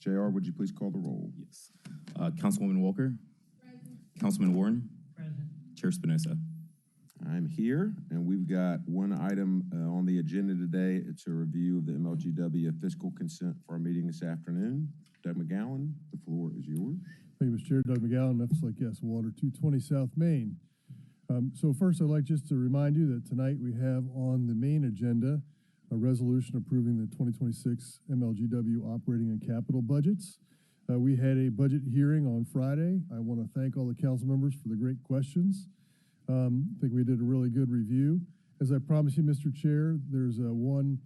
JR, would you please call the roll? Yes. Councilwoman Walker? Present. Councilman Warren? Present. Chair Spinoza? I'm here, and we've got one item on the agenda today. It's a review of the MLGW fiscal consent for our meeting this afternoon. Doug McGowan, the floor is yours. Thank you, Mr. Chair. Doug McGowan, Memphis Lake Gas and Water, 220 South Main. So first, I'd like just to remind you that tonight we have on the main agenda a resolution approving the 2026 MLGW operating and capital budgets. We had a budget hearing on Friday. I want to thank all the council members for the great questions. I think we did a really good review. As I promised you, Mr. Chair, there's one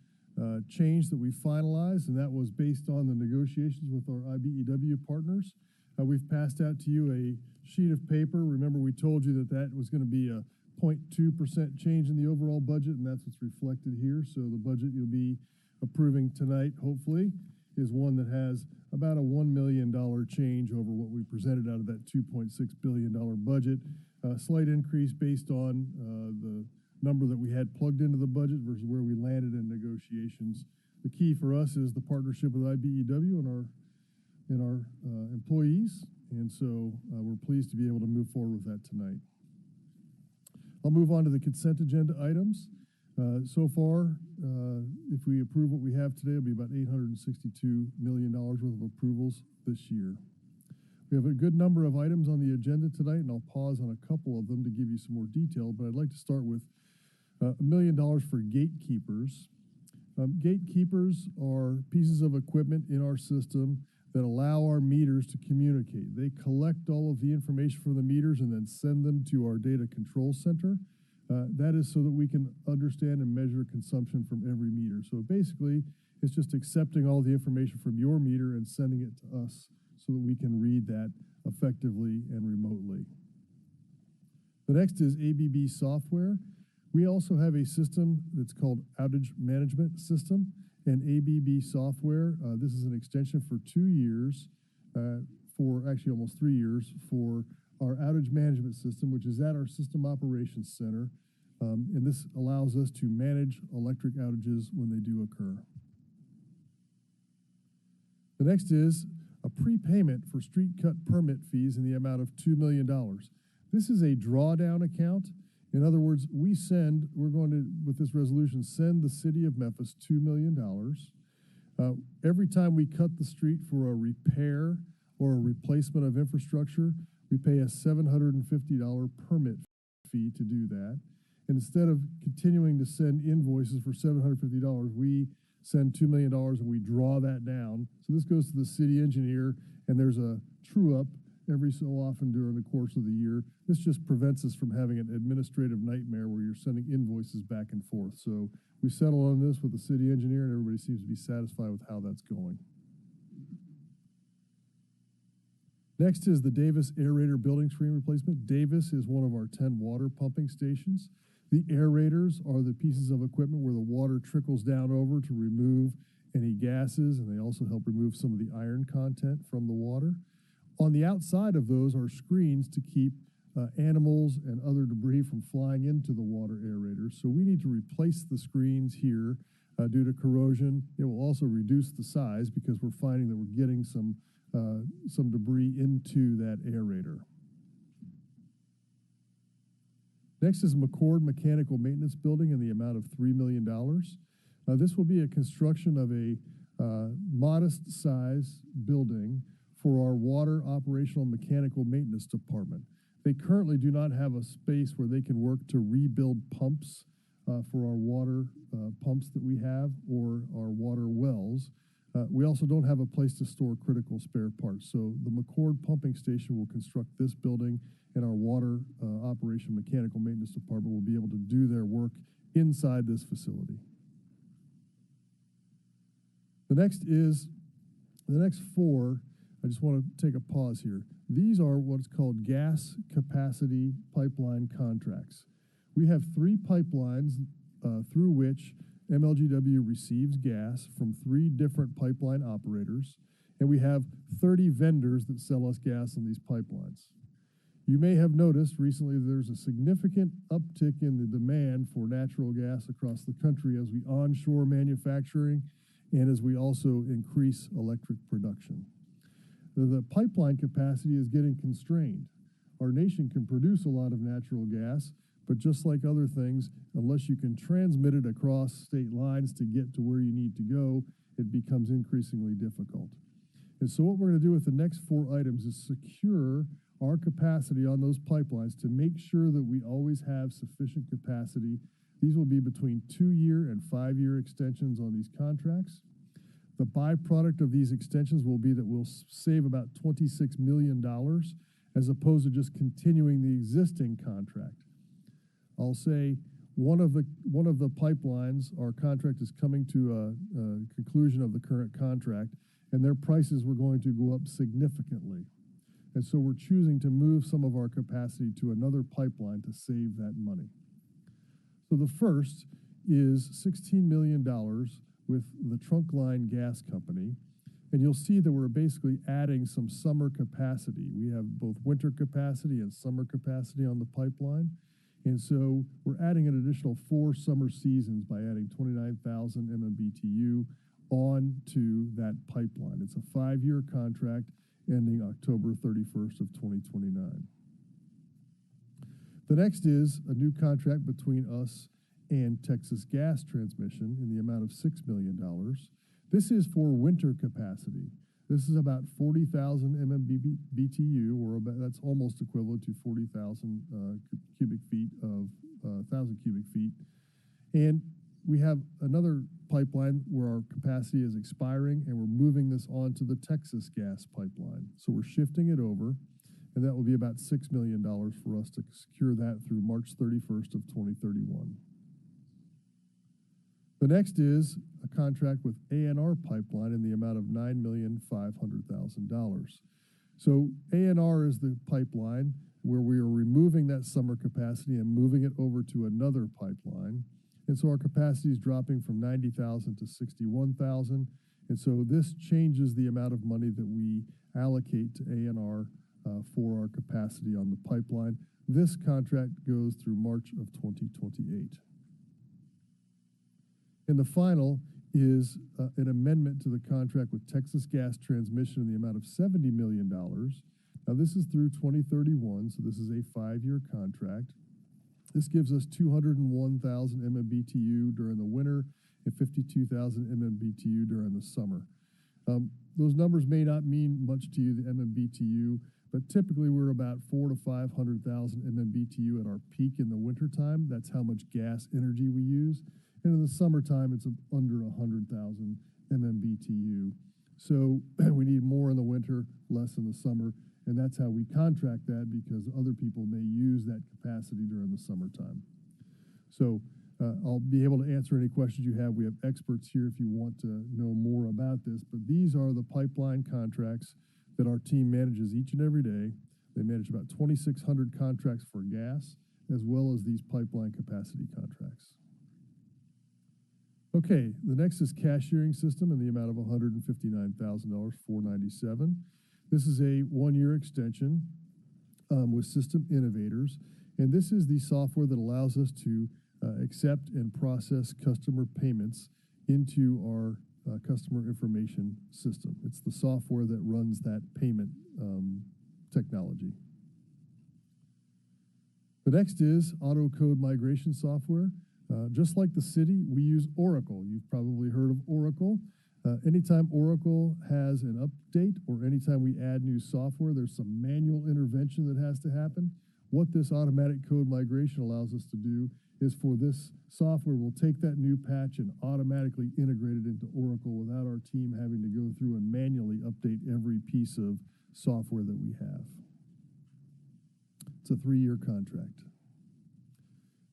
change that we finalized, and that was based on the negotiations with our IBEW partners. We've passed out to you a sheet of paper. Remember, we told you that that was going to be a 0.2% change in the overall budget, and that's what's reflected here. So the budget you'll be approving tonight, hopefully, is one that has about a $1 million change over what we presented out of that $2.6 billion budget. A slight increase based on the number that we had plugged into the budget versus where we landed in negotiations. The key for us is the partnership with IBEW and our employees, and so we're pleased to be able to move forward with that tonight. I'll move on to the consent agenda items. So far, if we approve what we have today, it'll be about $862 million worth of approvals this year. We have a good number of items on the agenda tonight, and I'll pause on a couple of them to give you some more detail, but I'd like to start with $1 million for gatekeepers. Gatekeepers are pieces of equipment in our system that allow our meters to communicate. They collect all of the information from the meters and then send them to our data control center. That is so that we can understand and measure consumption from every meter. So basically, it's just accepting all the information from your meter and sending it to us so that we can read that effectively and remotely. The next is ABB software. We also have a system that's called Outage Management System. And ABB software, this is an extension for 2 years, for actually almost 3 years, for our outage management system, which is at our system operations center. And this allows us to manage electric outages when they do occur. The next is a prepayment for street cut permit fees in the amount of $2 million. This is a drawdown account. In other words, we're going to, with this resolution, send the city of Memphis $2 million. Every time we cut the street for a repair or a replacement of infrastructure, we pay a $750 permit fee to do that. And instead of continuing to send invoices for $750, we send $2 million and we draw that down. So this goes to the city engineer, and there's a true up every so often during the course of the year. This just prevents us from having an administrative nightmare where you're sending invoices back and forth. So we settle on this with the city engineer, and everybody seems to be satisfied with how that's going. Next is the Davis aerator building screen replacement. Davis is one of our 10 water pumping stations. The aerators are the pieces of equipment where the water trickles down over to remove any gases, and they also help remove some of the iron content from the water. On the outside of those are screens to keep animals and other debris from flying into the water aerators. So we need to replace the screens here due to corrosion. It will also reduce the size because we're finding that we're getting some debris into that aerator. Next is McCord Mechanical Maintenance Building in the amount of $3 million. This will be a construction of a modest size building for our water operational mechanical maintenance department. They currently do not have a space where they can work to rebuild pumps for our water pumps that we have or our water wells. We also don't have a place to store critical spare parts. So the McCord Pumping Station will construct this building, and our water operation mechanical maintenance department will be able to do their work inside this facility. The next four, I just want to take a pause here. These are what's called gas capacity pipeline contracts. We have 3 pipelines through which MLGW receives gas from 3 different pipeline operators, and we have 30 vendors that sell us gas on these pipelines. You may have noticed recently there's a significant uptick in the demand for natural gas across the country as we onshore manufacturing and as we also increase electric production. The pipeline capacity is getting constrained. Our nation can produce a lot of natural gas, but just like other things, unless you can transmit it across state lines to get to where you need to go, it becomes increasingly difficult. And so what we're going to do with the next 4 items is secure our capacity on those pipelines to make sure that we always have sufficient capacity. These will be between 2-year and 5-year extensions on these contracts. The byproduct of these extensions will be that we'll save about $26 million as opposed to just continuing the existing contract. I'll say one of the pipelines, our contract is coming to a conclusion of the current contract, and their prices were going to go up significantly. And so we're choosing to move some of our capacity to another pipeline to save that money. So the first is $16 million with the Trunkline Gas Company. And you'll see that we're basically adding some summer capacity. We have both winter capacity and summer capacity on the pipeline. And so we're adding an additional 4 summer seasons by adding 29,000 MMBTU on to that pipeline. It's a 5-year contract ending October 31st of 2029. The next is a new contract between us and Texas Gas Transmission in the amount of $6 million. This is for winter capacity. This is about 40,000 MMBTU, or about, that's almost equivalent to 40,000 cubic feet of 1,000 cubic feet. And we have another pipeline where our capacity is expiring, and we're moving this on to the Texas Gas Pipeline. So we're shifting it over, and that will be about $6 million for us to secure that through March 31st of 2031. The next is a contract with A&R Pipeline in the amount of $9,500,000. So A&R is the pipeline where we are removing that summer capacity and moving it over to another pipeline. And so our capacity is dropping from 90,000 to 61,000. And so this changes the amount of money that we allocate to A&R for our capacity on the pipeline. This contract goes through March of 2028. And the final is an amendment to the contract with Texas Gas Transmission in the amount of $70 million. Now, this is through 2031, so this is a 5-year contract. This gives us 201,000 MMBTU during the winter and 52,000 MMBTU during the summer. Those numbers may not mean much to you, the MMBTU, but typically we're about 400,000 to 500,000 MMBTU at our peak in the wintertime. That's how much gas energy we use. And in the summertime, it's under 100,000 MMBTU. So we need more in the winter, less in the summer. And that's how we contract that, because other people may use that capacity during the summertime. So I'll be able to answer any questions you have. We have experts here if you want to know more about this. But these are the pipeline contracts that our team manages each and every day. They manage about 2,600 contracts for gas, as well as these pipeline capacity contracts. Okay, the next is cashiering system in the amount of $159,000, $497. This is a 1-year extension with System Innovators, and this is the software that allows us to accept and process customer payments into our customer information system. It's the software that runs that payment technology. The next is auto code migration software. Just like the city, we use Oracle. You've probably heard of Oracle. Anytime Oracle has an update or anytime we add new software, there's some manual intervention that has to happen. What this automatic code migration allows us to do is for this software, we'll take that new patch and automatically integrate it into Oracle without our team having to go through and manually update every piece of software that we have. It's a 3-year contract.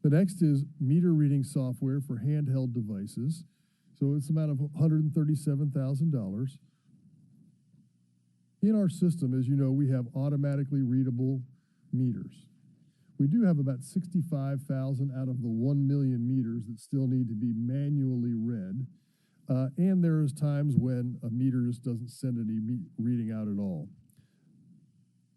The next is meter reading software for handheld devices. So it's about $137,000. In our system, as you know, we have automatically readable meters. We do have about 65,000 out of the 1 million meters that still need to be manually read. And there's times when a meter just doesn't send any reading out at all.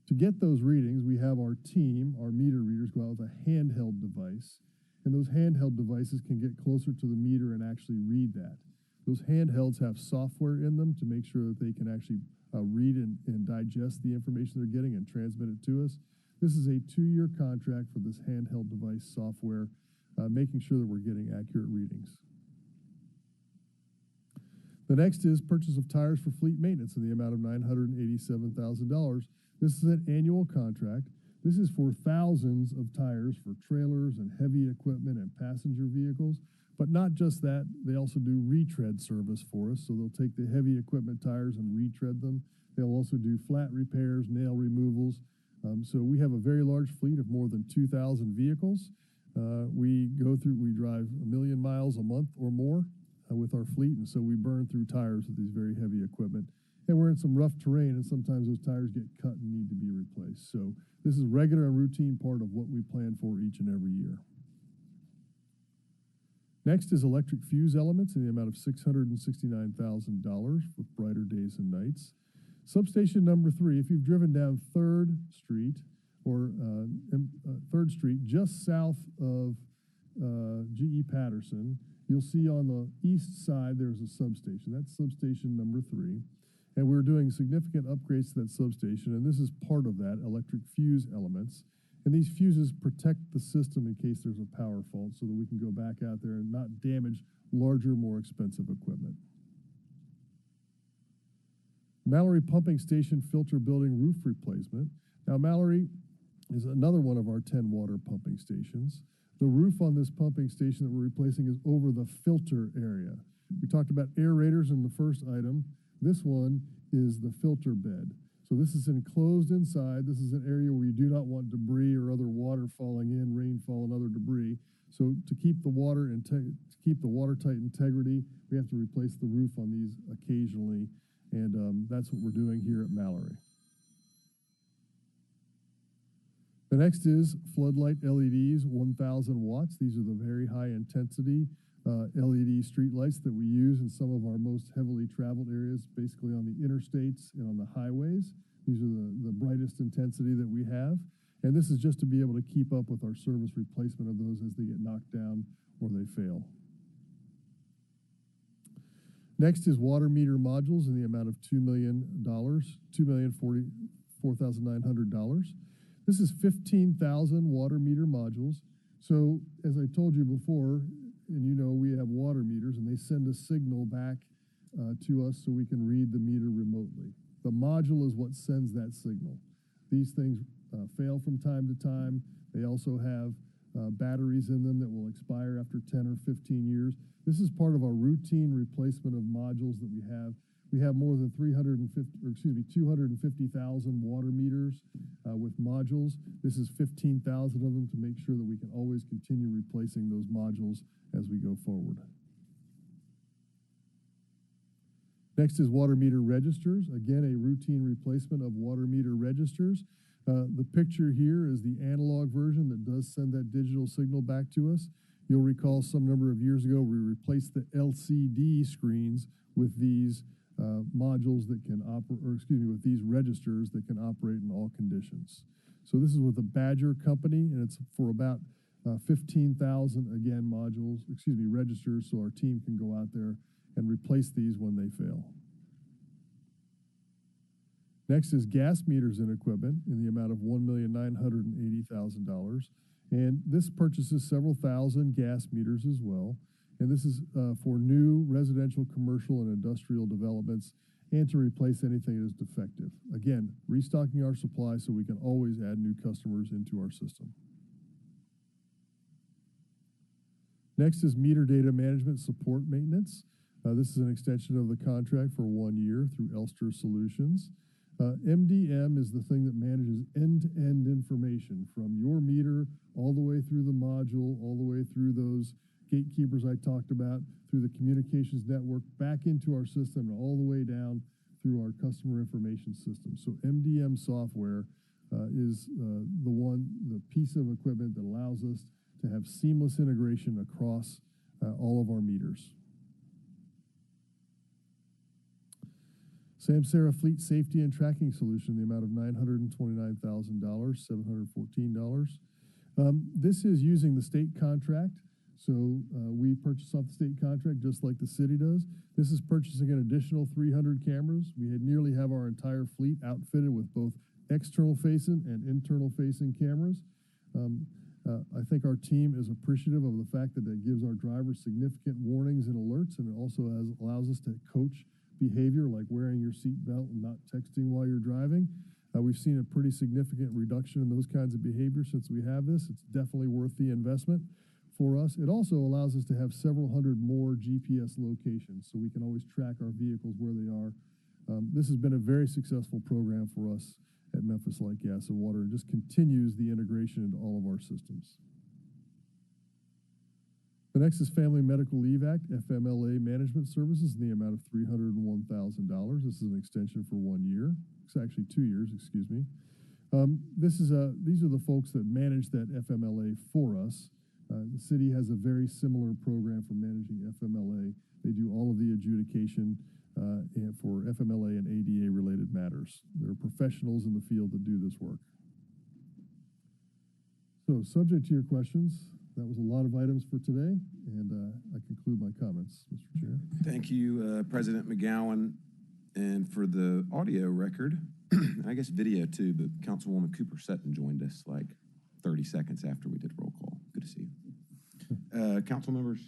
To get those readings, we have our team, our meter readers, go out with a handheld device, and those handheld devices can get closer to the meter and actually read that. Those handhelds have software in them to make sure that they can actually read and digest the information they're getting and transmit it to us. This is a 2-year contract for this handheld device software, making sure that we're getting accurate readings. The next is purchase of tires for fleet maintenance in the amount of $987,000. This is an annual contract. This is for thousands of tires for trailers and heavy equipment and passenger vehicles. But not just that, they also do retread service for us. So they'll take the heavy equipment tires and retread them. They'll also do flat repairs, nail removals. So we have a very large fleet of more than 2,000 vehicles. We drive 1 million miles a month or more with our fleet, and so we burn through tires with these very heavy equipment. And we're in some rough terrain, and sometimes those tires get cut and need to be replaced. So this is a regular and routine part of what we plan for each and every year. Next is electric fuse elements in the amount of $669,000 for brighter days and nights. Substation number 3, if you've driven down 3rd Street or 3rd Street just south of G.E. Patterson, you'll see on the east side there's a substation. That's substation number 3. And we're doing significant upgrades to that substation, and this is part of that, electric fuse elements. And these fuses protect the system in case there's a power fault so that we can go back out there and not damage larger, more expensive equipment. Mallory Pumping Station filter building roof replacement. Now, Mallory is another one of our 10 water pumping stations. The roof on this pumping station that we're replacing is over the filter area. We talked about aerators in the first item. This one is the filter bed. So this is enclosed inside. This is an area where you do not want debris or other water falling in, rainfall and other debris. So to keep the watertight integrity, we have to replace the roof on these occasionally, and that's what we're doing here at Mallory. The next is floodlight LEDs, 1,000 watts. These are the very high intensity LED street lights that we use in some of our most heavily traveled areas, basically on the interstates and on the highways. These are the brightest intensity that we have. And this is just to be able to keep up with our service replacement of those as they get knocked down or they fail. Next is water meter modules in the amount of $2 million, $2,044,900. This is 15,000 water meter modules. So as I told you before, and you know we have water meters and they send a signal back to us so we can read the meter remotely. The module is what sends that signal. These things fail from time to time. They also have batteries in them that will expire after 10 or 15 years. This is part of our routine replacement of modules that we have. We have more than 250,000 water meters with modules. This is 15,000 of them to make sure that we can always continue replacing those modules as we go forward. Next is water meter registers. Again, a routine replacement of water meter registers. The picture here is the analog version that does send that digital signal back to us. You'll recall some number of years ago we replaced the LCD screens with these modules that can with these registers that can operate in all conditions. So this is with the Badger company, and it's for about 15,000 again registers, so our team can go out there and replace these when they fail. Next is gas meters and equipment in the amount of $1,980,000, and this purchases several thousand gas meters as well. And this is for new residential, commercial, and industrial developments, and to replace anything that is defective. Again, restocking our supply so we can always add new customers into our system. Next is meter data management support maintenance. This is an extension of the contract for 1 year through Elster Solutions. MDM is the thing that manages end-to-end information from your meter all the way through the module, all the way through those gatekeepers I talked about, through the communications network, back into our system, and all the way down through our customer information system. So MDM software is the piece of equipment that allows us to have seamless integration across all of our meters. Samsara Fleet Safety and Tracking Solution, the amount of $929,714. This is using the state contract. We purchased off the state contract just like the city does. This is purchasing an additional 300 cameras. We had nearly have our entire fleet outfitted with both external facing and internal facing cameras. I think our team is appreciative of the fact that it gives our drivers significant warnings and alerts, and it also allows us to coach behavior like wearing your seatbelt and not texting while you're driving. We've seen a pretty significant reduction in those kinds of behavior since we have this. It's definitely worth the investment for us. It also allows us to have several hundred more GPS locations so we can always track our vehicles where they are. This has been a very successful program for us at Memphis Light, Gas, and Water, and just continues the integration into all of our systems. The next is Family Medical Leave Act, FMLA Management Services, in the amount of $301,000. This is an extension for 1 year. It's actually 2 years, excuse me. These are the folks that manage that FMLA for us. The city has a very similar program for managing FMLA. They do all of the adjudication and for FMLA and ADA related matters. There are professionals in the field that do this work. So subject to your questions, that was a lot of items for today, and I conclude my comments, Mr. Chair. Thank you, President McGowan. And for the audio record, and I guess video too, but Councilwoman Cooper Sutton joined us like 30 seconds after we did roll call. Good to see you. Council members.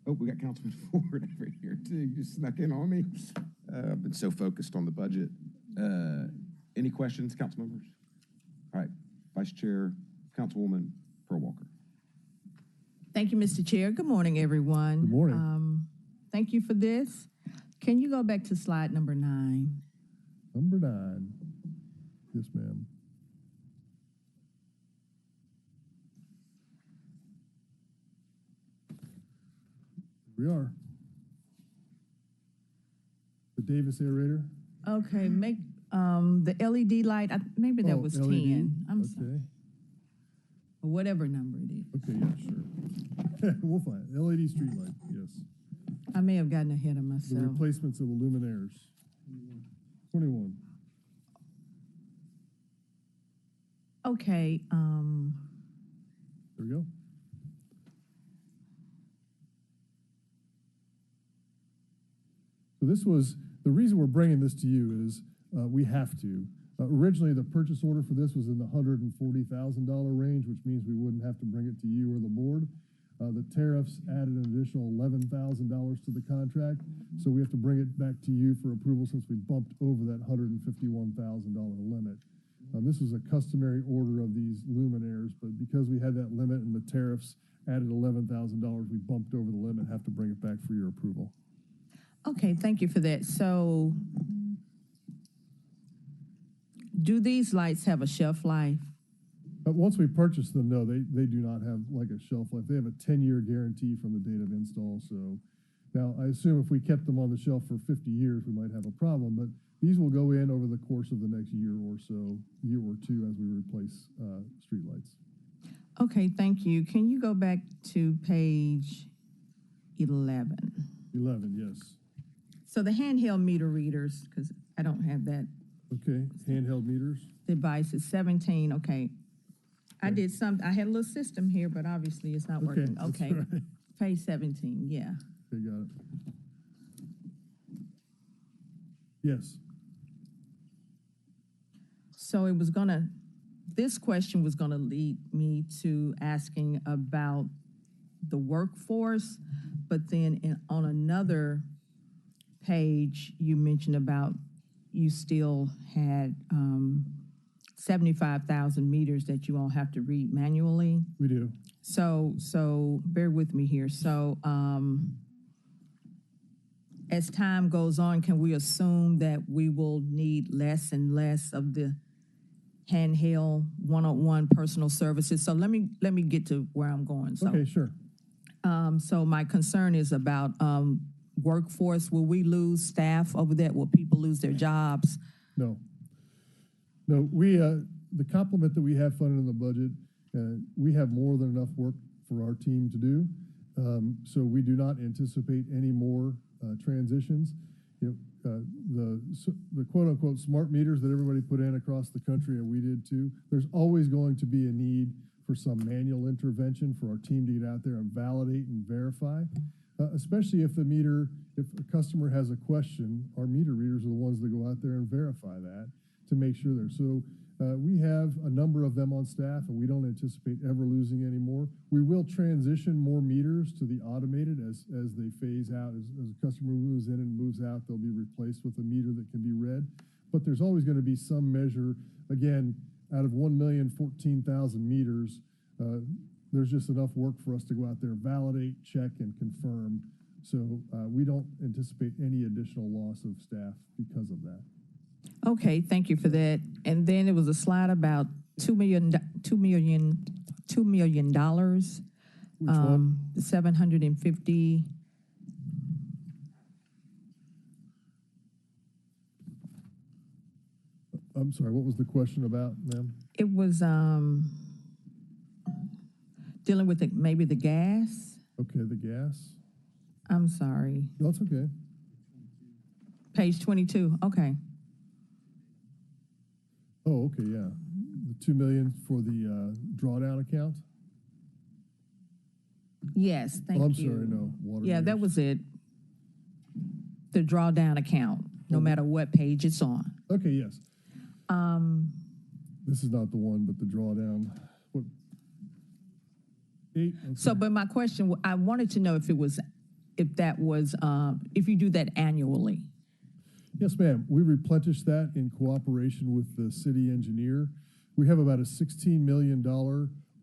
Oh, we got Councilman Ford over here too. You just snuck in on me. I've been so focused on the budget. Any questions, council members? All right, Vice Chair, Councilwoman Pearl Walker. Thank you, Mr. Chair. Good morning, everyone. Good morning. Thank you for this. Can you go back to slide number 9? Number 9. Yes, ma'am. We are. The Davis aerator. Okay, make the LED light, maybe that Oh, was LED? 10. I'm sorry. Okay. Or whatever number it is. Okay, yeah, sure. We'll find it. LED street light, yes. I may have gotten ahead of The myself. replacements of the luminaires. 21. Okay, There we go. So this was, the reason we're bringing this to you is we have to. Originally, the purchase order for this was in the $140,000 range, which means we wouldn't have to bring it to you or the board. The tariffs added an additional $11,000 to the contract, so we have to bring it back to you for approval since we bumped over that $151,000 limit. This was a customary order of these luminaires, but because we had that limit and the tariffs added $11,000, we bumped over the limit, have to bring it back for your approval. okay, thank you for that. So, do these lights have a shelf life? But once we purchase them, no, they do not have like a shelf life. They have a 10-year guarantee from the date of install. So now I assume if we kept them on the shelf for 50 years, we might have a problem, but these will go in over the course of the next year or so, year or two, as we replace streetlights. Okay, thank you. Can you go back to page 11? 11, yes. So the handheld meter readers, because I don't have that Okay, handheld meters. device, is 17, okay. I Okay. did I had a little system here, but obviously it's not working. that's Okay, all right. page 17, yeah. Okay, got it. Yes. So this question was gonna lead me to asking about the workforce, but then on another page, you mentioned about you still had 75,000 meters that you all have to read manually. We do. So bear with me here. So as time goes on, can we assume that we will need less and less of the handheld one-on-one personal services? So let me get to where I'm going. So, Okay, sure. so my concern is about workforce. Will we lose staff over that? Will people lose their jobs? No. No, the complement that we have funded in the budget, we have more than enough work for our team to do. So we do not anticipate any more transitions. You know, the quote unquote smart meters that everybody put in across the country, and we did too, there's always going to be a need for some manual intervention for our team to get out there and validate and verify. Especially if a customer has a question, our meter readers are the ones that go out there and verify that to make sure they're. So we have a number of them on staff, and we don't anticipate ever losing any more. We will transition more meters to the automated as they phase out. As a customer moves in and moves out, they'll be replaced with a meter that can be read. But there's always going to be some measure. Again, out of 1,014,000 meters, there's just enough work for us to go out there, validate, check, and confirm. So we don't anticipate any additional loss of staff because of that. Okay, thank you for that. And then there was a slide about $2 million. Which one? 750. I'm sorry, what was the question about, ma'am? It was dealing with maybe the gas. Okay, the gas. I'm sorry. No, it's okay. Page 22. Okay. Oh, okay, yeah. The 2 million for the drawdown account? Yes, thank Oh, I'm you. sorry, no. Water Yeah, that meters. was it. The drawdown account, no matter what page it's on. Okay, yes. This is not the one, but the drawdown. What? 8? Okay. So, but my question, I wanted to know if you do that annually. Yes, ma'am. We replenish that in cooperation with the city engineer. We have about a $16 million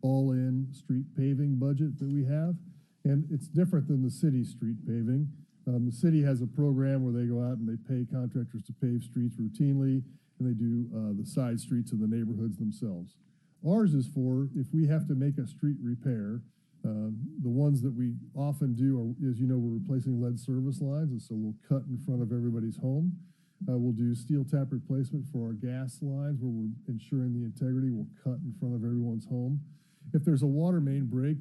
all-in street paving budget that we have, and it's different than the city street paving. The city has a program where they go out and they pay contractors to pave streets routinely, and they do the side streets of the neighborhoods themselves. Ours is for if we have to make a street repair. The ones that we often do are, as you know, we're replacing lead service lines, and so we'll cut in front of everybody's home. We'll do steel tap replacement for our gas lines where we're ensuring the integrity. We'll cut in front of everyone's home. If there's a water main break,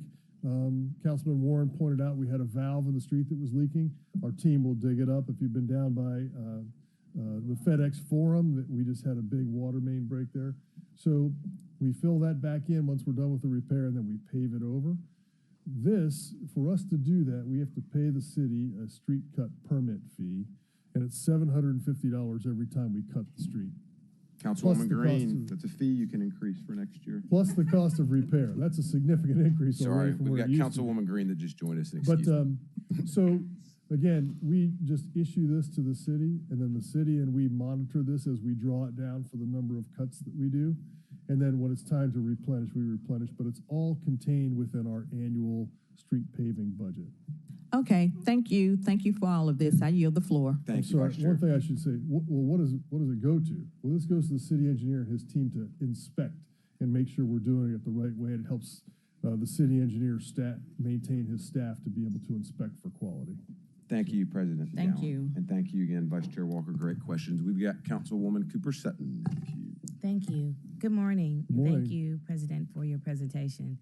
Councilman Warren pointed out we had a valve in the street that was leaking. Our team will dig it up. If you've been down by the FedEx Forum, that we just had a big water main break there. So we fill that back in once we're done with the repair, and then we pave it over. For us to do that, we have to pay the city a street cut permit fee, and it's $750 every time we cut the street. Councilwoman the Green, cost of- that's a fee you can increase for next year. Plus the cost of repair. That's a significant increase Sorry, already from we've where got it used to be. Councilwoman Green that just joined us. But, Excuse me. so, again, we just issue this to the city, and then the city and we monitor this as we draw it down for the number of cuts that we do. And then when it's time to replenish, we replenish, but it's all contained within our annual street paving budget. Okay, thank you. Thank you for all of this. I yield the floor. Thank you, Sorry, Vice Chair. one thing I should say, well, what does it go to? Well, this goes to the city engineer and his team to inspect and make sure we're doing it the right way. It helps the city engineer maintain his staff to be able to inspect for quality. Thank you, President Thank McGowan. you. And thank you again, Vice Chair Walker. Great questions. We've got Councilwoman Cooper Sutton. Thank you. Thank you. Good morning. Good morning. Thank you, President, for your presentation.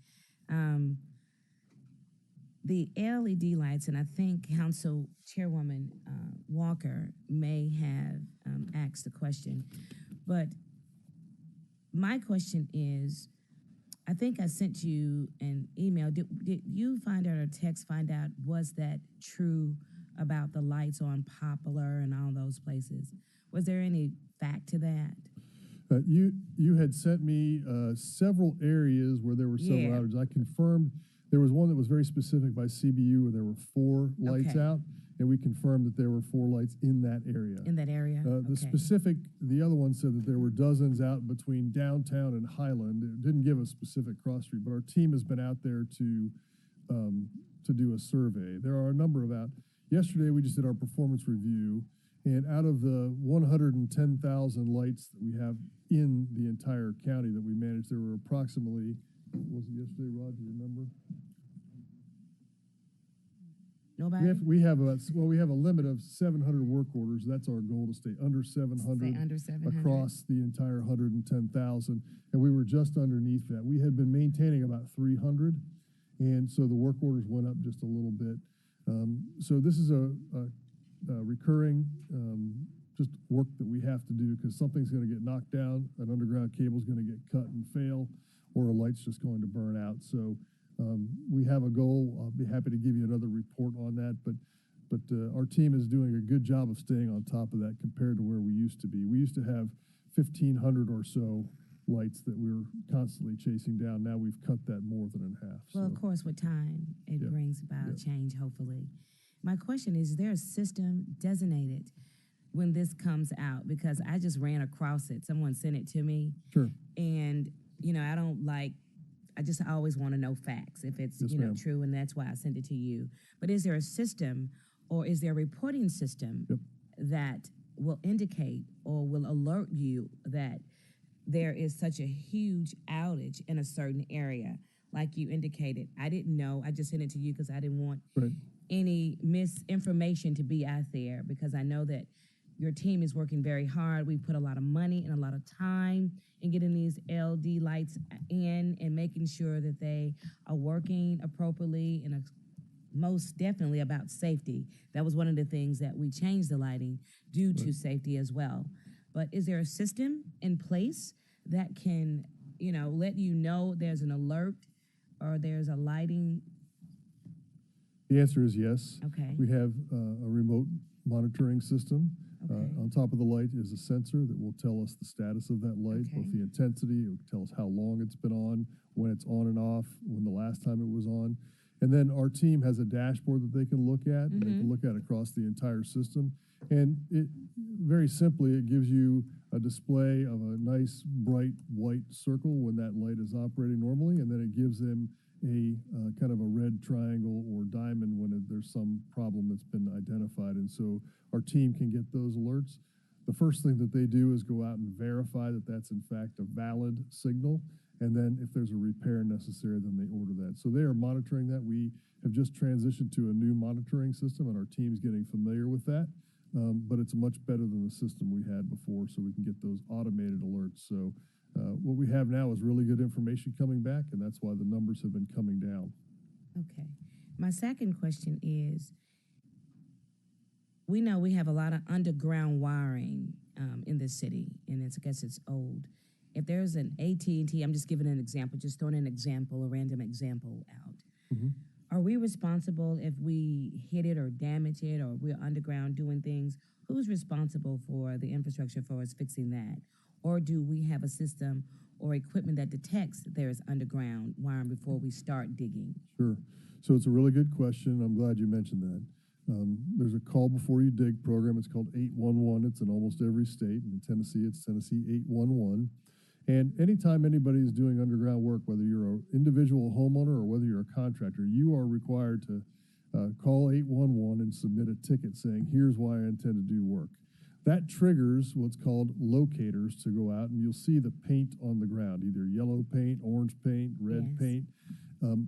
The LED lights, and I think Council Chairwoman Walker may have asked the question, but my question is, I think I sent you an email. Did you find out or text find out, was that true about the lights on Poplar and all those places? Was there any fact to that? You had sent me several areas where there were several Yeah. outages. I confirmed there was one that was very specific by CBU where there were 4 lights Okay. out, and we confirmed that there were 4 lights in that area. In that area? The other one said that there were dozens out between downtown and Highland. It didn't give a specific cross street, but our team has been out there to do a survey. There are a number of out. Yesterday, we just did our performance review, and out of the 110,000 lights that we have in the entire county that we manage, there were approximately, what was it yesterday, Rod, do you remember? Nobody? We have a limit of 700 work orders. That's our goal, to stay under 700. Stay under 700. Across the entire 110,000, and we were just underneath that. We had been maintaining about 300, and so the work orders went up just a little bit. So this is a recurring just work that we have to do because something's going to get knocked down, an underground cable is going to get cut and fail, or a light's just going to burn out. So we have a goal. I'll be happy to give you another report on that, but our team is doing a good job of staying on top of that compared to where we used to be. We used to have 1,500 or so lights that we were constantly chasing down. Now we've cut that more than in half. Well, So of course, with time, it Yeah. brings about Yeah. change, hopefully. My question is there a system designated when this comes out? Because I just ran across it. Someone sent it to me. sure. And, I just always want to know facts if it's, Yes, ma'am. true, and that's why I sent it to you. But is there a system or is there a reporting system Yep. that will indicate or will alert you that there is such a huge outage in a certain area? Like you indicated, I didn't know. I just sent it to you because I didn't want Right. any misinformation to be out there, because I know that your team is working very hard. We put a lot of money and a lot of time in getting these LED lights in and making sure that they are working appropriately, and most definitely about safety. That was one of the things that we changed the lighting due to safety as well. But is there a system in place that can, let you know there's an alert or there's a lighting? The answer is yes. Okay. We have a remote monitoring system. Okay. On top of the light is a sensor that will tell us the status of that light, Okay. both the intensity, it will tell us how long it's been on, when it's on and off, when the last time it was on. And then our team has a dashboard that they can look at, and they can look at across the entire system. And it, very simply, it gives you a display of a nice, bright, white circle when that light is operating normally, and then it gives them a kind of a red triangle or diamond when there's some problem that's been identified. And so our team can get those alerts. The first thing that they do is go out and verify that that's in fact a valid signal. And then if there's a repair necessary, then they order that. So they are monitoring that. We have just transitioned to a new monitoring system, and our team's getting familiar with that. But it's much better than the system we had before, so we can get those automated alerts. So what we have now is really good information coming back, and that's why the numbers have been coming down. Okay. My second question is, we know we have a lot of underground wiring in this city, and I guess it's old. If there's an AT&T, I'm just giving an example, just throwing an example, a random example out. Are we responsible if we hit it or damage it, or we're underground doing things? Who's responsible for the infrastructure for us fixing that? Or do we have a system or equipment that detects that there's underground wiring before we start digging? Sure. So it's a really good question. I'm glad you mentioned that. There's a call before you dig program. It's called 811. It's in almost every state. In Tennessee, it's Tennessee 811. And anytime anybody is doing underground work, whether you're an individual homeowner or whether you're a contractor, you are required to call 811 and submit a ticket saying, here's why I intend to do work. That triggers what's called locators to go out, and you'll see the paint on the ground, either yellow paint, orange paint, red Yes. paint.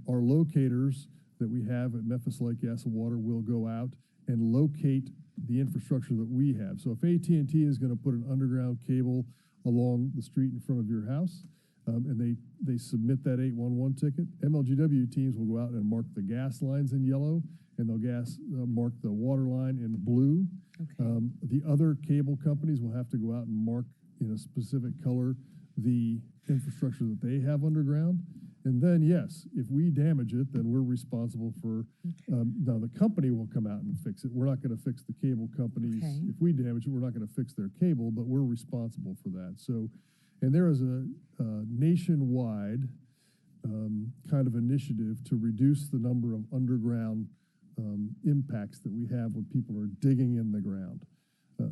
Our locators that we have at Memphis Light, Gas, and Water will go out and locate the infrastructure that we have. So if AT&T is going to put an underground cable along the street in front of your house, and they submit that 811 ticket, MLGW teams will go out and mark the gas lines in yellow, and they'll mark the water line in blue. Okay. The other cable companies will have to go out and mark in a specific color the infrastructure that they have underground. And then, yes, if we damage it, then we're responsible for, now the company will come out and fix it. We're not going to fix the cable companies. Okay. If we damage it, we're not going to fix their cable, but we're responsible for that. So, and there is a nationwide kind of initiative to reduce the number of underground impacts that we have when people are digging in the ground.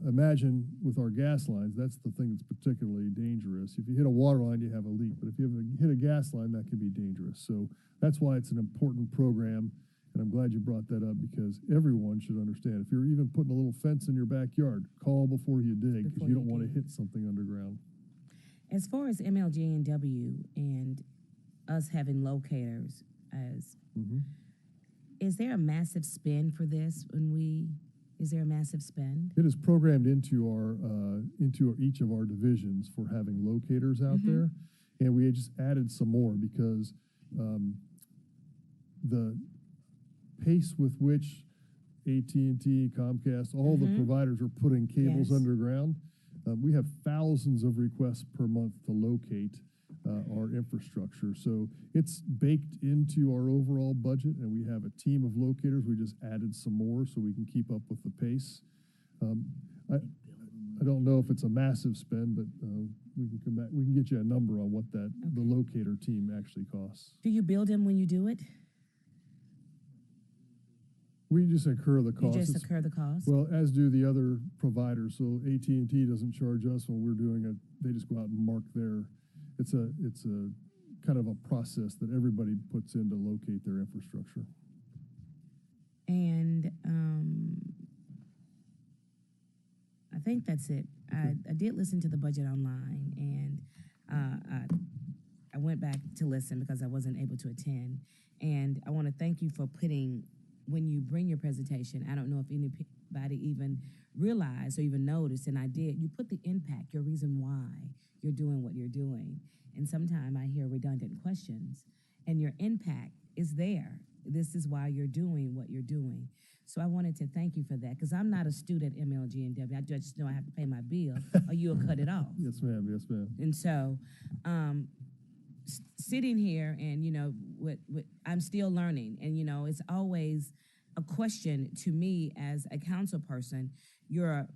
Imagine with our gas lines, that's the thing that's particularly dangerous. If you hit a water line, you have a leak, but if you hit a gas line, that can be dangerous. So that's why it's an important program, and I'm glad you brought that up, because everyone should understand. If you're even putting a little fence in your backyard, call before you dig, because Before you you don't want to dig. hit something underground. As far as MLJ&W and us having locators, is there a massive spend for this is there a massive spend? It is programmed into each of our divisions for having locators out there, and we just added some more because the pace with which AT&T, Comcast, all the providers are putting cables Yes. underground, we have thousands of requests per month to locate our infrastructure. So it's baked into our overall budget, and we have a team of locators. We just added some more so we can keep up with the pace. I don't know if it's a massive spend, but we can come back. We can get you a number on what the locator team actually costs. Do you build them when you do it? We just incur the You cost. just incur the cost? Well, as do the other providers. So AT&T doesn't charge us when we're doing it. They just go out and mark their. It's a kind of a process that everybody puts in to locate their infrastructure. And I think that's it. I did listen to the budget online, and I went back to listen because I wasn't able to attend. And I want to thank you for putting, when you bring your presentation, I don't know if anybody even realized or even noticed, and I did, you put the impact, your reason why you're doing what you're doing. And sometimes I hear redundant questions, and your impact is there. This is why you're doing what you're doing. So I wanted to thank you for that, because I'm not a student at MLG and W. I just know I have to pay my bill, or you'll cut it off. Yes, ma'am. Yes, ma'am. And so, sitting here, and I'm still learning, and it's always a question to me as a council person. Your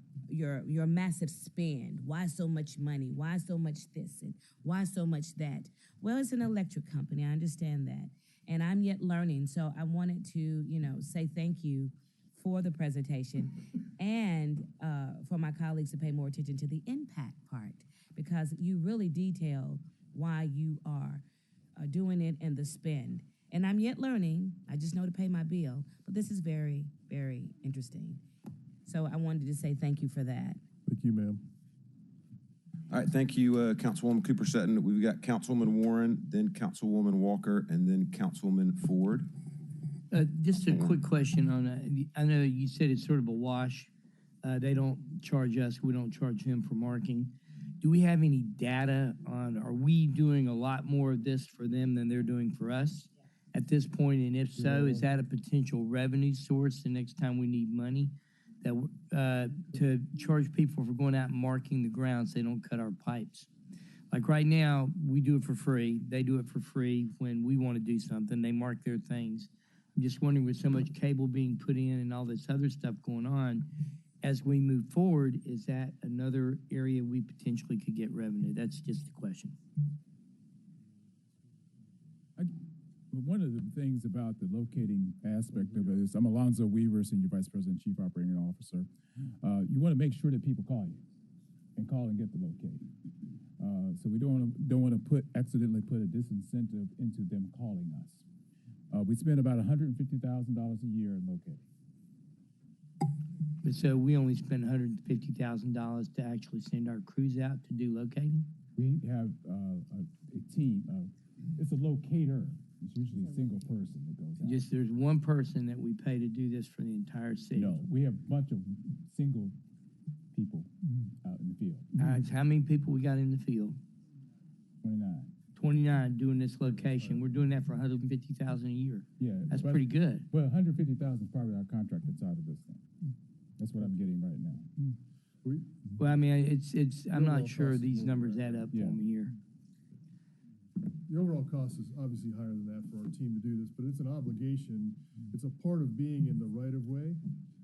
massive spend. Why so much money? Why so much this and why so much that? Well, it's an electric company. I understand that, and I'm yet learning. So I wanted to say thank you for the presentation, and for my colleagues to pay more attention to the impact part, because you really detailed why you are doing it and the spend. And I'm yet learning. I just know to pay my bill, but this is very, very interesting. So I wanted to say thank you for that. Thank you, ma'am. All right, thank you, Councilwoman Cooper Sutton. We've got Councilwoman Warren, then Councilwoman Walker, and then Councilwoman Ford. Just a quick question on that. I know you said it's sort of a wash. They don't charge us. We don't charge them for marking. Do we have any data on, are we doing a lot more of this for them than they're doing for us at this point? And if so, is that a potential revenue source the next time we need money? That to charge people for going out and marking the ground so they don't cut our pipes. Like right now, we do it for free. They do it for free when we want to do something. They mark their things. I'm just wondering, with so much cable being put in and all this other stuff going on, as we move forward, is that another area we potentially could get revenue? That's just a question. One of the things about the locating aspect of it is, I'm Alonzo Weaver, Senior Vice President, Chief Operating Officer. You want to make sure that people call you and call and get the locate. So we don't want to accidentally put a disincentive into them calling us. We spend about $150,000 a year in locating. But so we only spend $150,000 to actually send our crews out to do locating? We have a team of, it's a locator. It's usually a single person that goes out. Just there's one person that we pay to do this for the entire city? No, we have a bunch of single people out in the field. How many people we got in the field? 29. 29 doing this location. We're doing that for $150,000 a year. Yeah. That's pretty good. Well, $150,000 is probably our contract that's out of this thing. That's what I'm getting right now. Well, I mean, I'm not sure these numbers add up for me here. The overall cost is obviously higher than that for our team to do this, but it's an obligation. It's a part of being in the right-of-way.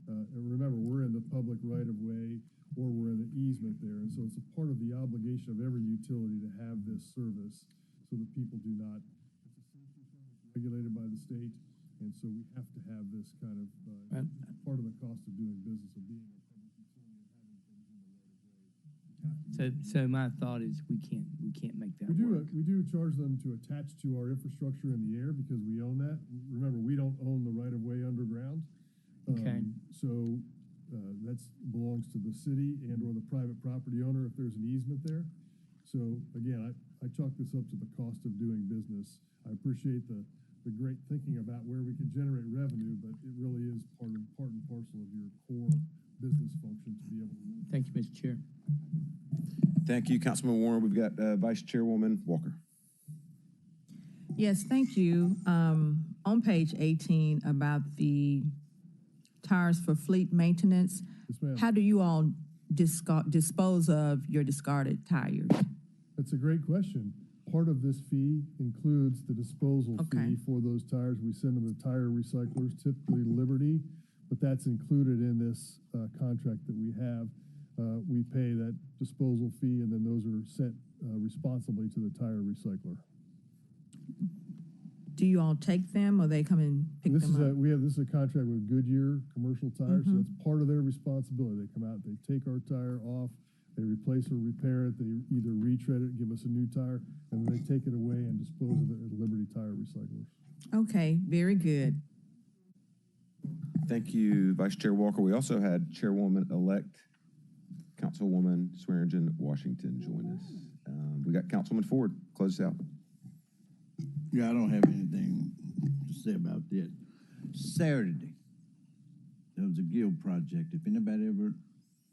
And remember, we're in the public right-of-way, or we're in the easement there. And so it's a part of the obligation of every utility to have this service so that people do not, it's regulated by the state. And so we have to have this kind of part of the cost of doing business, of being a public utility and having things in the right-of-way. So my thought is we can't make that work. We do charge them to attach to our infrastructure in the air because we own that. Remember, we don't own the right-of-way underground. Okay. So that belongs to the city and or the private property owner if there's an easement there. So again, I chalk this up to the cost of doing business. I appreciate the great thinking about where we can generate revenue, but it really is part and parcel of your core business function to be able to. Thank you, Mr. Chair. Thank you, Councilman Warren. We've got Vice Chairwoman Walker. Yes, thank you. On page 18 about the tires for fleet maintenance, Yes, ma'am. how do you all dispose of your discarded tires? That's a great question. part of this fee includes the disposal Okay. fee for those tires. We send them to tire recyclers, typically Liberty, but that's included in this contract that we have. We pay that disposal fee, and then those are sent responsibly to the tire recycler. Do you all take them, or they come and pick This them is up? this is a contract with Goodyear Commercial Tires, so Mhm. it's part of their responsibility. They come out, they take our tire off, they replace or repair it, they either retread it, give us a new tire, and then they take it away and dispose of it at Liberty Tire Recyclers. Okay, very good. Thank you, Vice Chair Walker. We also had Chairwoman-elect Councilwoman Swearingen Washington join us. We got Councilman Ford, close us out. Yeah, I don't have anything to say about that. Saturday, there was a guild project. If anybody ever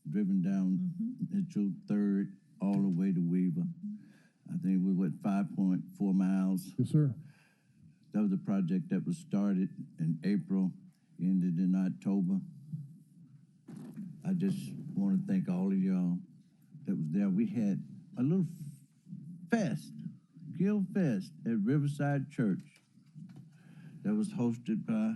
driven down Mitchell 3rd all the way to Weaver, I think we went 5.4 miles. Yes, sir. That was a project that was started in April, ended in October. I just want to thank all of y'all that was there. We had a little fest, Guild Fest at Riverside Church that was hosted by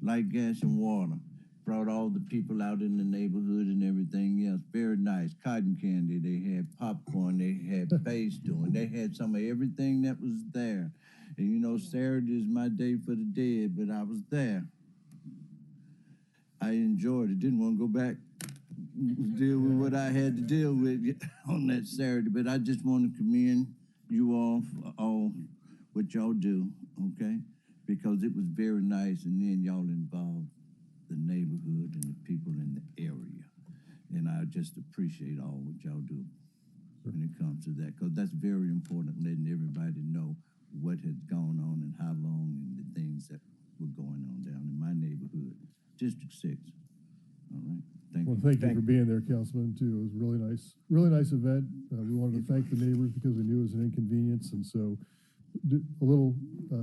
Light, Gas, and Water. Brought all the people out in the neighborhood and everything else. Very nice. Cotton candy. They had popcorn. They had face doing. They had some of everything that was there. And you know, Saturday is my day for the dead, but I was there. I enjoyed it. Didn't want to go back deal with what I had to deal with on that Saturday, but I just want to commend you all for all what y'all do, okay? Because it was very nice, and then y'all involved the neighborhood and the people in the area. And I just appreciate all what y'all do when it comes to that, because that's very important, letting everybody know what has gone on and how long and the things that were going on down in my neighborhood, District 6. All right, thank Well, you. thank you for being there, Councilman, too. It was a really nice event. We wanted to thank the neighbors because we knew it was an inconvenience, and so a little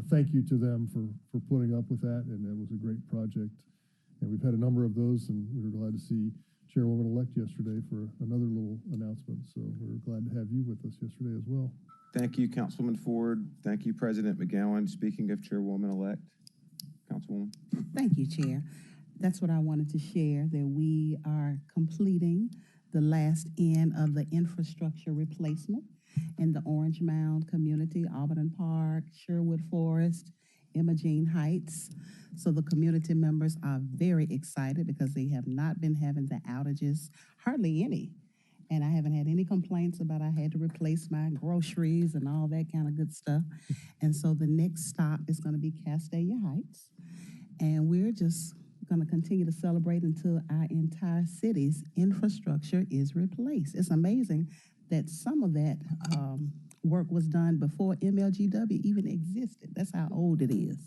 thank you to them for putting up with that, and it was a great project. And we've had a number of those, and we were glad to see Chairwoman-elect yesterday for another little announcement. So we're glad to have you with us yesterday as well. Thank you, Councilman Ford. Thank you, President McGowan. Speaking of Chairwoman-elect, Councilwoman. Thank you, Chair. That's what I wanted to share, that we are completing the last end of the infrastructure replacement in the Orange Mound community, Auburn Park, Sherwood Forest, Imogene Heights. So the community members are very excited because they have not been having the outages, hardly any. And I haven't had any complaints about I had to replace my groceries and all that kind of good stuff. And so the next stop is going to be Castalia Heights. And we're just going to continue to celebrate until our entire city's infrastructure is replaced. It's amazing that some of that work was done before MLGW even existed. That's how old it is.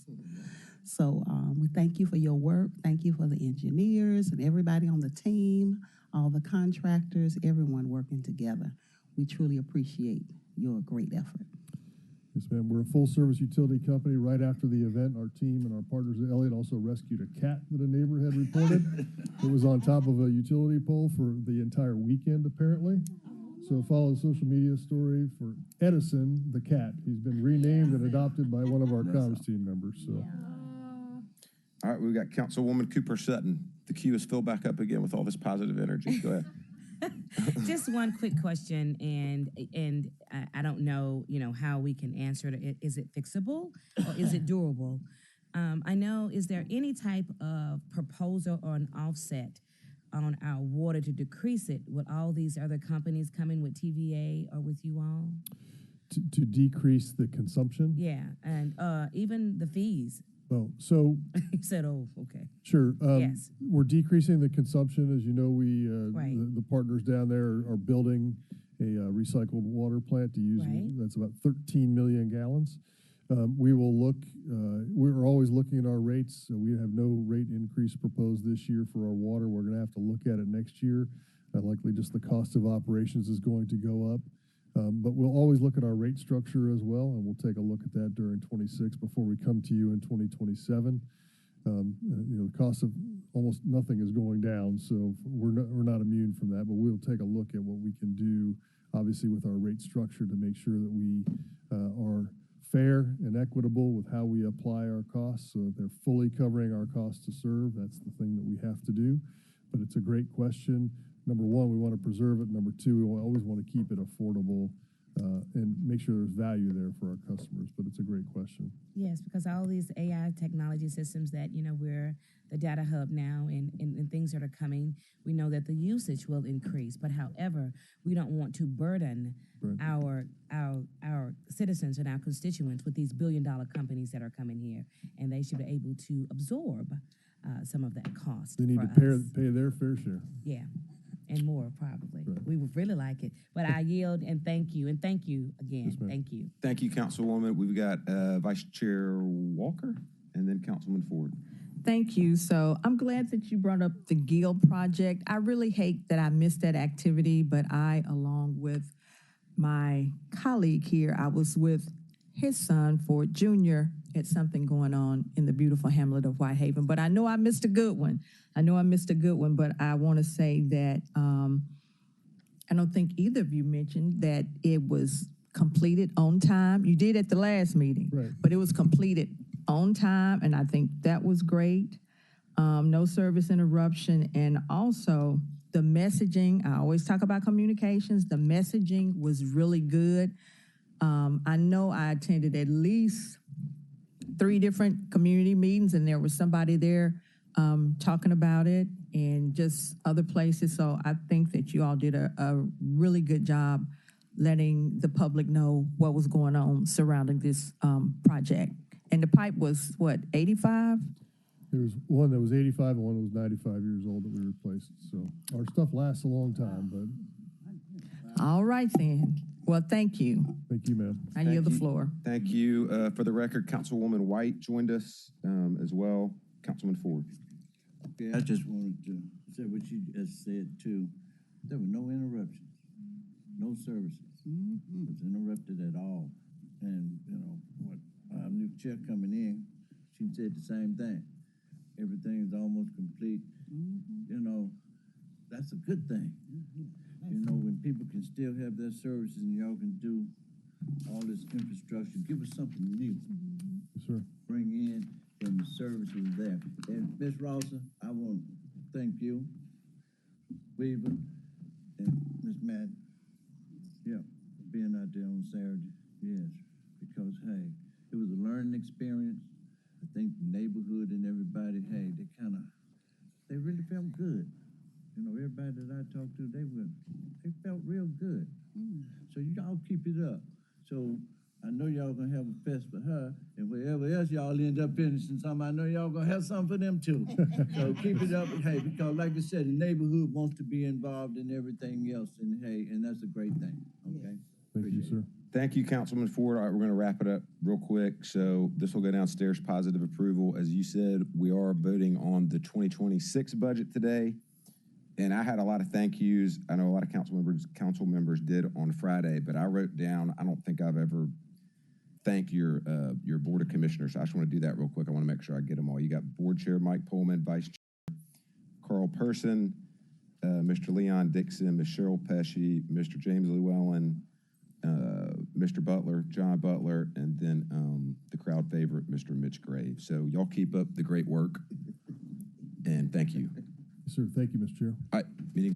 So we thank you for your work. Thank you for the engineers and everybody on the team, all the contractors, everyone working together. We truly appreciate your great effort. Yes, ma'am. We're a full-service utility company. Right after the event, our team and our partners at Elliott also rescued a cat that a neighbor had reported. It was on top of a utility pole for the entire weekend, apparently. So follow the social media story for Edison, the cat. He's been renamed and adopted by one of our comms team members. So. All right, we've got Councilwoman Cooper Sutton. The queue is filled back up again with all this positive energy. Go ahead. Just one quick question, and I don't know, how we can answer it. Is it fixable or is it durable? I know, is there any type of proposal or an offset on our water to decrease it with all these other companies coming with TVA or with you all? To decrease the consumption? Yeah, and even the fees. Oh, so. You said, oh, okay. Sure. Yes. We're decreasing the consumption. As you know, we, Right. the partners down there are building a recycled water plant to use. Right. That's about 13 million gallons. We will look, we're always looking at our rates. So we have no rate increase proposed this year for our water. We're going to have to look at it next year. Likely just the cost of operations is going to go up. But we'll always look at our rate structure as well, and we'll take a look at that during 26 before we come to you in 2027. The cost of almost nothing is going down, so we're not immune from that. But we'll take a look at what we can do, obviously, with our rate structure to make sure that we are fair and equitable with how we apply our costs, so that they're fully covering our costs to serve. That's the thing that we have to do. But it's a great question. Number one, we want to preserve it. Number two, we always want to keep it affordable and make sure there's value there for our customers. But it's a great question. Yes, because all these AI technology systems that, we're the data hub now and things that are coming, we know that the usage will increase. But however, we don't want to burden Right. our citizens and our constituents with these billion-dollar companies that are coming here, and they should be able to absorb some of that cost. They need for to us. pay their fair share. Yeah, and more probably. Right. We would really like it. But I yield and thank you again. Yes, ma'am. Thank you. Thank you, Councilwoman. We've got Vice Chair Walker and then Councilman Ford. Thank you. So I'm glad that you brought up the Gill project. I really hate that I missed that activity, but I, along with my colleague here, I was with his son, Ford Jr., at something going on in the beautiful hamlet of Whitehaven. But I know I missed a good one. But I want to say that I don't think either of you mentioned that it was completed on time. You did at the last meeting, Right. but it was completed on time, and I think that was great. No service interruption, and also the messaging. I always talk about communications. The messaging was really good. I know I attended at least 3 different community meetings, and there was somebody there talking about it, and just other places. So I think that you all did a really good job letting the public know what was going on surrounding this project. And the pipe was, what, 85? There was one that was 85 and one that was 95 years old that we replaced. So our stuff lasts a long time, but All right, then. Well, thank you. thank you, ma'am. I yield the you. floor. Thank you. For the record, Councilwoman White joined us as well. Councilman Ford. Okay, I just wanted to say what you just said too. There were no interruptions, no services. It was interrupted at all. And, what our new chair coming in, she said the same thing. Everything's almost complete. That's a good thing. When people can still have their services and y'all can do all this infrastructure, give us something new. Yes, sir. Bring in, and the service is there. And Ms. Rawson, I want to thank you, Weaver, and Ms. Madden, for being out there on Saturday. Yes, because, hey, it was a learning experience. I think the neighborhood and everybody, hey, they really felt good. Everybody that I talked to, they felt real good. So y'all keep it up. So I know y'all gonna have a fest for her, and wherever else y'all end up finishing something, I know y'all gonna have something for them too. So keep it up, hey, because like I said, the neighborhood wants to be involved in everything else, and hey, and that's a great thing, okay? Thank you, sir. Thank you, Councilman Ford. All right, we're going to wrap it up real quick. So this will go downstairs, positive approval. As you said, we are voting on the 2026 budget today. And I had a lot of thank yous. I know a lot of council members did on Friday, but I wrote down, I don't think I've ever thanked your Board of Commissioners. So I just want to do that real quick. I want to make sure I get them all. You got Board Chair Mike Pullman, Vice Chair Carl Person, Mr. Leon Dixon, Ms. Cheryl Pesci, Mr. James Llewellyn, Mr. Butler, John Butler, and then the crowd favorite, Mr. Mitch Graves. So y'all keep up the great work, and thank you. Yes, sir. Thank you, Mr. Chair. All right, meeting.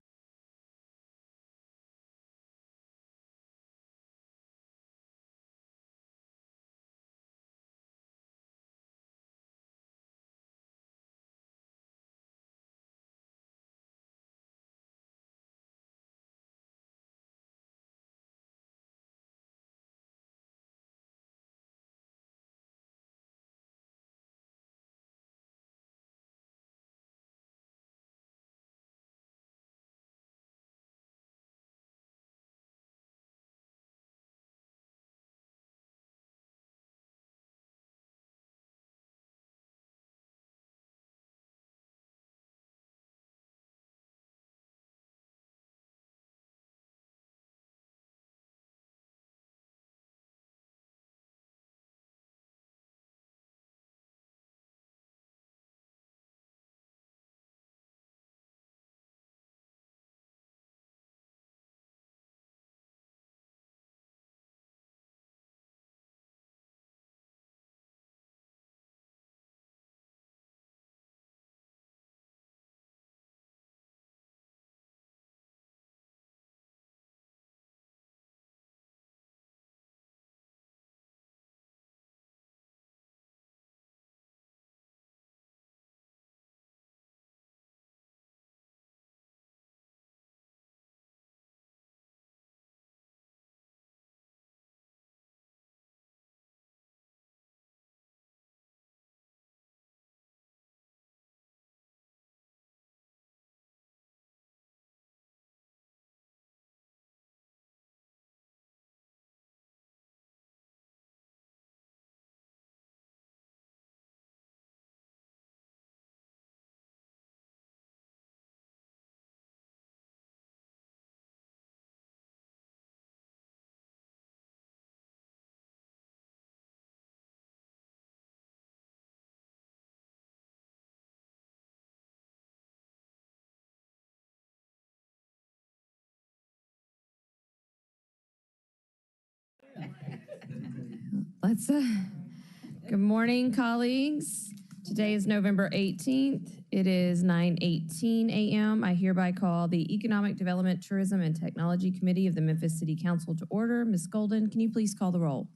Good morning, colleagues. Today is November 18th. It is 9:18 a.m. I hereby call the Economic Development, Tourism, and Technology Committee of the Memphis City Council to order. Ms. Golden, can you please call the roll?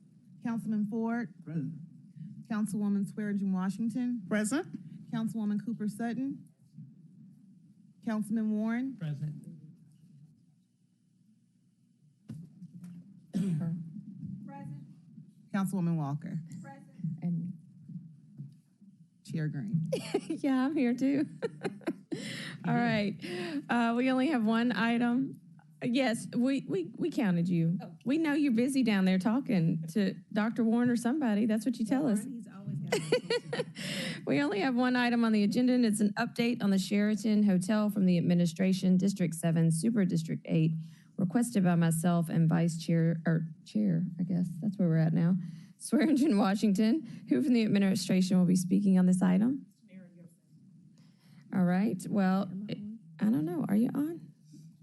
Councilman Ford. Present. Councilwoman Swearingen Washington. Present. Councilwoman Cooper Sutton. Councilman Warren. Present. Councilwoman Walker. And Chair Green. yeah, I'm here too. All right. We only have one item. Yes, we counted you. We know you're busy down there talking to Dr. Warren or somebody. That's what you tell us. He's always got We only have one item on the agenda, and it's an update on the Sheraton Hotel from the administration, District 7, Super District 8, requested by myself and Vice Chair, or Chair, I guess, that's where we're at now, Swearingen Washington, who from the administration will be speaking on this item. All right, well, I don't know, are you on?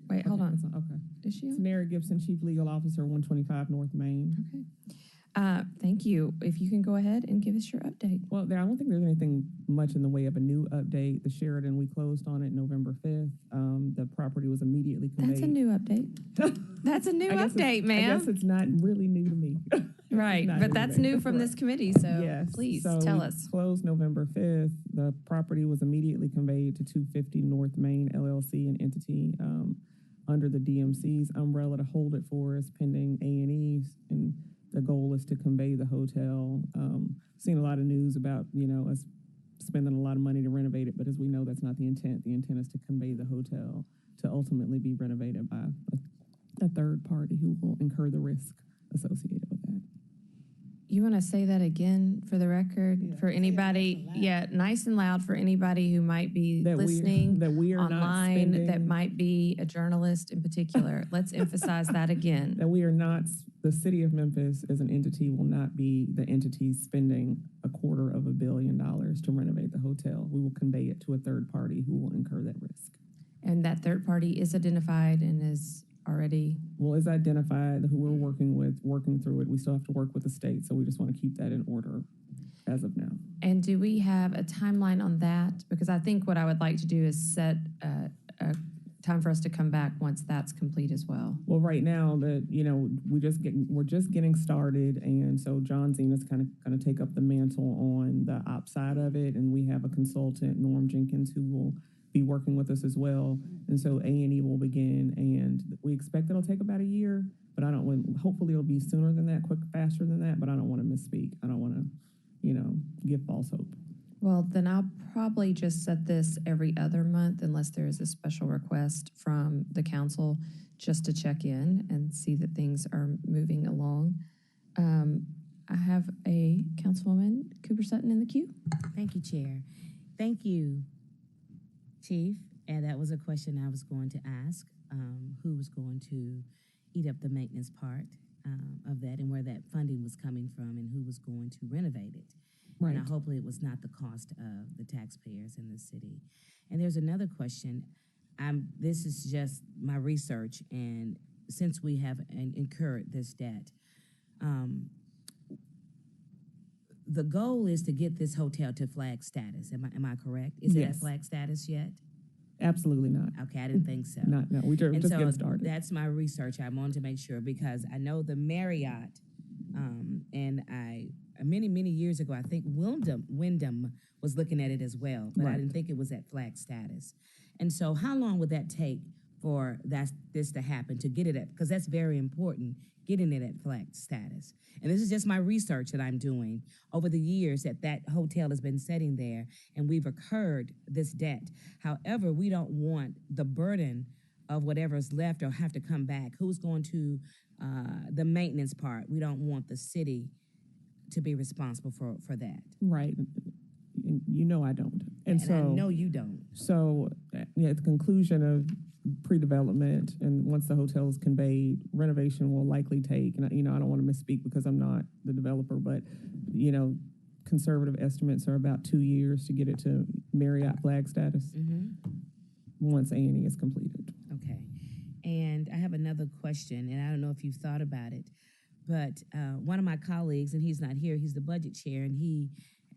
Wait, hold on. Okay. Is she on? Samara Gibson, Chief Legal Officer, 125 North Main. Okay. Thank you. If you can go ahead and give us your update. Well, I don't think there's anything much in the way of a new update. The Sheraton, we closed on it November 5th. The property was immediately conveyed. That's a new update. That's a new update, I ma'am. guess it's not really new to me. Right, Not but that's anything. new from this committee, so Yes. please So tell we us. Closed November 5th. The property was immediately conveyed to 250 North Main LLC, an entity under the DMC's umbrella to hold it for us pending A&Es, and the goal is to convey the hotel. Seen a lot of news about, us spending a lot of money to renovate it, but as we know, that's not the intent. The intent is to convey the hotel to ultimately be renovated by a third party who will incur the risk associated with that. You want to say that again for the record? Yeah, For say it anybody, nice and loud. yeah, nice and loud for anybody who might be That listening we are not online, that spending- might be a journalist in particular. Let's emphasize that again. That we are not, the city of Memphis as an entity will not be the entity spending $250 million to renovate the hotel. We will convey it to a third party who will incur that risk. And that third party is identified and is already, Well, is identified who we're working with, working through it. We still have to work with the state, so we just want to keep that in order as of now. and do we have a timeline on that? Because I think what I would like to do is set a time for us to come back once that's complete as well. Well, right now, we're just getting started, and so John Zena's kind of going to take up the mantle on the op side of it, and we have a consultant, Norm Jenkins, who will be working with us as well. And so A&E will begin, and we expect it'll take about a year, but hopefully it'll be sooner than that, faster than that, but I don't want to misspeak. I don't want to, give false hope. Well, then I'll probably just set this every other month unless there is a special request from the council just to check in and see that things are moving along. I have a Councilwoman Cooper Sutton in the queue. Thank you, Chair. Thank you, Chief. And that was a question I was going to ask, who was going to eat up the maintenance part of that and where that funding was coming from and who was going to renovate it. Right. And hopefully it was not the cost of the taxpayers in the city. And there's another question. This is just my research, and since we have incurred this debt, the goal is to get this hotel to flag status. Am I correct? Is it at Yes. flag status yet? Absolutely not. Okay, I didn't think so. No, we just And getting so started. that's my research. I wanted to make sure because I know the Marriott, and many years ago, I think Wyndham was looking at it as well, but I Right. didn't think it was at flag status. And so how long would that take for this to happen, to get it at, because that's very important, getting it at flag status. And this is just my research that I'm doing over the years that hotel has been sitting there and we've incurred this debt. However, we don't want the burden of whatever's left or have to come back. Who's going to, the maintenance part? We don't want the city to be responsible for that. Right. I don't. And I know you don't. So, at the conclusion of pre-development, and once the hotel is conveyed, renovation will likely take, and I don't want to misspeak because I'm not the developer, but, conservative estimates are about 2 years to get it to Marriott flag status once A&E is completed. Okay. And I have another question, and I don't know if you've thought about it, but one of my colleagues, and he's not here, he's the budget chair, and he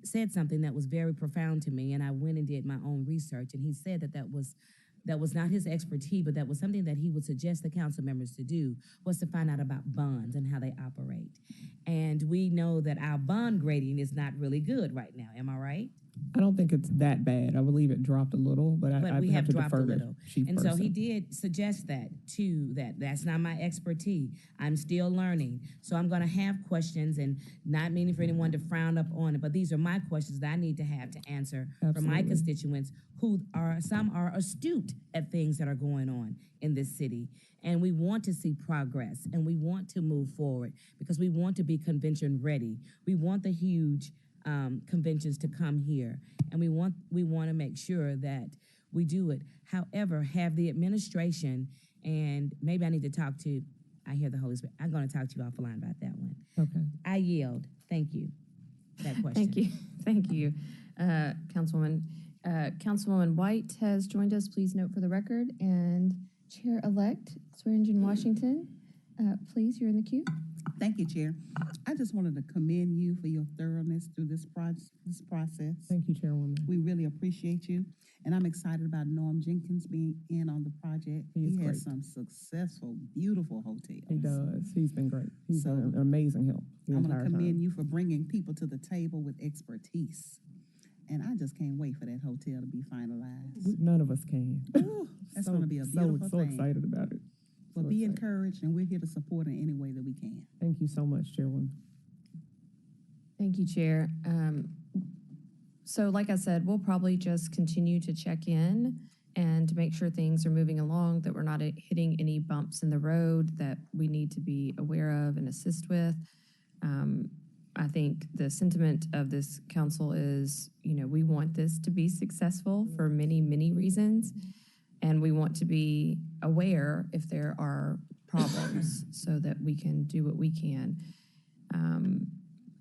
said something that was very profound to me, and I went and did my own research, and he said that was not his expertise, but that was something that he would suggest the council members to do, was to find out about bonds and how they operate. And we know that our bond grading is not really good right now. Am I right? I don't think it's that bad. I believe it dropped a little, but I We have have to dropped a defer to little. chief And so he person. did suggest that too, that's not my expertise. I'm still learning. So I'm gonna have questions, and not meaning for anyone to frown up on it, but these are my questions that I need to have to answer from my Absolutely. constituents, some are astute at things that are going on in this city. And we want to see progress, and we want to move forward because we want to be convention ready. We want the huge conventions to come here, and we want to make sure that we do it. However, have the administration, and maybe I need to talk to, I hear the Holy Spirit, I'm going to talk to you offline about that one. Okay. I yield. Thank you. That question. Thank you. Thank you, Councilwoman. Councilwoman White has joined us. Please note for the record. And Chair-elect Swearingen Washington, please, you're in the queue. Thank you, Chair. I just wanted to commend you for your thoroughness through this process. Thank you, Chairwoman. We really appreciate you, and I'm excited about Norm Jenkins being in on the project. He is He great. has some successful, beautiful hotels. He does. He's been great. He's So, an amazing help the I'm going entire to commend time. you for bringing people to the table with expertise. And I just can't wait for that hotel to be finalized. None of us can. Ooh, that's going to be a beautiful so thing. excited about it. Well, So be excited. encouraged, and we're here to support in any way that we can. Thank you so much, Chairwoman. Thank you, Chair. So like I said, we'll probably just continue to check in and make sure things are moving along, that we're not hitting any bumps in the road that we need to be aware of and assist with. I think the sentiment of this council is, we want this to be successful for many, many reasons. And we want to be aware if there are problems so that we can do what we can.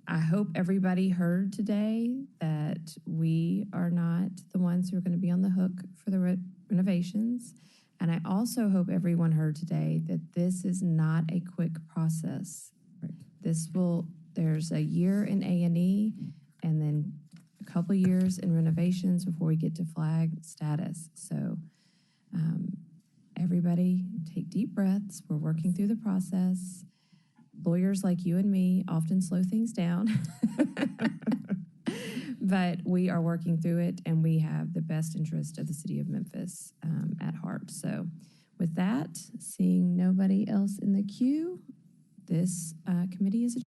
I hope everybody heard today that we are not the ones who are going to be on the hook for the renovations. And I also hope everyone heard today that this is not a quick process. Right. There's a year in A&E and then a couple years in renovations before we get to flag status. So everybody take deep breaths. We're working through the process. Lawyers like you and me often slow things down, but we are working through it, and we have the best interest of the city of Memphis at heart. So with that, seeing nobody else in the queue, this committee is adjourned.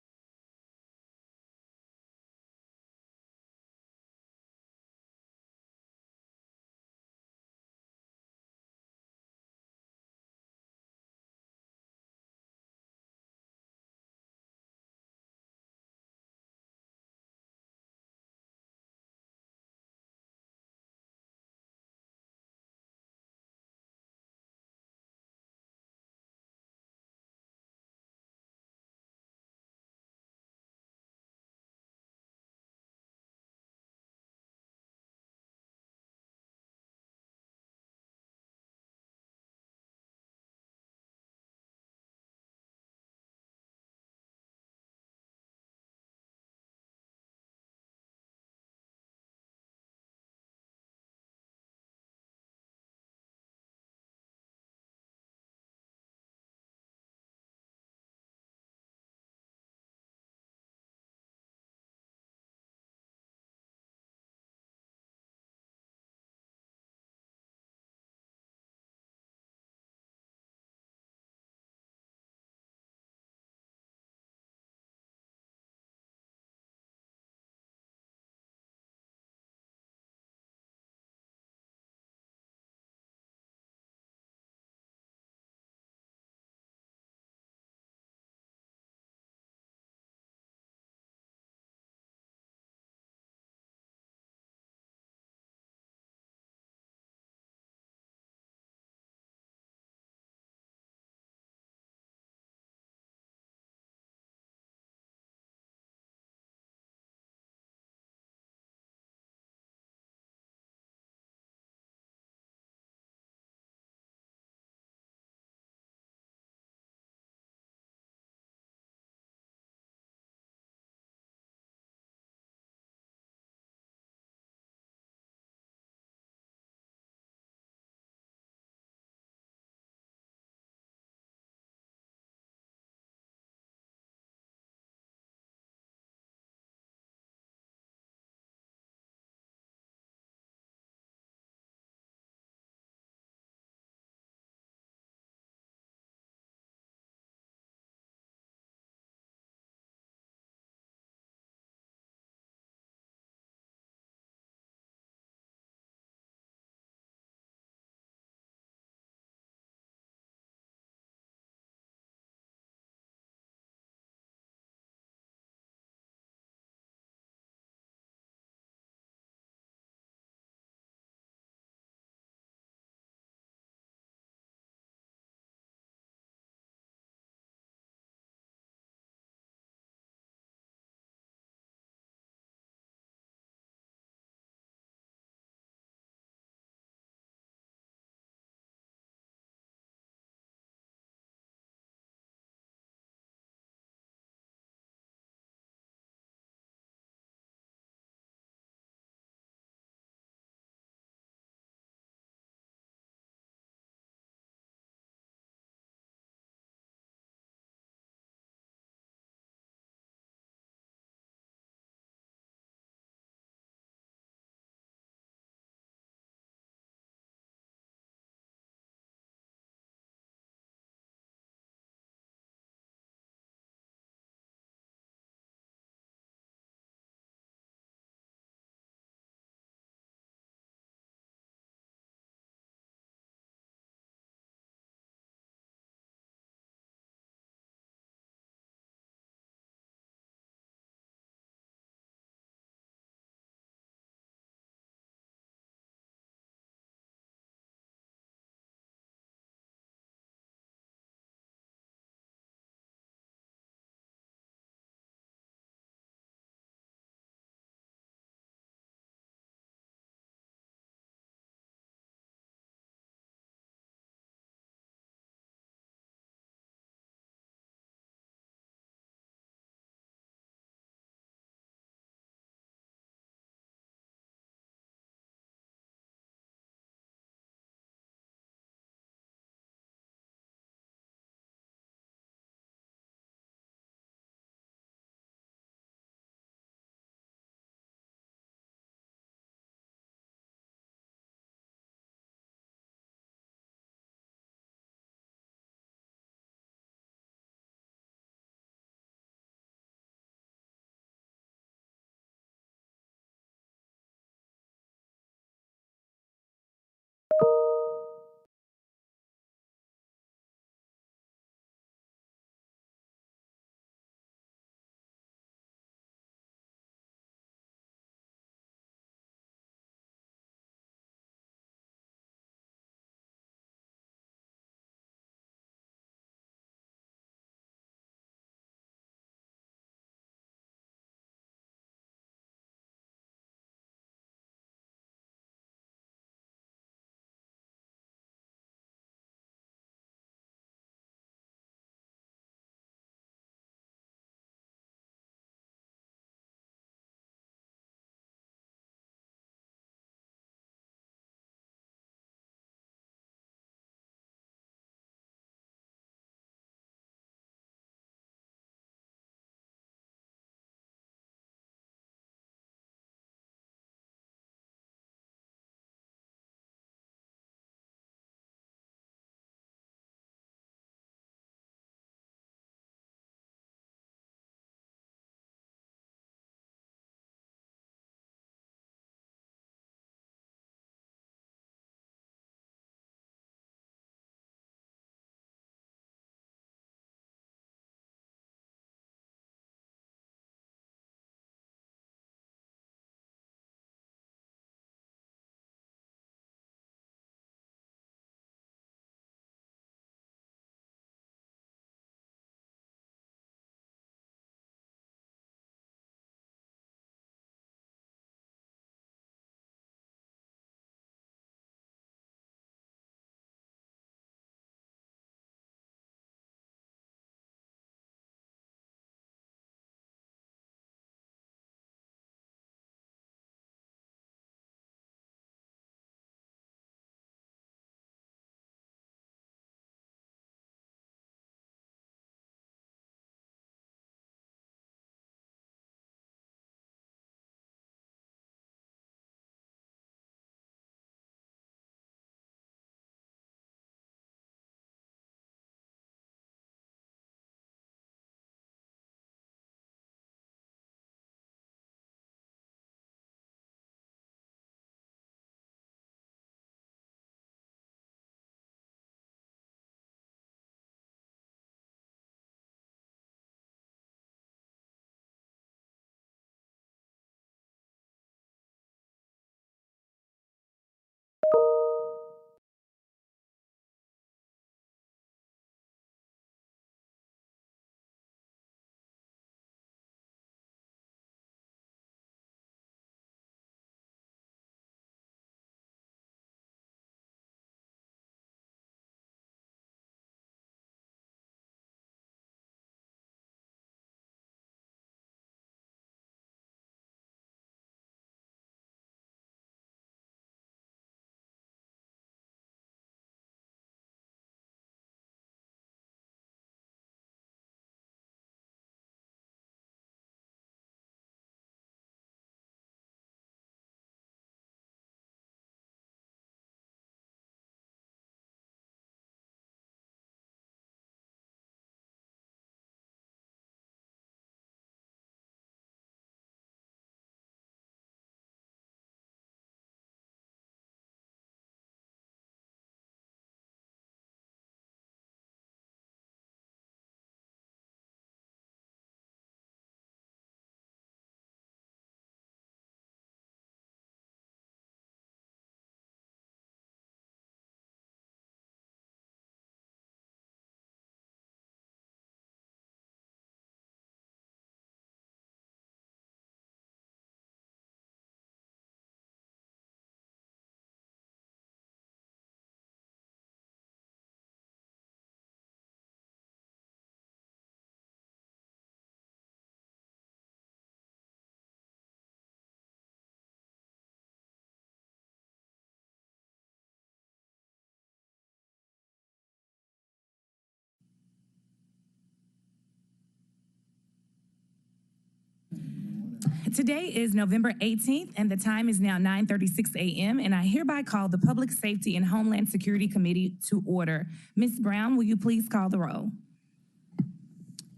Today is November 18th, and the time is now 9:36 a.m., and I hereby call the Public Safety and Homeland Security Committee to order. Ms. Brown, will you please call the roll?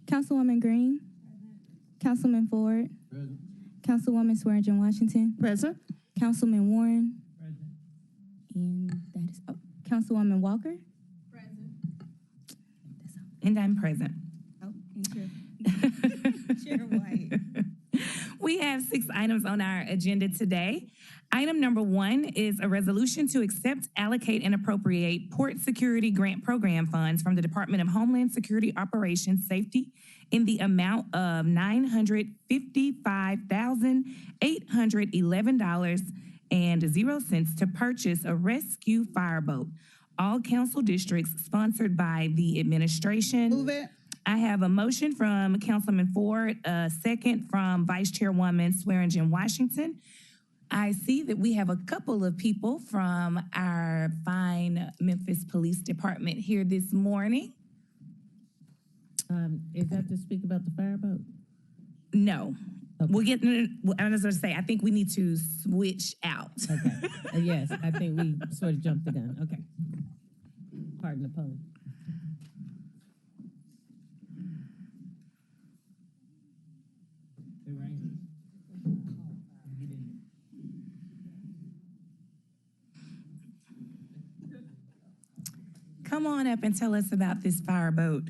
Councilwoman Green. Councilman Ford. Present. Councilwoman Swearingen Washington. Present. Councilman Warren. Present. And that is, Councilwoman Walker. And I'm present. Oh, and Chair White. We have 6 items on our agenda today. Item number 1 is a resolution to accept, allocate, and appropriate Port Security Grant Program funds from the Department of Homeland Security Operations Safety in the amount of $955,811.00 to purchase a rescue fireboat. All council districts sponsored by the administration. Move it. I have a motion from Councilman Ford, a second from Vice Chairwoman Swearingen Washington. I see that we have a couple of people from our fine Memphis Police Department here this morning. Is that to speak about the fireboat? No. Okay. We'll get, I was going to say, I think we need to switch out. Okay. Yes, I think we sort of jumped the gun. Okay. Pardon the pun. Come on up and tell us about this fireboat.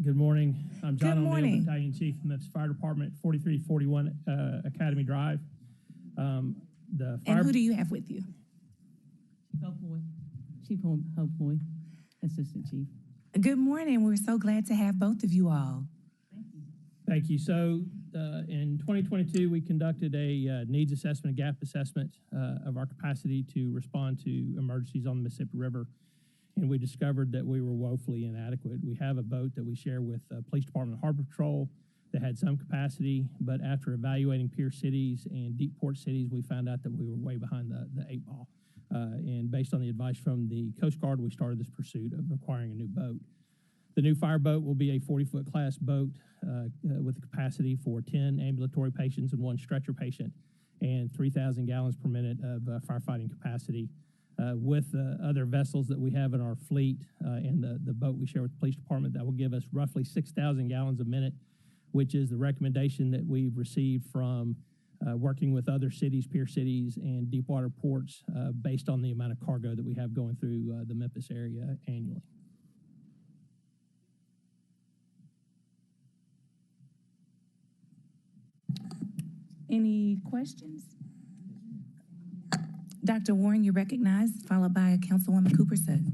Good morning. I'm John Good O'Neill, morning. Battalion Chief of Memphis Fire Department, 4341 Academy Drive. The And fire who do you have with you? Chief Hopemoy, Assistant Chief. Good morning. We're so glad to have both of you all. Thank you. So in 2022, we conducted a needs assessment, a gap assessment of our capacity to respond to emergencies on the Mississippi River. And we discovered that we were woefully inadequate. We have a boat that we share with Police Department and Harbor Patrol that had some capacity, but after evaluating peer cities and deep port cities, we found out that we were way behind the 8 ball. And based on the advice from the Coast Guard, we started this pursuit of acquiring a new boat. The new fireboat will be a 40-foot class boat with a capacity for 10 ambulatory patients and 1 stretcher patient and 3,000 gallons per minute of firefighting capacity. With other vessels that we have in our fleet and the boat we share with the police department, that will give us roughly 6,000 gallons a minute, which is the recommendation that we've received from working with other cities, peer cities, and deep water ports based on the amount of cargo that we have going through the Memphis area annually. Any questions? Dr. Warren, you're recognized, followed by Councilwoman Cooper Sutton.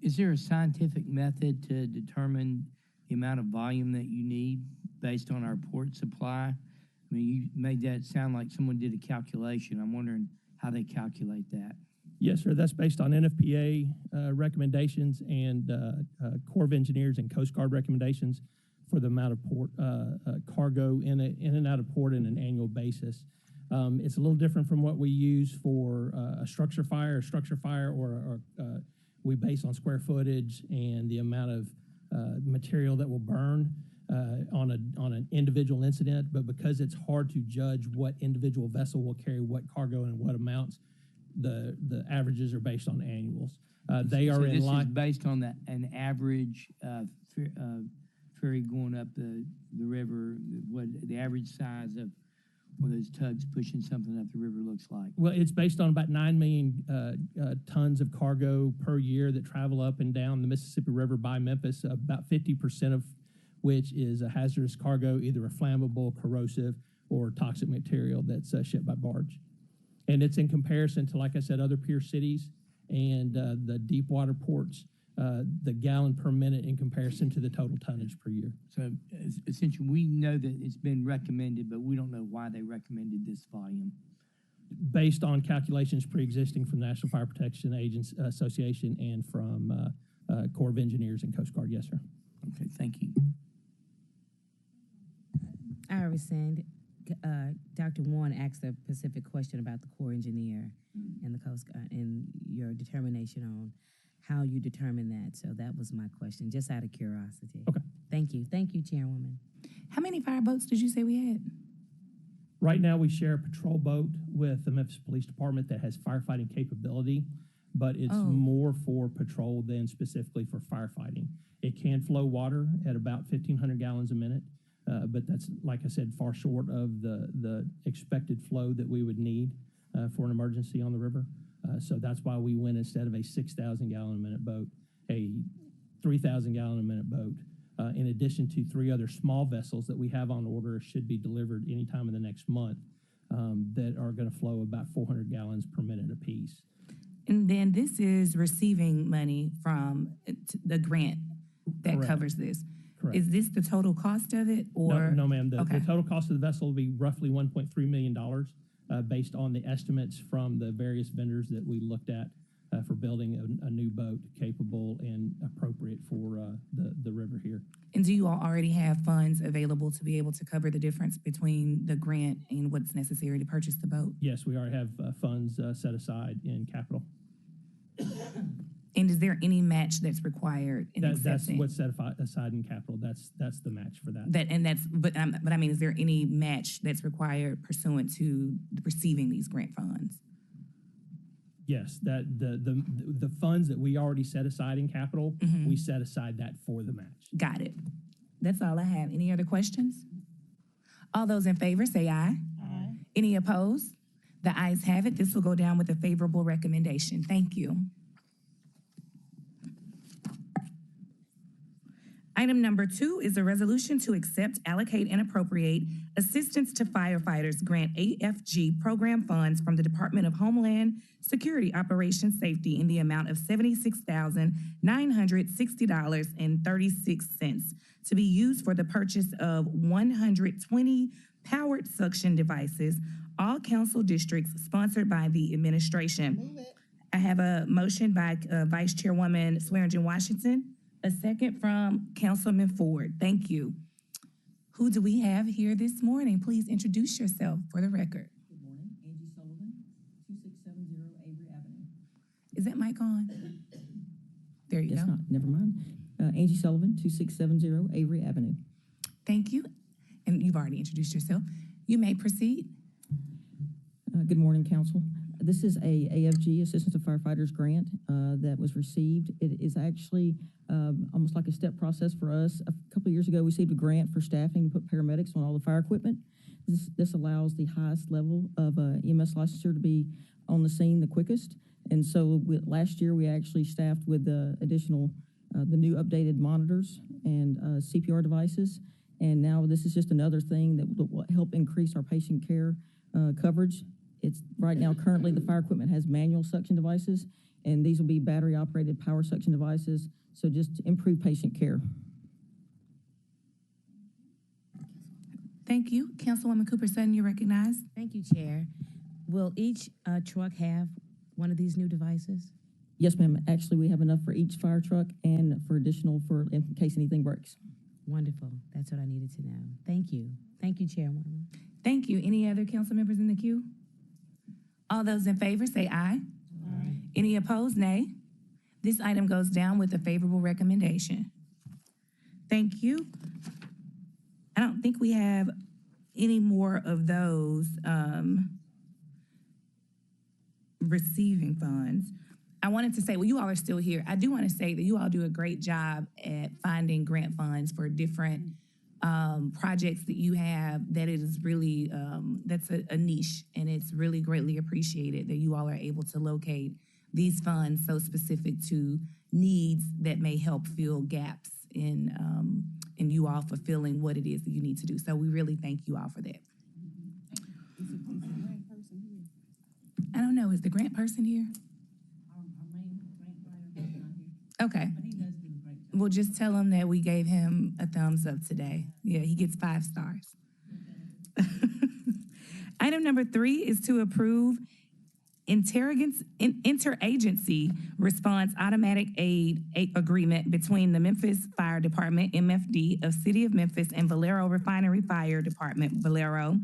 Is there a scientific method to determine the amount of volume that you need based on our port supply? I mean, you made that sound like someone did a calculation. I'm wondering how they calculate that. Yes, sir. That's based on NFPA recommendations and Corps of Engineers and Coast Guard recommendations for the amount of port cargo in and out of port on an annual basis. It's a little different from what we use for a structure fire. A structure fire, or we base on square footage and the amount of material that will burn on an individual incident. But because it's hard to judge what individual vessel will carry what cargo and what amounts, the averages are based on annuals. They are in line. This is based on an average ferry going up the river. What the average size of one of those tugs pushing something up the river looks like. Well, it's based on about 9 million tons of cargo per year that travel up and down the Mississippi River by Memphis, about 50% of which is a hazardous cargo, either a flammable, corrosive, or toxic material that's shipped by barge. And it's in comparison to, like I said, other peer cities and the deep water ports, the gallon per minute in comparison to the total tonnage per year. So essentially, we know that it's been recommended, but we don't know why they recommended this volume. Based on calculations pre-existing from the National Fire Protection Agency Association and from Corps of Engineers and Coast Guard, yes, sir. Okay, thank you. I understand. Dr. Warren asked a specific question about the Corps engineer and the Coast Guard and your determination on how you determine that. So that was my question, just out of curiosity. Okay. Thank you. Thank you, Chairwoman. How many fireboats did you say we had? Right now, we share a patrol boat with the Memphis Police Department that has firefighting capability, but it's more for patrol than specifically for firefighting. It can flow water at about 1,500 gallons a minute, but that's, like I said, far short of the expected flow that we would need for an emergency on the river. So that's why we went, instead of a 6,000 gallon a minute boat, a 3,000 gallon a minute boat, in addition to 3 other small vessels that we have on order, should be delivered anytime in the next month, that are going to flow about 400 gallons per minute apiece. And then this is receiving money from the grant that Correct. covers this. Correct. Is this the total cost of it, or? No, ma'am. The Okay. total cost of the vessel will be roughly $1.3 million, based on the estimates from the various vendors that we looked at for building a new boat capable and appropriate for the river here. And do you all already have funds available to be able to cover the difference between the grant and what's necessary to purchase the boat? Yes, we already have funds set aside in capital. And is there any match that's required in That's accepting? what's set aside in capital. That's the match for that. But I mean, is there any match that's required pursuant to receiving these grant funds? Yes, that the funds that we already set aside in capital, we set aside that for the match. Got it. That's all I have. Any other questions? All those in favor say aye. Aye. Any opposed? The ayes have it. This will go down with a favorable recommendation. Thank you. Item number 2 is a resolution to accept, allocate, and appropriate Assistance to Firefighters Grant AFG program funds from the Department of Homeland Security Operations Safety in the amount of $76,960.36 to be used for the purchase of 120 powered suction devices, all council districts, sponsored by the administration. I have a motion by Vice Chairwoman Swearingen Washington. A second from Councilman Ford. Thank you. Who do we have here this morning? Please introduce yourself for the record. Good morning, Angie Sullivan, 2670 Avery Avenue. Is that mic on? There you Guess go. not, never mind. Angie Sullivan, 2670 Avery Avenue. Thank you. And you've already introduced yourself. You may proceed. Good morning, council. This is a AFG, Assistance to Firefighters grant that was received. It is actually almost like a step process for us. A couple of years ago, we received a grant for staffing to put paramedics on all the fire equipment. This allows the highest level of EMS licensure to be on the scene the quickest. And so last year, we actually staffed with the additional, the new updated monitors and CPR devices. And now this is just another thing that will help increase our patient care coverage. It's right now, currently, the fire equipment has manual suction devices, and these will be battery-operated power suction devices, so just to improve patient care. Thank you. Councilwoman Cooper Sutton, you're recognized. Thank you, Chair. Will each truck have one of these new devices? Yes, ma'am. Actually, we have enough for each fire truck and for additional for in case anything breaks. Wonderful. That's what I needed to know. Thank you. Thank you, Chairwoman. Thank you. Any other council members in the queue? All those in favor say aye. Aye. Any opposed, nay. This item goes down with a favorable recommendation. Thank you. I don't think we have any more of those receiving funds. I wanted to say, well, you all are still here. I do want to say that you all do a great job at finding grant funds for different projects that you have, that it is really, that's a niche, and it's really greatly appreciated that you all are able to locate these funds so specific to needs that may help fill gaps in you all fulfilling what it is that you need to do. So we really thank you all for that. I don't know, is the grant person here? Okay. We'll just tell him that we gave him a thumbs up today. Yeah, he gets 5 stars. Item number 3 is to approve interagency response automatic aid agreement between the Memphis Fire Department, MFD, of City of Memphis and Valero Refinery Fire Department, Valero,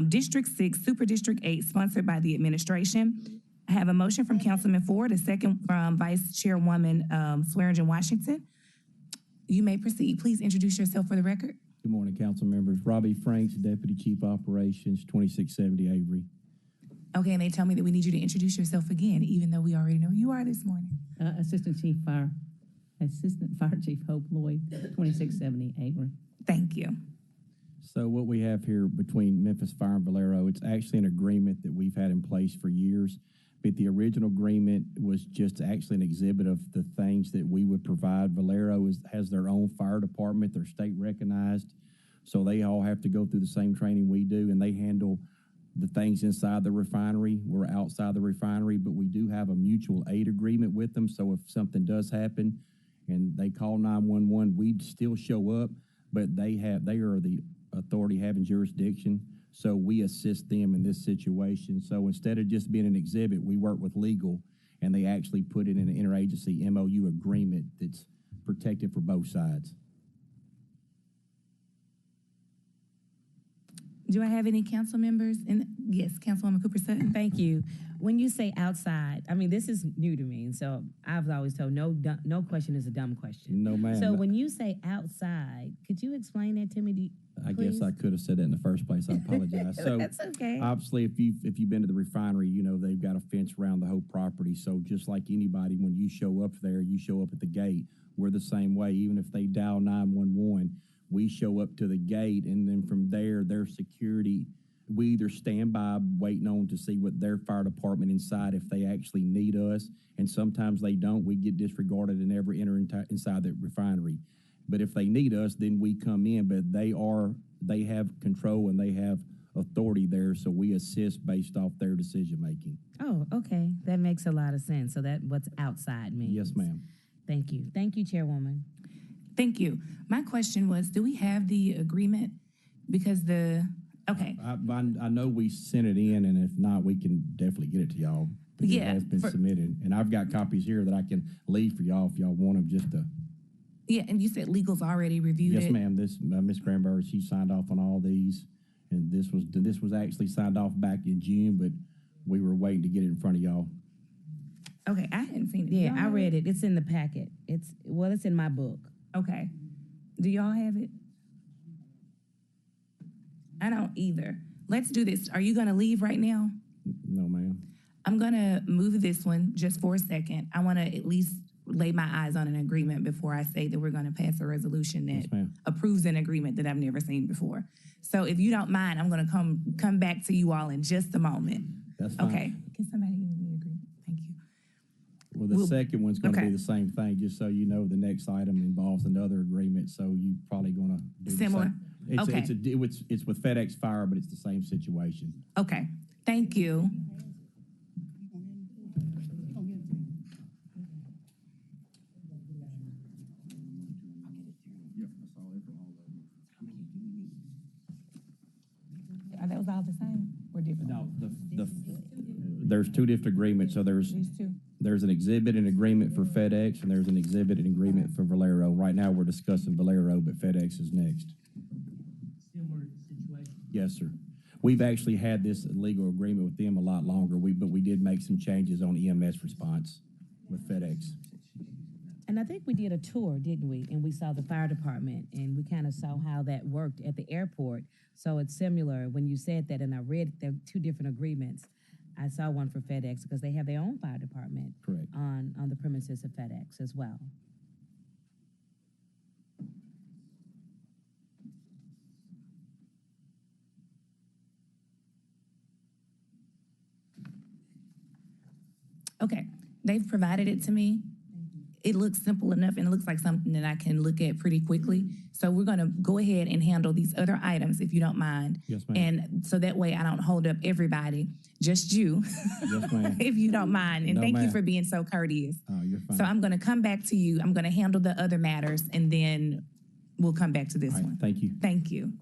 District 6, Super District 8, sponsored by the administration. I have a motion from Councilman Ford, a second from Vice Chairwoman Swearingen Washington. You may proceed. Please introduce yourself for the record. Good morning, council members. Robbie Franks, Deputy Chief Operations, 2670 Avery. Okay, and they tell me that we need you to introduce yourself again, even though we already know who you are this morning. Assistant Fire Chief Hope Lloyd, 2670 Avery. Thank you. So what we have here between Memphis Fire and Valero, it's actually an agreement that we've had in place for years. But the original agreement was just actually an exhibit of the things that we would provide. Valero has their own fire department. They're state recognized. So they all have to go through the same training we do, and they handle the things inside the refinery. We're outside the refinery, but we do have a mutual aid agreement with them. So if something does happen and they call 911, we'd still show up, but they are the authority having jurisdiction. So we assist them in this situation. So instead of just being an exhibit, we work with legal, and they actually put it in an interagency MOU agreement that's protected for both sides. Do I have any council members? Yes, Councilwoman Cooper Sutton. Thank you. When you say outside, I mean, this is new to me, so I've always told no question is a dumb question. No, ma'am. So when you say outside, could you explain that to me? I guess I could have said that in the first place. I apologize. So That's okay. obviously, if you've been to the refinery, you know they've got a fence around the whole property. So just like anybody, when you show up there, you show up at the gate. We're the same way. Even if they dial 911, we show up to the gate, and then from there, their security, we either stand by waiting on to see what their fire department inside if they actually need us, and sometimes they don't. We get disregarded and never enter inside the refinery. But if they need us, then we come in. But they have control and they have authority there, so we assist based off their decision making. Oh, okay. That makes a lot of sense. So that what's outside means. Yes, ma'am. Thank you. Thank you, Chairwoman. Thank you. My question was, do we have the agreement? Because okay. I know we sent it in, and if not, we can definitely get it to y'all. Yeah, it has been submitted, and I've got copies here that I can leave for y'all if y'all want them just to. Yeah, and you said legal's already reviewed it? Yes, ma'am. This Ms. Granberry, she signed off on all these, and this was actually signed off back in June, but we were waiting to get it in front of y'all. Okay, I hadn't seen it. Yeah, I read it. It's in the packet. It's in my book. Okay. Do y'all have it? I don't either. Let's do this. Are you going to leave right now? No, ma'am. I'm going to move this one just for a second. I want to at least lay my eyes on an agreement before I say that we're going to pass a resolution that approves an agreement that I've never seen before. So if you don't mind, I'm going to come back to you all in just a moment. That's fine. Okay. Can somebody give me the agreement? Thank you. Well, the second one's going to be the same thing, just so you know. The next item involves another agreement, so you probably going to do similar. The same. It's with FedEx Fire, but it's the same situation. Okay. Thank you. Are those all the same or different? No, there's two different agreements. So there's an exhibit and agreement for FedEx, and there's an exhibit and agreement for Valero. Right now, we're discussing Valero, but FedEx is next. Similar situation. Yes, sir. We've actually had this legal agreement with them a lot longer, but we did make some changes on EMS response with FedEx. And I think we did a tour, didn't we? And we saw the fire department, and we kind of saw how that worked at the airport. So it's similar when you said that, and I read there are two different agreements. I saw one for FedEx because they have their own fire department. Correct. On the premises of FedEx as well. Okay. They've provided it to me. It looks simple enough, and it looks like something that I can look at pretty quickly. So we're going to go ahead and handle these other items, if you don't mind. Yes, ma'am. And so that way I don't hold up everybody, just you. Yes, ma'am. If you don't mind. And No, thank you ma'am. for being so courteous. Oh, you're fine. So I'm going to come back to you. I'm going to handle the other matters, and then we'll come back to this All right, one. thank you. Thank you.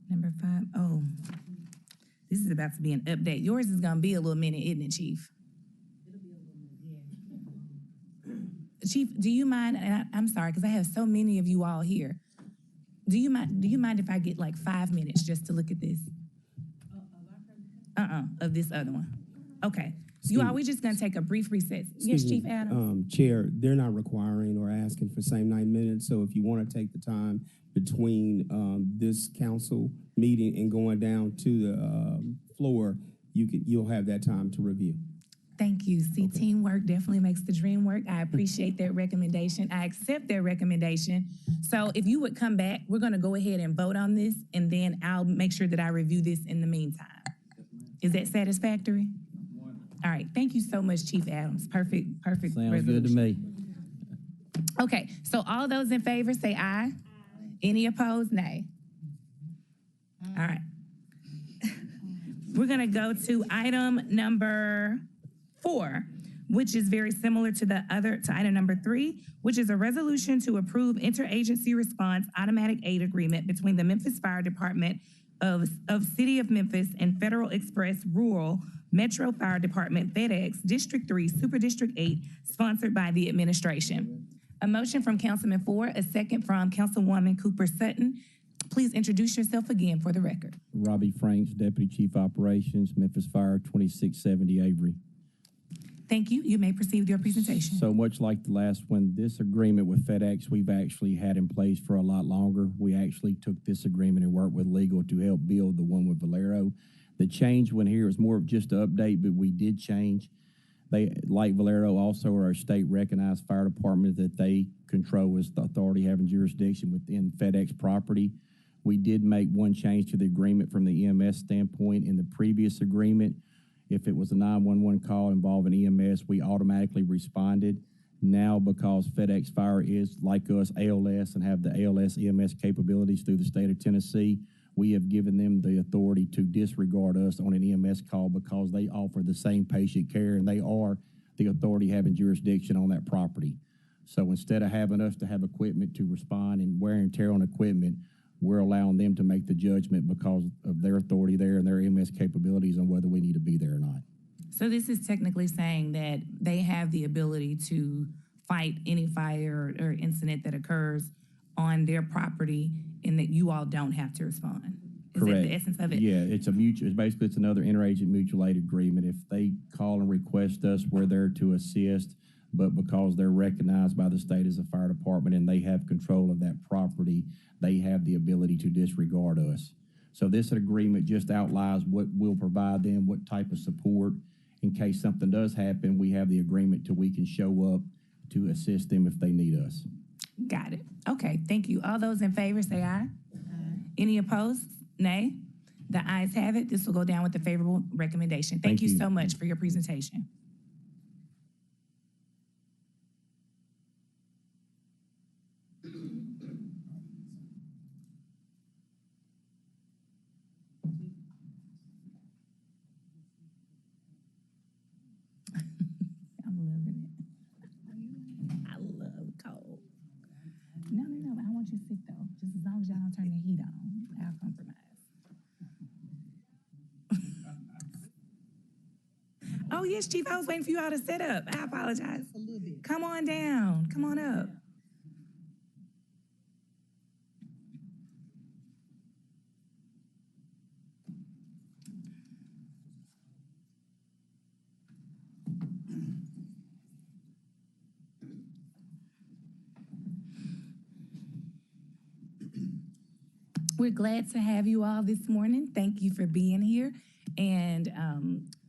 Number 5. Oh, this is about to be an update. Yours is going to be a little minute, isn't it, Chief? Chief, do you mind, and I'm sorry, because I have so many of you all here. Do you mind if I get like 5 minutes just to look at this? Of this other one. Okay. You all, we're just gonna take a brief recess. Yes, Chief Adams? Chair, they're not requiring or asking for same 9 minutes, so if you want to take the time between this council meeting and going down to the floor, you'll have that time to review. Thank you. See, teamwork definitely makes the dream work. I appreciate that recommendation. I accept that recommendation. So if you would come back, we're gonna go ahead and vote on this, and then I'll make sure that I review this in the meantime. Is that satisfactory? All right, thank you so much, Chief Adams. Perfect Sounds resolution. good to me. Okay, so all those in favor say aye. Any opposed, nay. All right. We're gonna go to item number 4, which is very similar to item number 3, which is a resolution to approve interagency response automatic aid agreement between the Memphis Fire Department of City of Memphis and Federal Express Rural Metro Fire Department, FedEx, District 3, Super District 8, sponsored by the administration. A motion from Councilman Ford, a second from Councilwoman Cooper Sutton. Please introduce yourself again for the record. Robbie Franks, Deputy Chief Operations, Memphis Fire, 2670 Avery. Thank you. You may proceed with your presentation. So much like the last one, this agreement with FedEx, we've actually had in place for a lot longer. We actually took this agreement and worked with legal to help build the one with Valero. The change one here is more of just an update, but we did change. They, like Valero, also are a state-recognized fire department that they control as the authority having jurisdiction within FedEx property. We did make one change to the agreement from the EMS standpoint. In the previous agreement, if it was a 911 call involving EMS, we automatically responded. Now, because FedEx Fire is, like us, ALS and have the ALS EMS capabilities through the state of Tennessee, we have given them the authority to disregard us on an EMS call because they offer the same patient care and they are the authority having jurisdiction on that property. So instead of having us to have equipment to respond and wear and tear on equipment, we're allowing them to make the judgment because of their authority there and their EMS capabilities on whether we need to be there or not. So this is technically saying that they have the ability to fight any fire or incident that occurs on their property and that you all don't have to respond. Is Correct. that the essence of it? Yeah, it's basically it's another interagent mutual aid agreement. If they call and request us, we're there to assist, but because they're recognized by the state as a fire department and they have control of that property, they have the ability to disregard us. So this agreement just outlines what we'll provide them, what type of support. In case something does happen, we have the agreement till we can show up to assist them if they need us. Got it. Okay, thank you. All those in favor say aye. Any opposed? Nay. The ayes have it. This will go down with a favorable recommendation. Thank you so much for your presentation. I'm loving it. I love cold. No, but I want you sick though. Just as long as y'all don't turn the heat on, I'll compromise. Oh yes, Chief, I was waiting for you all to set up. I apologize. Come on down. Come on up. We're glad to have you all this morning. Thank you for being here. And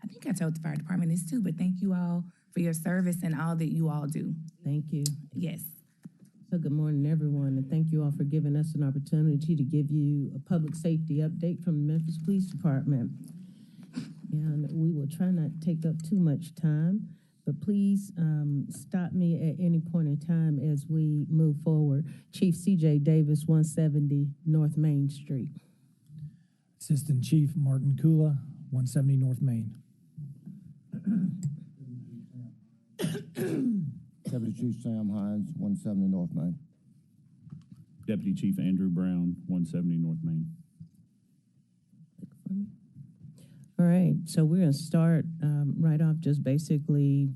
I think I told the fire department this too, but thank you all for your service and all that you all do. Thank you. Yes. So good morning, everyone, and thank you all for giving us an opportunity to give you a public safety update from the Memphis Police Department. And we will try not to take up too much time, but please stop me at any point in time as we move forward. Chief C.J. Davis, 170 North Main Street. Assistant Chief Martin Kula, 170 North Main. Deputy Chief Sam Hines, 170 North Main. Deputy Chief Andrew Brown, 170 North Main. All right, so we're going to start right off just basically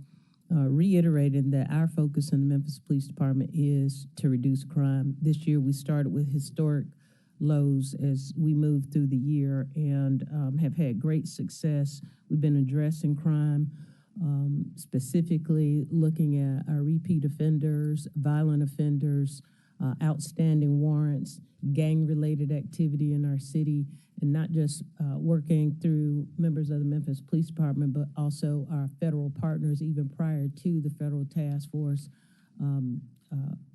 reiterating that our focus in the Memphis Police Department is to reduce crime. This year, we started with historic lows as we moved through the year and have had great success. We've been addressing crime, specifically looking at our repeat offenders, violent offenders, outstanding warrants, gang-related activity in our city, and not just working through members of the Memphis Police Department, but also our federal partners, even prior to the federal task force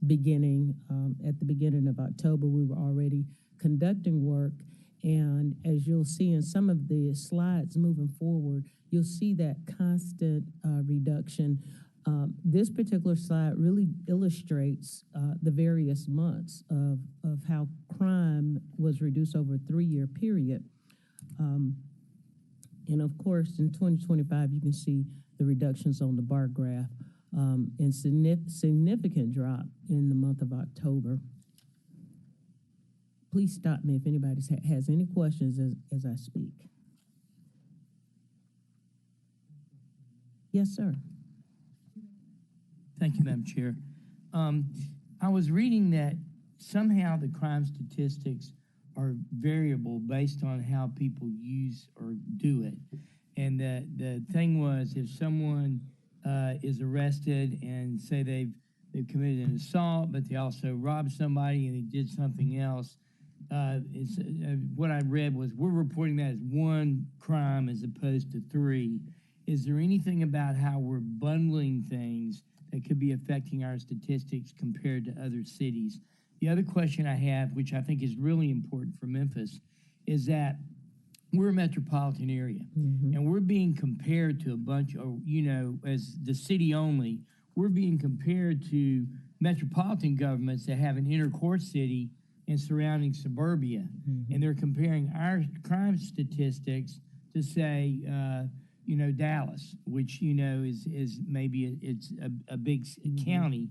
beginning. At the beginning of October, we were already conducting work, and as you'll see in some of the slides moving forward, you'll see that constant reduction. This particular slide really illustrates the various months of how crime was reduced over a 3-year period. And of course, in 2025, you can see the reductions on the bar graph and significant drop in the month of October. Please stop me if anybody has any questions as I speak. Yes, sir. Thank you, Madam Chair. I was reading that somehow the crime statistics are variable based on how people use or do it. And the thing was, if someone is arrested and say they've committed an assault, but they also robbed somebody and they did something else, what I read was we're reporting that as one crime as opposed to 3. Is there anything about how we're bundling things that could be affecting our statistics compared to other cities? The other question I have, which I think is really important for Memphis, is that we're a metropolitan area, and we're being compared to a bunch of, as the city only, we're being compared to metropolitan governments that have an inner core city and surrounding suburbia. And they're comparing our crime statistics to, say, Dallas, which, is maybe it's a big county,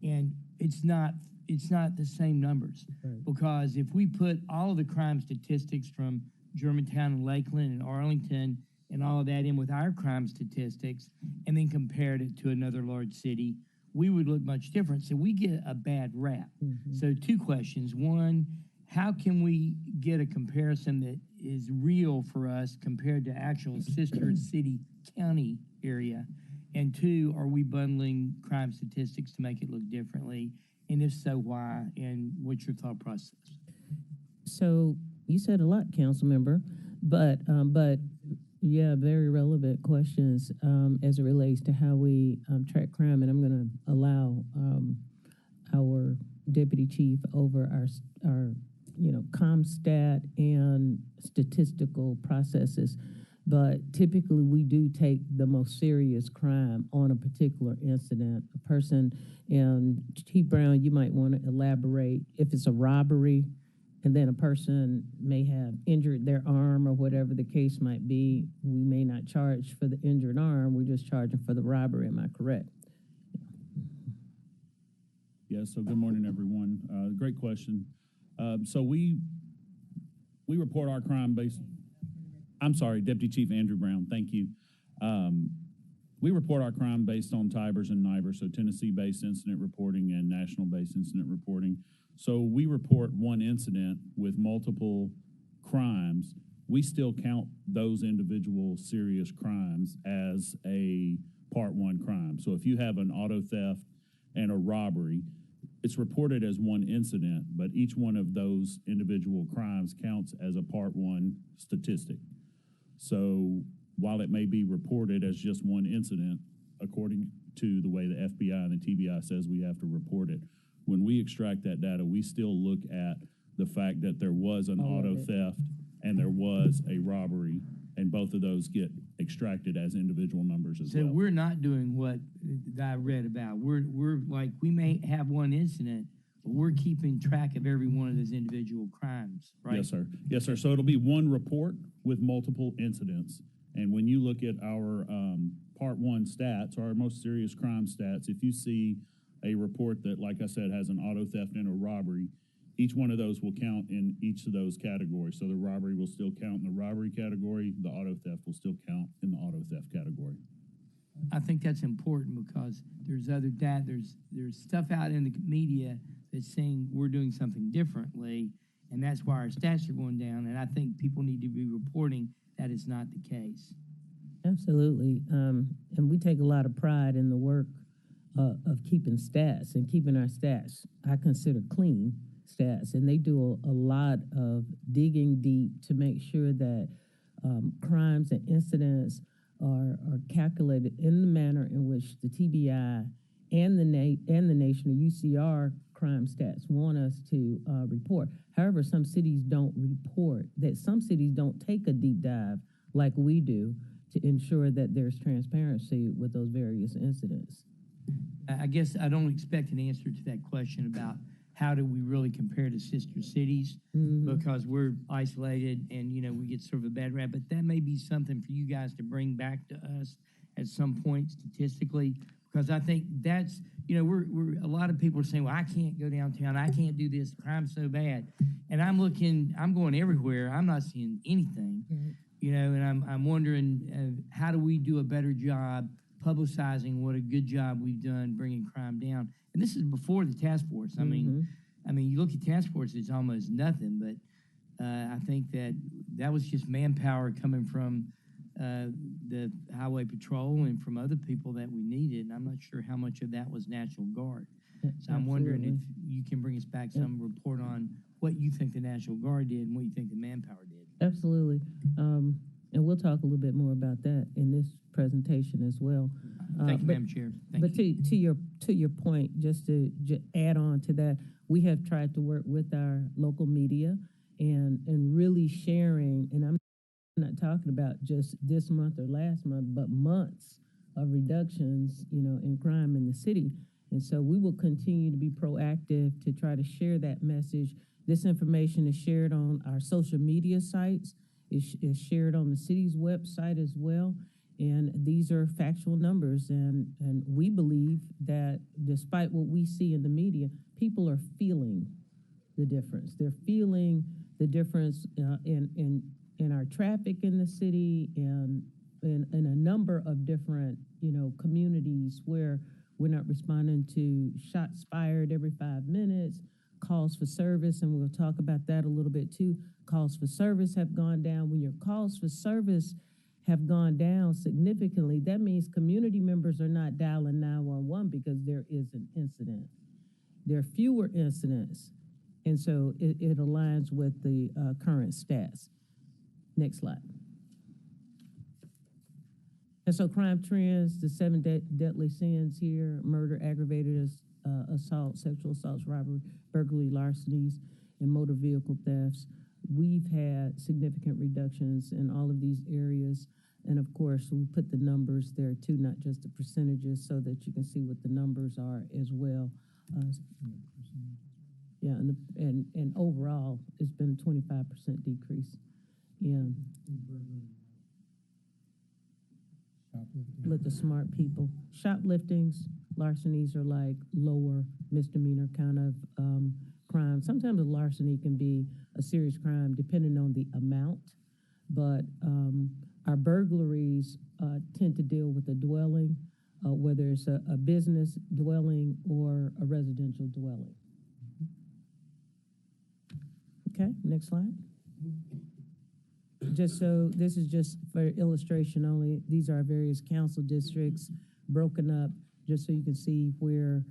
and it's not the same numbers. Because if we put all of the crime statistics from Germantown and Lakeland and Arlington and all of that in with our crime statistics and then compared it to another large city, we would look much different. So we get a bad rap. So 2 questions. One, how can we get a comparison that is real for us compared to actual sister city county area? And 2, are we bundling crime statistics to make it look differently? And if so, why? And what's your thought process? So you said a lot, council member, but yeah, very relevant questions as it relates to how we track crime. And I'm going to allow our deputy chief over our ComStat and statistical processes. But typically we do take the most serious crime on a particular incident. A person, and Chief Brown, you might want to elaborate if it's a robbery and then a person may have injured their arm or whatever the case might be. We may not charge for the injured arm, we're just charging for the robbery, am I correct? Yeah, so good morning, everyone. Great question. So we report our crime based, I'm sorry, Deputy Chief Andrew Brown, thank you. We report our crime based on TIBERS and NIBERS, so Tennessee-based incident reporting and national-based incident reporting. So we report one incident with multiple crimes. We still count those individual serious crimes as a Part 1 crime. So if you have an auto theft and a robbery, it's reported as one incident, but each one of those individual crimes counts as a Part 1 statistic. So while it may be reported as just one incident, according to the way the FBI and the TBI says we have to report it, when we extract that data, we still look at the fact that there was an auto theft and there was a robbery, and both of those get extracted as individual numbers as well. So we're not doing what I read about. We're like, we may have one incident, but we're keeping track of every one of those individual crimes, right? Yes, sir. Yes, sir. So it'll be one report with multiple incidents. And when you look at our Part 1 stats, our most serious crime stats, if you see a report that, like I said, has an auto theft and a robbery, each one of those will count in each of those categories. So the robbery will still count in the robbery category. The auto theft will still count in the auto theft category. I think that's important because there's other there's stuff out in the media that's saying we're doing something differently, and that's why our stats are going down. And I think people need to be reporting that is not the case. Absolutely. And we take a lot of pride in the work of keeping stats and keeping our stats, I consider clean stats. And they do a lot of digging deep to make sure that crimes and incidents are calculated in the manner in which the TBI and the nation, the UCR crime stats want us to report. However, some cities don't report that. Some cities don't take a deep dive like we do to ensure that there's transparency with those various incidents. I guess I don't expect an answer to that question about how do we really compare to sister cities, because we're isolated and, you know, we get sort of a bad rap, but that may be something for you guys to bring back to us at some point statistically, because I think that's, you know, we're a lot of people are saying, well, I can't go downtown, I can't do this, crime's so bad. And I'm going everywhere, I'm not seeing anything, you know, and I'm wondering how do we do a better job publicizing what a good job we've done bringing crime down. And this is before the task force. I mean, you look at task force, it's almost nothing, but I think that was just manpower coming from the highway patrol and from other people that we needed. And I'm not sure how much of that was National Guard. So I'm wondering if you can bring us back some report on what you think the National Guard did and what you think the manpower did. Absolutely. And we'll talk a little bit more about that in this presentation as well. Thank you, Madam Chair. To your point, just to add on to that, we have tried to work with our local media and really sharing, and I'm not talking about just this month or last month, but months of reductions, you know, in crime in the city. And so we will continue to be proactive to try to share that message. This information is shared on our social media sites, is shared on the city's website as well. And these are factual numbers. And we believe that despite what we see in the media, people are feeling the difference. They're feeling the difference in our traffic in the city and in a number of different, you know, communities where we're not responding to shots fired every 5 minutes, calls for service, and we'll talk about that a little bit too. Calls for service have gone down. When your calls for service have gone down significantly, that means community members are not dialing 911 because there is an incident. There are fewer incidents, and so it aligns with the current stats. Next slide. And so crime trends, the 7 deadly sins here: murder, aggravated assault, sexual assaults, robbery, burglary, larcenies, and motor vehicle thefts. We've had significant reductions in all of these areas. And of course, we put the numbers there too, not just the percentages, so that you can see what the numbers are as well. Yeah, and overall, it's been a 25% decrease in with the smart people. Shopliftings, larcenies are like lower misdemeanor kind of crime. Sometimes a larceny can be a serious crime depending on the amount, but our burglaries tend to deal with a dwelling, whether it's a business dwelling or a residential dwelling. Okay, next slide. Just so, this is just for illustration only. These are various council districts broken up, just so you can see where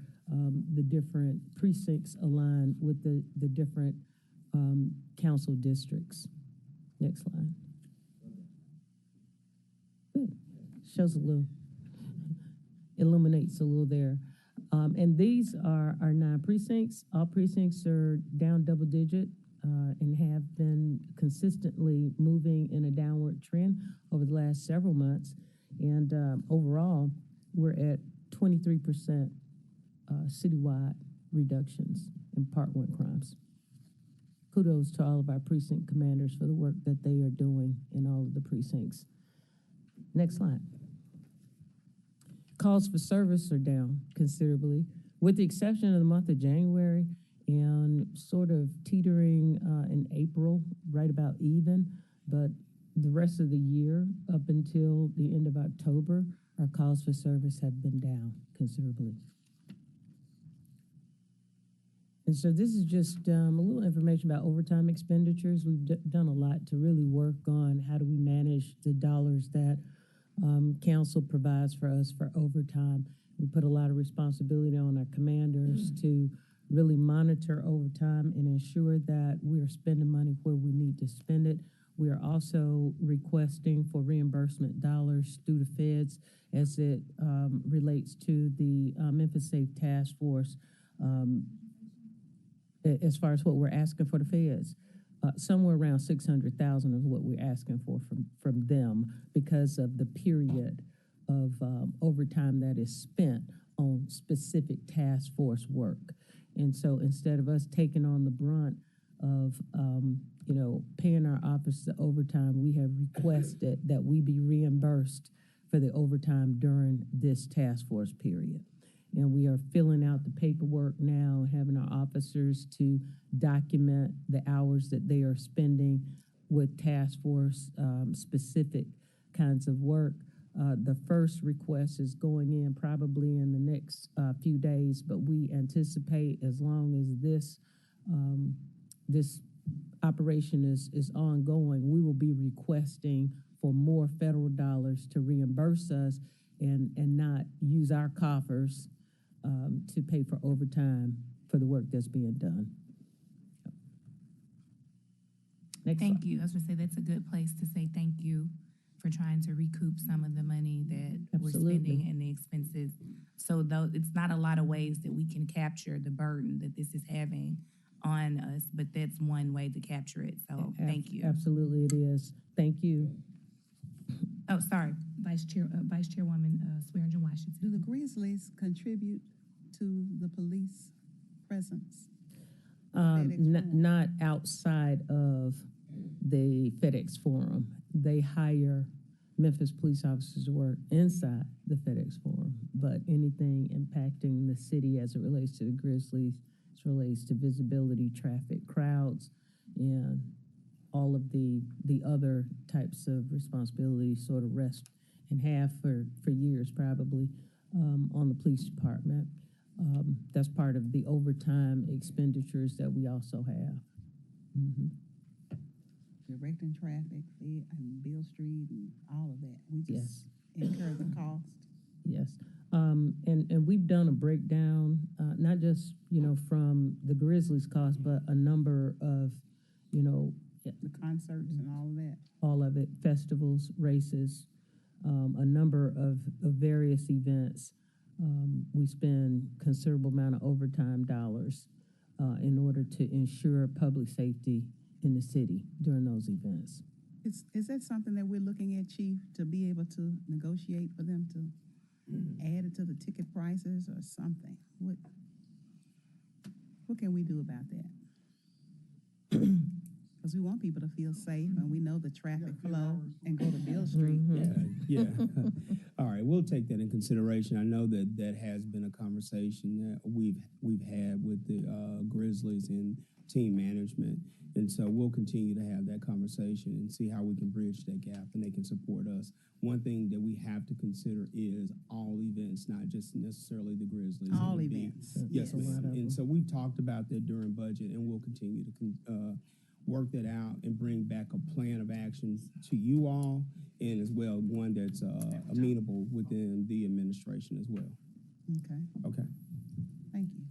the different precincts align with the different council districts. Next slide. Good. Shows a little, illuminates a little there. And these are our 9 precincts. All precincts are down double digit and have been consistently moving in a downward trend over the last several months. And overall, we're at 23% citywide reductions in Part 1 crimes. Kudos to all of our precinct commanders for the work that they are doing in all of the precincts. Next slide. Calls for service are down considerably, with the exception of the month of January and sort of teetering in April, right about even. But the rest of the year, up until the end of October, our calls for service have been down considerably. And so this is just a little information about overtime expenditures. We've done a lot to really work on how do we manage the dollars that council provides for us for overtime. We put a lot of responsibility on our commanders to really monitor overtime and ensure that we are spending money where we need to spend it. We are also requesting for reimbursement dollars through the feds as it relates to the Memphis Safe Task Force. As far as what we're asking for the feds, somewhere around 600,000 is what we're asking for from them because of the period of overtime that is spent on specific task force work. And so instead of us taking on the brunt of, paying our office the overtime, we have requested that we be reimbursed for the overtime during this task force period. And we are filling out the paperwork now, having our officers to document the hours that they are spending with task force specific kinds of work. The first request is going in probably in the next few days, but we anticipate as long as this operation is ongoing, we will be requesting for more federal dollars to reimburse us and not use our coffers to pay for overtime for the work that's being done. Thank you. I was going to say that's a good place to say thank you for trying to recoup some of the money that we're spending and the expenses. So though it's not a lot of ways that we can capture the burden that this is having on us, but that's one way to capture it. So thank you. Absolutely, it is. Thank you. Oh, sorry, Vice Chairwoman Swearingen Washington. Do the Grizzlies contribute to the police presence? Not outside of the FedEx Forum. They hire Memphis police officers to work inside the FedEx Forum, but anything impacting the city as it relates to the Grizzlies, as it relates to visibility, traffic, crowds, and all of the other types of responsibilities sort of rest and have for years probably on the police department. That's part of the overtime expenditures that we also have. Mm-hmm. Directing traffic, and Bill Street, and all of that. We just incur the cost. Yes. And we've done a breakdown, not just, from the Grizzlies cost, but a number of, the concerts and all of that. All of it, festivals, races, a number of various events. We spend considerable amount of overtime dollars in order to ensure public safety in the city during those events. Is that something that we're looking at, Chief, to be able to negotiate for them to add it to the ticket prices or something? What can we do about that? Because we want people to feel safe, and we know the traffic flow and go to Bill Street. Yeah. All right, we'll take that in consideration. I know that has been a conversation that we've had with the Grizzlies and team management, and so we'll continue to have that conversation and see how we can bridge that gap and they can support us. One thing that we have to consider is all events, not just necessarily the Grizzlies. All events. Yes, ma'am. And so we've talked about that during budget, and we'll continue to work that out and bring back a plan of actions to you all, and as well one that's amenable within the administration as well. Okay. Okay. Thank you.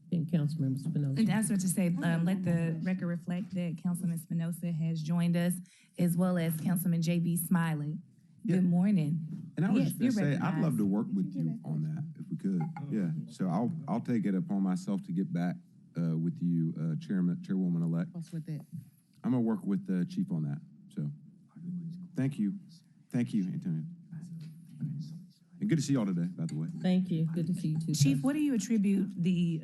And Councilmember Spinoza. And that's what to say, let the record reflect that Councilman Spinoza has joined us, as well as Councilman J.B. Smiley. Good morning. And I was Yes, just gonna you're say, I'd recognized. love to work with you on that if we could. Yeah. So I'll take it upon myself to get back with you, Chairwoman-elect. What's with that? I'm gonna work with the chief on that. So, thank you, Antonio. And good to see y'all today, by the way. Thank you. Good to see you too. Chief, what do you attribute the,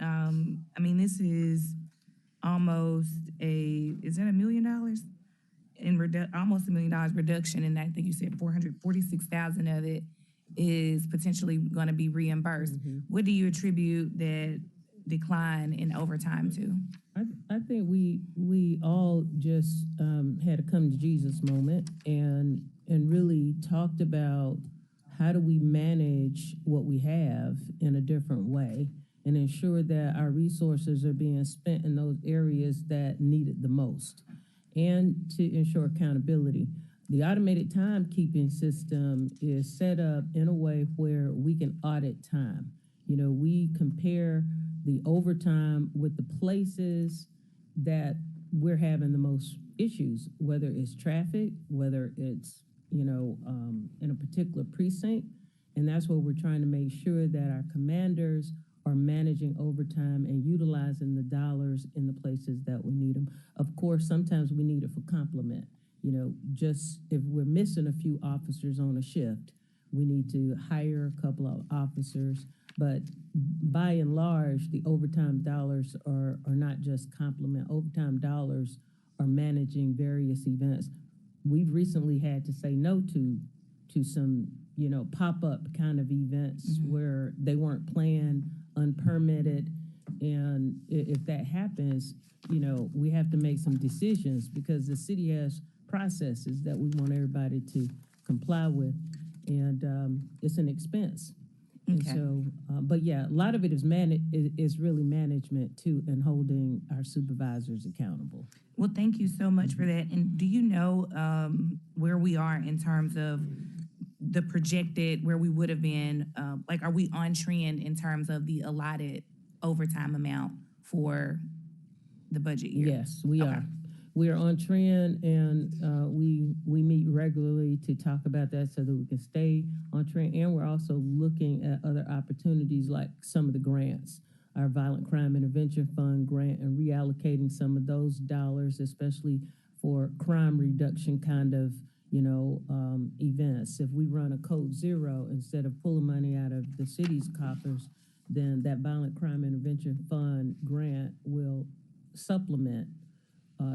this is almost is that $1 million? Almost $1 million reduction, and I think you said 446,000 of it is potentially going to be reimbursed. Mm-hmm. What do you attribute that decline in overtime to? I think we all just had a come to Jesus moment and really talked about how do we manage what we have in a different way and ensure that our resources are being spent in those areas that need it the most, and to ensure accountability. The automated timekeeping system is set up in a way where we can audit time. You know, we compare the overtime with the places that we're having the most issues, whether it's traffic, whether it's, in a particular precinct. And that's where we're trying to make sure that our commanders are managing overtime and utilizing the dollars in the places that we need them. Of course, sometimes we need it for complement. Just if we're missing a few officers on a shift, we need to hire a couple of officers. But by and large, the overtime dollars are not just complement. Overtime dollars are managing various events. We've recently had to say no to some, pop-up kind of events where they weren't planned, unpermitted. And if that happens, we have to make some decisions because the city has processes that we want everybody to comply with. And it's an expense. And so, but yeah, a lot of it is really management too, and holding our supervisors accountable. Well, thank you so much for that. And do you know where we are in terms of the projected, where we would have been, are we on trend in terms of the allotted overtime amount for the budget year? Yes, we are. We are on trend, and we meet regularly to talk about that so that we can stay on trend. And we're also looking at other opportunities like some of the grants, our Violent Crime Intervention Fund grant, and reallocating some of those dollars, especially for crime reduction kind of, events. If we run a code zero instead of pulling money out of the city's coffers, then that Violent Crime Intervention Fund grant will supplement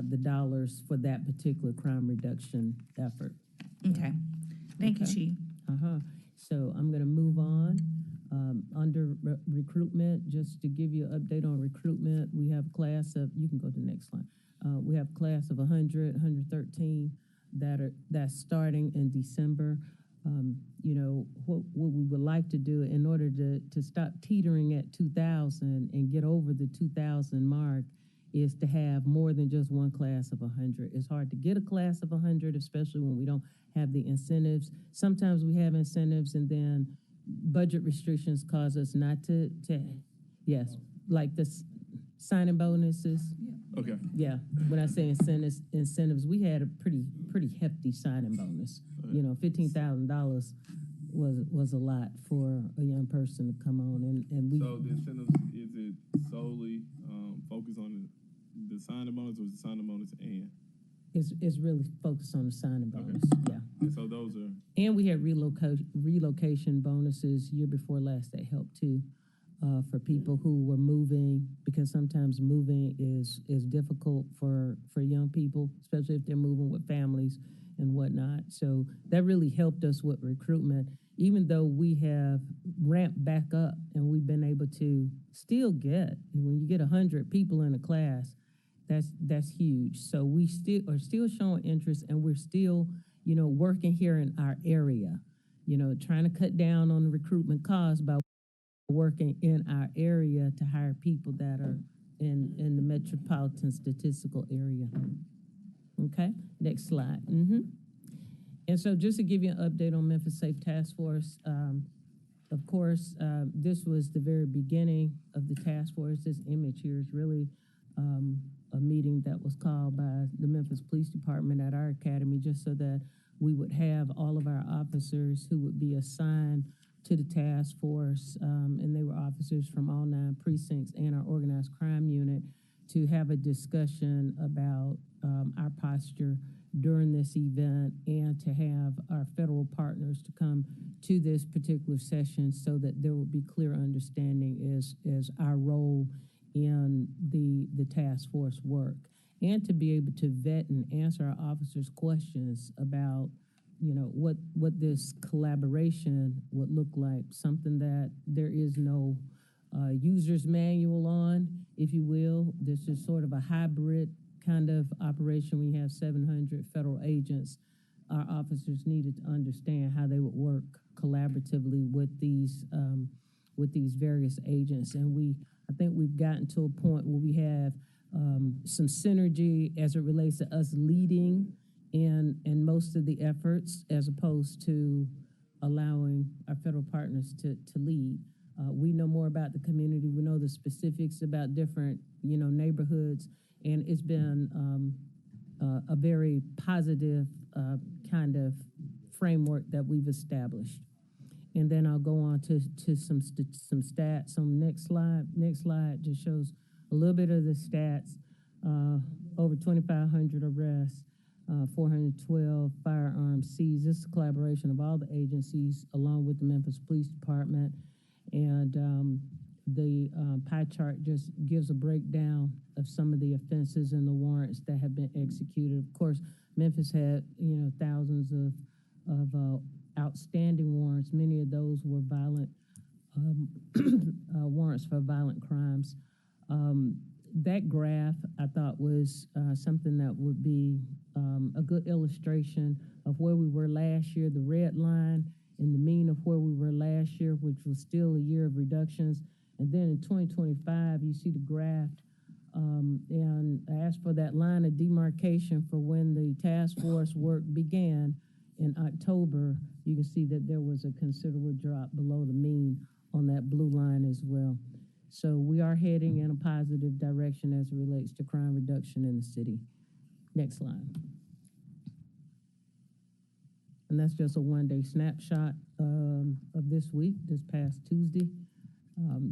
the dollars for that particular crime reduction effort. Okay. Thank you, Chief. So I'm going to move on. Under recruitment, just to give you an update on recruitment, we have a class of, you can go to the next slide. We have a class of 113 that's starting in December. What we would like to do in order to stop teetering at 2,000 and get over the 2,000 mark is to have more than just one class of 100. It's hard to get a class of 100, especially when we don't have the incentives. Sometimes we have incentives and then budget restrictions cause us not to yes, like the signing bonuses. Okay. Yeah, when I say incentives, we had a pretty hefty signing bonus. $15,000 was a lot for a young person to come on, and we. So the incentives, is it solely focused on the signing bonus, or is the signing bonus and? It's really focused on the signing bonus. Okay. Yeah. And so those are. And we had relocation bonuses year before last that helped too, for people who were moving, because sometimes moving is difficult for young people, especially if they're moving with families and whatnot. So that really helped us with recruitment, even though we have ramped back up and we've been able to still get, when you get 100 people in a class, that's huge. So we are still showing interest, and we're still, working here in our area, trying to cut down on the recruitment costs by working in our area to hire people that are in the metropolitan statistical area. Okay, next slide. And so just to give you an update on Memphis Safe Task Force, of course, this was the very beginning of the task force. This image here is really a meeting that was called by the Memphis Police Department at our academy, just so that we would have all of our officers who would be assigned to the task force, and they were officers from all 9 precincts and our organized crime unit, to have a discussion about our posture during this event, and to have our federal partners to come to this particular session so that there will be clear understanding as our role in the task force work, and to be able to vet and answer our officers' questions about what this collaboration would look like, something that there is no user's manual on, if you will. This is sort of a hybrid kind of operation. We have 700 federal agents. Our officers needed to understand how they would work collaboratively with these various agents. And I think we've gotten to a point where we have some synergy as it relates to us leading in most of the efforts, as opposed to allowing our federal partners to lead. We know more about the community. We know the specifics about different, neighborhoods, and it's been a very positive kind of framework that we've established. And then I'll go on to some stats on the next slide. Next slide just shows a little bit of the stats. Over 2,500 arrests, 412 firearms seized. This is a collaboration of all the agencies along with the Memphis Police Department. And the pie chart just gives a breakdown of some of the offenses and the warrants that have been executed. Of course, Memphis had, thousands of outstanding warrants. Many of those were violent warrants for violent crimes. That graph, I thought, was something that would be a good illustration of where we were last year. The red line in the mean of where we were last year, which was still a year of reductions. And then in 2025, you see the graph. And I asked for that line of demarcation for when the task force work began in October. You can see that there was a considerable drop below the mean on that blue line as well. So we are heading in a positive direction as it relates to crime reduction in the city. Next slide. And that's just a one-day snapshot of this week, this past Tuesday.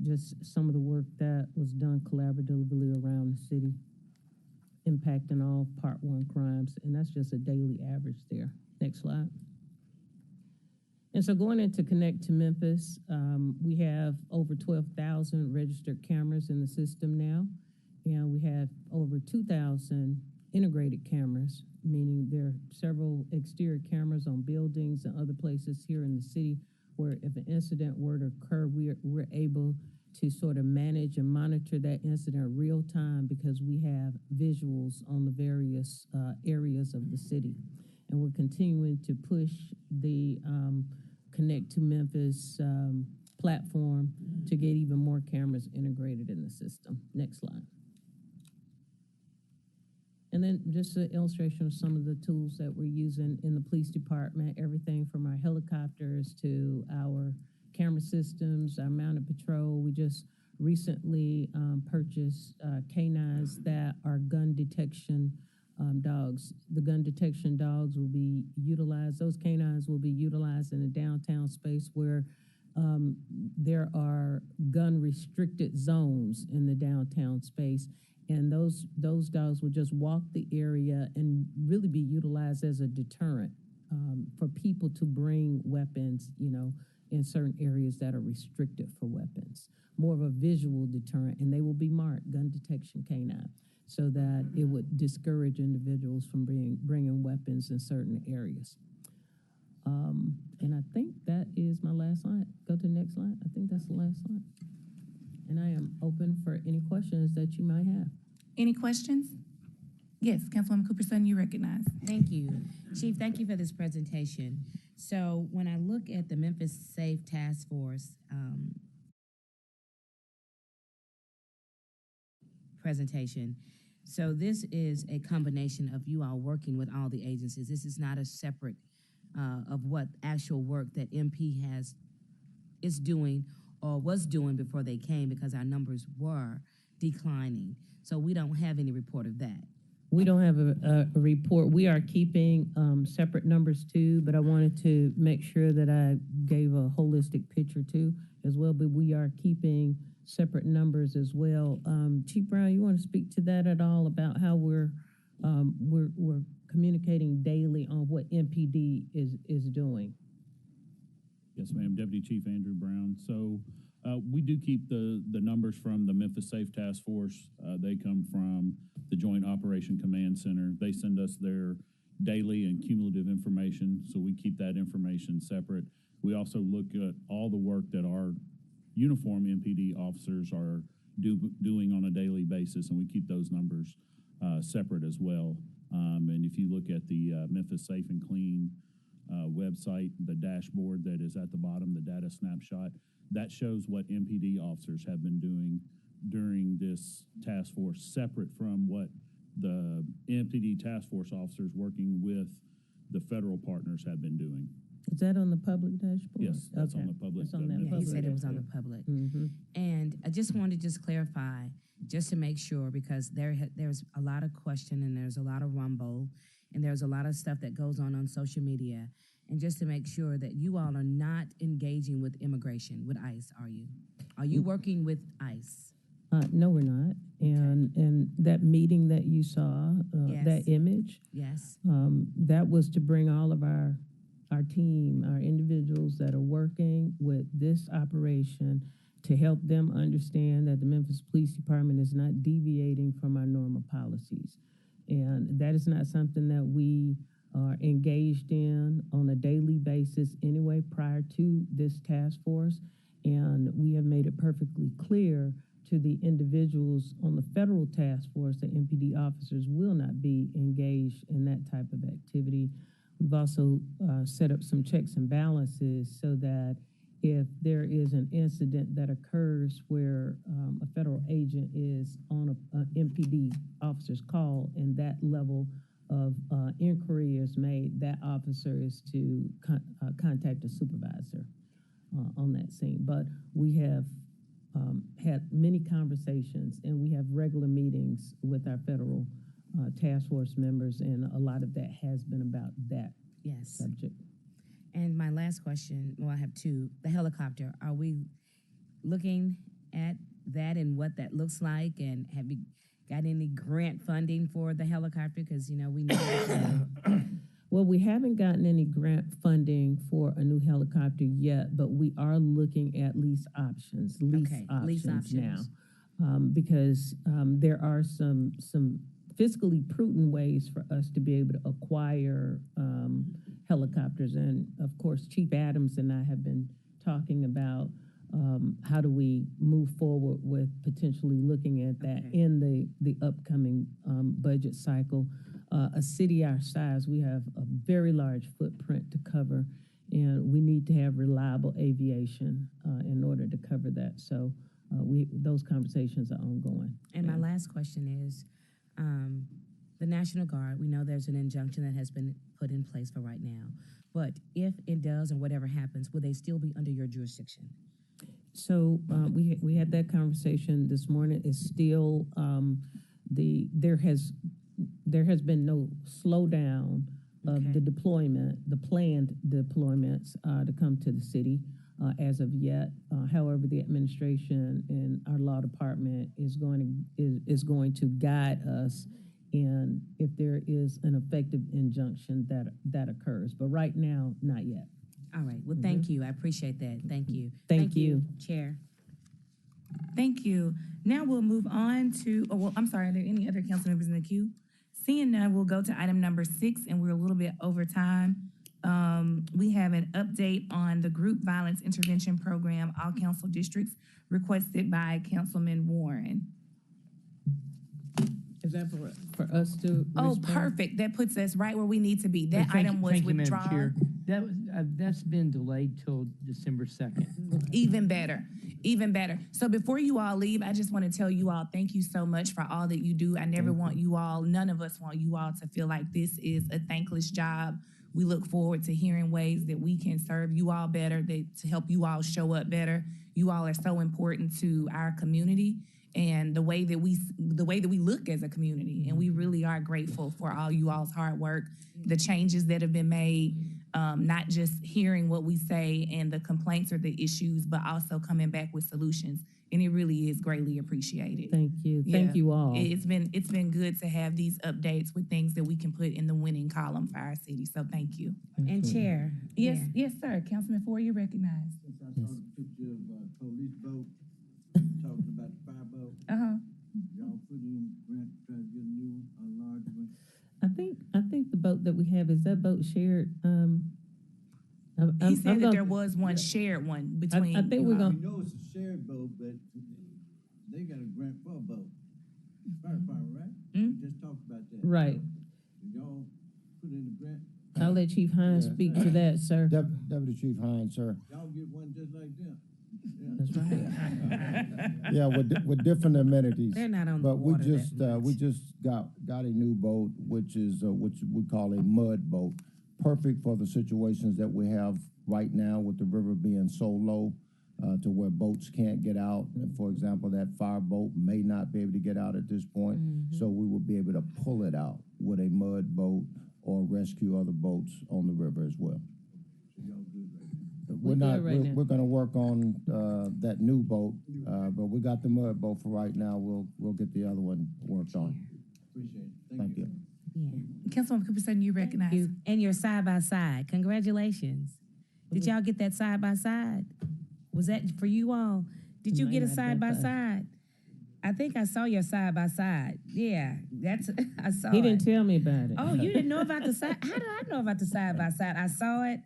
Just some of the work that was done collaboratively around the city, impacting all Part 1 crimes, and that's just a daily average there. Next slide. And so going into Connect to Memphis, we have over 12,000 registered cameras in the system now, and we have over 2,000 integrated cameras, meaning there are several exterior cameras on buildings and other places here in the city where if an incident were to occur, we're able to sort of manage and monitor that incident real time because we have visuals on the various areas of the city. And we're continuing to push the Connect to Memphis platform to get even more cameras integrated in the system. Next slide. And then just an illustration of some of the tools that we're using in the police department, everything from our helicopters to our camera systems, our mounted patrol. We just recently purchased canines that are gun detection dogs. The gun detection dogs will be utilized, those canines will be utilized in a downtown space where there are gun restricted zones in the downtown space. And those dogs will just walk the area and really be utilized as a deterrent for people to bring weapons, in certain areas that are restricted for weapons. More of a visual deterrent, and they will be marked gun detection canine, so that it would discourage individuals from bringing weapons in certain areas. And I think that is my last slide. Go to the next slide. I think that's the last slide. And I am open for any questions that you might have. Any questions? Yes, Councilwoman Cooper Sutton, you recognize. Thank you. Chief, thank you for this presentation. So when I look at the Memphis Safe Task Force presentation, so this is a combination of you all working with all the agencies. This is not a separate of what actual work that MP is doing or was doing before they came, because our numbers were declining. So we don't have any report of that. We don't have a report. We are keeping separate numbers too, but I wanted to make sure that I gave a holistic picture too as well, but we are keeping separate numbers as well. Chief Brown, you want to speak to that at all about how we're communicating daily on what MPD is doing? Yes, ma'am. Deputy Chief Andrew Brown. So we do keep the numbers from the Memphis Safe Task Force. They come from the Joint Operation Command Center. They send us their daily and cumulative information, so we keep that information separate. We also look at all the work that our uniform MPD officers are doing on a daily basis, and we keep those numbers separate as well. And if you look at the Memphis Safe and Clean website, the dashboard that is at the bottom, the data snapshot, that shows what MPD officers have been doing during this task force, separate from what the MPD task force officers working with the federal partners have been doing. Is that on the public dashboard? Yes, that's on the public. That's on that Yeah, he public said it was on dashboard. the public. Mhm. And I just wanted to just clarify, just to make sure, because there's a lot of question and there's a lot of rumble and there's a lot of stuff that goes on social media. And just to make sure that you all are not engaging with immigration, with ICE, are you? Are you working with ICE? No, we're not. And that meeting that you saw, Yes. that image, Yes. that was to bring all of our team, our individuals that are working with this operation to help them understand that the Memphis Police Department is not deviating from our normal policies. And that is not something that we are engaged in on a daily basis anyway prior to this task force. And we have made it perfectly clear to the individuals on the federal task force that MPD officers will not be engaged in that type of activity. We've also set up some checks and balances so that if there is an incident that occurs where a federal agent is on a MPD officer's call and that level of inquiry is made, that officer is to contact a supervisor on that scene. But we have had many conversations and we have regular meetings with our federal task force members, and a lot of that has been about that subject. And my last question, well, I have two. The helicopter, are we looking at that and what that looks like? And have you got any grant funding for the helicopter? Because, you know, we know. Well, we haven't gotten any grant funding for a new helicopter yet, but we are looking at lease options now. Because there are some fiscally prudent ways for us to be able to acquire helicopters. And of course, Chief Adams and I have been talking about how do we move forward with potentially looking at that in the upcoming budget cycle. A city our size, we have a very large footprint to cover, and we need to have reliable aviation in order to cover that. So those conversations are ongoing. And my last question is, the National Guard, we know there's an injunction that has been put in place for right now, but if it does or whatever happens, will they still be under your jurisdiction? So we had that conversation this morning. It's still there has been no slowdown of the deployment, the planned deployments to come to the city as of yet. However, the administration and our law department is going to guide us in if there is an effective injunction that occurs. But right now, not yet. All right. Well, thank you. I appreciate that. Thank you. Thank you. Chair. Thank you. Now we'll move on to, I'm sorry, are there any other council members in the queue? Seeing none, we'll go to item number 6, and we're a little bit over time. We have an update on the Group Violence Intervention Program, all council districts, requested by Councilman Warren. Is that for us to respond? Perfect. That puts us right where we need to be. That item was Thank you, Madam withdrawn. Chair. That's been delayed till December 2nd. Even better, even better. So before you all leave, I just want to tell you all, thank you so much for all that you do. I never want you all, none of us want you all to feel like this is a thankless job. We look forward to hearing ways that we can serve you all better, to help you all show up better. You all are so important to our community and the way that we look as a community. And we really are grateful for all you all's hard work, the changes that have been made, not just hearing what we say and the complaints or the issues, but also coming back with solutions. And it really is greatly appreciated. Thank you. Thank you all. It's been good to have these updates with things that we can put in the winning column for our city. So thank you. And Chair. Yes, yes, sir. Councilman Ford, you're recognized. Since I saw the picture of police boat, talking about the fire boat. Y'all put in grant to try to get a new one, a large one. I think the boat that we have, is that boat shared? He said that there was one shared one between. I think we're gonna. We know it's a shared boat, but they got a grant for a boat. Fire department, right? We just talked about that. Right. Did y'all put in the grant? I'll let Chief Hines speak to that, sir. Deputy Chief Hines, sir. Y'all get one just like them. That's right. Yeah, with different amenities. They're not on the But water we just got a new boat, which is which we call a mud boat, perfect for the situations that we have right now with the river being so low to where boats can't get out. And for example, that fire boat may not be able to get out at this point, so we will be able to pull it out with a mud boat or rescue other boats on the river as well. We're not. We're going to work on that new boat, but we got the mud boat for right now. We'll get the other one worked on. Appreciate it. Thank you. Yeah. Councilwoman Cooper Sutton, you recognize. And your side by side. Congratulations. Did y'all get that side by side? Was that for you all? Did you get a side by side? I think I saw your side by side. Yeah, that's I saw. He didn't tell me about it. Oh, you didn't know about the side? How did I know about the side by side? I saw it.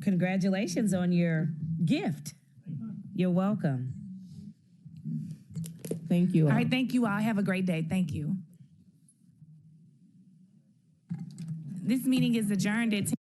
Congratulations on your gift. You're welcome. Thank you all. All right, thank you all. Have a great day. Thank you. This meeting is adjourned at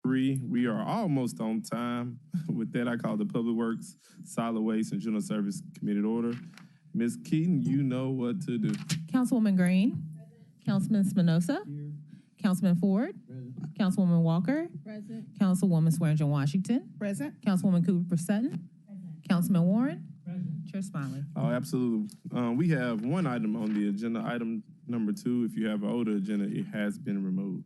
We are almost on time. With that, I call the Public Works, Solid Waste, and General Service Committee to order. Ms. Keaton, you know what to do. Councilwoman Green. Councilman Spinoza. Councilman Ford. Councilwoman Walker. Present. Councilwoman Swearingen Washington. Present. Councilwoman Cooper Sutton. Councilman Warren. Chair Smiley. Oh, absolutely. We have one item on the agenda. Item number 2, if you have an older agenda, it has been removed.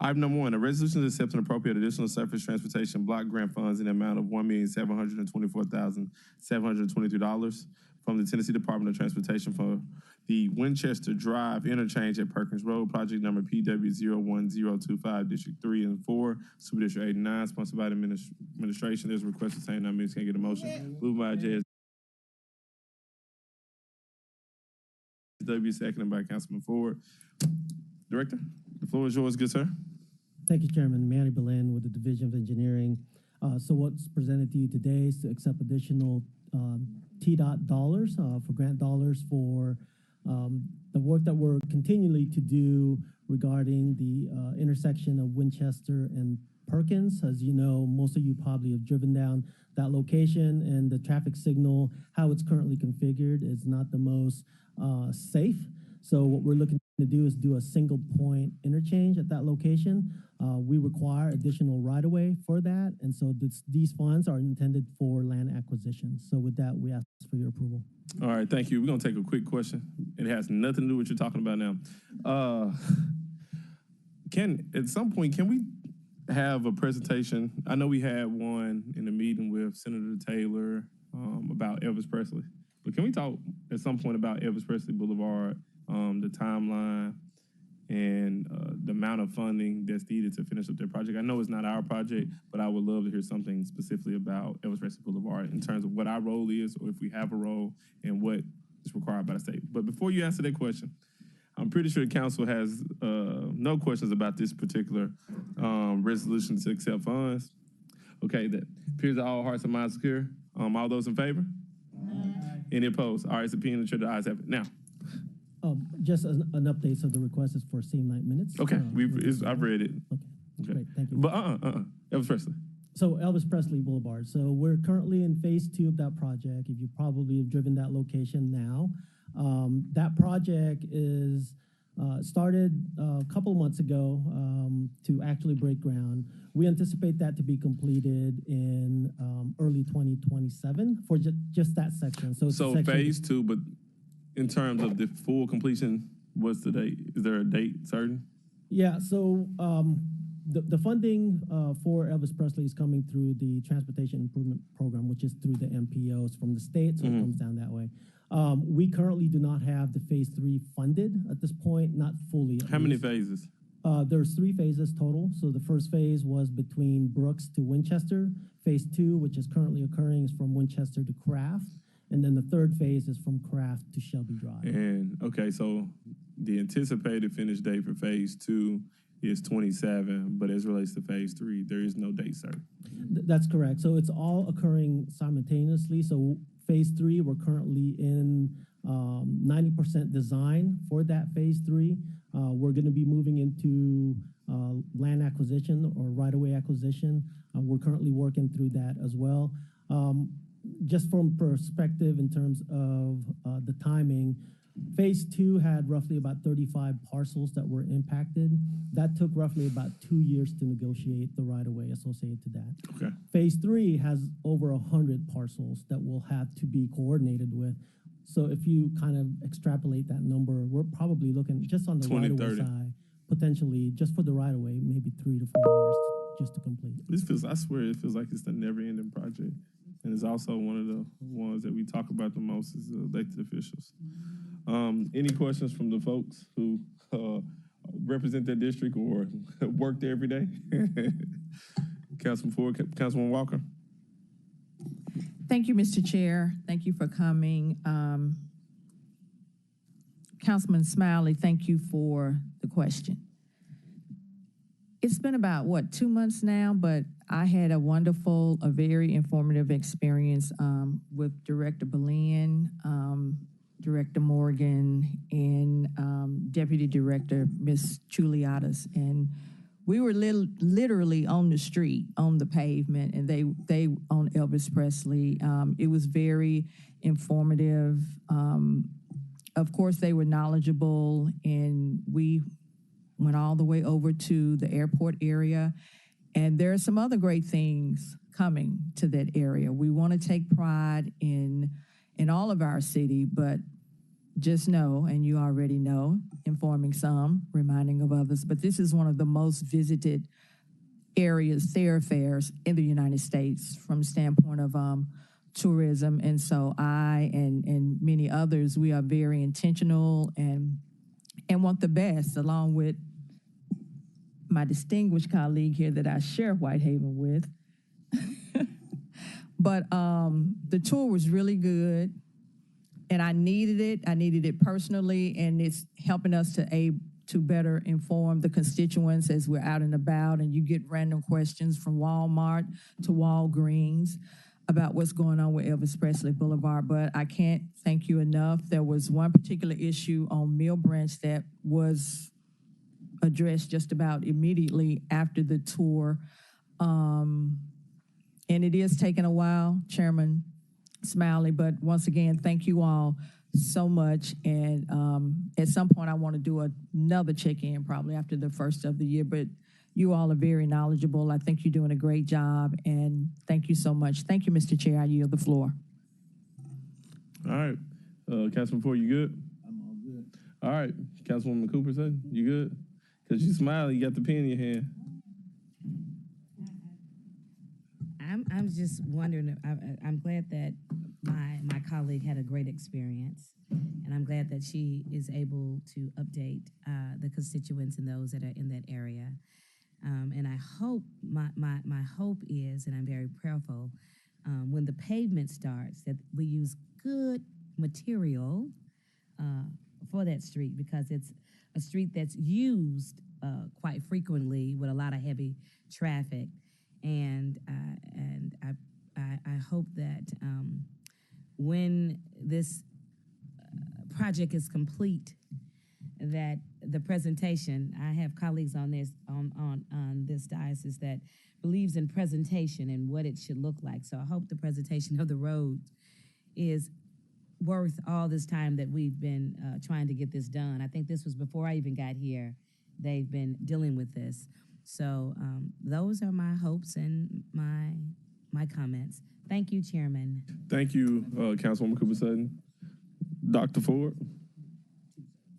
Item number 1, a resolution to accept and appropriate additional surface transportation block grant funds in the amount of $1,724,723 from the Tennessee Department of Transportation for the Winchester Drive interchange at Perkins Road, project number PW01025, District 3 and 4, Super District 8 and 9, sponsored by the administration. There's a request to say 9 minutes. Can't get a motion. Moved by JSW, seconded by Councilman Ford. Director, the floor is yours, good sir. Thank you, Chairman. Manny Belen with the Division of Engineering. So what's presented to you today is to accept additional TDOT dollars for grant dollars for the work that we're continually to do regarding the intersection of Winchester and Perkins. As you know, most of you probably have driven down that location, and the traffic signal, how it's currently configured, is not the most safe. So what we're looking to do is do a single point interchange at that location. We require additional right-of-way for that, and so these funds are intended for land acquisition. So with that, we ask for your approval. All right, thank you. We're gonna take a quick question. It has nothing to do with what you're talking about now. At some point, can we have a presentation? I know we had one in the meeting with Senator Taylor about Elvis Presley, but can we talk at some point about Elvis Presley Boulevard, the timeline, and the amount of funding that's needed to finish up their project? I know it's not our project, but I would love to hear something specifically about Elvis Presley Boulevard in terms of what our role is, or if we have a role, and what is required by the state. But before you answer that question, I'm pretty sure the council has no questions about this particular resolution to accept funds. Okay, that appears that all hearts and minds are clear. All those in favor? Aye. Any opposed? All right, it's a opinion to the ayes have it. Now, just an update. So the request is for same 9 minutes. okay, I've read it. Okay, great, thank you. But Elvis Presley. So Elvis Presley Boulevard. So we're currently in phase 2 of that project. If you probably have driven that location now, that project is started a couple of months ago to actually break ground. We anticipate that to be completed in early 2027 for just that section. So phase 2, but in terms of the full completion, what's the date? Is there a date certain? Yeah, so the funding for Elvis Presley is coming through the Transportation Improvement Program, which is through the MPOs from the state, so it comes down that way. We currently do not have the phase 3 funded at this point, not fully. How many phases? There's 3 phases total. So the first phase was between Brooks to Winchester. Phase 2, which is currently occurring, is from Winchester to Craft. And then the third phase is from Craft to Shelby Drive. And okay, so the anticipated finish date for phase 2 is 27, but as it relates to phase 3, there is no date certain. That's correct. So it's all occurring simultaneously. So phase 3, we're currently in 90% design for that phase 3. We're going to be moving into land acquisition or right-of-way acquisition. We're currently working through that as well. Just from perspective in terms of the timing, phase 2 had roughly about 35 parcels that were impacted. That took roughly about 2 years to negotiate the right-of-way associated to that. Okay. Phase 3 has over 100 parcels that will have to be coordinated with. So if you kind of extrapolate that number, we're probably looking just on the right-of-way side, potentially just for the right-of-way, maybe 3 to 4 years just to complete. I swear it feels like it's the never-ending project. And it's also one of the ones that we talk about the most as elected officials. Any questions from the folks who represent their district or work there every day? Councilman Ford, Councilman Walker. Thank you, Mr. Chair. Thank you for coming. Councilman Smiley, thank you for the question. It's been about, 2 months now, but I had a very informative experience with Director Belen, Director Morgan, and Deputy Director Ms. Chuliatis. And we were literally on the street, on the pavement, and they on Elvis Presley. It was very informative. Of course, they were knowledgeable, and we went all the way over to the airport area. And there are some other great things coming to that area. We want to take pride in all of our city, but just know, and you already know, informing some, reminding of others, but this is one of the most visited areas, thoroughfares in the United States from the standpoint of tourism. And so I and many others, we are very intentional and want the best, along with my distinguished colleague here that I share Whitehaven with. But the tour was really good, and I needed it. I needed it personally, and it's helping us to better inform the constituents as we're out and about, and you get random questions from Walmart to Walgreens about what's going on with Elvis Presley Boulevard. But I can't thank you enough. There was one particular issue on Mill Branch that was addressed just about immediately after the tour. And it is taking a while, Chairman Smiley, but once again, thank you all so much. And at some point, I want to do another check-in probably after the first of the year, but you all are very knowledgeable. I think you're doing a great job, and thank you so much. Thank you, Mr. Chair. I yield the floor. All right. Councilman Ford, you good? I'm all good. All right. Councilwoman Cooper said, you good? Because you smiling, you got the pen in your hand. I'm just wondering. I'm glad that my colleague had a great experience, and I'm glad that she is able to update the constituents and those that are in that area. And I hope my hope is, and I'm very prayerful, when the pavement starts, that we use good material for that street, because it's a street that's used quite frequently with a lot of heavy traffic. And I hope that when this project is complete, that the presentation, I have colleagues on this on this diocese that believes in presentation and what it should look like. So I hope the presentation of the road is worth all this time that we've been trying to get this done. I think this was before I even got here. They've been dealing with this. So those are my hopes and my comments. Thank you, Chairman. Thank you, Councilwoman Cooper Sutton. Dr. Ford.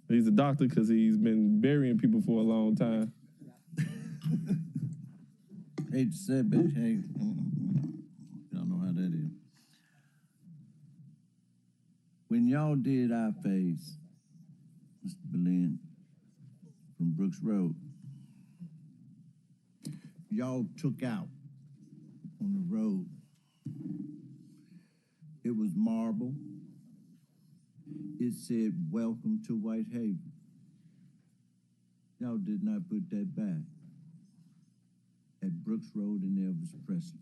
He's a doctor because he's been burying people for a long time. Hate to say it, but hey, y'all know how that is. When y'all did our phase, Mr. Belen, from Brooks Road, y'all took out on the road. It was marble. It said, "Welcome to Whitehaven." Y'all did not put that back at Brooks Road and Elvis Presley.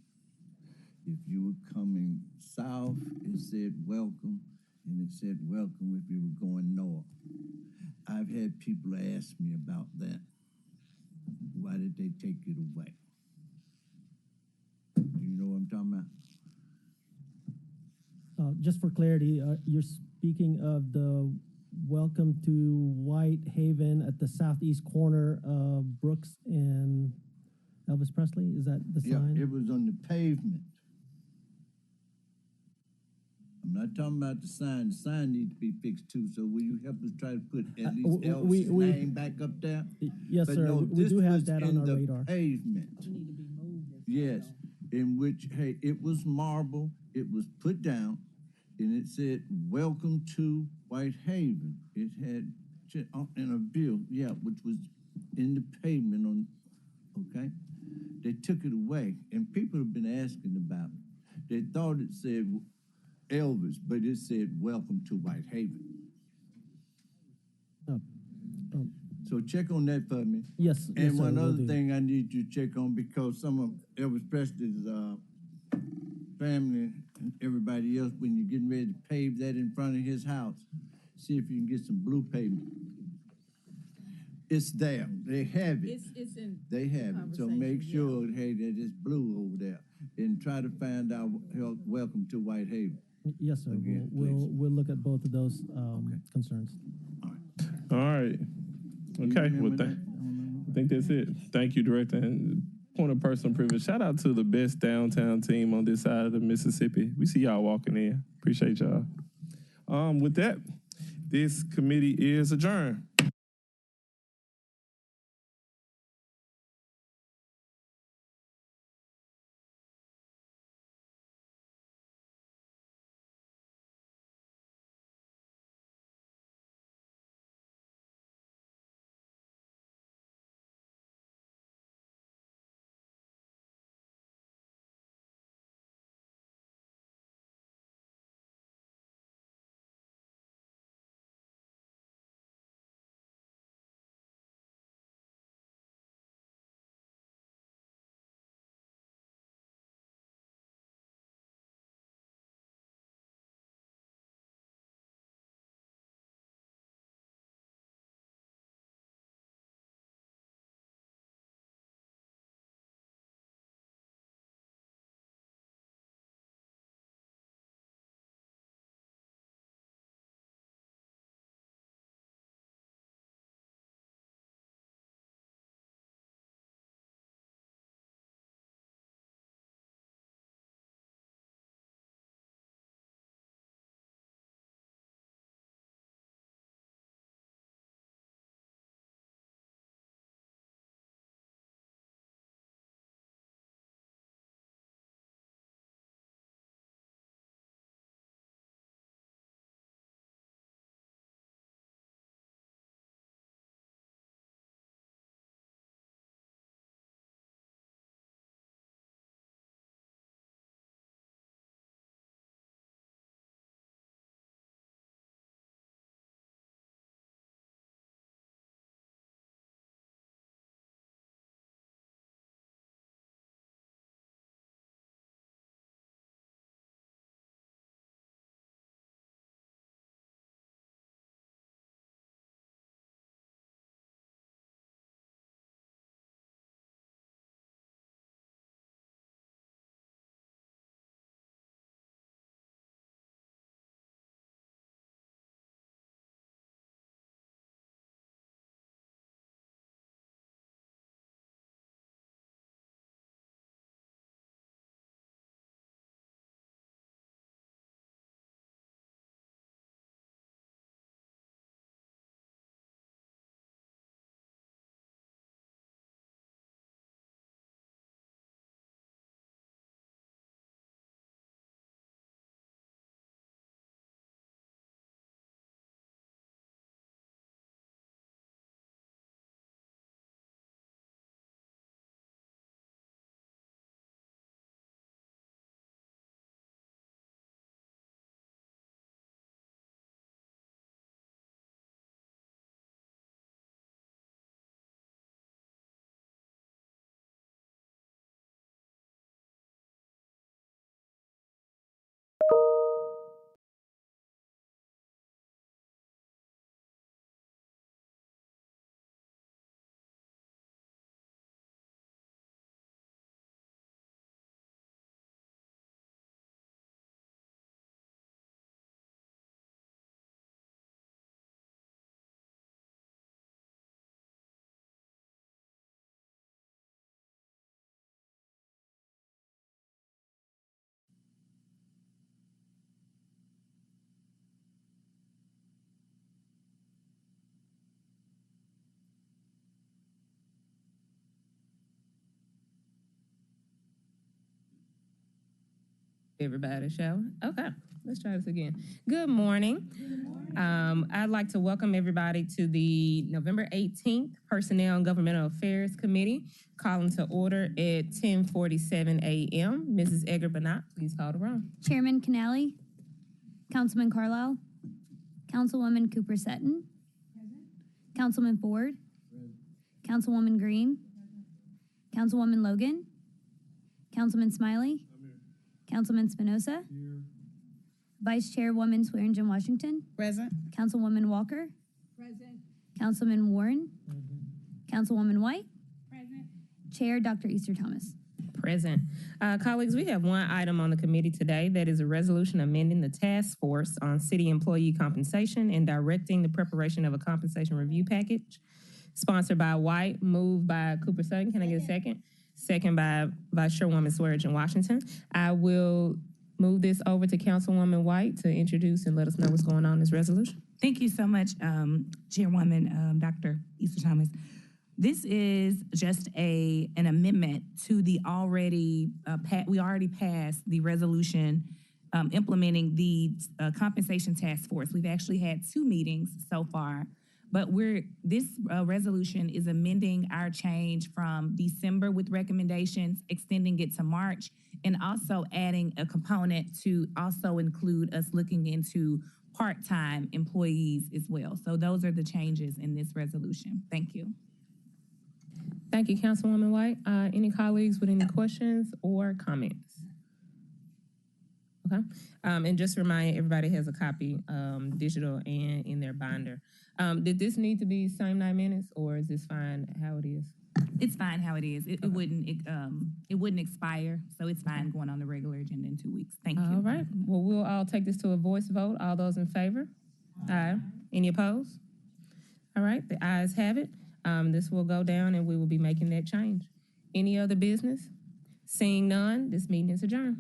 If you were coming south, it said welcome, and it said welcome if you were going north. I've had people ask me about that. Why did they take it away? Do you know what I'm talking about? Just for clarity, you're speaking of the welcome to Whitehaven at the southeast corner of Brooks and Elvis Presley? Is that the sign? Yeah, it was on the pavement. I'm not talking about the sign. The sign needs to be fixed too. So will you help us try to put at least Elvis' name back up there? Yes, but sir. No, We do have that on our the radar. Pavement. Yes, in which, hey, it was marble. It was put down, and it said, "Welcome to Whitehaven." It had in a bill, yeah, which was in the pavement on. Okay, they took it away, and people have been asking about it. They thought it said Elvis, but it said "Welcome to Whitehaven." So check on that for me. Yes. And yes, one sir, other will do. thing I need you to check on, because some of Elvis Presley's family and everybody else, when you're getting ready to pave that in front of his house, see if you can get some blue pavement. It's there. They have it. It's in. They have it. So make sure, hey, that it's blue over there. And try to find out, welcome to Whitehaven. Yes, sir. Again, We'll look at both of those concerns. All right. Okay. Well, I think that's it. Thank you, Director. And point of personal privilege. Shout out to the best downtown team on this side of the Mississippi. We see y'all walking in. Appreciate y'all. With that, this committee is adjourned. Everybody shower? Okay, let's try this again. Good morning. I'd like to welcome everybody to the November 18th Personnel and Governmental Affairs Committee, calling to order at 10:47 a.m. Mrs. Edgar Bernat, please call the roll. Chairman Canali, Councilman Carlisle, Councilwoman Cooper Sutton, Councilman Ford, Councilwoman Green, Councilwoman Logan, Councilman Smiley, Councilman Spinoza, Vice Chairwoman Swearingen Washington, Present. Councilwoman Walker, Present. Councilman Warren, Councilwoman White. Present. Chair Dr. Easter Thomas. Present. Colleagues, we have one item on the committee today that is a resolution amending the task force on city employee compensation and directing the preparation of a compensation review package. Sponsored by White, moved by Cooper Sutton. Can I get a second? Second by Vice Chairwoman Swearingen Washington. I will move this over to Councilwoman White to introduce and let us know what's going on in this resolution. Thank you so much, Chairwoman Dr. Easter Thomas. This is just an amendment to the we already passed the resolution implementing the compensation task force. We've actually had 2 meetings so far, but this resolution is amending our change from December with recommendations, extending it to March, and also adding a component to also include us looking into part-time employees as well. So those are the changes in this resolution. Thank you. Thank you, Councilwoman White. Any colleagues with any questions or comments? Okay. And just remind everybody has a copy, digital and in their binder. Did this need to be same 9 minutes, or is this fine how it is? It's fine how it is. It wouldn't expire, so it's fine going on the regular agenda in 2 weeks. Thank you. All right. Well, we'll all take this to a voice vote. All those in favor? Aye. Any opposed? All right. The ayes have it. This will go down, and we will be making that change. Any other business? Seeing none, this meeting is adjourned.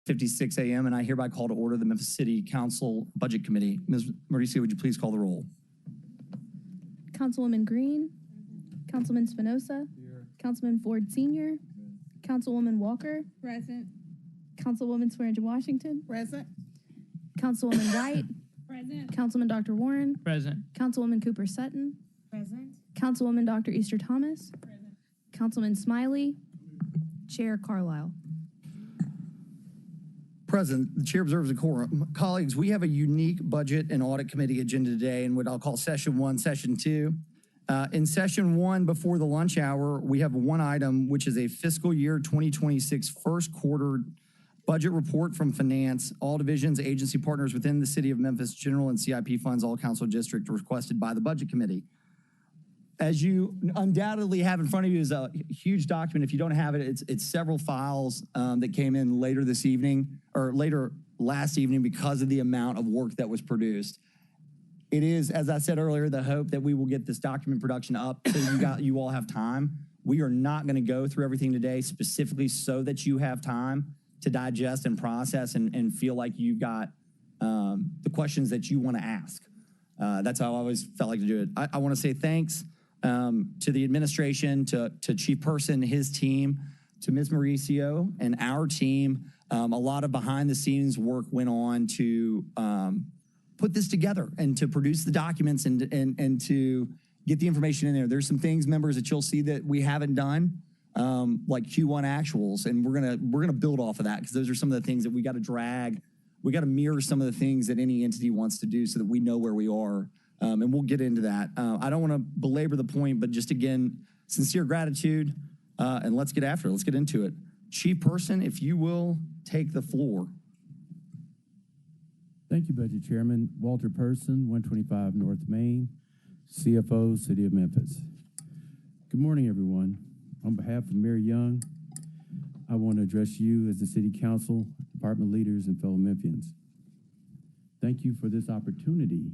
56 a.m., and I hereby call to order the Memphis City Council Budget Committee. Ms. Mauricio, would you please call the roll? Councilwoman Green, Councilman Spinoza, Councilman Ford Sr., Councilwoman Walker, Present. Councilwoman Swearingen Washington, Present. Councilwoman White, Present. Councilman Dr. Warren, Present. Councilwoman Cooper Sutton, Present. Councilwoman Dr. Easter Thomas, Councilman Smiley, Chair Carlisle. President, the chair observes a quorum. Colleagues, we have a unique budget and audit committee agenda today in what I'll call session 1, session 2. In session 1, before the lunch hour, we have one item, which is a fiscal year 2026 first quarter budget report from finance, all divisions, agency partners within the city of Memphis, general and CIP funds, all council district requested by the budget committee. As you undoubtedly have in front of you is a huge document. If you don't have it, it's several files that came in later this evening or later last evening because of the amount of work that was produced. It is, as I said earlier, the hope that we will get this document production up so you all have time. We are not going to go through everything today specifically so that you have time to digest and process and feel like you've got the questions that you want to ask. That's how I always felt like to do it. I want to say thanks to the administration, to Chief Person, his team, to Ms. Mauricio and our team. A lot of behind the scenes work went on to put this together and to produce the documents and to get the information in there. There's some things, members, that you'll see that we haven't done, like Q1 actuals, and we're gonna build off of that because those are some of the things that we got to drag. We got to mirror some of the things that any entity wants to do so that we know where we are. And we'll get into that. I don't want to belabor the point, but just again, sincere gratitude, and let's get after it. Let's get into it. Chief Person, if you will take the floor. Thank you, Budget Chairman. Walter Person, 125 North Main, CFO, City of Memphis. Good morning, everyone. On behalf of Mayor Young, I want to address you as the City Council, department leaders, and fellow Memphians. Thank you for this opportunity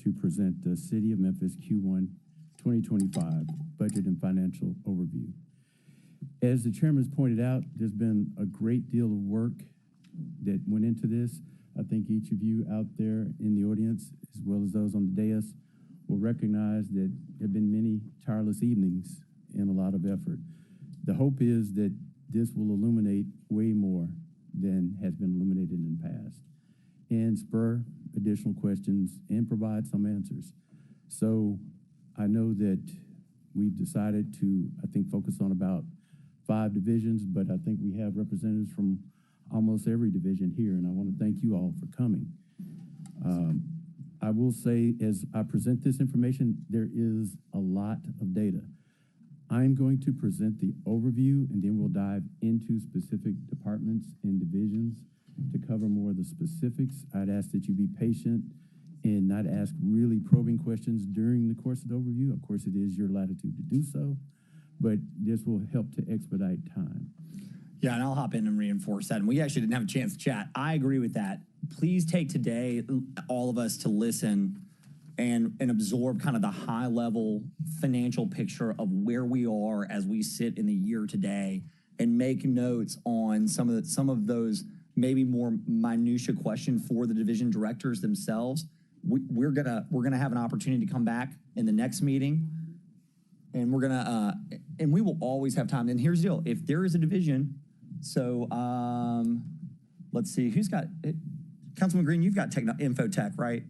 to present the City of Memphis Q1 2025 Budget and Financial Overview. As the Chairman has pointed out, there's been a great deal of work that went into this. I think each of you out there in the audience, as well as those on the dais, will recognize that there have been many tireless evenings and a lot of effort. The hope is that this will illuminate way more than has been illuminated in the past and spur additional questions and provide some answers. So I know that we've decided to, I think, focus on about 5 divisions, but I think we have representatives from almost every division here, and I want to thank you all for coming. I will say, as I present this information, there is a lot of data. I'm going to present the overview, and then we'll dive into specific departments and divisions to cover more of the specifics. I'd ask that you be patient and not ask really probing questions during the course of the overview. Of course, it is your latitude to do so, but this will help to expedite time. Yeah, and I'll hop in and reinforce that. And we actually didn't have a chance to chat. I agree with that. Please take today, all of us, to listen and absorb kind of the high-level financial picture of where we are as we sit in the year today, and make notes on some of those maybe more minutia questions for the division directors themselves. We're gonna have an opportunity to come back in the next meeting, and and we will always have time. And here's the deal: if there is a division. So let's see, who's got it? Councilman Green, you've got info tech, right?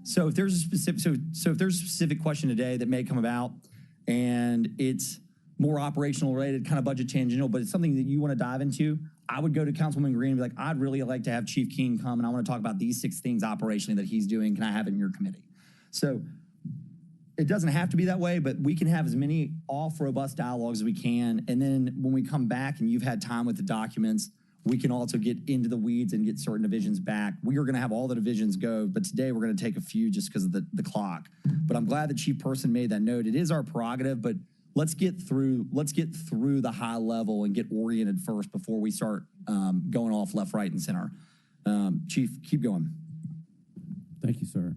So if there's a specific question today that may come about and it's more operational related, kind of budget tangential, but it's something that you want to dive into, I would go to Councilman Green and be like, I'd really like to have Chief King come and I want to talk about these 6 things operationally that he's doing. Can I have it in your committee? So it doesn't have to be that way, but we can have as many robust dialogues as we can. And then when we come back and you've had time with the documents, we can also get into the weeds and get certain divisions back. We are going to have all the divisions go, but today we're going to take a few just because of the clock. But I'm glad the Chief Person made that note. It is our prerogative, but let's get through the high level and get oriented first before we start going off left, right, and center. Chief, keep going. Thank you, sir.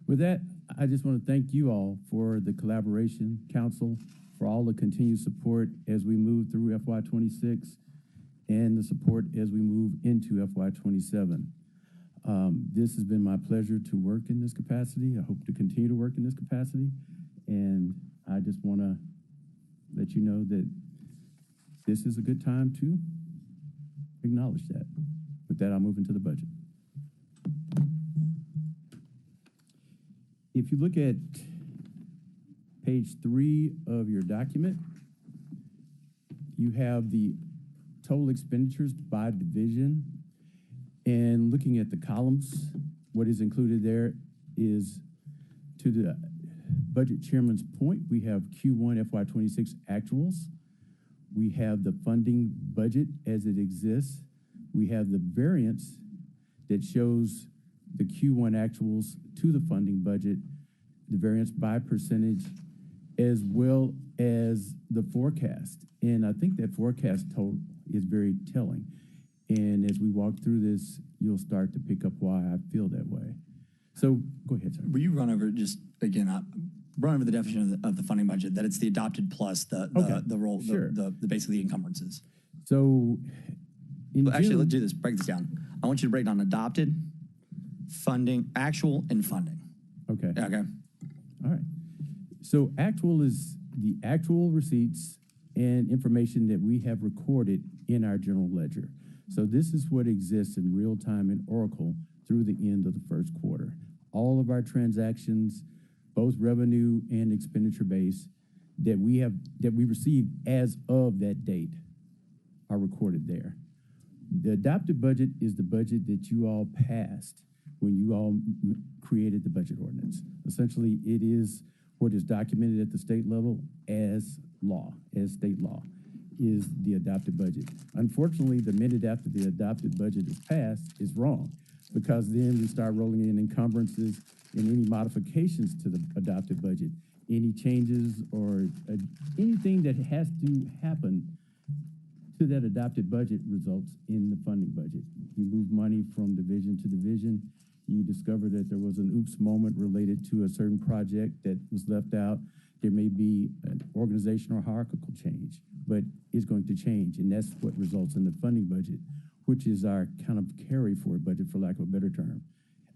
With that, I just want to thank you all for the collaboration, council, for all the continued support as we move through FY26. and the support as we move into FY27. This has been my pleasure to work in this capacity. I hope to continue to work in this capacity, and I just want to let you know that this is a good time to acknowledge that. With that, I'll move into the budget. If you look at page 3 of your document, you have the total expenditures by division. And looking at the columns, what is included there is, to the budget chairman's point, we have Q1 FY26 actuals. We have the funding budget as it exists. We have the variance that shows the Q1 actuals to the funding budget, the variance by percentage, as well as the forecast. And I think that forecast total is very telling. And as we walk through this, you'll start to pick up why I feel that way. So go ahead, sir. Will you run over just again? Run over the definition of the funding budget. That it's the adopted plus the role, Sure. the basically encumbrances. So, Actually, let's do this. Break this down. I want you to break down adopted, funding, actual, and funding. Okay. Okay. All right. So actual is the actual receipts and information that we have recorded in our general ledger. So this is what exists in real time in Oracle through the end of the first quarter. All of our transactions, both revenue and expenditure base, that we received as of that date are recorded there. The adopted budget is the budget that you all passed when you all created the budget ordinance. Essentially, it is what is documented at the state level as law, as state law, is the adopted budget. Unfortunately, the minute after the adopted budget is passed is wrong, because then we start rolling in encumbrances and any modifications to the adopted budget, any changes or anything that has to happen to that adopted budget results in the funding budget. You move money from division to division. You discover that there was an oops moment related to a certain project that was left out. There may be an organizational or hierarchical change, but it's going to change, and that's what results in the funding budget, which is our kind of carry forward budget, for lack of a better term,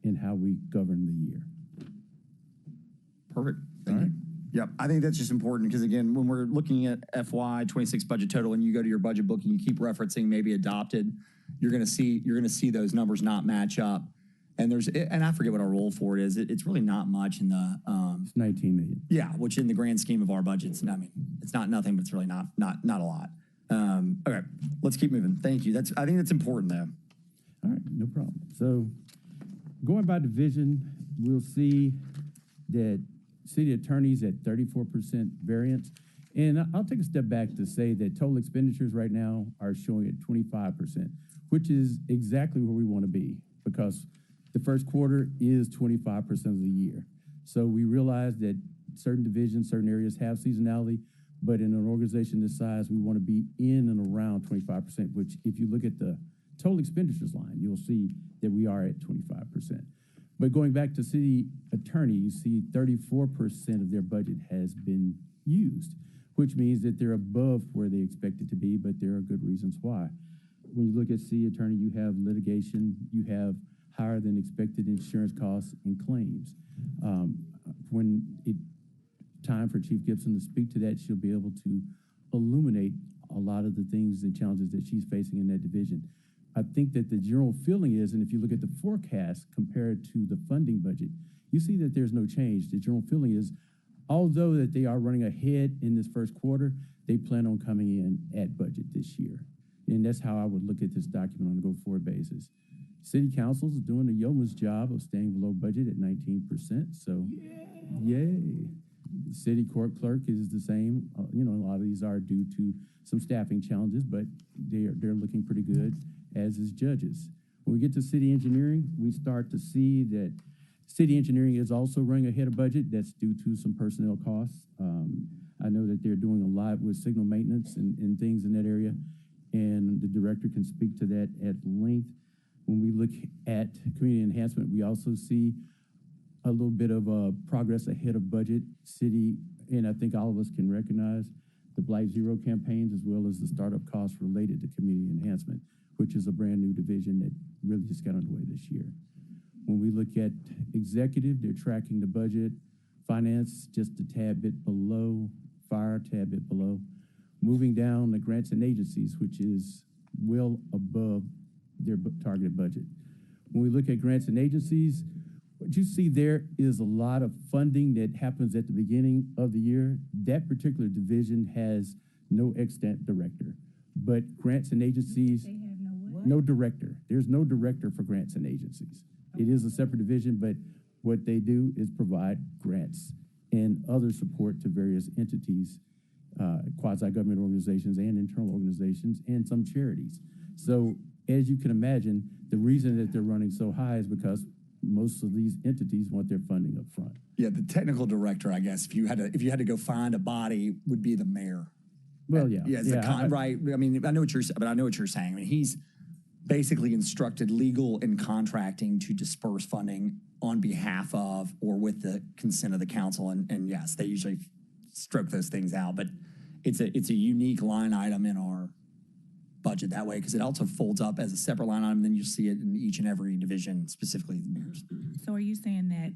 in how we govern the year. Perfect. Thank you. Yep, I think that's just important because, again, when we're looking at FY26 budget total and you go to your budget book and you keep referencing maybe adopted, you're going to see those numbers not match up. And I forget what our roll forward is. It's really not much in the it's 19 million. Yeah, which in the grand scheme of our budgets, I mean, it's not nothing, but it's really not a lot. Okay, let's keep moving. Thank you. I think that's important though. All right, no problem. So going by division, we'll see that city attorneys at 34% variance. And I'll take a step back to say that total expenditures right now are showing at 25%, which is exactly where we want to be, because the first quarter is 25% of the year. So we realize that certain divisions, certain areas have seasonality, but in an organization this size, we want to be in and around 25%, which if you look at the total expenditures line, you'll see that we are at 25%. But going back to city attorney, you see 34% of their budget has been used, which means that they're above where they expect it to be, but there are good reasons why. When you look at city attorney, you have litigation, you have higher than expected insurance costs and claims. When it's time for Chief Gibson to speak to that, she'll be able to illuminate a lot of the things and challenges that she's facing in that division. I think that the general feeling is, and if you look at the forecast compared to the funding budget, you see that there's no change. The general feeling is, although that they are running ahead in this first quarter, they plan on coming in at budget this year. And that's how I would look at this document on a go-forward basis. City council's doing a yeoman's job of staying below budget at 19%, so yay. City court clerk is the same. A lot of these are due to some staffing challenges, but they're looking pretty good, as is judges. When we get to city engineering, we start to see that city engineering is also running ahead of budget. That's due to some personnel costs. I know that they're doing a lot with signal maintenance and things in that area, and the director can speak to that at length. When we look at community enhancement, we also see a little bit of progress ahead of budget. City, and I think all of us can recognize, the Blight Zero campaigns, as well as the startup costs related to community enhancement, which is a brand new division that really just got underway this year. When we look at executive, they're tracking the budget. Finance, just a tad bit below. Fire, a tad bit below. Moving down the grants and agencies, which is well above their targeted budget. When we look at grants and agencies, what you see there is a lot of funding that happens at the beginning of the year. That particular division has no extant director, but grants and agencies, no director. There's no director for grants and agencies. It is a separate division, but what they do is provide grants and other support to various entities, quasi-government organizations and internal organizations, and some charities. So as you can imagine, the reason that they're running so high is because most of these entities want their funding up front. Yeah, the technical director, I guess, if you had to go find a body, would be the mayor. Well, yeah. Yeah, right. I mean, I know what you're saying. I mean, he's basically instructed legal and contracting to disperse funding on behalf of or with the consent of the council. And yes, they usually stroke those things out, but it's a unique line item in our budget that way, because it also folds up as a separate line item, and then you see it in each and every division, specifically the mayor's. So are you saying that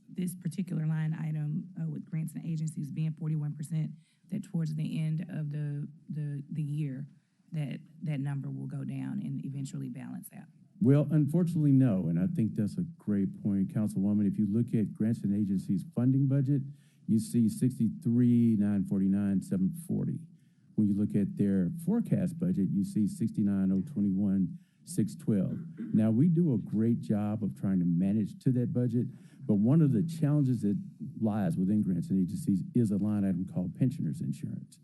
this particular line item with grants and agencies being 41%, that towards the end of the year, that number will go down and eventually balance out? Well, unfortunately, no, and I think that's a great point, Councilwoman. If you look at grants and agencies funding budget, you see 63,949, 740. When you look at their forecast budget, you see 69,021, 612. Now, we do a great job of trying to manage to that budget, but one of the challenges that lies within grants and agencies is a line item called pensioners insurance.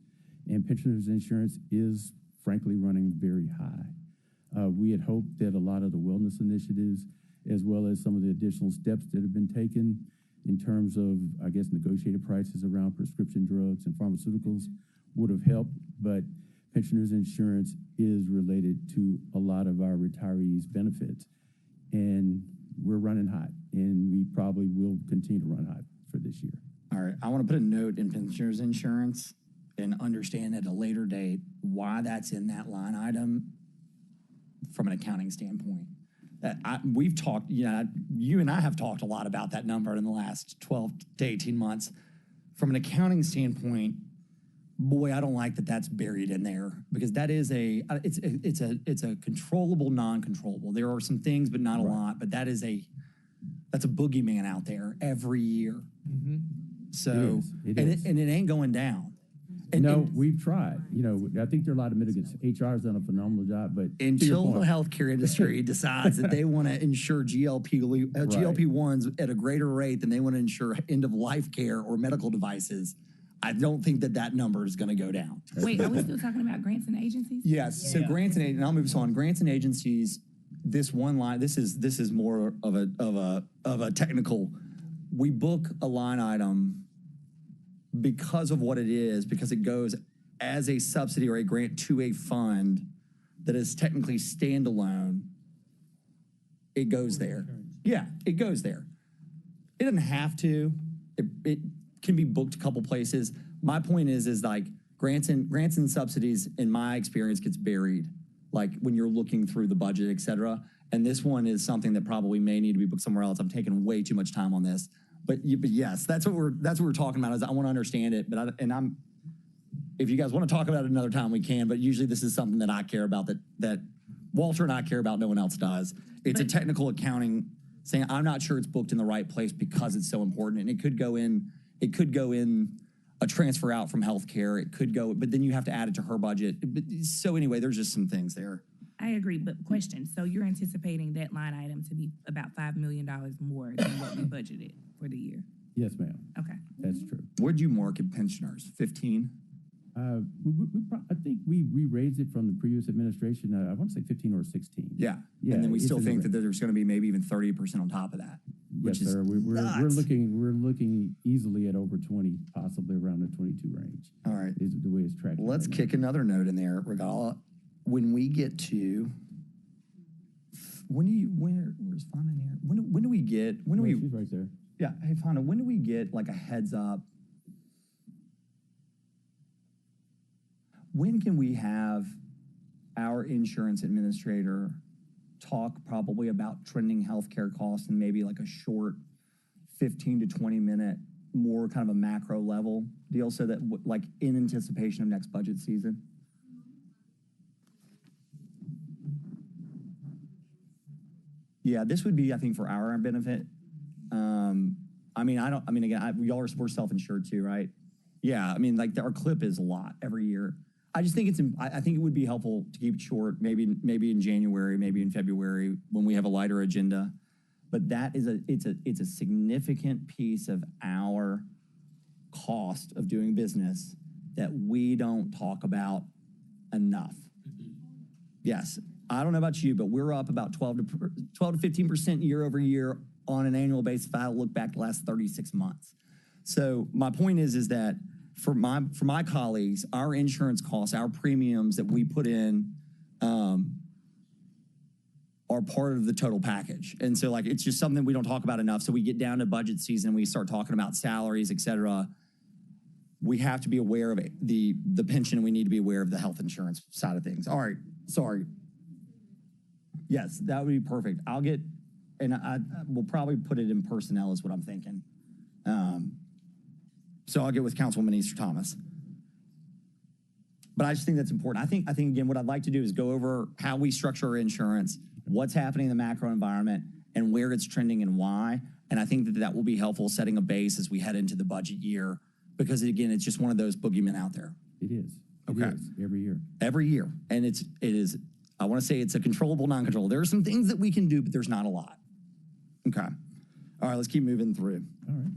And pensioners insurance is frankly running very high. We had hoped that a lot of the wellness initiatives, as well as some of the additional steps that have been taken in terms of, I guess, negotiated prices around prescription drugs and pharmaceuticals would have helped, but pensioners insurance is related to a lot of our retirees' benefits. And we're running hot, and we probably will continue to run hot for this year. All right, I want to put a note in pensioners insurance and understand at a later date why that's in that line item from an accounting standpoint. We've talked, you and I have talked a lot about that number in the last 12 to 18 months. From an accounting standpoint, boy, I don't like that that's buried in there, because that is it's a controllable, non-controllable. There are some things, but not a lot. But that's a boogeyman out there every year. Mm-hmm. So it is. And it ain't going down. We've tried. I think there are a lot of mitigants. HR has done a phenomenal job, but until the healthcare industry decides that they want to insure GLP-1s at a greater rate than they want to insure end-of-life care or medical devices, I don't think that number is going to go down. Wait, are we still talking about grants and agencies? Yes. Yeah. So grants and I'll move this on. Grants and agencies. This one line. This is more of a technical. We book a line item because of what it is, because it goes as a subsidy or a grant to a fund that is technically standalone. It goes there. Yeah, it goes there. It doesn't have to. It can be booked a couple places. My point is like grants and subsidies, in my experience, gets buried, like when you're looking through the budget, et cetera. And this one is something that probably may need to be booked somewhere else. I'm taking way too much time on this. But yes, that's what we're talking about. Is I want to understand it, but if you guys want to talk about it another time, we can. But usually, this is something that I care about, that Walter and I care about. No one else does. It's a technical accounting saying I'm not sure it's booked in the right place because it's so important, and it could go in a transfer out from healthcare. It could go, but then you have to add it to her budget. So anyway, there's just some things there. I agree, but question. So you're anticipating that line item to be about $5 million more than what we budgeted for the year? Yes, ma'am. Okay. That's true. Where'd you market pensioners? 15? I think we raised it from the previous administration. I want to say 15 or 16. Yeah. And then we still think that there's going to be maybe even 30% on top of that. Yes, sir. We're looking easily at over 20, possibly around the 22 range. All right. Is the way it's tracking. Let's kick another note in there, Regala. When we get to where's Fonda in here? When do we get she's right there. Yeah, hey Fonda, when do we get like a heads up when can we have our insurance administrator talk probably about trending healthcare costs and maybe like a short 15 to 20 minute, more kind of a macro level deal so that like in anticipation of next budget season? Yeah, this would be, I think, for our benefit. Y'all are, we're self-insured too, right? Yeah, I mean, like our clip is a lot every year. I just think I think it would be helpful to keep it short, maybe in January, maybe in February when we have a lighter agenda. But that is it's a significant piece of our cost of doing business that we don't talk about enough. Yes, I don't know about you, but we're up about 12 to 15% year over year on an annual basis if I look back the last 36 months. So my point is that for my colleagues, our insurance costs, our premiums that we put in are part of the total package. And so like, it's just something we don't talk about enough. So we get down to budget season, we start talking about salaries, et cetera. We have to be aware of the pension. We need to be aware of the health insurance side of things. All right, sorry. Yes, that would be perfect. I'll get, and we'll probably put it in personnel is what I'm thinking. So I'll get with Councilwoman Easter Thomas. But I just think that's important. I think again, what I'd like to do is go over how we structure our insurance, what's happening in the macro environment, and where it's trending and why. And I think that will be helpful setting a base as we head into the budget year, because again, it's just one of those boogeymen out there. It is. Okay. It is every year. Every year. And it is, I want to say it's a controllable, non-controllable. There are some things that we can do, but there's not a lot. Okay. All right, let's keep moving through. All right.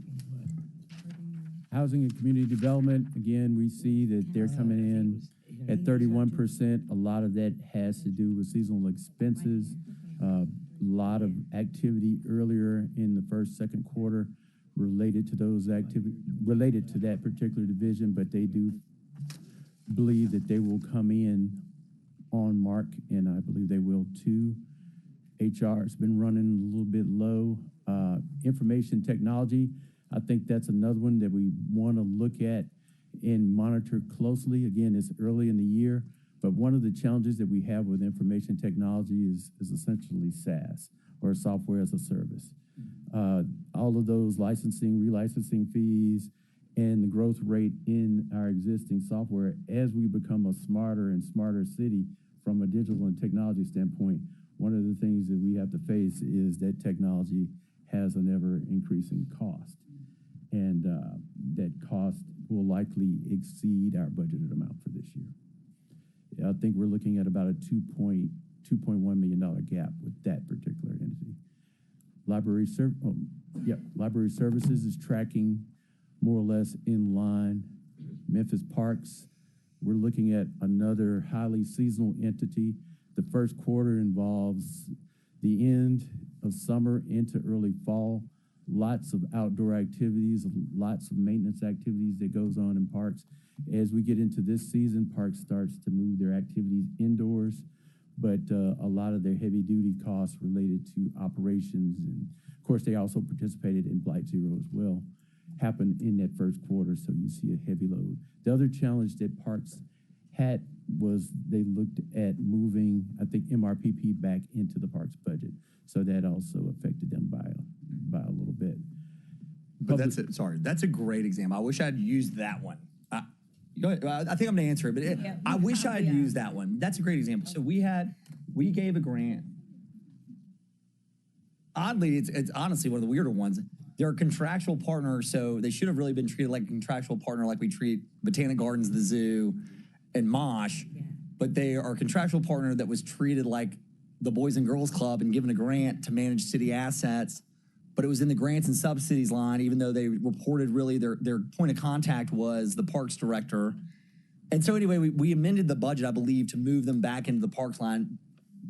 Housing and community development, again, we see that they're coming in at 31%. A lot of that has to do with seasonal expenses. A lot of activity earlier in the first, second quarter related to those activities, related to that particular division, but they do believe that they will come in on mark, and I believe they will too. HR has been running a little bit low. Information technology, I think that's another one that we want to look at and monitor closely. Again, it's early in the year, but one of the challenges that we have with information technology is essentially SaaS, or software as a service. All of those licensing, relicensing fees, and the growth rate in our existing software as we become a smarter and smarter city from a digital and technology standpoint. One of the things that we have to face is that technology has an ever-increasing cost, and that cost will likely exceed our budgeted amount for this year. I think we're looking at about a $2.1 million gap with that particular entity. Library services is tracking more or less in line. Memphis Parks, we're looking at another highly seasonal entity. The first quarter involves the end of summer into early fall. Lots of outdoor activities, lots of maintenance activities that goes on in parks. As we get into this season, parks starts to move their activities indoors, but a lot of their heavy duty costs related to operations, and of course they also participated in Blight Zero as well, happened in that first quarter, so you see a heavy load. The other challenge that parks had was they looked at moving, I think, MRPP back into the parks budget, so that also affected them by a little bit. But that's a great example. I wish I'd used that one. I think I'm gonna answer it, but I wish I'd used that one. That's a great example. So we gave a grant. Oddly, it's honestly one of the weirder ones. They're a contractual partner, so they should have really been treated like a contractual partner, like we treat Botanic Gardens, the zoo, and Mosh. Yeah. But they are a contractual partner that was treated like the Boys and Girls Club and given a grant to manage city assets. But it was in the grants and subsidies line, even though they reported really their point of contact was the parks director. And so anyway, we amended the budget, I believe, to move them back into the parks line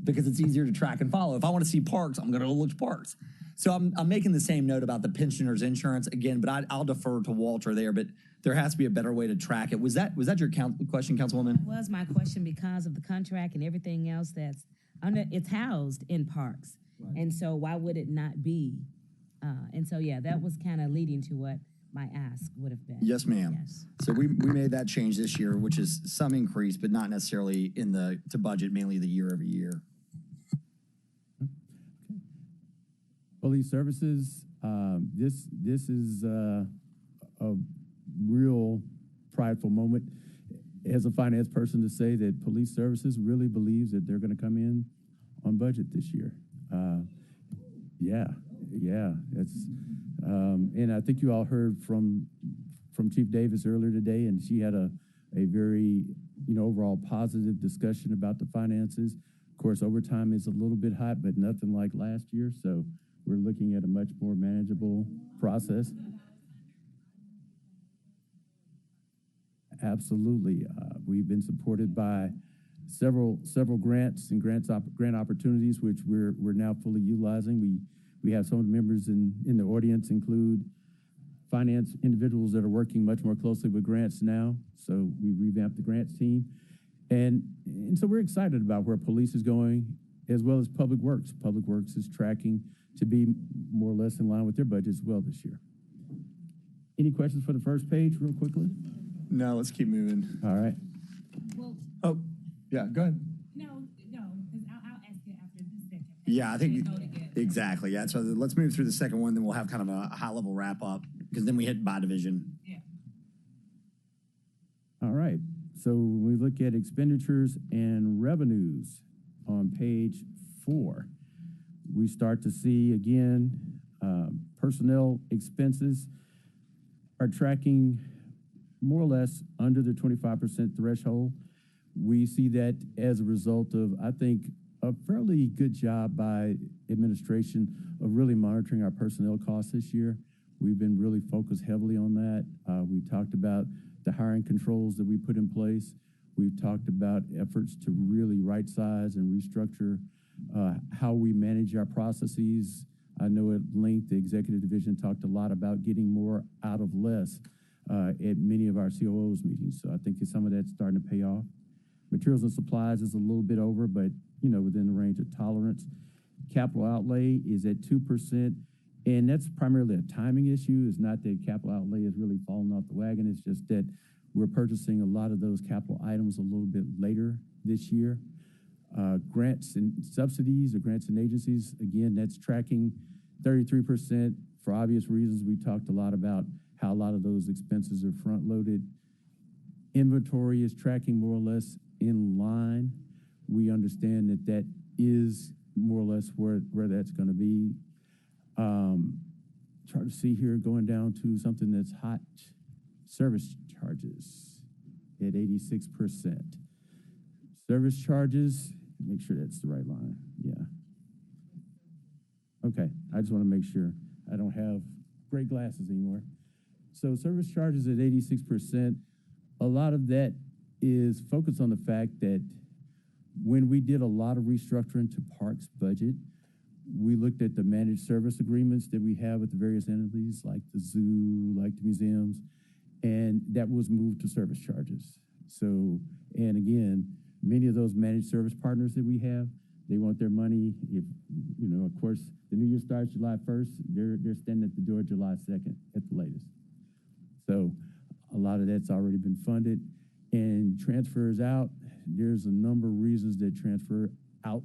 because it's easier to track and follow. If I want to see parks, I'm going to look at parks. So I'm making the same note about the pensioners insurance again, but I'll defer to Walter there. But there has to be a better way to track it. Was that your question, Councilwoman? That was my question because of the contract and everything else that's under. It's housed in parks, right. And so why would it not be? And so yeah, that was kind of leading to what my ask would have been. Yes, ma'am. Yes. So we made that change this year, which is some increase, but not necessarily to budget, mainly the year over year. Police services, this is a real prideful moment as a finance person to say that police services really believes that they're going to come in on budget this year. It's and I think you all heard from Chief Davis earlier today, and she had a very overall positive discussion about the finances. Of course, overtime is a little bit hot, but nothing like last year. So we're looking at a much more manageable process. Absolutely. We've been supported by several grants and grant opportunities, which we're now fully utilizing. We have some of the members in the audience include finance individuals that are working much more closely with grants now. So we revamped the grants team. And so we're excited about where police is going, as well as Public Works. Public Works is tracking to be more or less in line with their budget as well this year. Any questions for the first page real quickly? No, let's keep moving. All right. Oh, yeah, go ahead. No, because I'll ask you after the second. Yeah, I think exactly. Yeah, so let's move through the second one, then we'll have kind of a high-level wrap-up, because then we hit by division. Yeah. All right. So when we look at expenditures and revenues on page 4, we start to see, again, personnel expenses are tracking more or less under the 25% threshold. We see that as a result of, I think, a fairly good job by administration of really monitoring our personnel costs this year. We've been really focused heavily on that. We talked about the hiring controls that we put in place. We've talked about efforts to really right-size and restructure how we manage our processes. I know at length the executive division talked a lot about getting more out of less at many of our COOs meetings. So I think some of that's starting to pay off. Materials and supplies is a little bit over, but within the range of tolerance. Capital outlay is at 2%, and that's primarily a timing issue. It's not that capital outlay is really falling off the wagon. It's just that we're purchasing a lot of those capital items a little bit later this year. Grants and subsidies or grants and agencies, again, that's tracking 33%. For obvious reasons, we talked a lot about how a lot of those expenses are front-loaded. Inventory is tracking more or less in line. We understand that that is more or less where that's going to be. Try to see here going down to something that's hot. Service charges at 86%. Service charges, make sure that's the right line. Yeah. Okay, I just want to make sure I don't have great glasses anymore. So service charges at 86%. A lot of that is focused on the fact that when we did a lot of restructuring to Parks budget, we looked at the managed service agreements that we have with the various entities, like the zoo, like the museums, and that was moved to service charges. So, and again, many of those managed service partners that we have, they want their money. If, of course, the new year starts July 1st, they're standing at the door July 2nd at the latest. So a lot of that's already been funded. And transfers out, there's a number of reasons that transfer out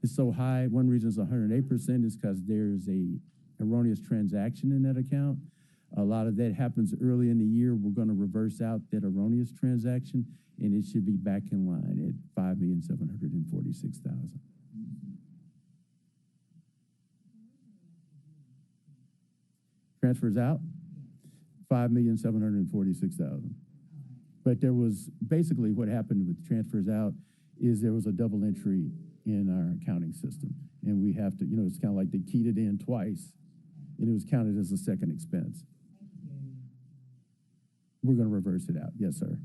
is so high. One reason is 108% is because there's a erroneous transaction in that account. A lot of that happens early in the year. We're going to reverse out that erroneous transaction, and it should be back in line at $5,746,000. Transfers out, $5,746,000. But there was basically what happened with transfers out is there was a double entry in our accounting system. And we have to, it's kind of like they keyed it in twice, and it was counted as a second expense. We're going to reverse it out. Yes, sir.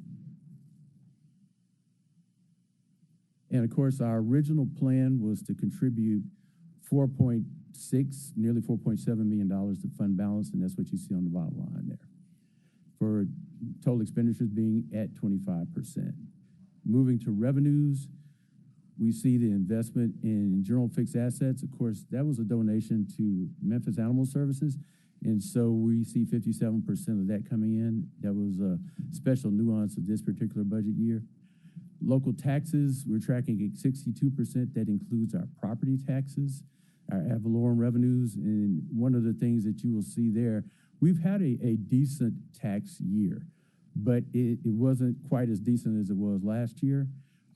And of course, our original plan was to contribute 4.6, nearly $4.7 million to fund balance, and that's what you see on the bottom line there. For total expenditures being at 25%. Moving to revenues, we see the investment in general fixed assets. Of course, that was a donation to Memphis Animal Services, And so we see 57% of that coming in. That was a special nuance of this particular budget year. Local taxes, we're tracking at 62%. That includes our property taxes, our ad valorem revenues. And one of the things that you will see there, we've had a decent tax year, but it wasn't quite as decent as it was last year.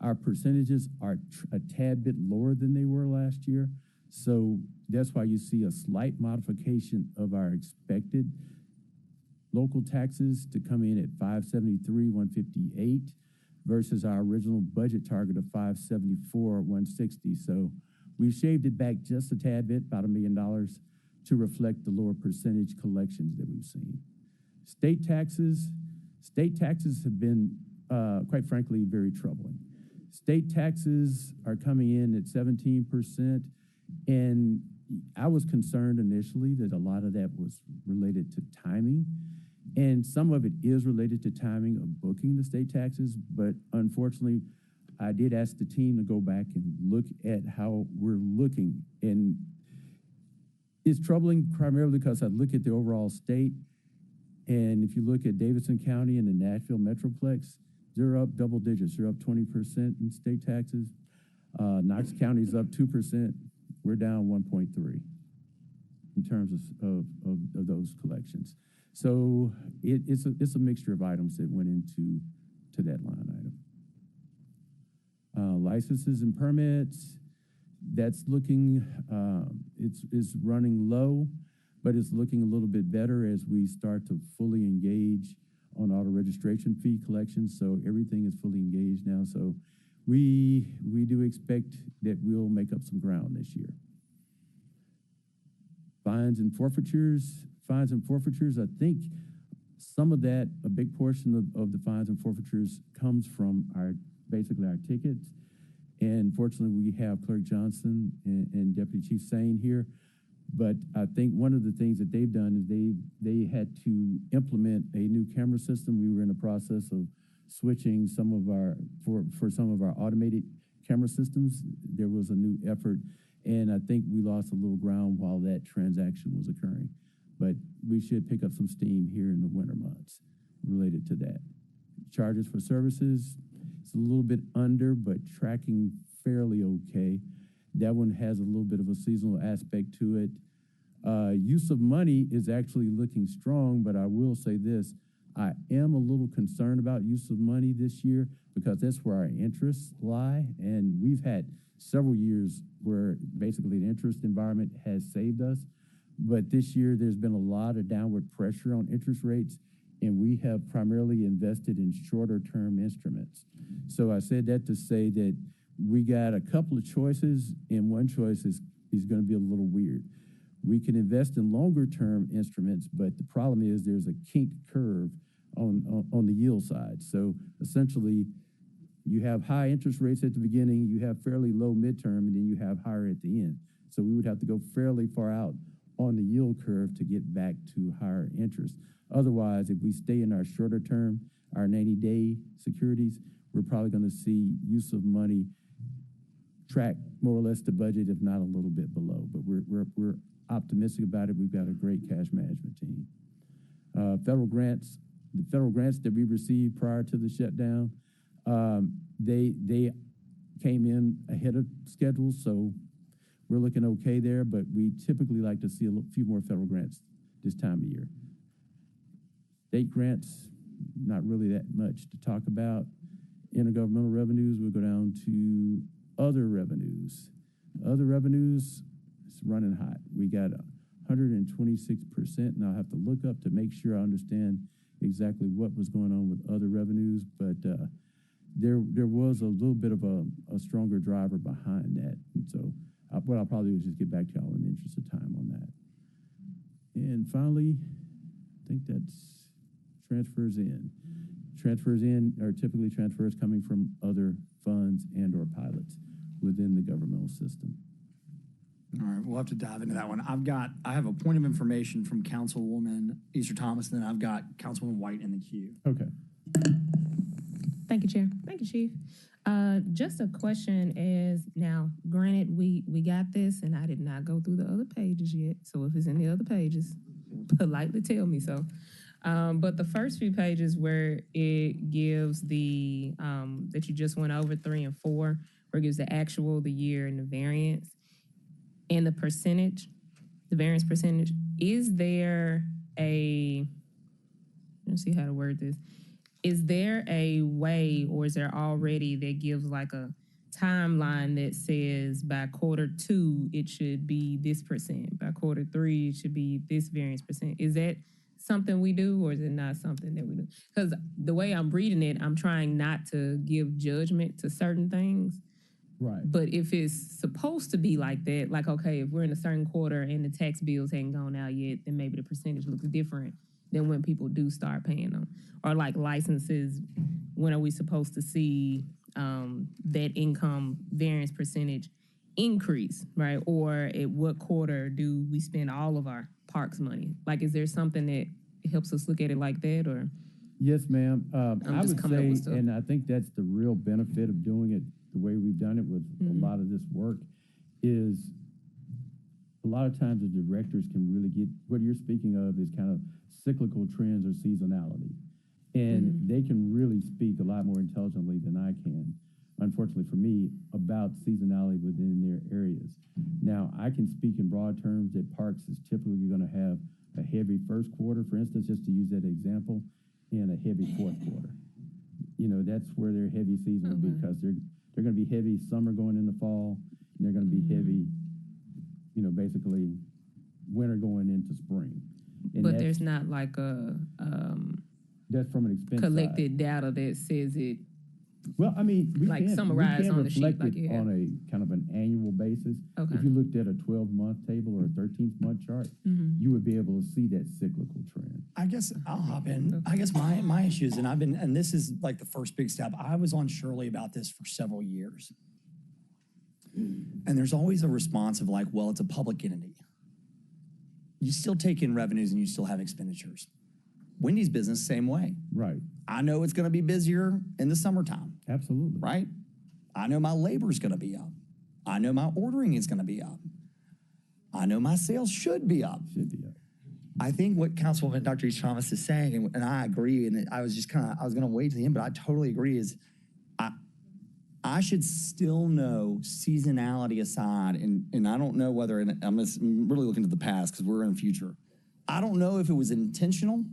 Our percentages are a tad bit lower than they were last year. So that's why you see a slight modification of our expected local taxes to come in at 573, 158 versus our original budget target of 574, 160. So we shaved it back just a tad bit, about $1 million, to reflect the lower percentage collections that we've seen. State taxes have been, quite frankly, very troubling. State taxes are coming in at 17%, and I was concerned initially that a lot of that was related to timing, and some of it is related to timing of booking the state taxes, but unfortunately, I did ask the team to go back and look at how we're looking, and it's troubling primarily because I look at the overall state, and if you look at Davidson County and the Nashville Metroplex, they're up double digits. They're up 20% in state taxes. Knox County's up 2%. We're down 1.3 in terms of those collections. So it's a mixture of items that went into that line item. Licenses and permits, that's looking, it's running low, but it's looking a little bit better as we start to fully engage on auto registration fee collections. So everything is fully engaged now. So we do expect that we'll make up some ground this year. Fines and forfeitures, I think some of that, a big portion of the fines and forfeitures comes from basically our tickets. And fortunately, we have Clerk Johnson and Deputy Chief Sane here. But I think one of the things that they've done is they had to implement a new camera system. We were in the process of switching some of for some of our automated camera systems. There was a new effort, and I think we lost a little ground while that transaction was occurring. But we should pick up some steam here in the winter months related to that. Charges for services, it's a little bit under, but tracking fairly okay. That one has a little bit of a seasonal aspect to it. Use of money is actually looking strong, but I will say this, I am a little concerned about use of money this year because that's where our interests lie. And we've had several years where basically the interest environment has saved us. But this year there's been a lot of downward pressure on interest rates, and we have primarily invested in shorter term instruments. So I said that to say that we got a couple of choices, and one choice is going to be a little weird. We can invest in longer term instruments, but the problem is there's a kink curve on the yield side. So essentially, you have high interest rates at the beginning, you have fairly low midterm, and then you have higher at the end. So we would have to go fairly far out on the yield curve to get back to higher interest. Otherwise, if we stay in our shorter term, our 90-day securities, we're probably going to see use of money track more or less the budget, if not a little bit below. But we're optimistic about it. We've got a great cash management team. Federal grants, the federal grants that we received prior to the shutdown, they came in ahead of schedule, so we're looking okay there, but we typically like to see a few more federal grants this time of year. State grants, not really that much to talk about. Intergovernmental revenues, we'll go down to other revenues. Other revenues, it's running hot. We got 126%, and I'll have to look up to make sure I understand exactly what was going on with other revenues, but there was a little bit of a stronger driver behind that. And so what I'll probably do is just get back to y'all in the interest of time on that. And finally, I think that's transfers in. Transfers in are typically transfers coming from other funds and or pilots within the governmental system. All right, we'll have to dive into that one. I have a point of information from Councilwoman Easter Thomas, and then I've got Councilwoman White in the queue. Okay. Thank you, Chair. Thank you, Chief. Just a question is, now, granted, we got this, and I did not go through the other pages yet, so if it's in the other pages, politely tell me so. But the first few pages where it gives the, that you just went over, 3 and 4, where it gives the actual, the year, and the variance, and the percentage, the variance percentage, is there a, let's see how to word this. Is there a way, or is there already that gives like a timeline that says by Q2 it should be this percent, by Q3 it should be this variance percent? Is that something we do, or is it not something that we do? Because the way I'm reading it, I'm trying not to give judgment to certain things. Right. But if it's supposed to be like that, like, okay, if we're in a certain quarter and the tax bills hadn't gone out yet, then maybe the percentage looks different than when people do start paying them. Or like licenses, when are we supposed to see that income variance percentage increase, right? Or at what quarter do we spend all of our parks money? Like, is there something that helps us look at it like that, or? Yes, ma'am. I just would coming up say, with stuff. and I think that's the real benefit of doing it the way we've done it with a lot of this work, is a lot of times the directors can really get, what you're speaking of is kind of cyclical trends or seasonality. And they can really speak a lot more intelligently than I can, unfortunately for me, about seasonality within their areas. Now, I can speak in broad terms that parks is typically going to have a heavy first quarter, for instance, just to use that example, and a heavy fourth quarter. You know, that's where their heavy season will be, because they're going to be heavy summer going into fall, and they're going to be heavy, you know, basically winter going into spring. And But there's not like a that's from an expense collected side. data that says it. Well, I mean, we like can summarized on the sheet, reflect like it you have. on a kind of an annual basis. Okay. If you looked at a 12-month table or a 13th-month chart, you would be able to see that cyclical trend. I guess I'll hop in. I guess my issues, and this is like the first big step. I was on Shirley about this for several years. And there's always a response of like, well, it's a public entity. You still take in revenues and you still have expenditures. Wendy's business, same way. Right. I know it's going to be busier in the summertime. Absolutely. Right? I know my labor is going to be up. I know my ordering is going to be up. I know my sales should be up. I think what Councilwoman Dr. East Thomas is saying, and I agree, and I was going to wait to the end, but I totally agree, is I should still know, seasonality aside, and I don't know whether, and I'm really looking to the past because we're in the future. I don't know if it was intentional,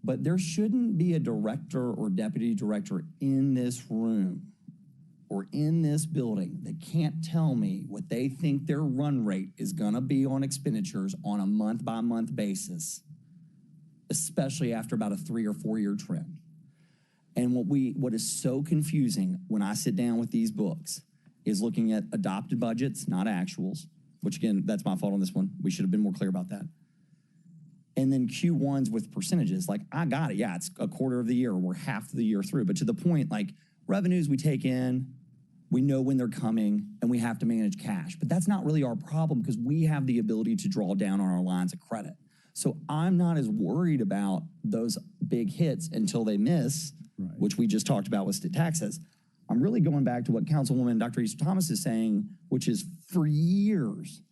but there shouldn't be a director or deputy director in this room or in this building that can't tell me what they think their run rate is going to be on expenditures on a month-by-month basis, especially after about a 3 or 4 year trend. And what is so confusing when I sit down with these books is looking at adopted budgets, not actuals, which again, that's my fault on this one. We should have been more clear about that. And then Q1s with percentages. Like, I got it. Yeah, it's a quarter of the year. We're half the year through. But to the point, like, revenues we take in, we know when they're coming, and we have to manage cash. But that's not really our problem because we have the ability to draw down on our lines of credit. So I'm not as worried about those big hits until they miss, which we just talked about with state taxes. I'm really going back to what Councilwoman Dr. East Thomas is saying, which is for years,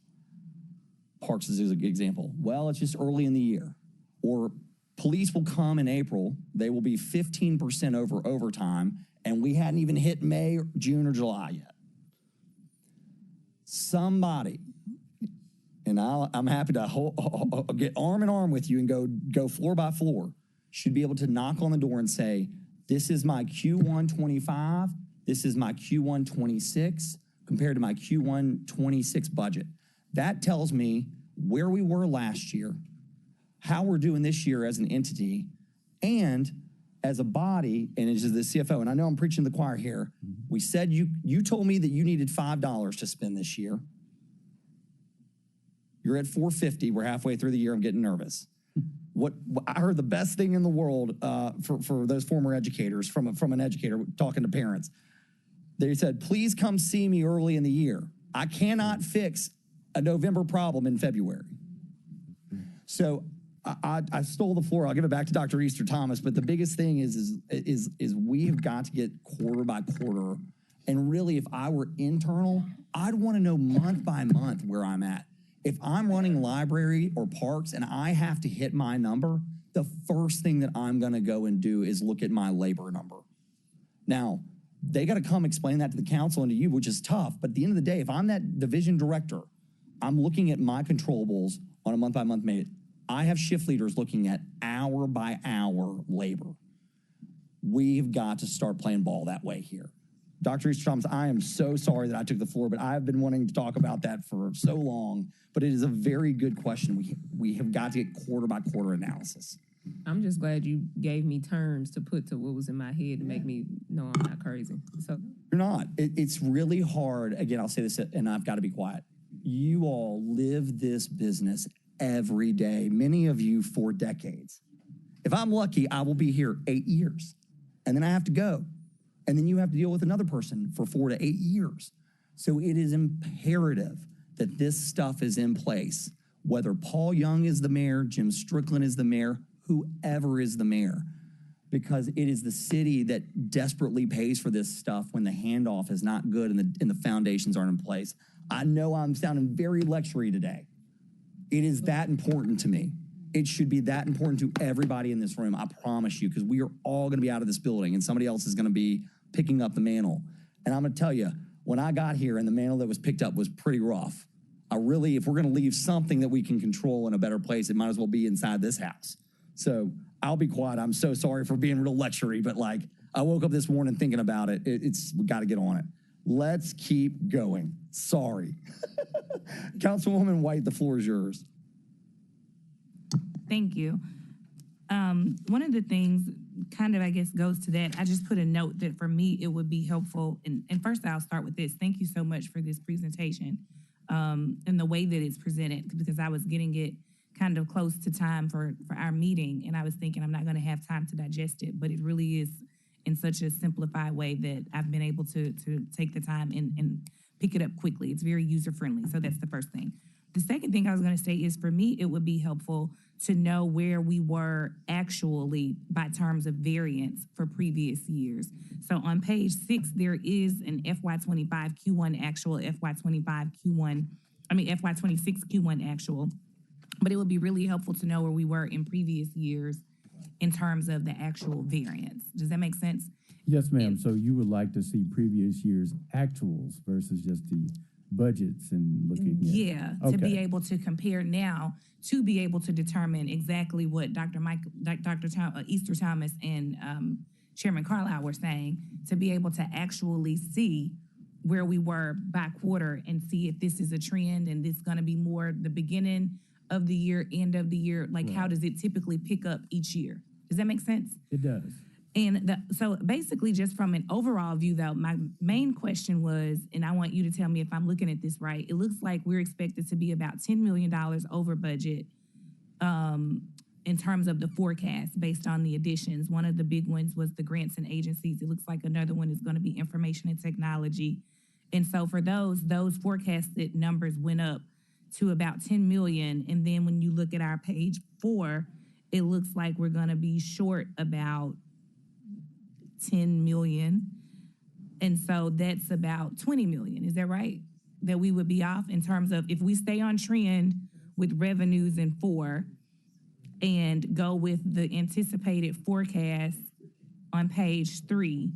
Parks is a good example. Well, it's just early in the year. Or police will come in April. They will be 15% over overtime, and we hadn't even hit May, June, or July yet. Somebody, and I'm happy to get arm in arm with you and go floor by floor, should be able to knock on the door and say, this is my Q1 25, this is my Q1 26, compared to my Q1 26 budget. That tells me where we were last year, how we're doing this year as an entity, and as a body, and as the CFO, and I know I'm preaching to the choir here, we said you told me that you needed $5 to spend this year. You're at $450. We're halfway through the year. I'm getting nervous. What I heard the best thing in the world for those former educators from an educator talking to parents. They said, please come see me early in the year. I cannot fix a November problem in February. So I stole the floor. I'll give it back to Dr. Easter Thomas. But the biggest thing is we've got to get quarter by quarter. And really, if I were internal, I'd want to know month by month where I'm at. If I'm running library or parks and I have to hit my number, the first thing that I'm gonna go and do is look at my labor number. Now, they gotta come explain that to the council and to you, which is tough. But at the end of the day, if I'm that division director, I'm looking at my controllables on a month-by-month basis. I have shift leaders looking at hour-by-hour labor. We've got to start playing ball that way here. Dr. Easter Thomas, I am so sorry that I took the floor, but I've been wanting to talk about that for so long. But it is a very good question. We have got to get quarter-by-quarter analysis. I'm just glad you gave me terms to put to what was in my head to make me know I'm not crazy. So You're not. It's really hard. Again, I'll say this, and I've got to be quiet. You all live this business every day, many of you for decades. If I'm lucky, I will be here 8 years, and then I have to go. And then you have to deal with another person for 4 to 8 years. So it is imperative that this stuff is in place, whether Paul Young is the mayor, Jim Strickland is the mayor, whoever is the mayor, because it is the city that desperately pays for this stuff when the handoff is not good and the foundations aren't in place. I know I'm sounding very lectury today. It is that important to me. It should be that important to everybody in this room, I promise you, because we are all going to be out of this building and somebody else is going to be picking up the mantle. And I'm going to tell you, when I got here and the mantle that was picked up was pretty rough, if we're going to leave something that we can control in a better place, it might as well be inside this house. So I'll be quiet. I'm so sorry for being real lectury, but like I woke up this morning thinking about it. We got to get on it. Let's keep going. Sorry. Councilwoman White, the floor is yours. Thank you. One of the things kind of, I guess, goes to that. I just put a note that for me, it would be helpful. And first I'll start with this. Thank you so much for this presentation and the way that it's presented, because I was getting it kind of close to time for our meeting. And I was thinking I'm not going to have time to digest it, but it really is in such a simplified way that I've been able to take the time and pick it up quickly. It's very user-friendly. So that's the first thing. The second thing I was going to say is, for me, it would be helpful to know where we were actually by terms of variance for previous years. So on page 6, there is an FY25 Q1 actual, FY26 Q1 actual. But it would be really helpful to know where we were in previous years in terms of the actual variance. Does that make sense? Yes, ma'am. So you would like to see previous years' actuals versus just the budgets and looking at... Yeah, okay. To be able to compare now, to be able to determine exactly what Dr. Easter Thomas and Chairman Carlisle were saying, to be able to actually see where we were by quarter and see if this is a trend and this is going to be more the beginning of the year, end of the year. Like, how does it typically pick up each year? Does that make sense? It does. And so basically, just from an overall view, though, my main question was, and I want you to tell me if I'm looking at this right, it looks like we're expected to be about $10 million over budget in terms of the forecast based on the additions. One of the big ones was the grants and agencies. It looks like another one is going to be information and technology. And so for those forecasted numbers went up to about 10 million. And then when you look at our page 4, it looks like we're going to be short about 10 million. And so that's about 20 million. Is that right? That we would be off in terms of, if we stay on trend with revenues in 4 and go with the anticipated forecast on page 3,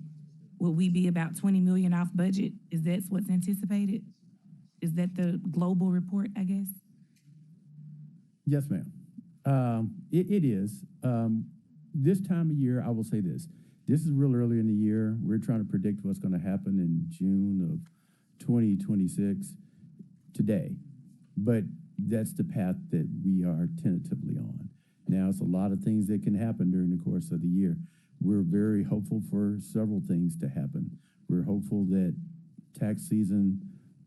will we be about 20 million off budget? Is that what's anticipated? Is that the global report, I guess? Yes, ma'am. It is. This time of year, I will say this. This is real early in the year. We're trying to predict what's going to happen in June of 2026 today. But that's the path that we are tentatively on. Now, it's a lot of things that can happen during the course of the year. We're very hopeful for several things to happen. We're hopeful that tax season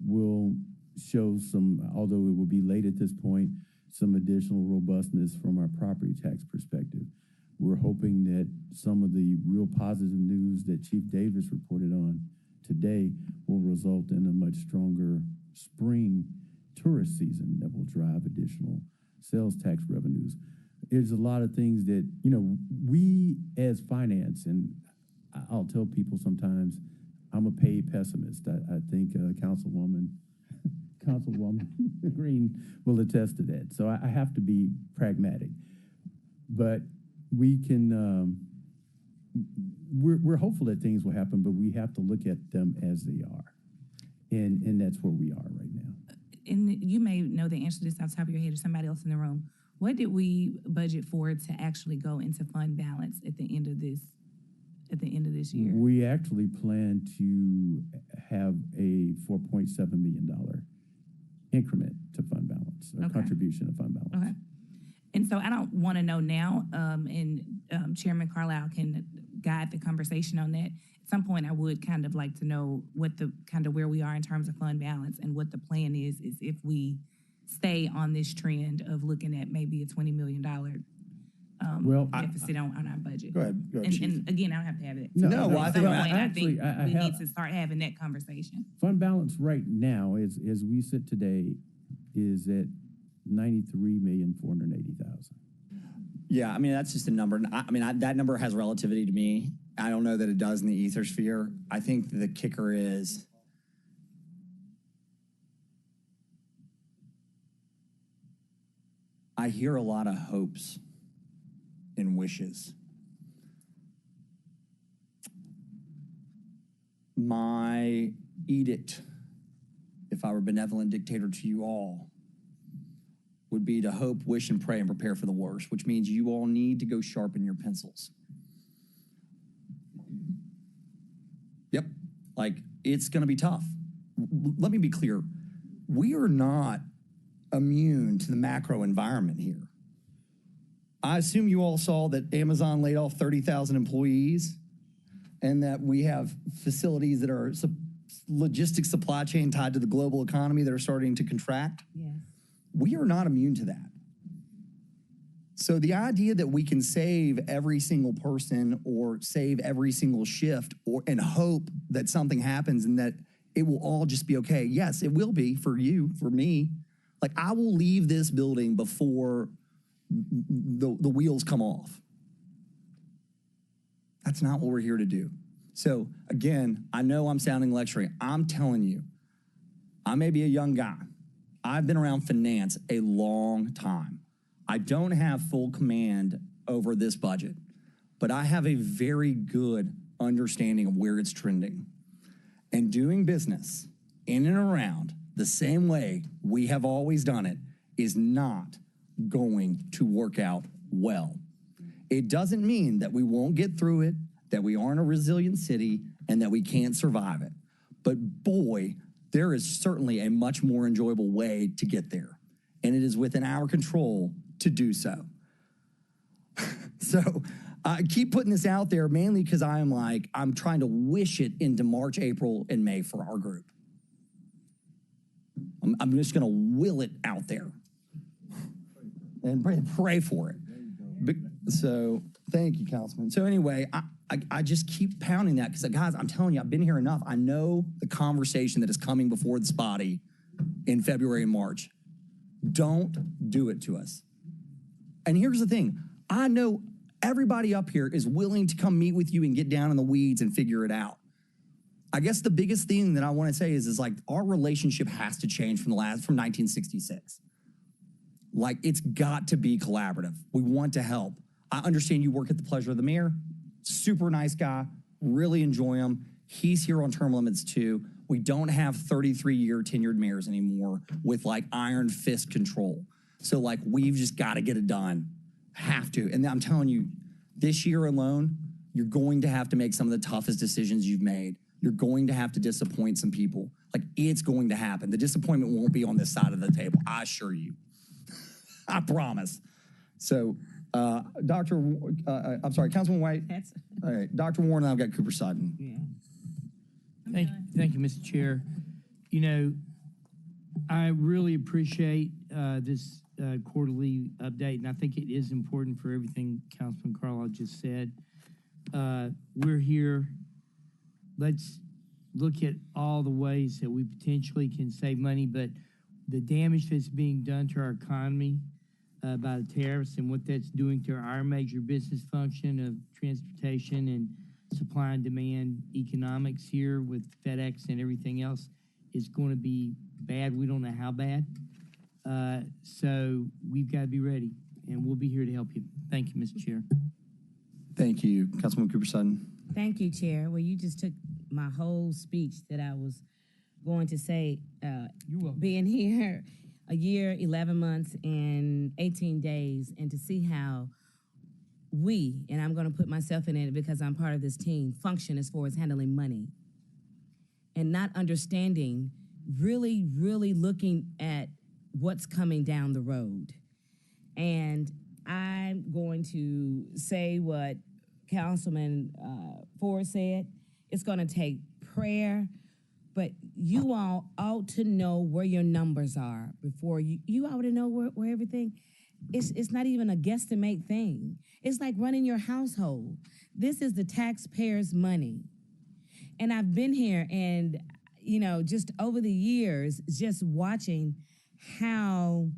will show some, although it will be late at this point, some additional robustness from our property tax perspective. We're hoping that some of the real positive news that Chief Davis reported on today will result in a much stronger spring tourist season that will drive additional sales tax revenues. There's a lot of things that, we as finance, and I'll tell people sometimes I'm a paid pessimist. I think Councilwoman Green will attest to that. So I have to be pragmatic. But we can, we're hopeful that things will happen, but we have to look at them as they are. And that's where we are right now. And you may know the answer to this off the top of your head or somebody else in the room. What did we budget for to actually go into fund balance at the end of this year? We actually plan to have a $4.7 million increment to fund balance, or contribution to fund balance. Okay. And so I don't want to know now, and Chairman Carlisle can guide the conversation on that. At some point, I would kind of like to know what the kind of where we are in terms of fund balance and what the plan is if we stay on this trend of looking at maybe a $20 million deficit on our budget. Go ahead, and again, I don't have to have it. No, well, At I some think- point, actually, I we have- need to start having that conversation. Fund balance right now, as we sit today, is at $93,480,000. Yeah, I mean, that's just a number. That number has relativity to me. I don't know that it does in the ether sphere. I think the kicker is I hear a lot of hopes and wishes. My edict, if I were a benevolent dictator to you all, would be to hope, wish, and pray and prepare for the worst, which means you all need to go sharpen your pencils. Yep, like it's gonna be tough. Let me be clear. We are not immune to the macro environment here. I assume you all saw that Amazon laid off 30,000 employees and that we have facilities that are logistics supply chain tied to the global economy that are starting to contract. Yes. We are not immune to that. So the idea that we can save every single person or save every single shift and hope that something happens and that it will all just be okay. Yes, it will be for you, for me. Like I will leave this building before the wheels come off. That's not what we're here to do. So again, I know I'm sounding lecturing. I'm telling you, I may be a young guy. I've been around finance a long time. I don't have full command over this budget, but I have a very good understanding of where it's trending. And doing business in and around the same way we have always done it is not going to work out well. It doesn't mean that we won't get through it, that we aren't a resilient city, and that we can't survive it. But boy, there is certainly a much more enjoyable way to get there. And it is within our control to do so. So I keep putting this out there mainly because I'm trying to wish it into March, April, and May for our group. I'm just going to will it out there and pray for it. So thank you, Councilman. So anyway, I just keep pounding that because, guys, I'm telling you, I've been here enough. I know the conversation that is coming before this body in February and March. Don't do it to us. And here's the thing. I know everybody up here is willing to come meet with you and get down in the weeds and figure it out. I guess the biggest thing that I want to say is like our relationship has to change from 1966. Like it's got to be collaborative. We want to help. I understand you work at the pleasure of the mayor. Super nice guy. Really enjoy him. He's here on term limits too. We don't have 33-year tenured mayors anymore with like iron fist control. So like we've just got to get it done. Have to. And I'm telling you, this year alone, you're going to have to make some of the toughest decisions you've made. You're going to have to disappoint some people. Like it's going to happen. The disappointment won't be on this side of the table. I assure you. I promise. So, I'm sorry, Councilman White. All right, Dr. Warren and I've got Cooper Sutton. Yeah. Thank you, Mr. Chair. You know, I really appreciate this quarterly update, and I think it is important for everything Councilman Carlisle just said. We're here. Let's look at all the ways that we potentially can save money, but the damage that's being done to our economy by the tariffs and what that's doing to our major business function of transportation and supply and demand economics here with FedEx and everything else is going to be bad. We don't know how bad. So we've got to be ready, and we'll be here to help you. Thank you, Mr. Chair. Thank you, Councilwoman Cooper Sutton. Thank you, Chair. Well, you just took my whole speech that I was going to say. You're welcome. Being here a year, 11 months, and 18 days, and to see how we, and I'm going to put myself in it because I'm part of this team, function as far as handling money and not understanding, really, really looking at what's coming down the road. And I'm going to say what Councilman Ford said. It's going to take prayer, but you all ought to know where your numbers are before you ought to know where everything. It's not even a guesstimate thing. It's like running your household. This is the taxpayers' money. And I've been here and, you know, just over the years, just watching how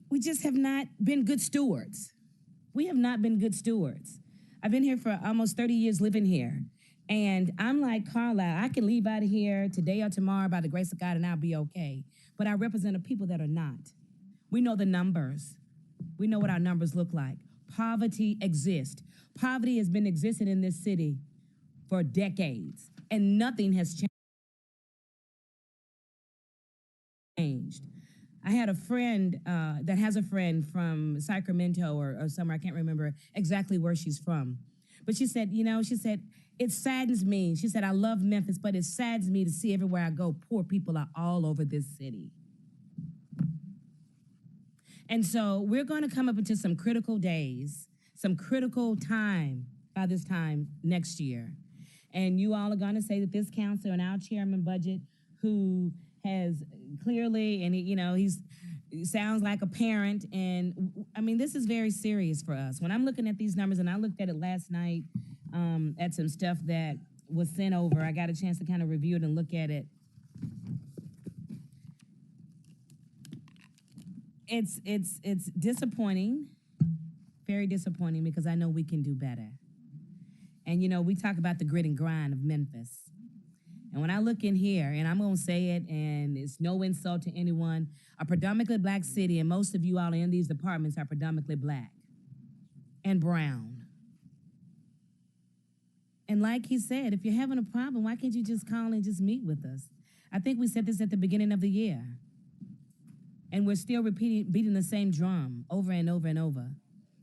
we just have not been good stewards. We have not been good stewards. I've been here for almost 30 years living here. And I'm like Carlisle, I can leave out of here today or tomorrow by the grace of God and I'll be okay. But I represent a people that are not. We know the numbers. We know what our numbers look like. Poverty exists. Poverty has been existing in this city for decades, and nothing has changed. I had a friend that has a friend from Sacramento or somewhere, I can't remember exactly where she's from. But she said, it saddens me. She said, I love Memphis, but it saddens me to see everywhere I go, poor people are all over this city. And so we're going to come up into some critical days, some critical time by this time next year. And you all are going to say that this council and our chairman budget, who has clearly, and he sounds like a parent. And I mean, this is very serious for us. When I'm looking at these numbers, and I looked at it last night at some stuff that was sent over, I got a chance to kind of review it and look at it. It's disappointing, very disappointing, because I know we can do better. And we talk about the grit and grind of Memphis. And when I look in here, and I'm gonna say it, and it's no insult to anyone, a predominantly black city, and most of you all in these departments are predominantly black and brown. And like he said, if you're having a problem, why can't you just call and just meet with us? I think we said this at the beginning of the year. And we're still beating the same drum over and over and over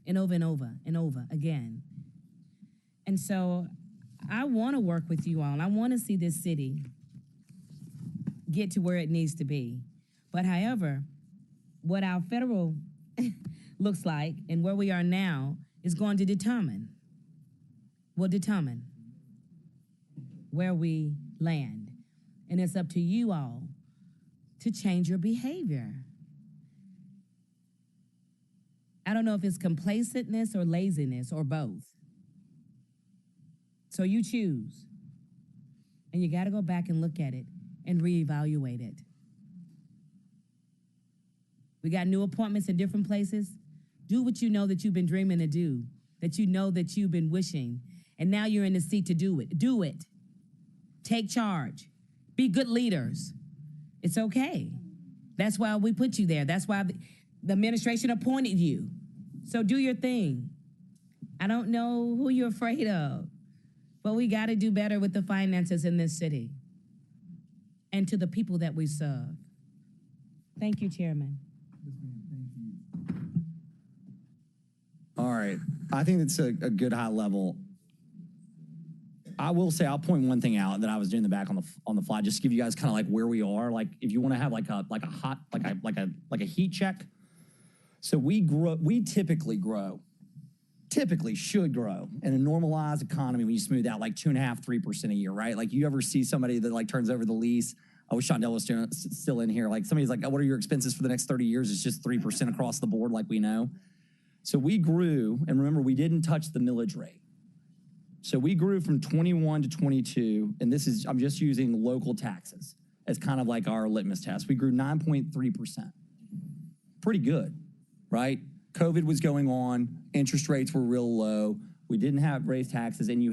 and over and over and over again. And so I want to work with you all. I want to see this city get to where it needs to be. But however, what our federal looks like and where we are now is going to determine where we land. And it's up to you all to change your behavior. I don't know if it's complacentness or laziness or both. So you choose. And you got to go back and look at it and reevaluate it. We got new appointments in different places. Do what you know that you've been dreaming to do, that you know that you've been wishing, and now you're in the seat to do it. Do it. Take charge. Be good leaders. It's okay. That's why we put you there. That's why the administration appointed you. So do your thing. I don't know who you're afraid of, but we got to do better with the finances in this city and to the people that we serve. Thank you, Chairman. All right. I think it's a good high level. I will say, I'll point one thing out that I was doing the back on the fly, just to give you guys kind of like where we are. Like if you want to have like a heat check. So we typically should grow in a normalized economy when you smooth out like 2.5%, 3% a year, right? Like you ever see somebody that like turns over the lease? I wish Shondell was still in here. Like somebody's like, oh, what are your expenses for the next 30 years? It's just 3% across the board, like we know. So we grew, and remember, we didn't touch the millage rate. So we grew from 21 to 22, and I'm just using local taxes as kind of like our litmus test. We grew 9.3%. Pretty good, right? COVID was going on, interest rates were real low. We didn't have raised taxes, and you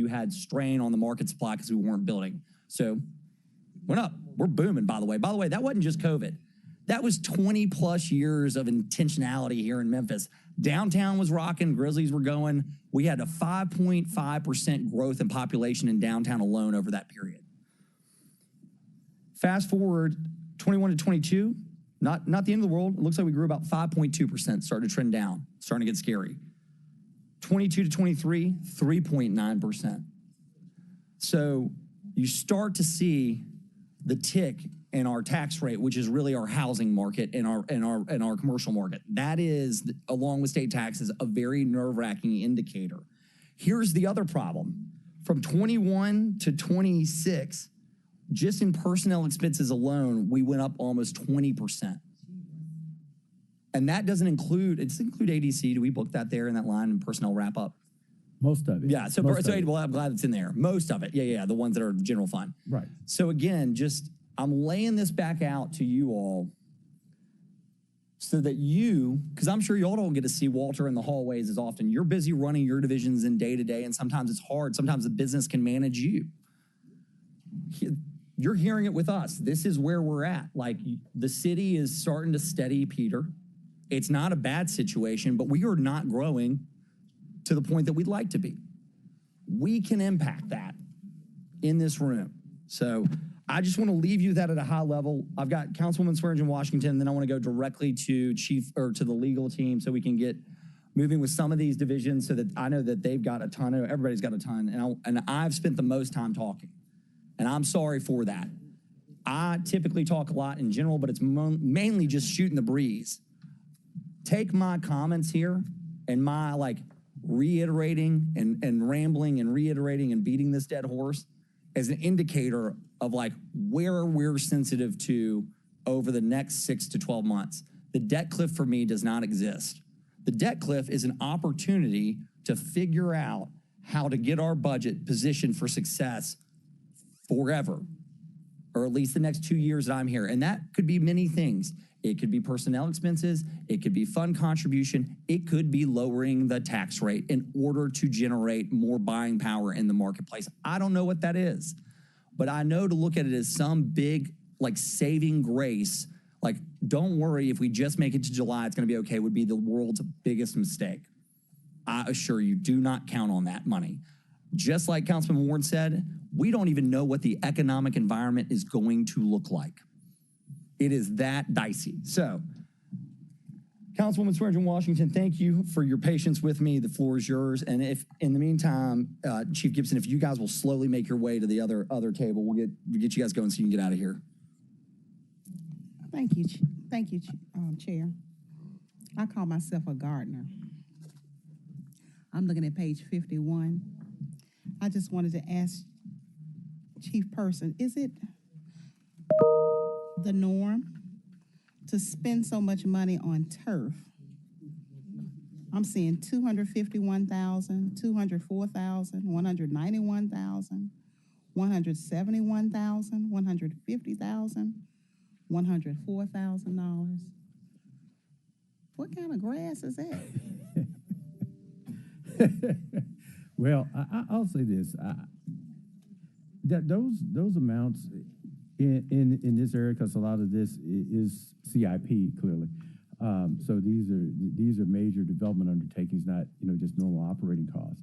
had strain on the market supply because we weren't building. So Went up. We're booming, by the way. By the way, that wasn't just COVID. That was 20 plus years of intentionality here in Memphis. Downtown was rocking, Grizzlies were going. We had a 5.5% growth in population in downtown alone over that period. Fast forward 21 to 22, not the end of the world. It looks like we grew about 5.2%, started to trend down, starting to get scary. 22 to 23, 3.9%. So you start to see the tick in our tax rate, which is really our housing market and our commercial market. That is, along with state taxes, a very nerve-wracking indicator. Here's the other problem. From 21 to 26, just in personnel expenses alone, we went up almost 20%. And that doesn't include ADC. Do we book that there in that line in personnel wrap-up? Most of it. Yeah, well, I'm glad it's in there. Most of it, yeah, the ones that are general fund. Right. So again, I'm laying this back out to you all so that because I'm sure y'all don't get to see Walter in the hallways as often. You're busy running your divisions in day to day, and sometimes it's hard. Sometimes the business can manage you. You're hearing it with us. This is where we're at. Like, the city is starting to steady Peter. It's not a bad situation, but we are not growing to the point that we'd like to be. We can impact that in this room. So I just want to leave you that at a high level. I've got Councilwoman Swearingen Washington, then I want to go directly to to the legal team so we can get moving with some of these divisions so that I know that they've got a ton. Everybody's got a ton, and I've spent the most time talking, and I'm sorry for that. I typically talk a lot in general, but it's mainly just shooting the breeze. Take my comments here and my reiterating and rambling and reiterating and beating this dead horse as an indicator of where we're sensitive to over the next 6 to 12 months. The debt cliff for me does not exist. The debt cliff is an opportunity to figure out how to get our budget positioned for success forever, or at least the next 2 years that I'm here. And that could be many things. It could be personnel expenses. It could be fund contribution. It could be lowering the tax rate in order to generate more buying power in the marketplace. I don't know what that is, but I know to look at it as some big saving grace. Don't worry, if we just make it to July, it's going to be okay, would be the world's biggest mistake. I assure you, do not count on that money. Just like Councilman Warren said, we don't even know what the economic environment is going to look like. It is that dicey. So, Councilwoman Swearingen Washington, thank you for your patience with me. The floor is yours. And if, in the meantime, Chief Gibson, if you guys will slowly make your way to the other table, we'll get you guys going so you can get out of here. Thank you, Chair. I call myself a gardener. I'm looking at page 51. I just wanted to ask Chief Person, is it the norm to spend so much money on turf? I'm seeing $251,000, $204,000, $191,000, $171,000, $150,000, $104,000. What kind of grass is that? Well, I'll say this: that those amounts in this area, because a lot of this is CIP clearly. So these are major development undertakings, not just normal operating costs.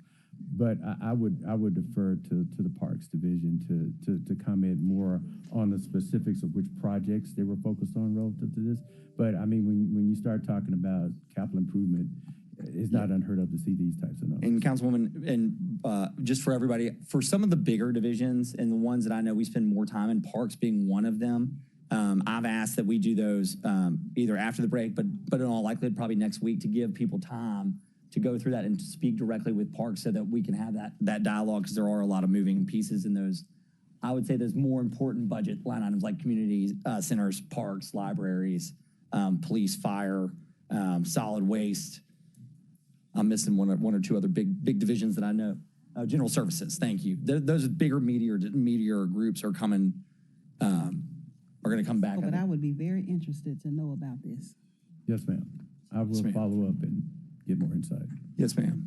But I would defer to the Parks Division to comment more on the specifics of which projects they were focused on relative to this. But I mean, when you start talking about capital improvement, it's not unheard of to see these types of numbers. And Councilwoman, and just for everybody, for some of the bigger divisions and the ones that I know we spend more time in, Parks being one of them, I've asked that we do those either after the break, but in all likelihood probably next week, to give people time to go through that and to speak directly with Parks so that we can have that dialogue, because there are a lot of moving pieces in those. I would say there's more important budget line items like community centers, parks, libraries, police, fire, solid waste. I'm missing one or two other big divisions that I know. General services, thank you. Those bigger meatier groups are coming, are going to come back. But I would be very interested to know about this. Yes, ma'am. I will follow up and get more insight. Yes, ma'am.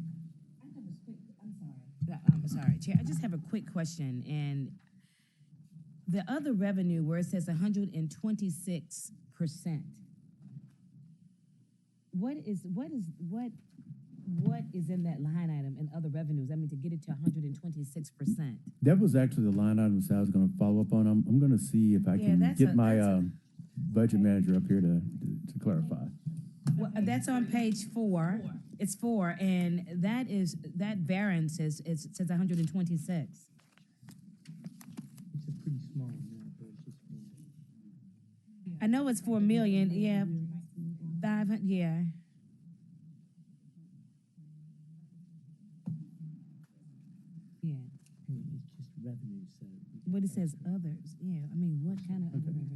I'm sorry, Chair. I just have a quick question. And The other revenue where it says 126%. What is in that line item in other revenues? I mean, to get it to 126%. That was actually the line items I was going to follow up on. I'm going to see if I Yeah, can that's get a- my that's a- budget manager up here to clarify. Well, that's on page 4. It's 4, and that variance says 126. It's a pretty small amount, but it's just. I know it's 4 million. Yeah, 500. Yeah. Yeah. It's just revenue, so. But it says others. Yeah. I mean, what kind of other revenues?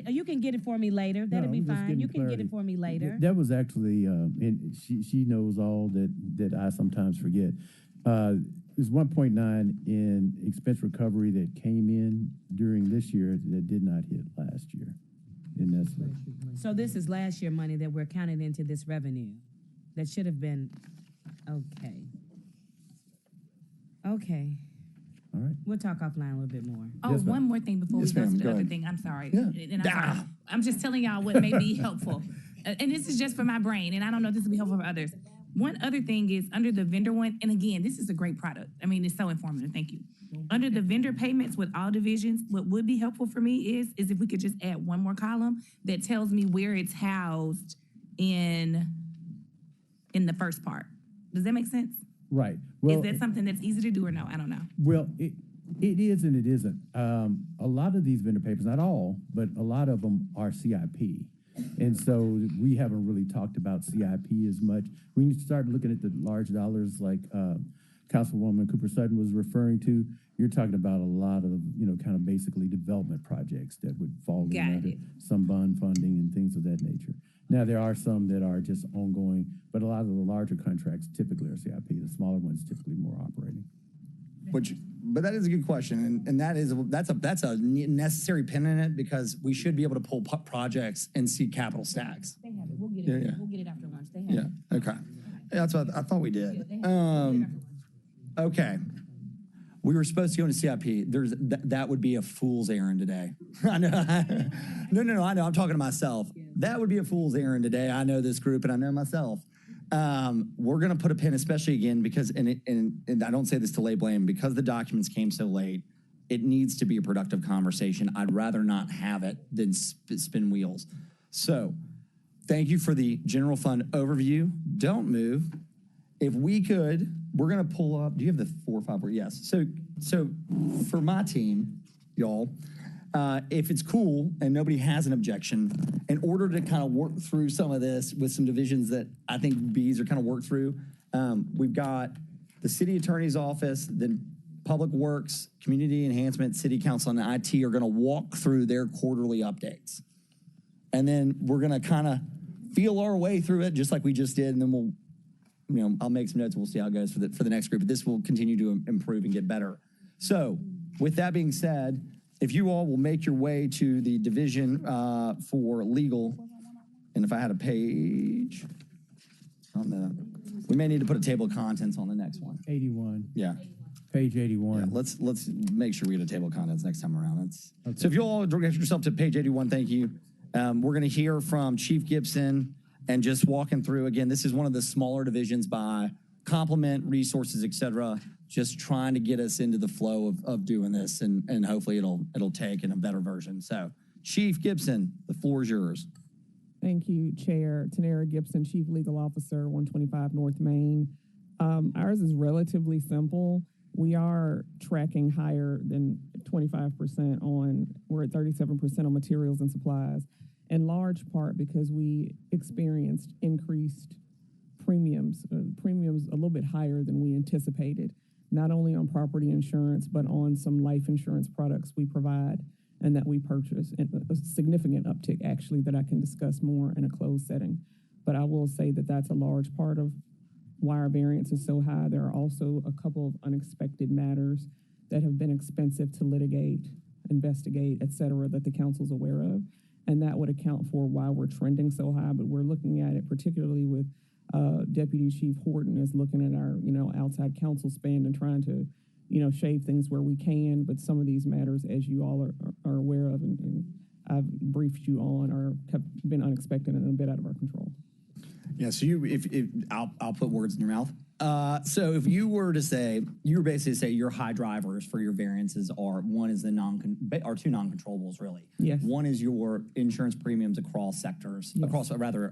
And you can get it for me later. That'll No, be I'm just fine. getting You can get clarity. it for me later. That was actually, and she knows all that I sometimes forget. There's 1.9 in expense recovery that came in during this year that did not hit last year. And that's So this is last year money that we're counting into this revenue. That should have been, okay. Okay. All right. We'll talk offline a little bit more. Oh, Yes, ma'am. one more thing before Yes, we go ma'am. to the Go other ahead. thing. I'm sorry. Yeah. And I'm just telling y'all what may be helpful. And this is just for my brain, and I don't know if this will be helpful for others. One other thing is under the vendor one, and again, this is a great product. I mean, it's so informative. Thank you. Under the vendor payments with all divisions, what would be helpful for me is if we could just add one more column that tells me where it's housed in the first part. Does that make sense? right. Well, Is that something that's easy to do or no? I don't know. Well, it is and it isn't. A lot of these vendor papers, not all, but a lot of them are CIP. And so we haven't really talked about CIP as much. When you start looking at the large dollars like Councilwoman Cooper Sutton was referring to, you're talking about a lot of, kind of basically development projects that would fall Got under it. some bond funding and things of that nature. Now, there are some that are just ongoing, but a lot of the larger contracts typically are CIP. The smaller ones typically more operating. But that is a good question, and that's a necessary pin in it because we should be able to pull projects and see capital stacks. They have it. We'll get Yeah, it. yeah. We'll get it after lunch. They have Yeah. it. Okay. Yeah, that's what I thought we did. They have it. We'll get it after lunch. Okay. We were supposed to go into CIP. That would be a fool's errand today. I know. No. I know. I'm talking to myself. That would be a fool's errand today. I know this group and I know myself. We're going to put a pin, especially again, because, and I don't say this to lay blame, because the documents came so late, it needs to be a productive conversation. I'd rather not have it than spin wheels. So thank you for the general fund overview. Don't move. If we could, we're going to pull up, do you have the 4 or 5? Yes. So for my team, y'all, if it's cool and nobody has an objection, in order to kind of work through some of this with some divisions that I think Bs are kind of worked through, we've got the city attorney's office, then Public Works, Community Enhancement, City Council, and IT are going to walk through their quarterly updates. And then we're going to kind of feel our way through it just like we just did, and then we'll, I'll make some notes and we'll see how it goes for the next group. But this will continue to improve and get better. So with that being said, if you all will make your way to the division for legal, and if I had a page on we may need to put a table of contents on the next one. 81. Yeah. Page 81. Yeah, let's make sure we get a table of contents next time around. Okay. So if you all direct yourself to page 81, thank you. We're going to hear from Chief Gibson and just walking through, again, this is one of the smaller divisions by complement, resources, et cetera, just trying to get us into the flow of doing this, and hopefully it'll take in a better version. So Chief Gibson, the floor is yours. Thank you, Chair. Tanera Gibson, Chief Legal Officer, 125 North Main. Ours is relatively simple. We are tracking higher than 25% we're at 37% on materials and supplies, in large part because we experienced increased premiums a little bit higher than we anticipated, not only on property insurance, but on some life insurance products we provide and that we purchase, and a significant uptick actually that I can discuss more in a closed setting. But I will say that that's a large part of why our variance is so high. There are also a couple of unexpected matters that have been expensive to litigate, investigate, et cetera, that the council's aware of. And that would account for why we're trending so high. But we're looking at it particularly with Deputy Chief Horton is looking at our, outside counsel spend and trying to shave things where we can, but some of these matters, as you all are aware of, and I've briefed you on, have been unexpected and a bit out of our control. Yeah, so I'll put words in your mouth. So if you were to say, you were basically to say your high drivers for your variances are, one is are two non-controllables really. Yes. One is your insurance premiums across sectors, Yes. across rather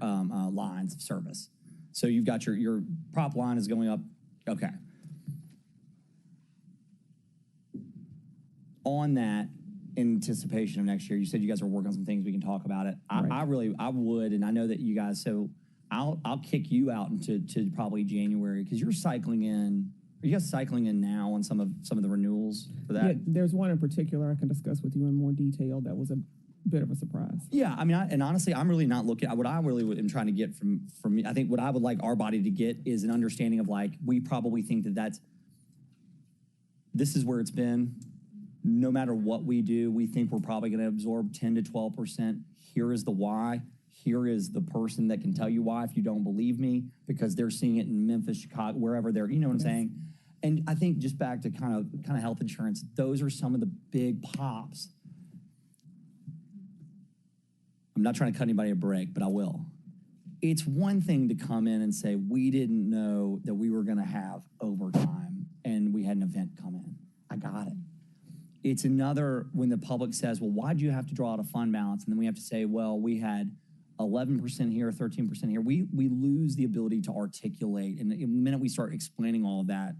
lines of service. So you've got your prop line is going up. Okay. On that, in anticipation of next year, you said you guys are working on some things. We can talk about it. Right. I would, and I know that you guys. So I'll kick you out into probably January because you're cycling in. Are you guys cycling in now on some of the renewals for that? Yeah, there's one in particular I can discuss with you in more detail that was a bit of a surprise. Yeah, I mean, and honestly, I'm really not looking. What I really am trying to get from me, I think what I would like our body to get is an understanding of like we probably think this is where it's been. No matter what we do, we think we're probably going to absorb 10 to 12%. Here is the why. Here is the person that can tell you why if you don't believe me, because they're seeing it in Memphis, Chicago, wherever they're, you know what I'm saying? And I think just back to kind of health insurance, those are some of the big pops. I'm not trying to cut anybody a break, but I will. It's one thing to come in and say, we didn't know that we were going to have overtime and we had an event come in. I got it. It's another when the public says, well, why'd you have to draw out a fund balance? And then we have to say, well, we had 11% here, 13% here. We lose the ability to articulate. And the minute we start explaining all of that,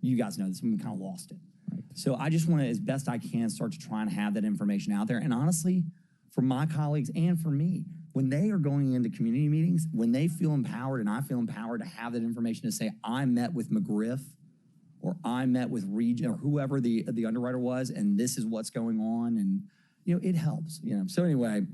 you guys know this, we kind of lost it. Right. So I just want to, as best I can, start to try and have that information out there. And honestly, for my colleagues and for me, when they are going into community meetings, when they feel empowered and I feel empowered to have that information to say, I met with McGriff, or I met with Region, or whoever the underwriter was, and this is what's going on, and it helps. So anyway,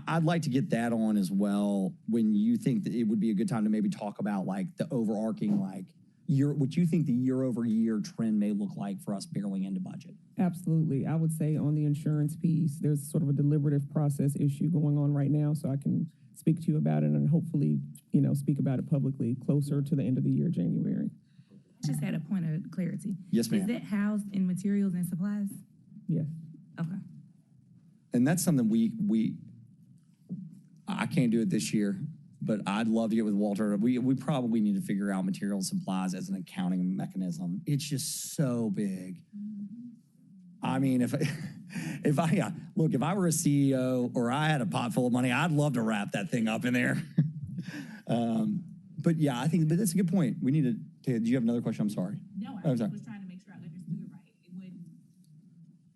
I'd like to get that on as well. When you think that it would be a good time to maybe talk about like the overarching what you think the year-over-year trend may look like for us barreling into budget. Absolutely, I would say on the insurance piece, there's sort of a deliberative process issue going on right now, so I can speak to you about it and hopefully speak about it publicly closer to the end of the year, January. Just had a point of clarity. Yes, ma'am. Is that housed in materials and supplies? Yes. Okay. And that's something I can't do it this year, but I'd love to get with Walter. We probably need to figure out materials and supplies as an accounting mechanism. It's just so big. I mean, if I were a CEO or I had a pot full of money, I'd love to wrap that thing up in there. But yeah, but that's a good point. We need to. Do you have another question? I'm sorry. No, I was trying to make sure I understood it right.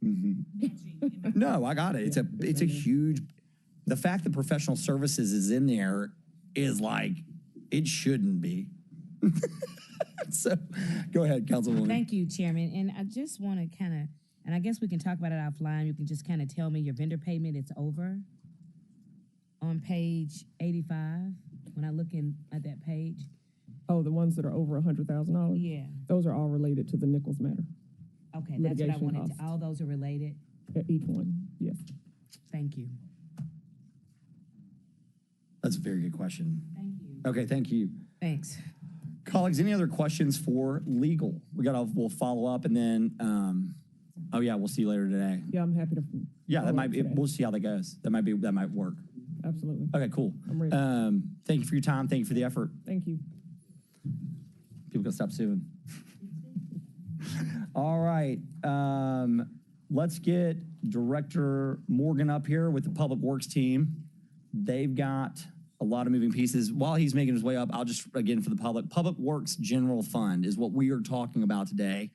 It wouldn't matching. No, I got it. It's a huge. The fact that professional services is in there is like it shouldn't be. So, go ahead, Councilwoman. Thank you, Chairman. And I just want to and I guess we can talk about it offline. You can just kind of tell me your vendor payment, it's over. On page 85, when I look at that page. Oh, the ones that are over $100,000? Yeah. Those are all related to the Nichols matter. Okay, that's what I Litigation wanted costs. all those are related? Each one, yes. Thank you. That's a very good question. Thank you. Okay, thank you. Thanks. Colleagues, any other questions for legal? We'll follow up and then, we'll see you later today. Yeah, I'm happy to. Yeah, we'll see how that goes. That might work. Absolutely. Okay, cool. I'm ready. Thank you for your time. Thank you for the effort. Thank you. People gonna stop soon. All right. Let's get Director Morgan up here with the Public Works team. They've got a lot of moving pieces. While he's making his way up, I'll just, again, for the Public Works General Fund is what we are talking about today.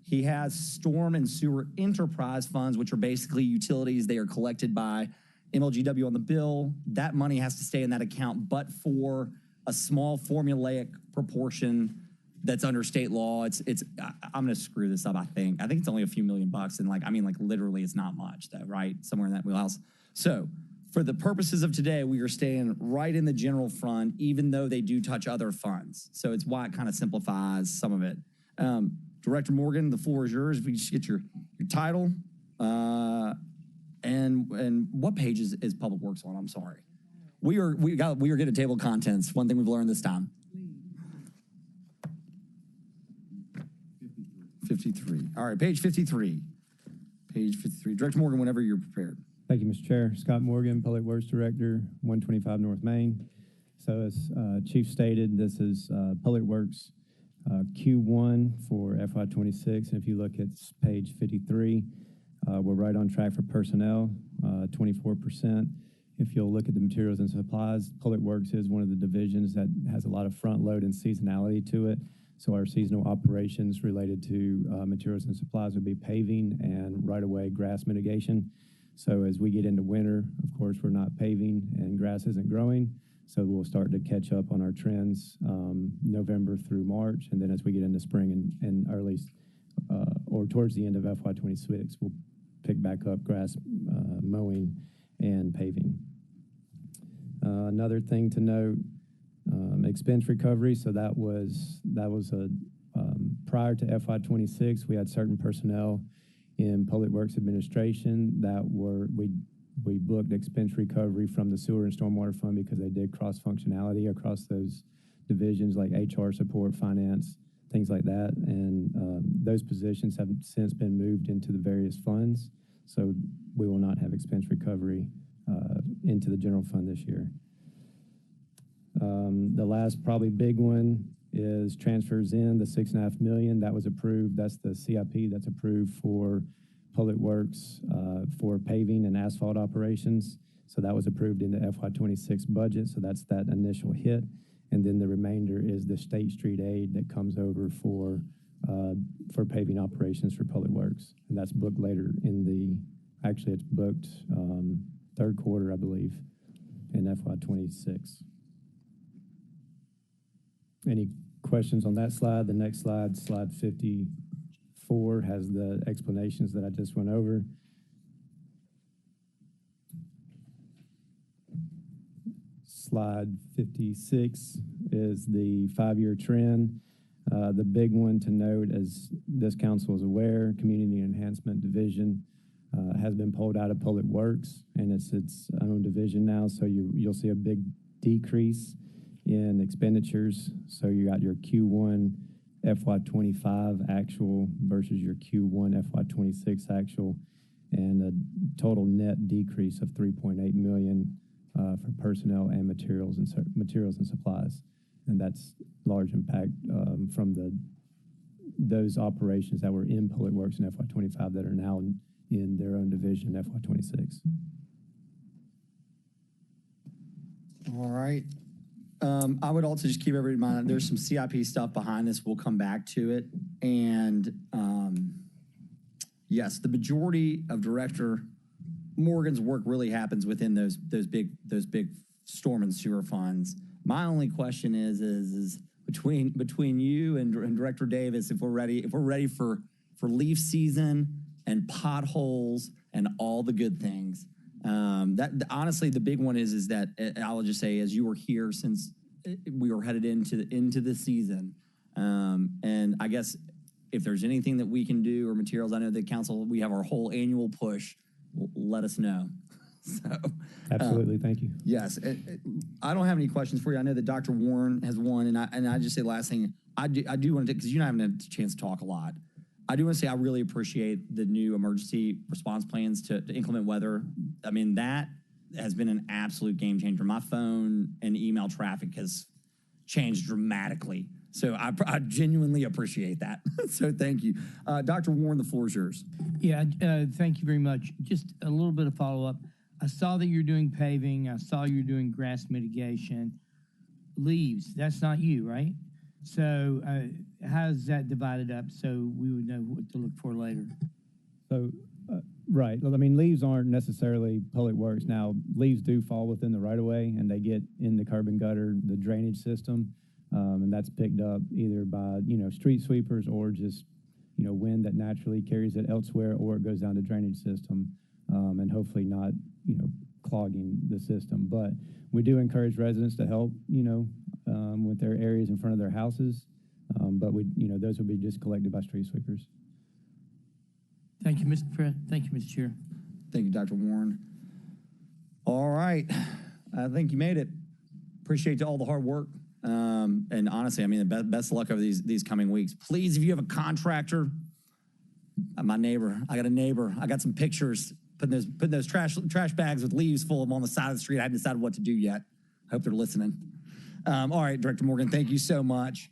He has storm and sewer enterprise funds, which are basically utilities. They are collected by MLGW on the bill. That money has to stay in that account, but for a small formulaic proportion that's under state law. I'm going to screw this up, I think it's only a few $1,000,000 and literally it's not much though, right? Somewhere in that wheelhouse. So for the purposes of today, we are staying right in the general fund, even though they do touch other funds. So it's why it kind of simplifies some of it. Director Morgan, the floor is yours. If we just get your title, and what page is Public Works on? I'm sorry. We are getting table of contents. One thing we've learned this time. 53. All right, page 53. Page 53. Director Morgan, whenever you're prepared. Thank you, Mr. Chair. Scott Morgan, Public Works Director, 125 North Main. So as Chief stated, this is Public Works Q1 for FY26. And if you look at page 53, we're right on track for personnel, 24%. If you'll look at the materials and supplies, Public Works is one of the divisions that has a lot of front load and seasonality to it. So our seasonal operations related to materials and supplies would be paving and right-of-way grass mitigation. So as we get into winter, of course, we're not paving and grass isn't growing. So we'll start to catch up on our trends November through March. And then as we get into spring and early or towards the end of FY26, we'll pick back up grass mowing and paving. Another thing to note, expense recovery. So that was a prior to FY26, we had certain personnel in Public Works Administration that we booked expense recovery from the sewer and stormwater fund because they did cross functionality across those divisions like HR support, finance, things like that. And those positions have since been moved into the various funds. So we will not have expense recovery into the general fund this year. The last probably big one is transfers in the $6.5 million that was approved. That's the CIP that's approved for Public Works for paving and asphalt operations. So that was approved in the FY26 budget. So that's that initial hit. And then the remainder is the State Street aid that comes over for paving operations for Public Works. And that's booked later actually it's booked third quarter, I believe, in FY26. Any questions on that slide? The next slide, slide 54, has the explanations that I just went over. Slide 56 is the 5-year trend. The big one to note, as this council is aware, Community Enhancement Division has been pulled out of Public Works, and it's its own division now. So you'll see a big decrease in expenditures. So you got your Q1 FY25 actual versus your Q1 FY26 actual, and a total net decrease of $3.8 million for personnel and materials and supplies. And that's large impact from those operations that were in Public Works in FY25 that are now in their own division in FY26. All right. I would also just keep everybody in mind, there's some CIP stuff behind this. We'll come back to it. And yes, the majority of Director Morgan's work really happens within those big storm and sewer funds. My only question is between you and Director Davis, if we're ready for leaf season and potholes and all the good things. That honestly, the big one is that I'll just say, as you were here since we were headed into the season, and I guess if there's anything that we can do or materials, I know the council, we have our whole annual push. Let us know. So absolutely, thank you. Yes, I don't have any questions for you. I know that Dr. Warren has one, and I just say last thing, I do want to, because you're not having a chance to talk a lot. I do want to say I really appreciate the new emergency response plans to inclement weather. I mean, that has been an absolute game changer. My phone and email traffic has changed dramatically. So I genuinely appreciate that. So thank you. Dr. Warren, the floor is yours. Yeah, thank you very much. Just a little bit of follow-up. I saw that you're doing paving. I saw you're doing grass mitigation. Leaves, that's not you, right? So how's that divided up so we would know what to look for later? So, right. I mean, leaves aren't necessarily Public Works. Now, leaves do fall within the right-of-way, and they get in the curb and gutter, the drainage system, and that's picked up either by, street sweepers or just, wind that naturally carries it elsewhere, or it goes down the drainage system, and hopefully not, clogging the system. But we do encourage residents to help, with their areas in front of their houses. But those will be just collected by street sweepers. Thank you, Mr. President. Thank you, Mr. Chair. Thank you, Dr. Warren. All right. I think you made it. Appreciate all the hard work. And honestly, I mean, the best of luck over these coming weeks. Please, if you have a contractor My neighbor. I got a neighbor. I got some pictures putting those trash bags with leaves full of them on the side of the street. I haven't decided what to do yet. Hope they're listening. All right, Director Morgan, thank you so much.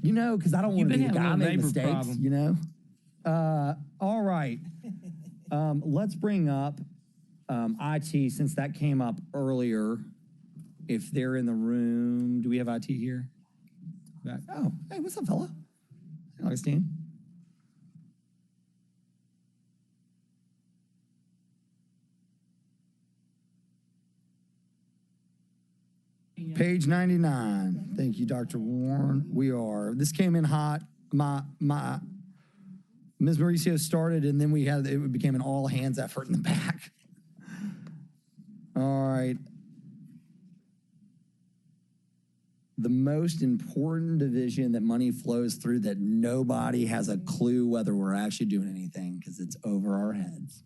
You know, because I don't want to be the guy making mistakes. Problem. You know. All right. Let's bring up IT since that came up earlier. If they're in the room, do we have IT here? Back. Oh, hey, what's up, fella? Hey, Augustine. Page 99. Thank you, Dr. Warren. This came in hot. My Ms. Mauricio started, and then it became an all hands effort in the back. All right. The most important division that money flows through that nobody has a clue whether we're actually doing anything because it's over our heads.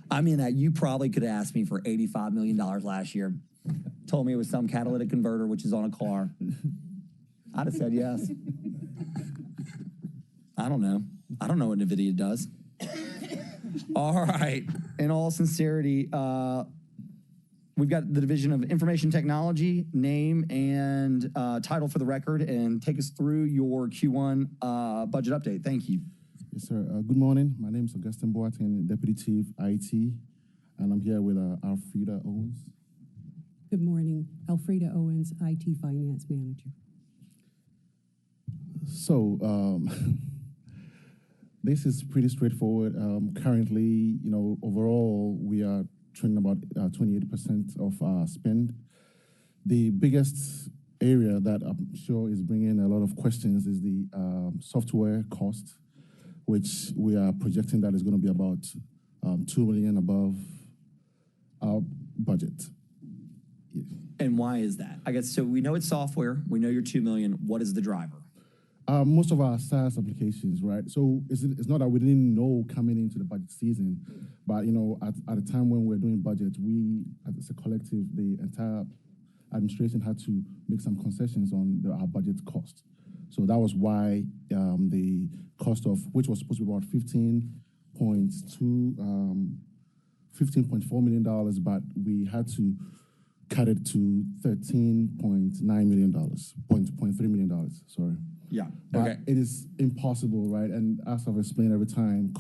I mean, you probably could have asked me for $85 million last year. Told me it was some catalytic converter, which is on a car. I'd have said yes. I don't know. I don't know what NVIDIA does. All right. In all sincerity, we've got the Division of Information Technology, name and title for the record, and take us through your Q1 budget update. Thank you. Yes, sir. Good morning. My name is Augustine Boateng, Deputy Chief IT, and I'm here with Alfreda Owens. Good morning. Alfreda Owens, IT Finance Manager. So, this is pretty straightforward. Currently, overall, we are trending about 28% of our spend. The biggest area that I'm sure is bringing a lot of questions is the software cost, which we are projecting that is going to be about $2 million above our budget. And why is that? I guess, so we know it's software. We know you're $2 million. What is the driver? Most of our SaaS applications, right? So it's not that we didn't know coming into the budget season, but at a time when we're doing budget, we, as a collective, the entire administration had to make some concessions on our budget cost. So that was why the cost of, which was supposed to be about $15.4 million, but we had to cut it to $13.9 million, $0.3 million, sorry. Yeah. But Okay. it is impossible, right? And as I've explained every time,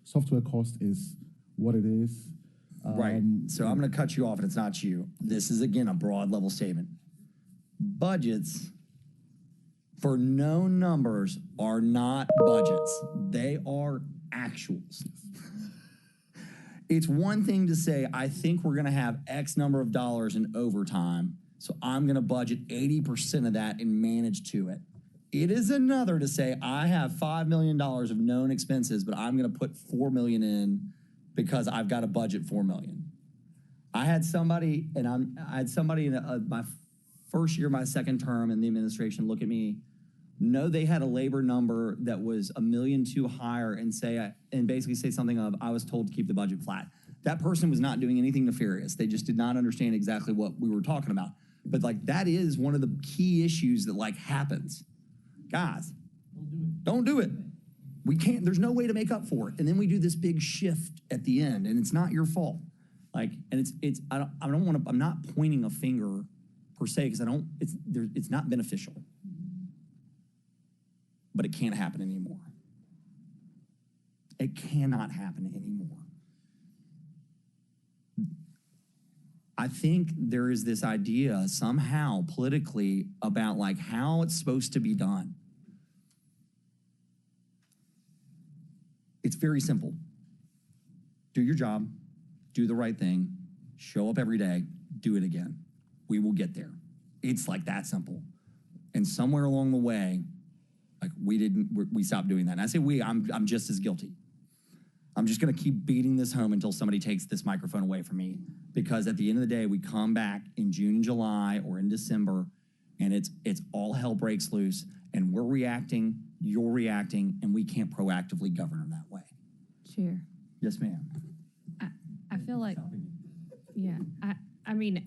software cost is what it is. Right. So I'm going to cut you off, and it's not you. This is, again, a broad level statement. Budgets for known numbers are not budgets. They are actuals. It's one thing to say, I think we're going to have X number of dollars in overtime, so I'm going to budget 80% of that and manage to it. It is another to say, I have $5 million of known expenses, but I'm going to put $4 million in because I've got a budget $4 million. I had somebody in my first year, my second term in the administration, look at me, know they had a labor number that was $1 million too higher and basically say something of, I was told to keep the budget flat. That person was not doing anything nefarious. They just did not understand exactly what we were talking about. But that is one of the key issues that happens. Guys, don't do it. We can't, there's no way to make up for it. And then we do this big shift at the end, and it's not your fault. And I'm not pointing a finger per se, because it's not beneficial. But it can't happen anymore. It cannot happen anymore. I think there is this idea somehow politically about how it's supposed to be done. It's very simple. Do your job, do the right thing, show up every day, do it again. We will get there. It's that simple. And somewhere along the way, we stopped doing that. And I say we, I'm just as guilty. I'm just going to keep beating this home until somebody takes this microphone away from me. Because at the end of the day, we come back in June and July or in December, and it's all hell breaks loose, and we're reacting, you're reacting, and we can't proactively govern that way. Chair. Yes, ma'am. I feel like, yeah, I mean,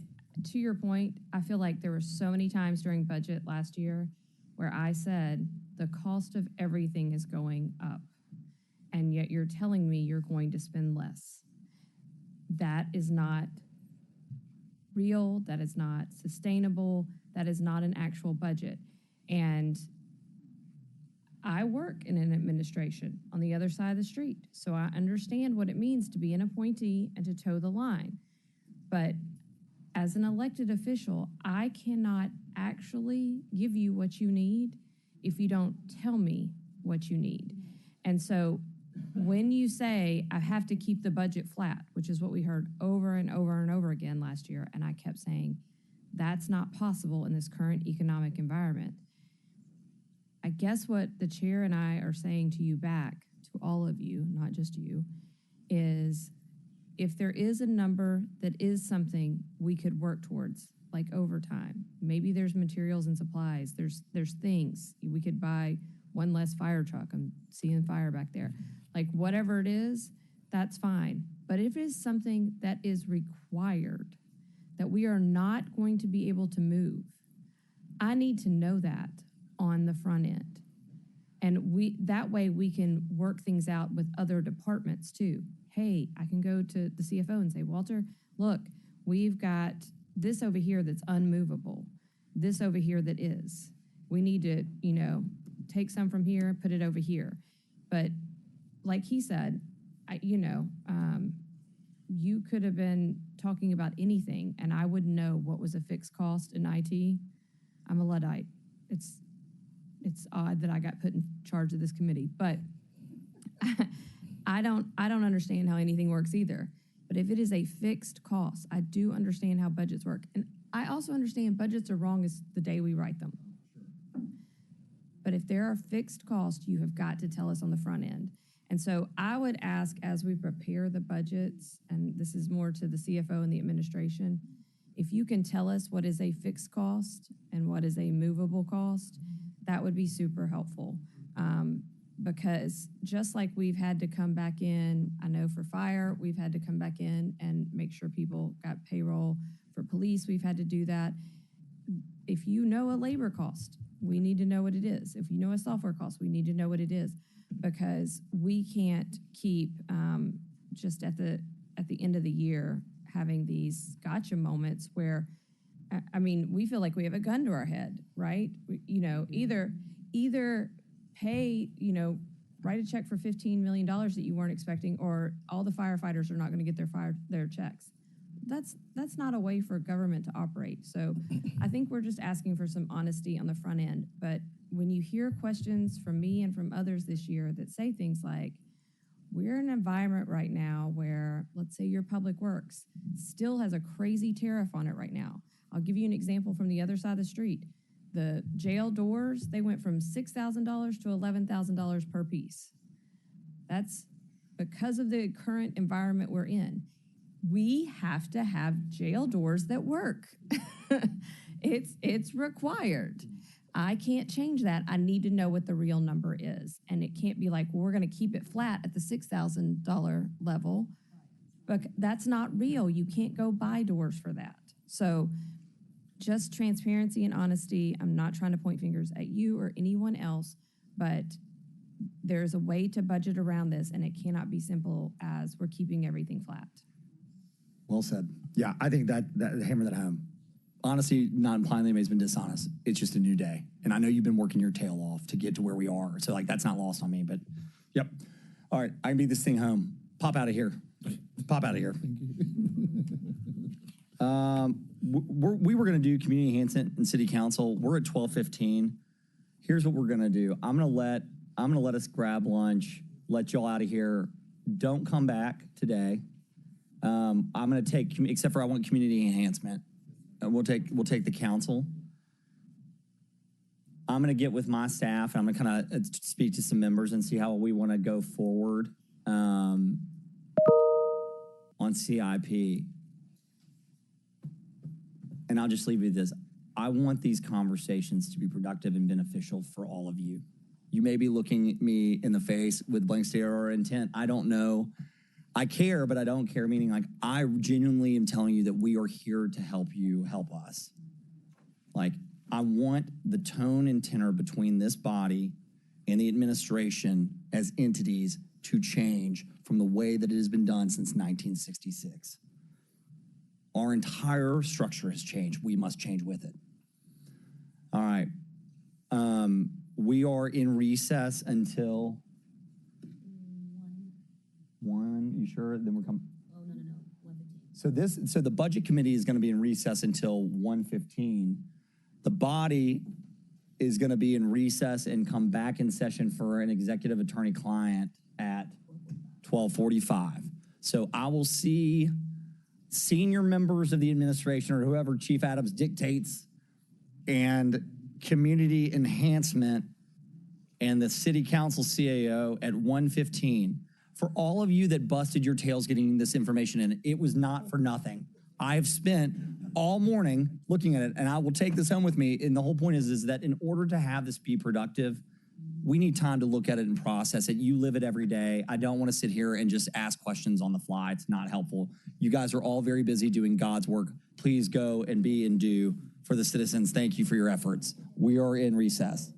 to your point, I feel like there were so many times during budget last year where I said, the cost of everything is going up, and yet you're telling me you're going to spend less. That is not real, that is not sustainable, that is not an actual budget. And I work in an administration on the other side of the street, so I understand what it means to be an appointee and to toe the line. But as an elected official, I cannot actually give you what you need if you don't tell me what you need. And so when you say, I have to keep the budget flat, which is what we heard over and over and over again last year, and I kept saying, that's not possible in this current economic environment. I guess what the chair and I are saying to you back, to all of you, not just you, is if there is a number that is something we could work towards, like overtime, maybe there's materials and supplies, there's things, we could buy one less fire truck, I'm seeing fire back there. Like whatever it is, that's fine. But if it is something that is required, that we are not going to be able to move, I need to know that on the front end. And that way we can work things out with other departments too. Hey, I can go to the CFO and say, Walter, look, we've got this over here that's unmovable, this over here that is. We need to, take some from here, put it over here. But like he said, you could have been talking about anything and I wouldn't know what was a fixed cost in IT. I'm a Luddite. It's odd that I got put in charge of this committee, but I don't understand how anything works either. But if it is a fixed cost, I do understand how budgets work. And I also understand budgets are wrong as the day we write them. But if there are fixed costs, you have got to tell us on the front end. And so I would ask, as we prepare the budgets, and this is more to the CFO and the administration, if you can tell us what is a fixed cost and what is a movable cost, that would be super helpful. Because just like we've had to come back in, I know for fire, we've had to come back in and make sure people got payroll. For police, we've had to do that. If you know a labor cost, we need to know what it is. If you know a software cost, we need to know what it is, because we can't keep just at the end of the year having these gotcha moments where, we feel like we have a gun to our head, right? Either pay, write a check for $15 million that you weren't expecting, or all the firefighters are not going to get their checks. That's not a way for government to operate. So I think we're just asking for some honesty on the front end. But when you hear questions from me and from others this year that say things like, we're in an environment right now where, let's say your public works still has a crazy tariff on it right now. I'll give you an example from the other side of the street. The jail doors, they went from $6,000 to $11,000 per piece. That's because of the current environment we're in. We have to have jail doors that work. It's required. I can't change that. I need to know what the real number is. And it can't be like, well, we're going to keep it flat at the $6,000 level. But that's not real. You can't go buy doors for that. So just transparency and honesty. I'm not trying to point fingers at you or anyone else, but there's a way to budget around this, and it cannot be simple as we're keeping everything flat. Well said. Yeah, I think that hammer that home. Honestly, not implying that anybody's been dishonest. It's just a new day. And I know you've been working your tail off to get to where we are. So that's not lost on me, but yep. All right, I can beat this thing home. Pop out of here. Pop out of here. We were going to do community enhancement and city council. We're at 12:15. Here's what we're going to do. I'm going to let us grab lunch, let y'all out of here. Don't come back today. I'm going to take, except for I want community enhancement. We'll take the council. I'm going to get with my staff, and I'm going to kind of speak to some members and see how we want to go forward on CIP. And I'll just leave you with this. I want these conversations to be productive and beneficial for all of you. You may be looking at me in the face with blank stare or intent. I don't know. I care, but I don't care, meaning I genuinely am telling you that we are here to help you help us. I want the tone and tenor between this body and the administration as entities to change from the way that it has been done since 1966. Our entire structure has changed. We must change with it. All right. We are in recess until 1. You sure? Then we're coming. Oh, no. 1:15. So the budget committee is going to be in recess until 1:15. The body is going to be in recess and come back in session for an executive attorney-client at 12:45. So I will see senior members of the administration or whoever Chief Adams dictates and community enhancement and the city council CAO at 1:15. For all of you that busted your tails getting this information in, it was not for nothing. I've spent all morning looking at it, and I will take this home with me. And the whole point is that in order to have this be productive, we need time to look at it and process it. You live it every day. I don't want to sit here and just ask questions on the fly. It's not helpful. You guys are all very busy doing God's work. Please go and be and do for the citizens. Thank you for your efforts. We are in recess.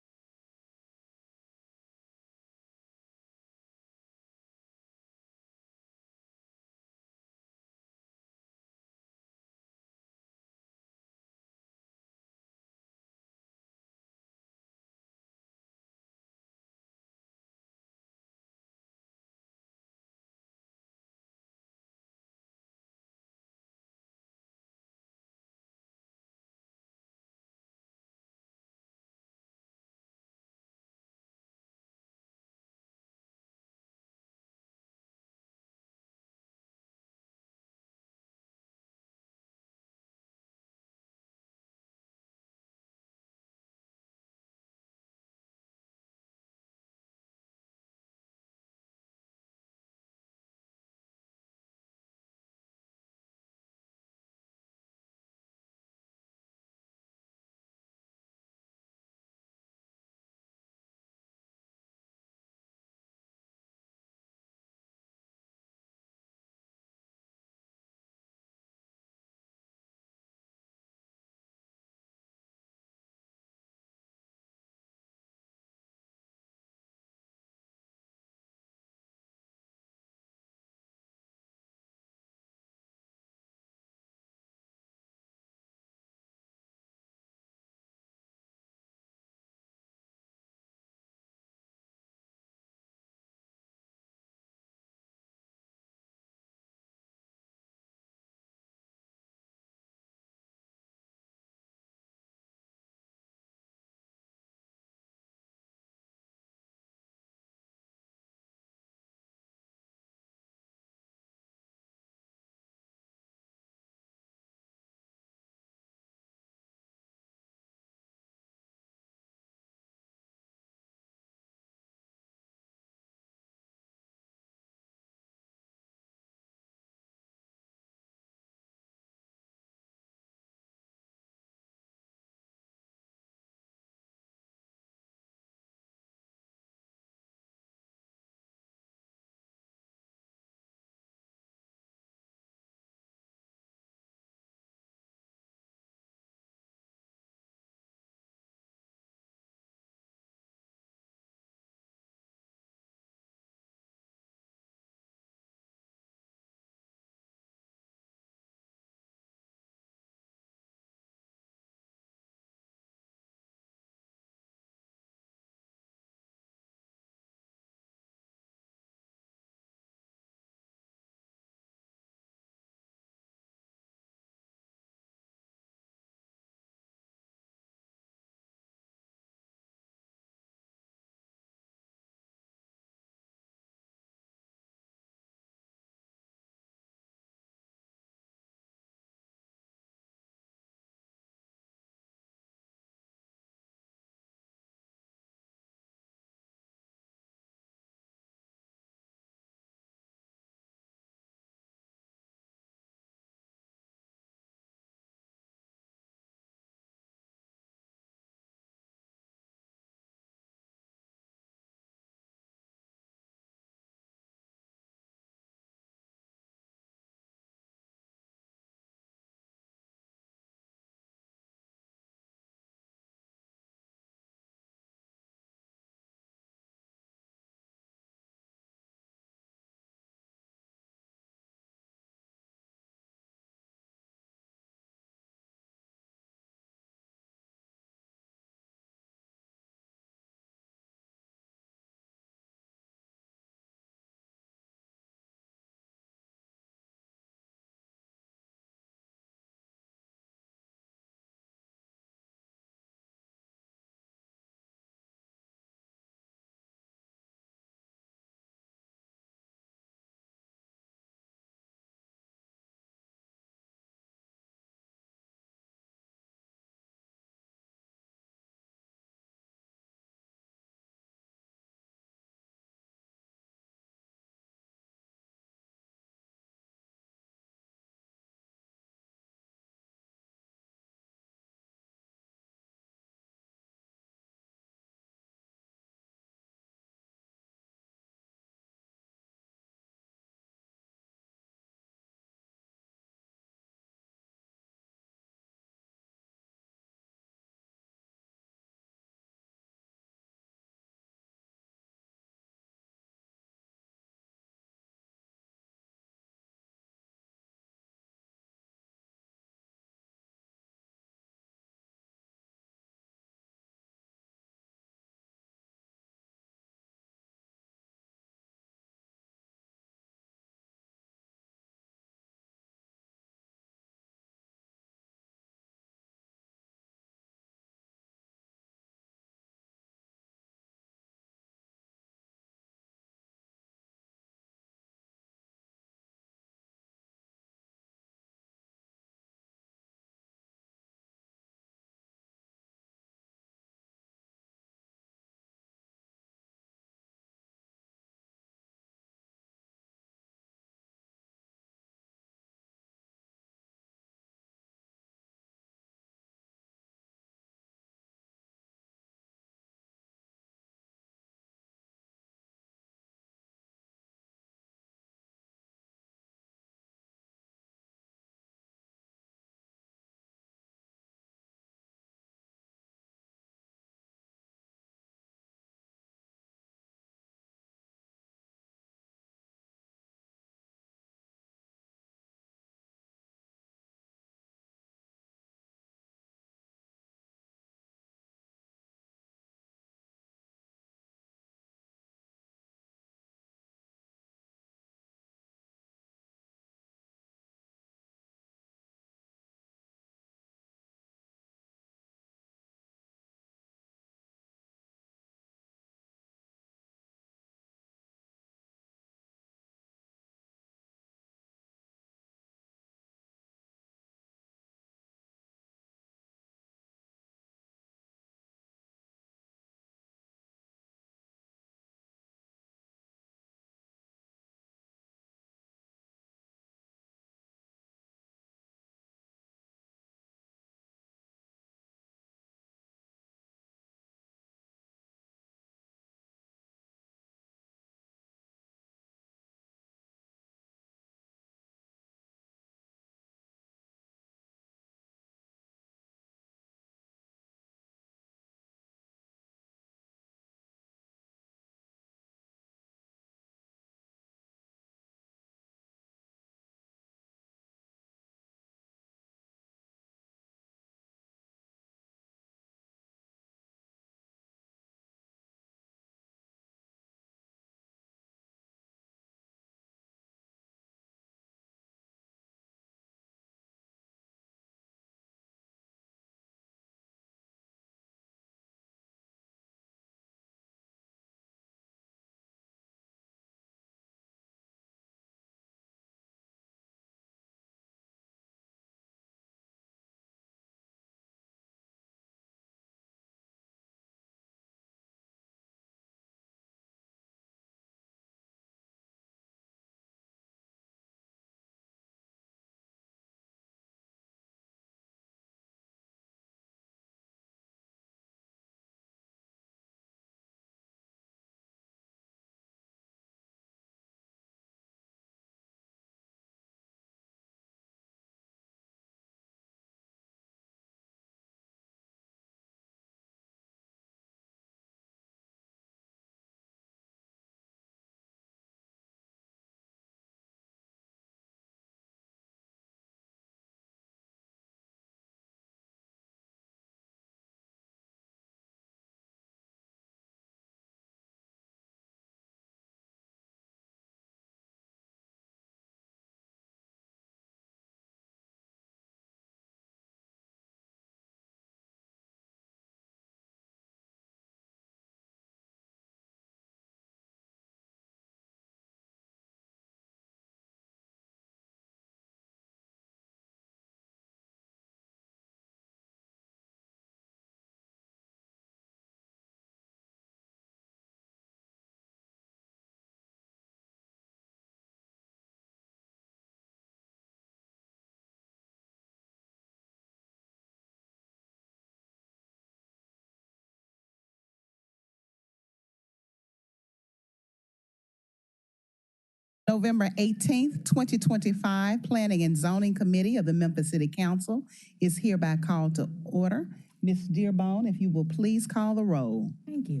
November 18th, 2025, Planning and Zoning Committee of the Memphis City Council is hereby called to order. Ms. Dearborn, if you will please call the roll. Thank you.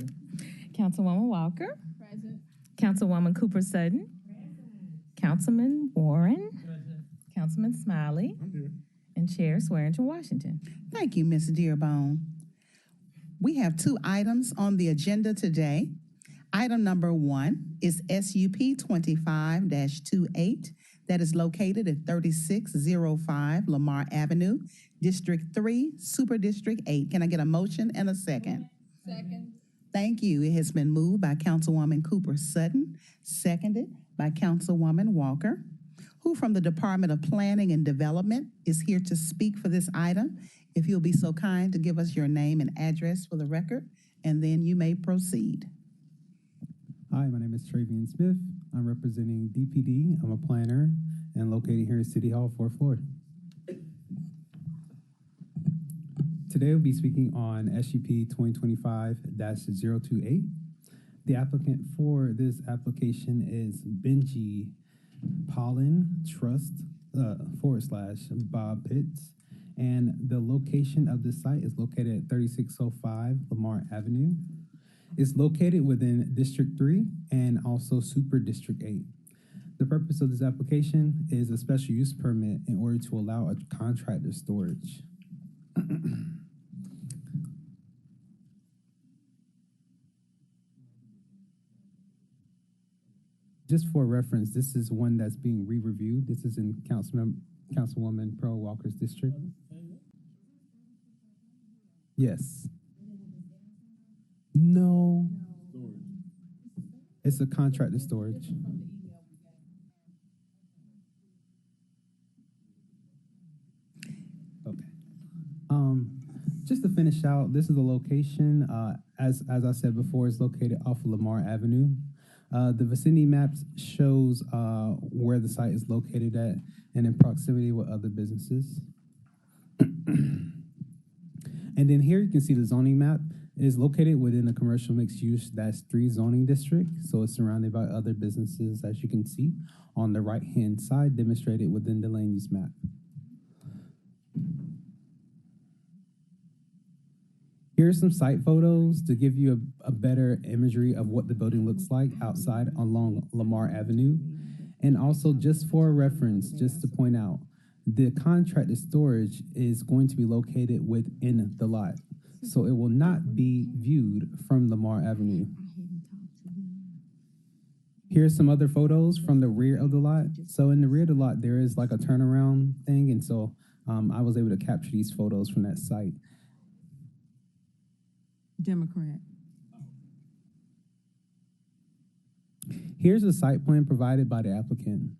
Councilwoman Walker. Present. Councilwoman Cooper Sutton. Councilman Warren. Present. Councilman Smiley. I'm here. And Chair Swearingen Washington. Thank you, Ms. Dearborn. We have two items on the agenda today. Item number 1 is SUP 25-28 that is located at 3605 Lamar Avenue, District 3, Super District 8. Can I get a motion and a second? Second. Thank you. It has been moved by Councilwoman Cooper Sutton, seconded by Councilwoman Walker, who from the Department of Planning and Development is here to speak for this item. If you'll be so kind to give us your name and address for the record, and then you may proceed. Hi, my name is Travian Smith. I'm representing DPD. I'm a planner and located here at City Hall, 4th floor. Today we'll be speaking on SUP 2025-028. The applicant for this application is Benji Pollen Trust / Bob Pitts. And the location of the site is located at 3605 Lamar Avenue. It's located within District 3 and also Super District 8. The purpose of this application is a special use permit in order to allow a contractor storage. Just for reference, this is one that's being re-reviewed. This is in Councilwoman Pearl Walker's district. Yes. No. It's a contractor storage. Okay. Just to finish out, this is the location. As I said before, it's located off of Lamar Avenue. The vicinity maps shows where the site is located at and in proximity with other businesses. And then here you can see the zoning map. It is located within a commercial mixed use, that's 3 zoning district. So it's surrounded by other businesses, as you can see on the right-hand side, demonstrated within the land use map. Here are some site photos to give you a better imagery of what the building looks like outside along Lamar Avenue. And also just for reference, just to point out, the contractor storage is going to be located within the lot. So it will not be viewed from Lamar Avenue. Here's some other photos from the rear of the lot. So in the rear of the lot, there is like a turnaround thing. And so I was able to capture these photos from that site. Democrat. Here's a site plan provided by the applicant.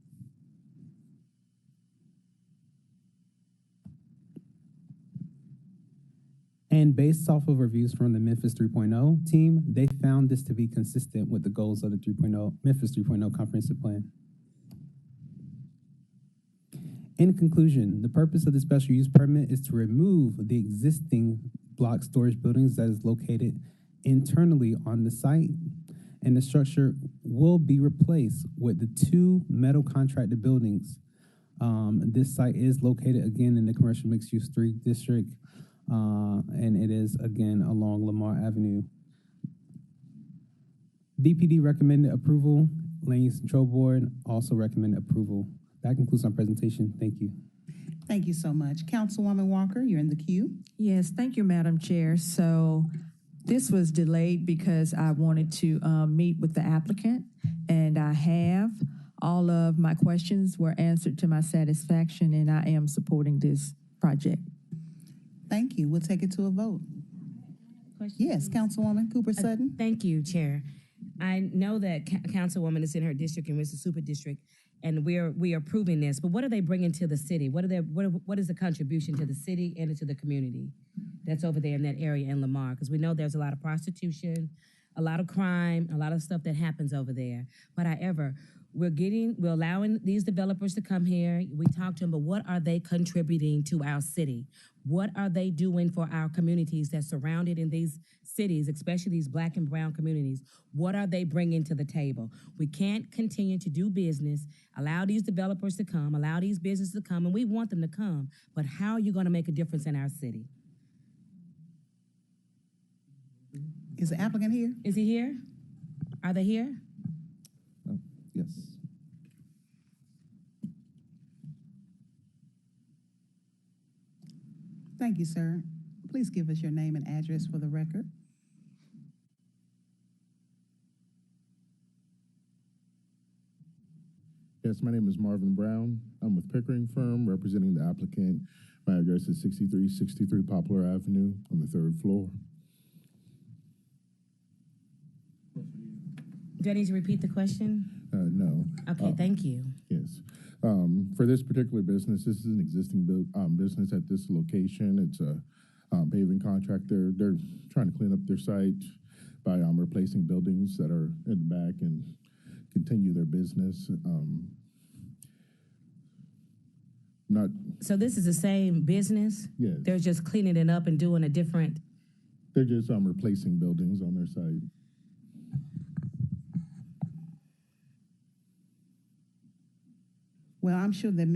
And based off of reviews from the Memphis 3.0 team, they found this to be consistent with the goals of the Memphis 3.0 comprehensive plan. In conclusion, the purpose of the special use permit is to remove the existing block storage buildings that is located internally on the site, and the structure will be replaced with the 2 metal contracted buildings. This site is located again in the commercial mixed use 3 district. And it is, again, along Lamar Avenue. DPD recommended approval. Land Use Control Board also recommended approval. That concludes my presentation. Thank you. Thank you so much. Councilwoman Walker, you're in the queue. Yes, thank you, Madam Chair. So this was delayed because I wanted to meet with the applicant, and I have. All of my questions were answered to my satisfaction, and I am supporting this project. Thank you. We'll take it to a vote. Yes, Councilwoman Cooper Sutton. Thank you, Chair. I know that Councilwoman is in her district and we're the Super District, and we are approving this. But what are they bringing to the city? What is the contribution to the city and to the community that's over there in that area in Lamar? Because we know there's a lot of prostitution, a lot of crime, a lot of stuff that happens over there. But however, we're allowing these developers to come here. We talk to them, but what are they contributing to our city? What are they doing for our communities that's surrounded in these cities, especially these Black and brown communities? What are they bringing to the table? We can't continue to do business, allow these developers to come, allow these businesses to come, and we want them to come, but how are you going to make a difference in our city? Is the applicant here? Is he here? Are they here? Yes. Thank you, sir. Please give us your name and address for the record. Yes, my name is Marvin Brown. I'm with Pickering Firm, representing the applicant. My address is 6363 Poplar Avenue on the 3rd floor. Do I need to repeat the question? No. Okay, thank you. Yes. For this particular business, this is an existing business at this location. It's a paving contractor. They're trying to clean up their site by replacing buildings that are in the back and continue their business. So this is the same business? Yes. They're just cleaning it up and doing a different. They're just replacing buildings on their site. Well, I'm sure that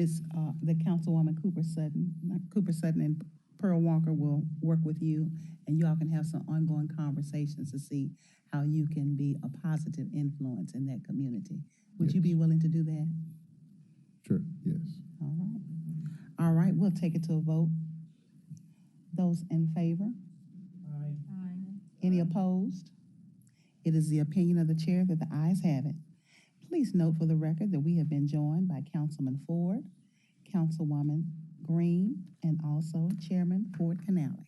the Councilwoman Cooper Sutton and Pearl Walker will work with you, and you all can have some ongoing conversations to see how you can be a positive influence in that community. Would you be willing to do that? Sure, yes. All right. All right, we'll take it to a vote. Those in favor? Aye. Any opposed? It is the opinion of the chair that the ayes have it. Please note for the record that we have been joined by Councilman Ford, Councilwoman Green, and also Chairman Ford Canale.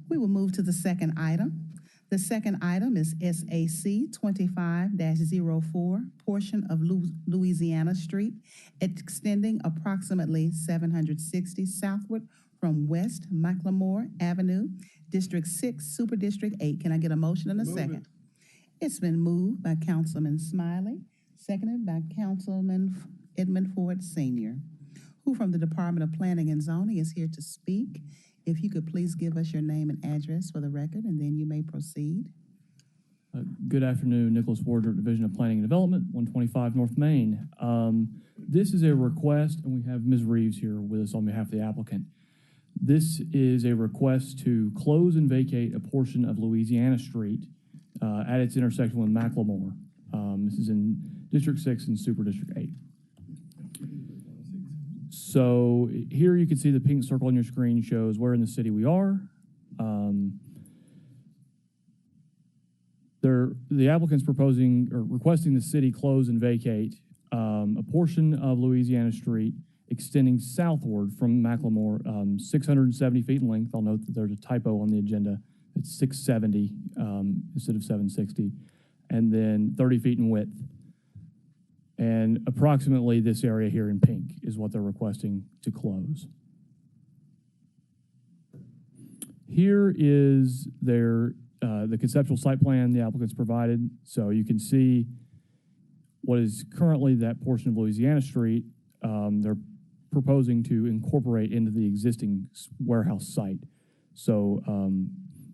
We will move to the second item. The second item is SAC 25-04, portion of Louisiana Street, extending approximately 760 southward from West McLemore Avenue, District 6, Super District 8. Can I get a motion and a second? It's been moved by Councilman Smiley, seconded by Councilman Edmund Ford Sr., who from the Department of Planning and Zoning is here to speak. If you could please give us your name and address for the record, and then you may proceed. Good afternoon, Nicholas Warder, Division of Planning and Development, 125 North Main. This is a request, and we have Ms. Reeves here with us on behalf of the applicant. This is a request to close and vacate a portion of Louisiana Street at its intersection with McLemore. This is in District 6 and Super District 8. So here you can see the pink circle on your screen shows where in the city we are. The applicant's proposing or requesting the city close and vacate a portion of Louisiana Street extending southward from McLemore, 670 feet in length. I'll note that there's a typo on the agenda. It's 670 instead of 760, and then 30 feet in width. And approximately this area here in pink is what they're requesting to close. Here is their the conceptual site plan the applicants provided. So you can see what is currently that portion of Louisiana Street. They're proposing to incorporate into the existing warehouse site. So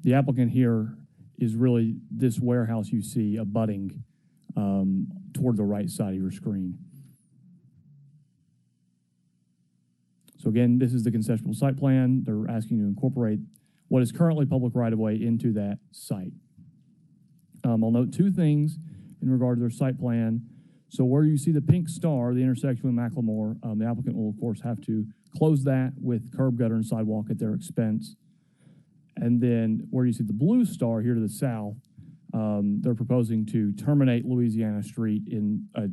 the applicant here is really this warehouse you see abutting toward the right side of your screen. So again, this is the conceptual site plan. They're asking you to incorporate what is currently public right-of-way into that site. I'll note two things in regard to their site plan. So where you see the pink star, the intersection with McLemore, the applicant will, of course, have to close that with curb, gutter, and sidewalk at their expense. And then where you see the blue star here to the south, they're proposing to terminate Louisiana Street in a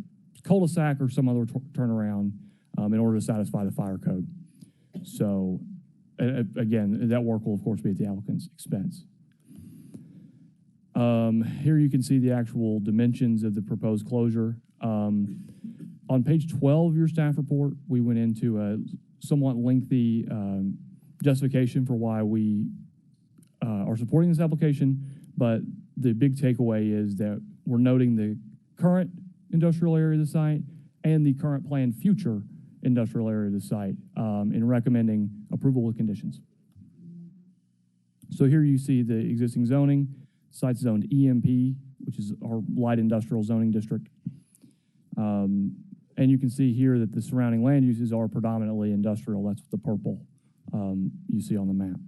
cul-de-sac or some other turnaround in order to satisfy the fire code. So again, that work will, of course, be at the applicant's expense. Here you can see the actual dimensions of the proposed closure. On page 12 of your staff report, we went into a somewhat lengthy justification for why we are supporting this application, but the big takeaway is that we're noting the current industrial area of the site and the current planned future industrial area of the site in recommending approval with conditions. So here you see the existing zoning. Site's zoned EMP, which is our light industrial zoning district. And you can see here that the surrounding land uses are predominantly industrial. That's the purple you see on the map.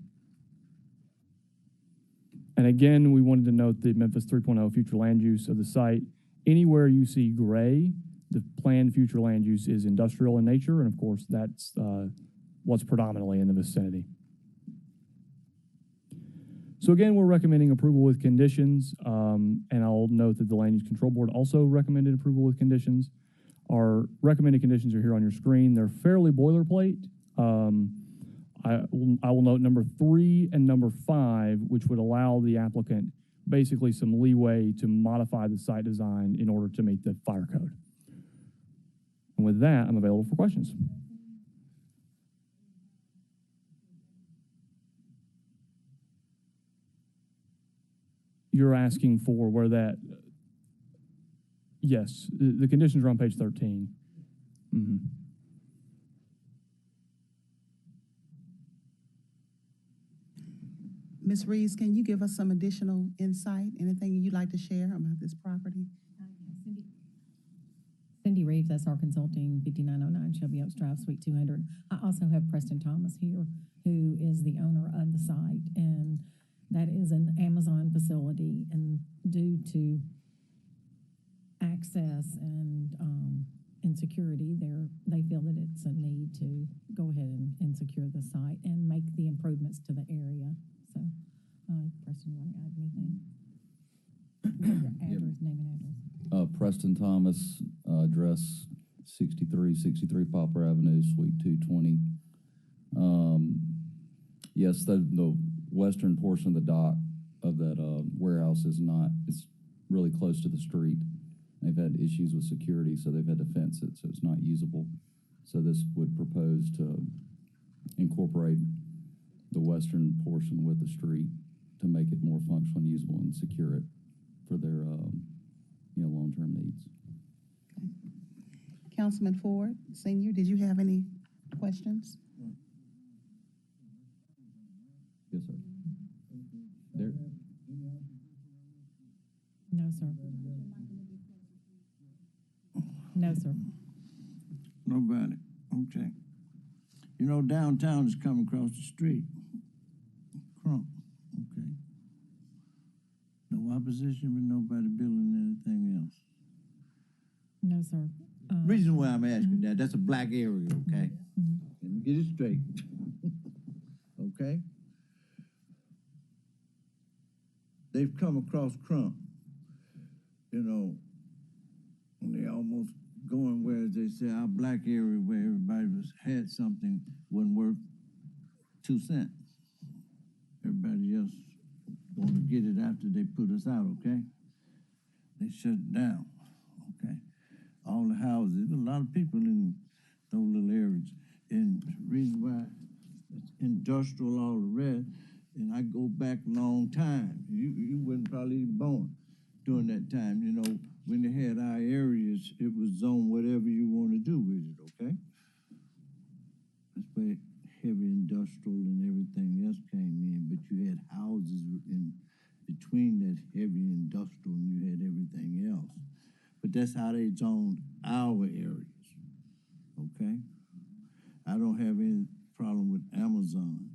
And again, we wanted to note the Memphis 3.0 future land use of the site. Anywhere you see gray, the planned future land use is industrial in nature, and of course, that's what's predominantly in the vicinity. So again, we're recommending approval with conditions, and I'll note that the Land Use Control Board also recommended approval with conditions. Our recommended conditions are here on your screen. They're fairly boilerplate. I will note number 3 and number 5, which would allow the applicant basically some leeway to modify the site design in order to meet the fire code. And with that, I'm available for questions. You're asking for where that, yes, the conditions are on page 13. Mm-hmm. Ms. Reeves, can you give us some additional insight? Anything you'd like to share about this property? Cindy Reeves, SR Consulting, 5909 Shelby Oaks Drive, Suite 200. I also have Preston Thomas here, who is the owner of the site, and that is an Amazon facility, and due to access and security, they feel that it's a need to go ahead and secure the site and make the improvements to the area. So, Preston, you want to add anything? Address, name and address. Preston Thomas, address 6363 Poplar Avenue, Suite 220. Yes, the western portion of the dock of that warehouse it's really close to the street. They've had issues with security, so they've had to fence it, so it's not usable. So this would propose to incorporate the western portion with the street to make it more functional and usable and secure it for their long-term needs. Okay. Councilman Ford, Senior, did you have any questions? Yes, sir. There. No, sir. No, sir. Nobody. Okay. You know, downtown is coming across the street. Crump. Okay. No opposition with nobody building anything else. No, sir. Reason why I'm asking that's a black area, okay? Let me get it straight. Okay? They've come across Crump, when they almost going where they say our black area where everybody had something wasn't worth 2 cents. Everybody else want to get it after they put us out, okay? They shut it down, okay? All the houses, there's a lot of people in those little areas. And the reason why it's industrial, all the rest, and I go back a long time. You weren't probably even born during that time, when they had our areas, it was zone whatever you want to do with it, okay? That's where heavy industrial and everything else came in, but you had houses in between that heavy industrial and you had everything else. But that's how they zoned our areas, okay? I don't have any problem with Amazon,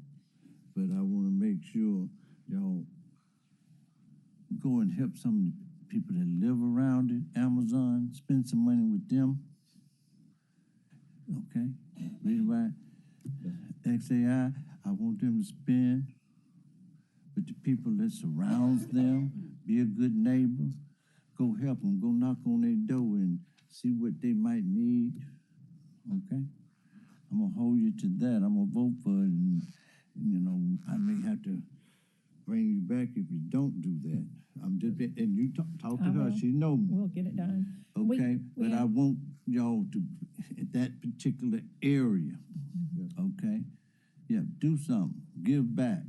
but I want to make sure y'all go and help some of the people that live around it, Amazon, spend some money with them, okay? Reason why XAI, I want them to spend with the people that surrounds them, be a good neighbor, go help them, go knock on their door and see what they might need, okay? I'm gonna hold you to that. I'm gonna vote for it, and I may have to bring you back if you don't do that. I'm just, and you talk to her. She know me. We'll get it done. Okay, but I want y'all to at that particular area. Okay, yeah, do something. Give back.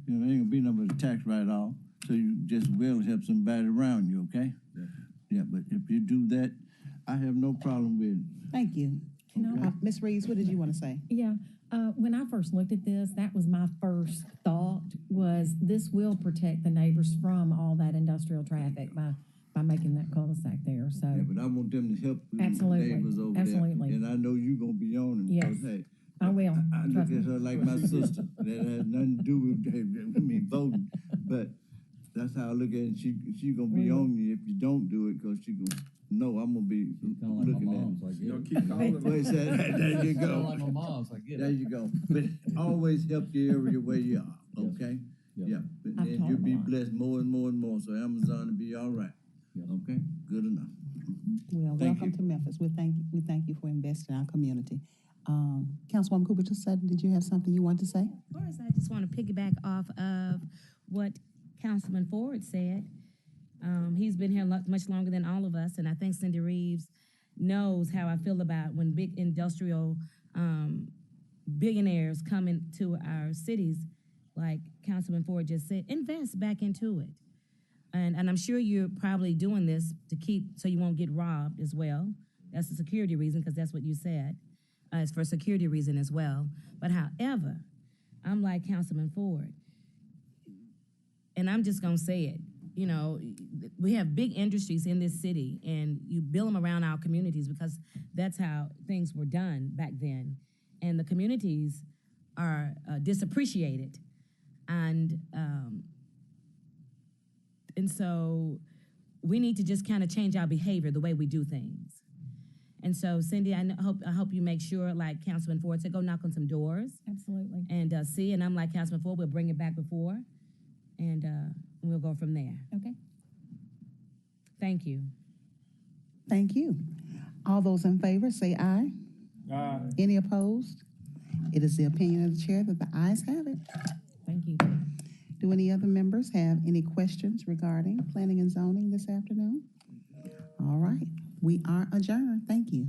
You know, there ain't gonna be no but a tax write-off, so you just will help somebody around you, okay? Yeah, but if you do that, I have no problem with it. Thank you. Ms. Reeves, what did you want to say? Yeah, when I first looked at this, that was my first thought, was this will protect the neighbors from all that industrial traffic by making that cul-de-sac there, so. Yeah, but I want them to help the Absolutely, neighbors over absolutely. there. And I know you gonna be on them. Yes, Hey, I will, I look trust at me. her like my sister. That has nothing to do with me voting, but that's how I look at it. She gonna be on you if you don't do it, cause she gonna know I'm gonna be looking at it. You know, keep calling them. There you go. Like my mom's, I get it. There you go. But always help the area where you are, okay? Yeah, and I've then taught you'll them a be lot. blessed more and more and more, so Amazon will be all right. Okay, good enough. Well, Thank welcome to Memphis. We thank you for investing in our community. Councilwoman Cooper just said, did you have something you wanted to say? Of course, I just want to piggyback off of what Councilman Ford said. He's been here much longer than all of us, and I think Cindy Reeves knows how I feel about when big industrial billionaires come into our cities, like Councilman Ford just said, invest back into it. And I'm sure you're probably doing this to keep, so you won't get robbed as well. That's a security reason, because that's what you said. It's for security reason as well. But however, I'm like Councilman Ford, and I'm just gonna say it. You know, we have big industries in this city, and you build them around our communities because that's how things were done back then. And the communities are disappreciated, and so we need to just kind of change our behavior, the way we do things. And so, Cindy, I hope you make sure, like Councilman Ford said, go knock on some doors. Absolutely. And see, and I'm like Councilman Ford, we'll bring it back before, and we'll go from there. Okay. Thank you. Thank you. All those in favor, say aye. Aye. Any opposed? It is the opinion of the chair that the ayes have it. Thank you. Do any other members have any questions regarding planning and zoning this afternoon? All right, we are adjourned. Thank you.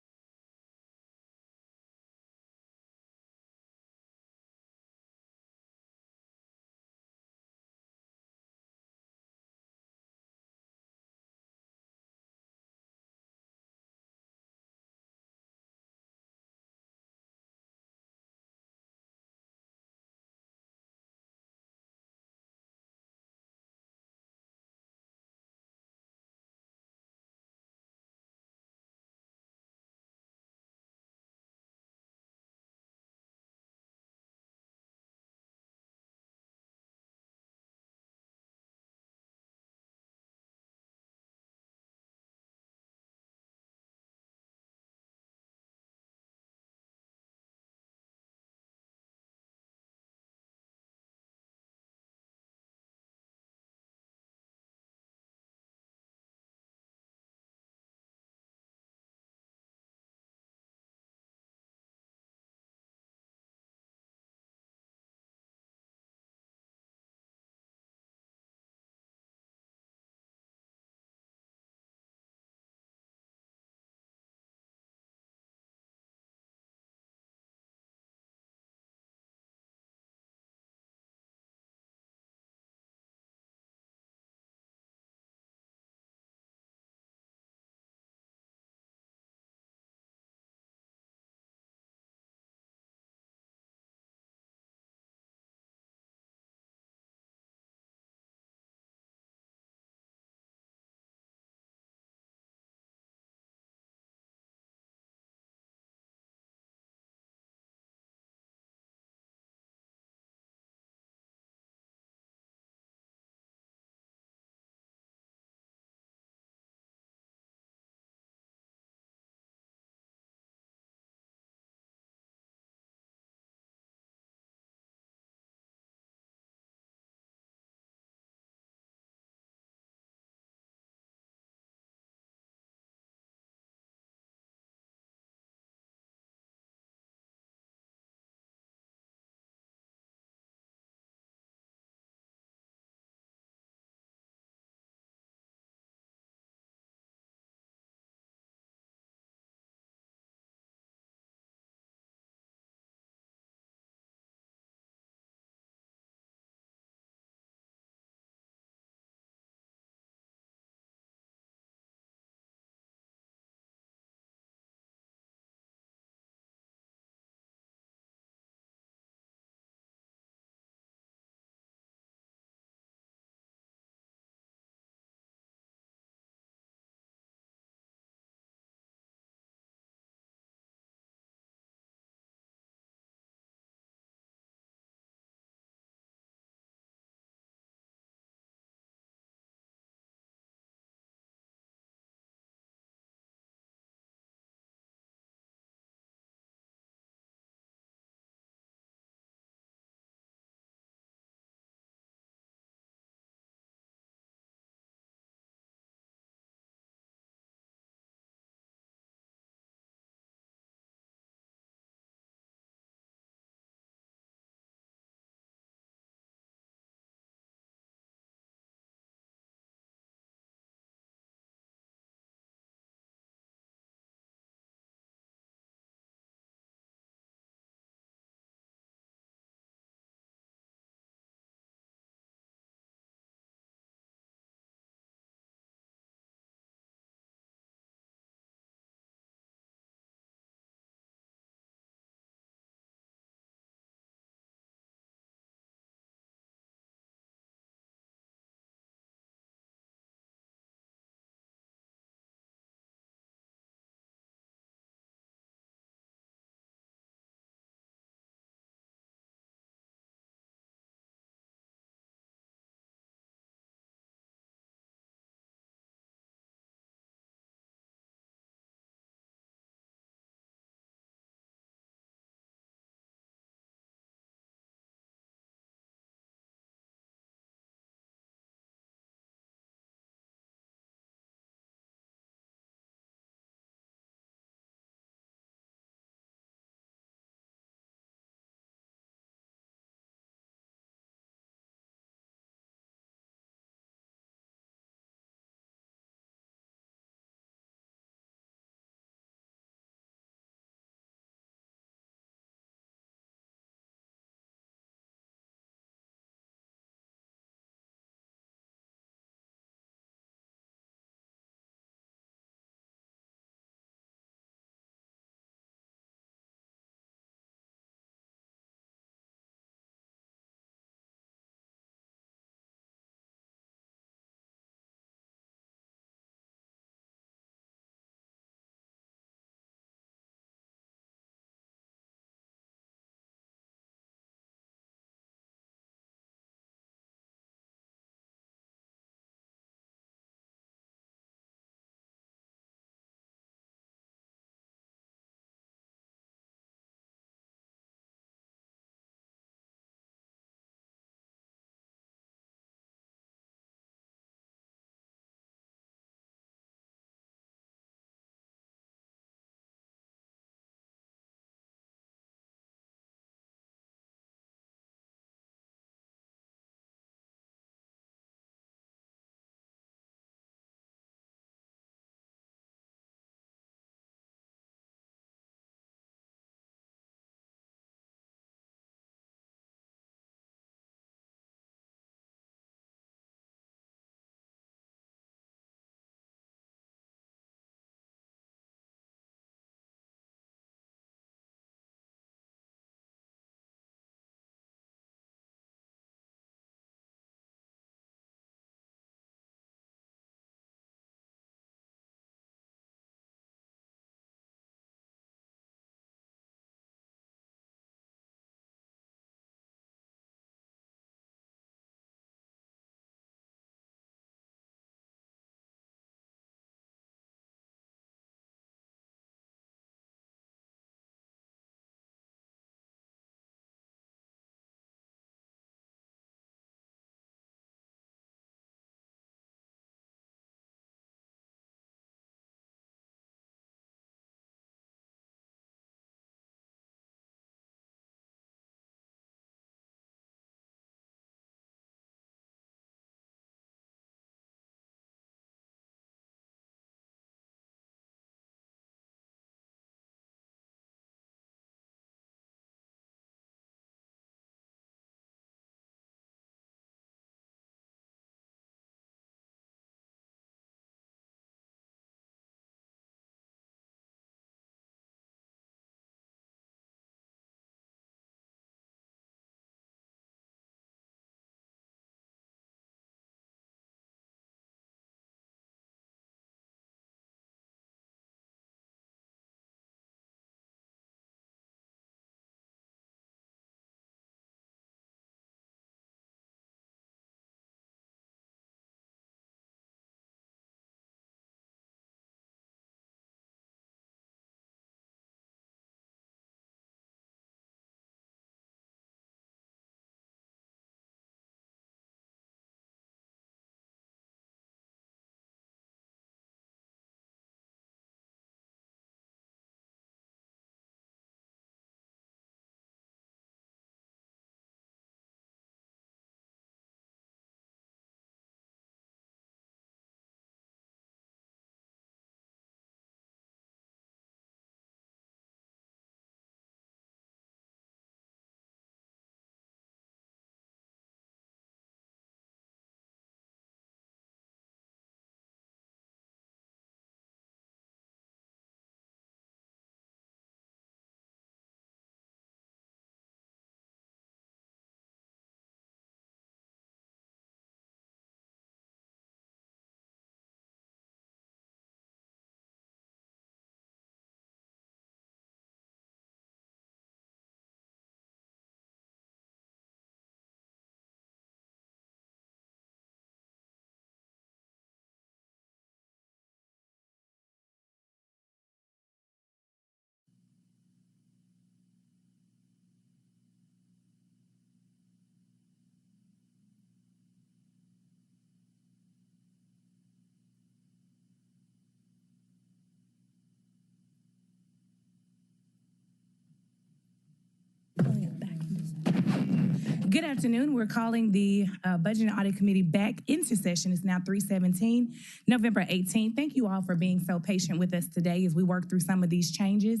Good afternoon. We're calling the Budget and Audit Committee back into session. It's now 3:17, November 18th. Thank you all for being so patient with us today as we work through some of these changes.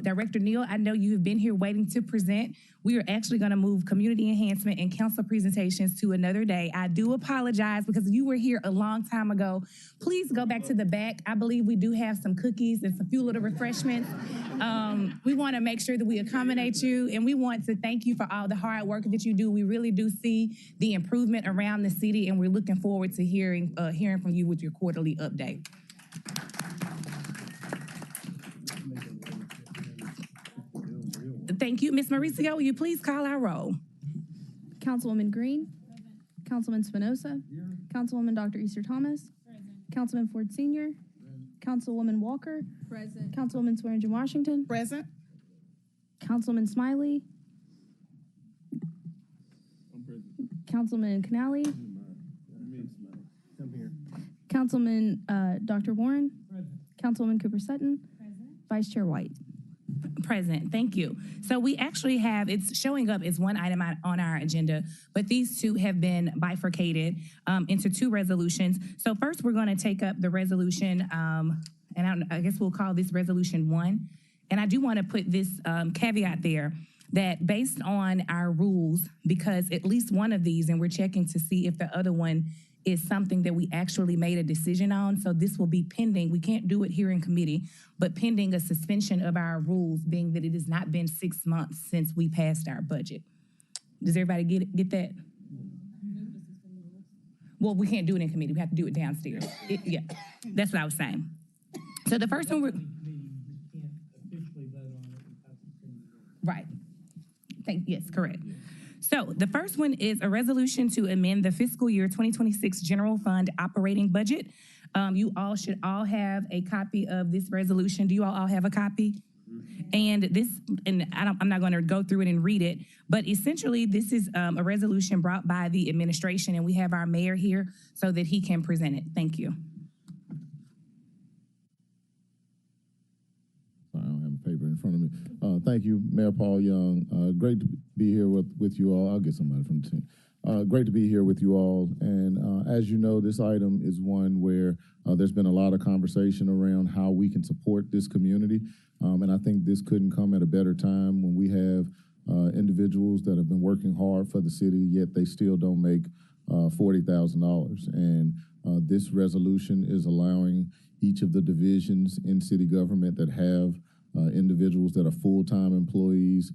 Director Neal, I know you have been here waiting to present. We are actually going to move community enhancement and council presentations to another day. I do apologize because you were here a long time ago. Please go back to the back. I believe we do have some cookies and a few little refreshments. We want to make sure that we accommodate you, and we want to thank you for all the hard work that you do. We really do see the improvement around the city, and we're looking forward to hearing from you with your quarterly update. Thank you. Ms. Mauricio, will you please call our roll? Councilwoman Green. Councilman Spinoza. Councilwoman Dr. Easter Thomas. Councilman Ford Sr. Councilwoman Walker. Present. Councilwoman Swearingen Washington. Present. Councilman Smiley. Councilman Canali. Councilman Dr. Warren. Councilwoman Cooper Sutton. Vice Chair White. Present. Thank you. So we actually have, it's showing up as one item on our agenda, but these two have been bifurcated into two resolutions. So first, we're going to take up the resolution, and I guess we'll call this Resolution 1. And I do want to put this caveat there that based on our rules, because at least one of these, and we're checking to see if the other one is something that we actually made a decision on. So this will be pending. We can't do it here in committee, but pending a suspension of our rules, being that it has not been 6 months since we passed our budget. Does everybody get that? Well, we can't do it in committee. We have to do it downstairs. Yeah, that's what I was saying. So the first one, right. Yes, correct. So the first one is a resolution to amend the fiscal year 2026 general fund operating budget. You all should all have a copy of this resolution. Do you all have a copy? And this, I'm not going to go through it and read it, but essentially this is a resolution brought by the administration, and we have our mayor here so that he can present it. Thank you. I don't have a paper in front of me. Thank you, Mayor Paul Young. Great to be here with you all. I'll get somebody from the team. Great to be here with you all. And as you know, this item is one where there's been a lot of conversation around how we can support this community. And I think this couldn't come at a better time when we have individuals that have been working hard for the city, yet they still don't make $40,000. And this resolution is allowing each of the divisions in city government that have individuals that are full-time employees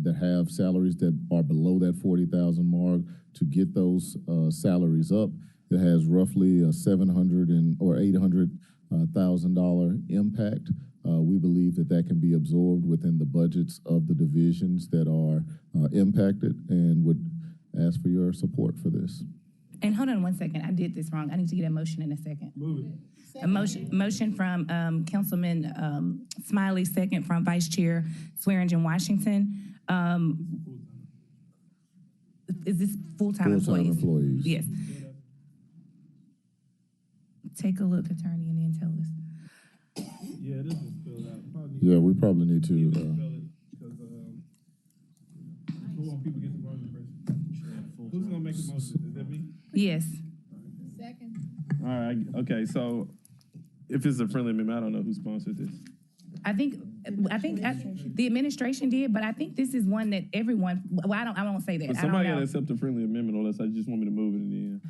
that have salaries that are below that 40,000 mark to get those salaries up. It has roughly a $700,000 or $800,000 impact. We believe that can be absorbed within the budgets of the divisions that are impacted, and would ask for your support for this. And hold on one second. I did this wrong. I need to get a motion in a second. Move it. A motion from Councilman Smiley, second from Vice Chair Swearingen Washington. Is this full-time employees? Yes. Take a look, attorney, and then tell us. Yeah, this is filled out. Yeah, we probably need to. Who want people to get the wrong impression? Who's gonna make the motion? Is that me? Yes. Second. All right. Okay. So, if it's a friendly amendment, I don't know who sponsored this. I think the administration did, but I think this is one that everyone. Well, I won't say that. But somebody got to accept a friendly amendment, unless I just want me to move it in the end.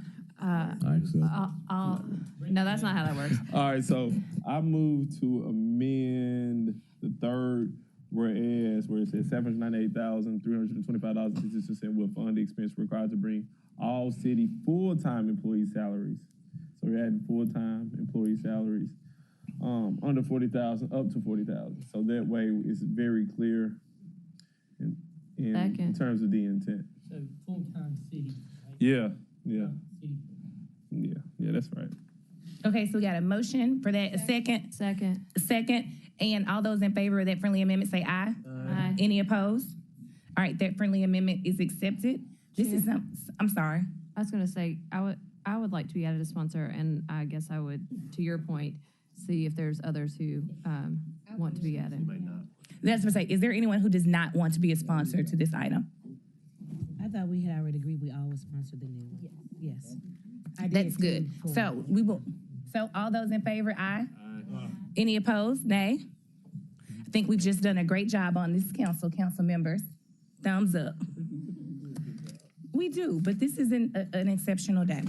No, that's not how that works. All right. So I move to amend the third whereas where it says $798,325.66 will fund the expense required to bring all city full-time employee salaries. So we're adding full-time employee salaries under 40,000 up to 40,000. So that way it's very clear in terms of the intent. So full-time city. Right? Yeah. Yeah, that's right. Okay, so we got a motion for that. A second. Second. And all those in favor of that friendly amendment say aye. Aye. Any opposed? All right, that friendly amendment is accepted. This is I'm sorry. I was going to say, I would like to be added as sponsor, and I guess I would, to your point, see if there's others who want to be added. That's what I say. Is there anyone who does not want to be a sponsor to this item? thought we had already agreed we always sponsor the new one. Yes. I did That's too, good. for- So we will, so all those in favor, aye? Any opposed, nay? I think we've just done a great job on this council members. Thumbs up. We do, but this is an exceptional day.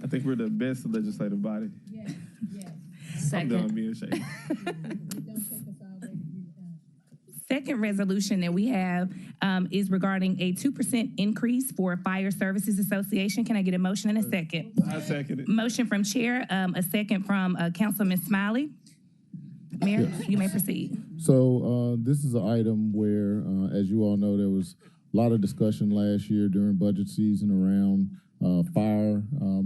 I think we're the best legislative body. I'm done being shady. Second resolution that we have is regarding a 2% increase for Fire Services Association. Can I get a motion and a second? I second it. Motion from Chair, a second from Councilman Smiley. Mayor, you may proceed. So this is an item where, as you all know, there was a lot of discussion last year during budget season around fire,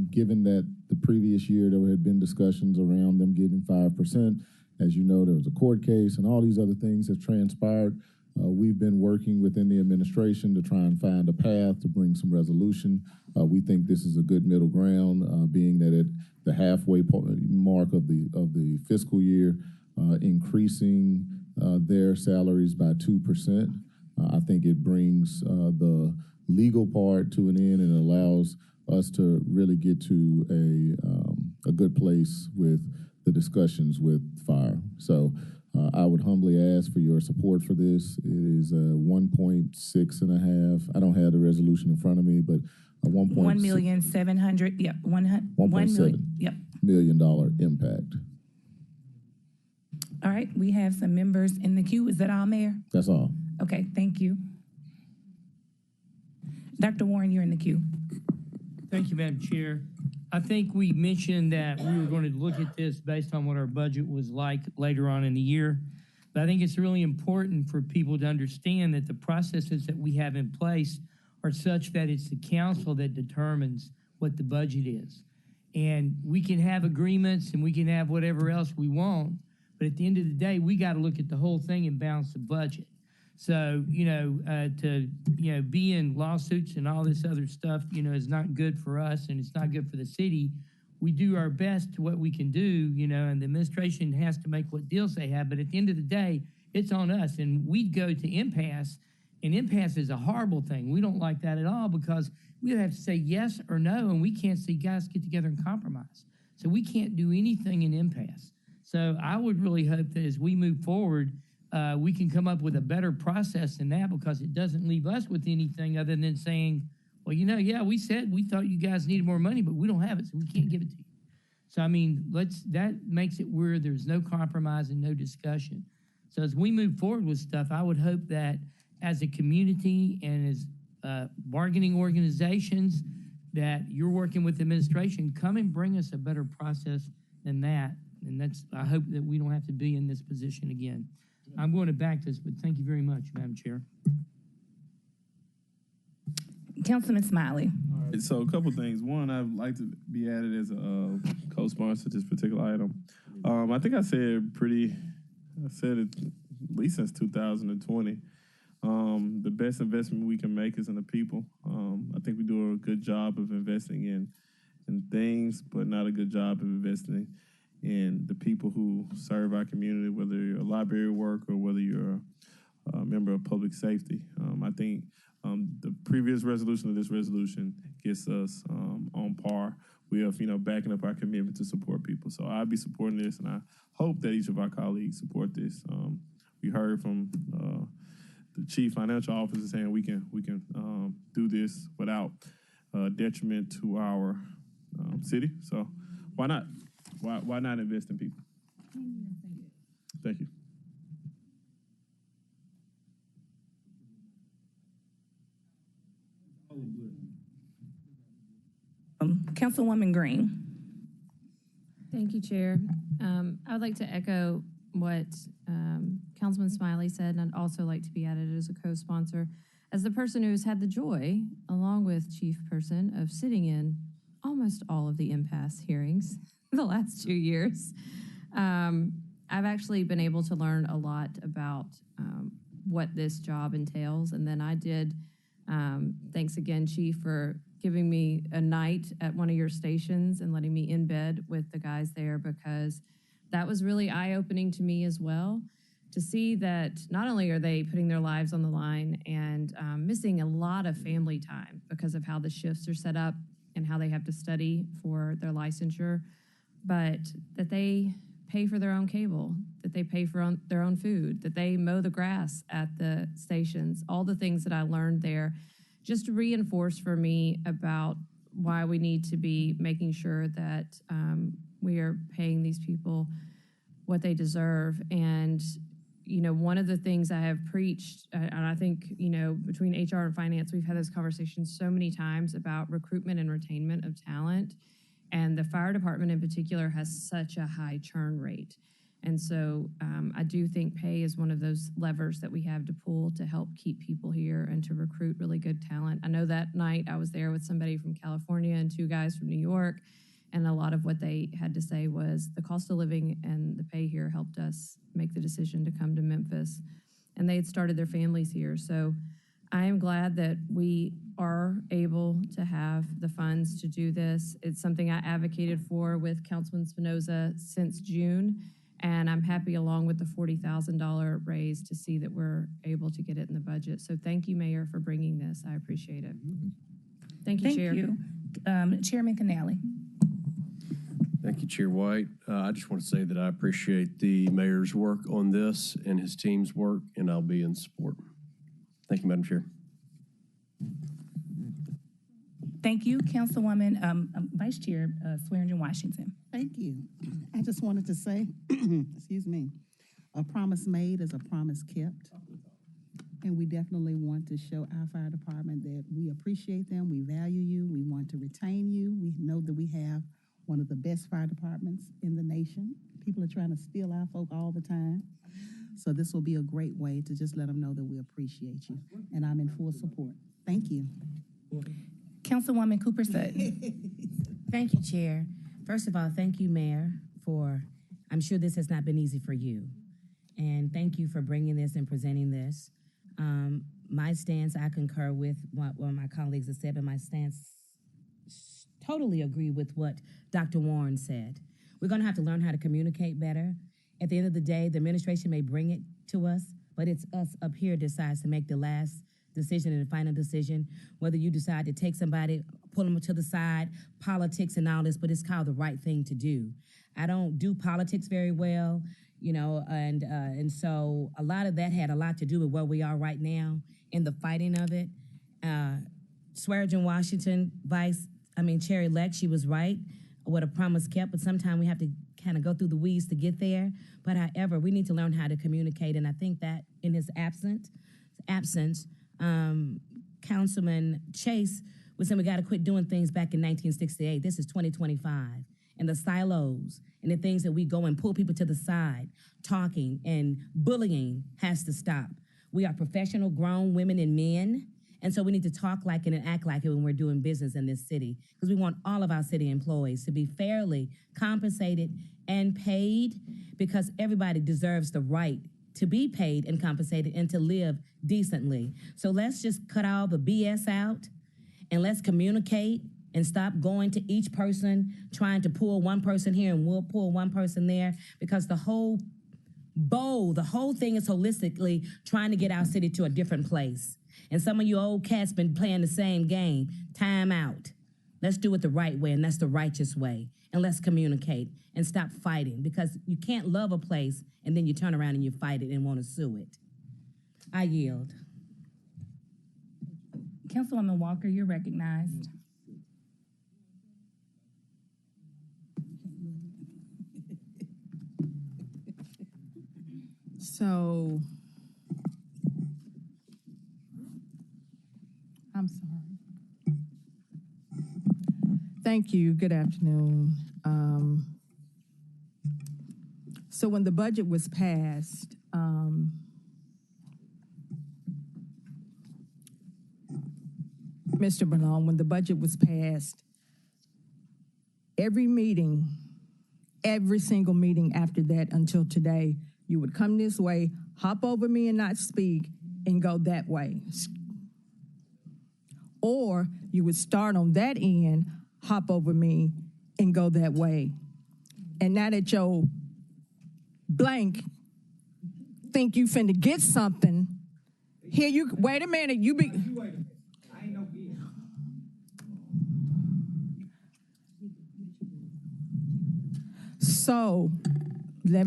given that the previous year there had been discussions around them getting 5%. As you know, there was a court case and all these other things have transpired. We've been working within the administration to try and find a path to bring some resolution. We think this is a good middle ground, being that at the halfway mark of the fiscal year, increasing their salaries by 2%. I think it brings the legal part to an end and allows us to really get to a good place with the discussions with fire. So I would humbly ask for your support for this. It is 1.6 and a half. I don't have the resolution in front of me, but a 1,700,000, yep, 1 million, yep. $1.7 million impact. All right, we have some members in the queue. Is that all, Mayor? That's all. Okay, thank you. Dr. Warren, you're in the queue. Thank you, Madam Chair. I think we mentioned that we were going to look at this based on what our budget was like later on in the year. But I think it's really important for people to understand that the processes that we have in place are such that it's the council that determines what the budget is. And we can have agreements and we can have whatever else we want, but at the end of the day, we got to look at the whole thing and balance the budget. So, to be in lawsuits and all this other stuff, is not good for us and it's not good for the city. We do our best to what we can do, and the administration has to make what deals they have. But at the end of the day, it's on us. And we'd go to impasse, and impasse is a horrible thing. We don't like that at all because we have to say yes or no, and we can't say, guys, get together and compromise. So we can't do anything in impasse. So I would really hope that as we move forward, we can come up with a better process than that because it doesn't leave us with anything other than saying, well, we said we thought you guys needed more money, but we don't have it, so we can't give it to you. So, that makes it where there's no compromise and no discussion. So as we move forward with stuff, I would hope that as a community and as bargaining organizations that you're working with the administration, come and bring us a better process than that. And I hope that we don't have to be in this position again. I'm going to back this, but thank you very much, Madam Chair. Councilman Smiley. All right, so a couple things. One, I'd like to be added as a co-sponsor to this particular item. I think I said it at least since 2020. The best investment we can make is in the people. I think we do a good job of investing in things, but not a good job of investing in the people who serve our community, whether you're a library worker or whether you're a member of public safety. I think the previous resolution of this resolution gets us on par with, backing up our commitment to support people. So I'll be supporting this, and I hope that each of our colleagues support this. We heard from the chief financial officer saying we can do this without detriment to our city. So why not? Why not invest in people? Thank you. Councilwoman Green. Thank you, Chair. I would like to echo what Councilman Smiley said, and I'd also like to be added as a co-sponsor. As the person who's had the joy, along with Chief Person, of sitting in almost all of the impasse hearings the last 2 years, I've actually been able to learn a lot about what this job entails. And then I did, thanks again, Chief, for giving me a night at one of your stations and letting me in bed with the guys there, because that was really eye-opening to me as well. to see that not only are they putting their lives on the line and missing a lot of family time because of how the shifts are set up and how they have to study for their licensure, but that they pay for their own cable, that they pay for their own food, that they mow the grass at the stations, all the things that I learned there just reinforced for me about why we need to be making sure that we are paying these people what they deserve. And, you know, one of the things I have preached, and I think, you know, between HR and finance, we've had this conversation so many times about recruitment and retainment of talent. And the fire department in particular has such a high churn rate. And so I do think pay is one of those levers that we have to pull to help keep people here and to recruit really good talent. I know that night I was there with somebody from California and 2 guys from New York, and a lot of what they had to say was the cost of living and the pay here helped us make the decision to come to Memphis. And they had started their families here. So I am glad that we are able to have the funds to do this. It's something I advocated for with Councilman Spinoza since June, and I'm happy along with the $40,000 raise to see that we're able to get it in the budget. So thank you, Mayor, for bringing this. I appreciate it. Thank you, Chair. Thank you. Chairman Canale. Thank you, Chair White. I just want to say that I appreciate the mayor's work on this and his team's work, and I'll be in support. Thank you, Madam Chair. Thank you, Councilwoman, Vice Chair Swearingen-Washington. Thank you. I just wanted to say, excuse me, a promise made is a promise kept. And we definitely want to show our fire department that we appreciate them, we value you, we want to retain you. We know that we have one of the best fire departments in the nation. People are trying to steal our folk all the time. So this will be a great way to just let them know that we appreciate you. And I'm in full support. Thank you. Councilwoman Cooper Sutton. Thank you, Chair. First of all, thank you, Mayor, for, I'm sure this has not been easy for you. And thank you for bringing this and presenting this. My stance, I concur with what my colleagues have said, but my stance totally agree with what Dr. Warren said. We're gonna have to learn how to communicate better. At the end of the day, the administration may bring it to us, but it's us up here decides to make the last decision and the final decision, whether you decide to take somebody, pull them to the side, politics and all this, but it's called the right thing to do. I don't do politics very well, you know, and so a lot of that had a lot to do with where we are right now in the fighting of it. Swearingen-Washington, Chair-elect, she was right, what a promise kept, but sometimes we have to kind of go through the weeds to get there. But however, we need to learn how to communicate, and I think that in his absence, Councilman Chase was saying we got to quit doing things back in 1968. This is 2025. And the silos and the things that we go and pull people to the side, talking and bullying has to stop. We are professional grown women and men, and so we need to talk like it and act like it when we're doing business in this city, because we want all of our city employees to be fairly compensated and paid, because everybody deserves the right to be paid and compensated and to live decently. So let's just cut all the BS out and let's communicate and stop going to each person, trying to pull one person here and we'll pull one person there, because the whole thing is holistically trying to get our city to a different place. And some of you old cats been playing the same game. Time out. Let's do it the right way, and that's the righteous way. And let's communicate and stop fighting, because you can't love a place and then you turn around and you fight it and want to sue it. I yield. Councilwoman Walker, you're recognized. So, I'm sorry. Thank you. Good afternoon. So when the budget was passed, Mr. Bernal, when the budget was passed, every single meeting after that until today, you would come this way, hop over me and not speak, and go that way. Or you would start on that end, hop over me, and go that way. And now that your blank think you finna get something, here you, wait a minute, you be. So,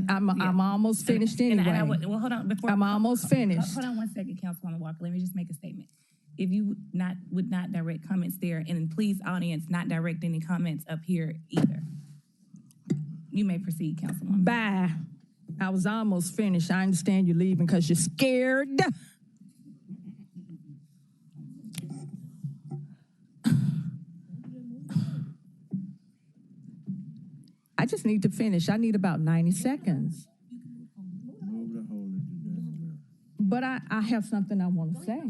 I'm almost finished anyway. Well, hold on. I'm almost finished. Hold on 1 second, Councilwoman Walker. Let me just make a statement. If you would not direct comments there, and please, audience, not direct any comments up here either. You may proceed, Councilwoman. Bye. I was almost finished. I understand you're leaving because you're scared. I just need to finish. I need about 90 seconds. But I have something I want to say.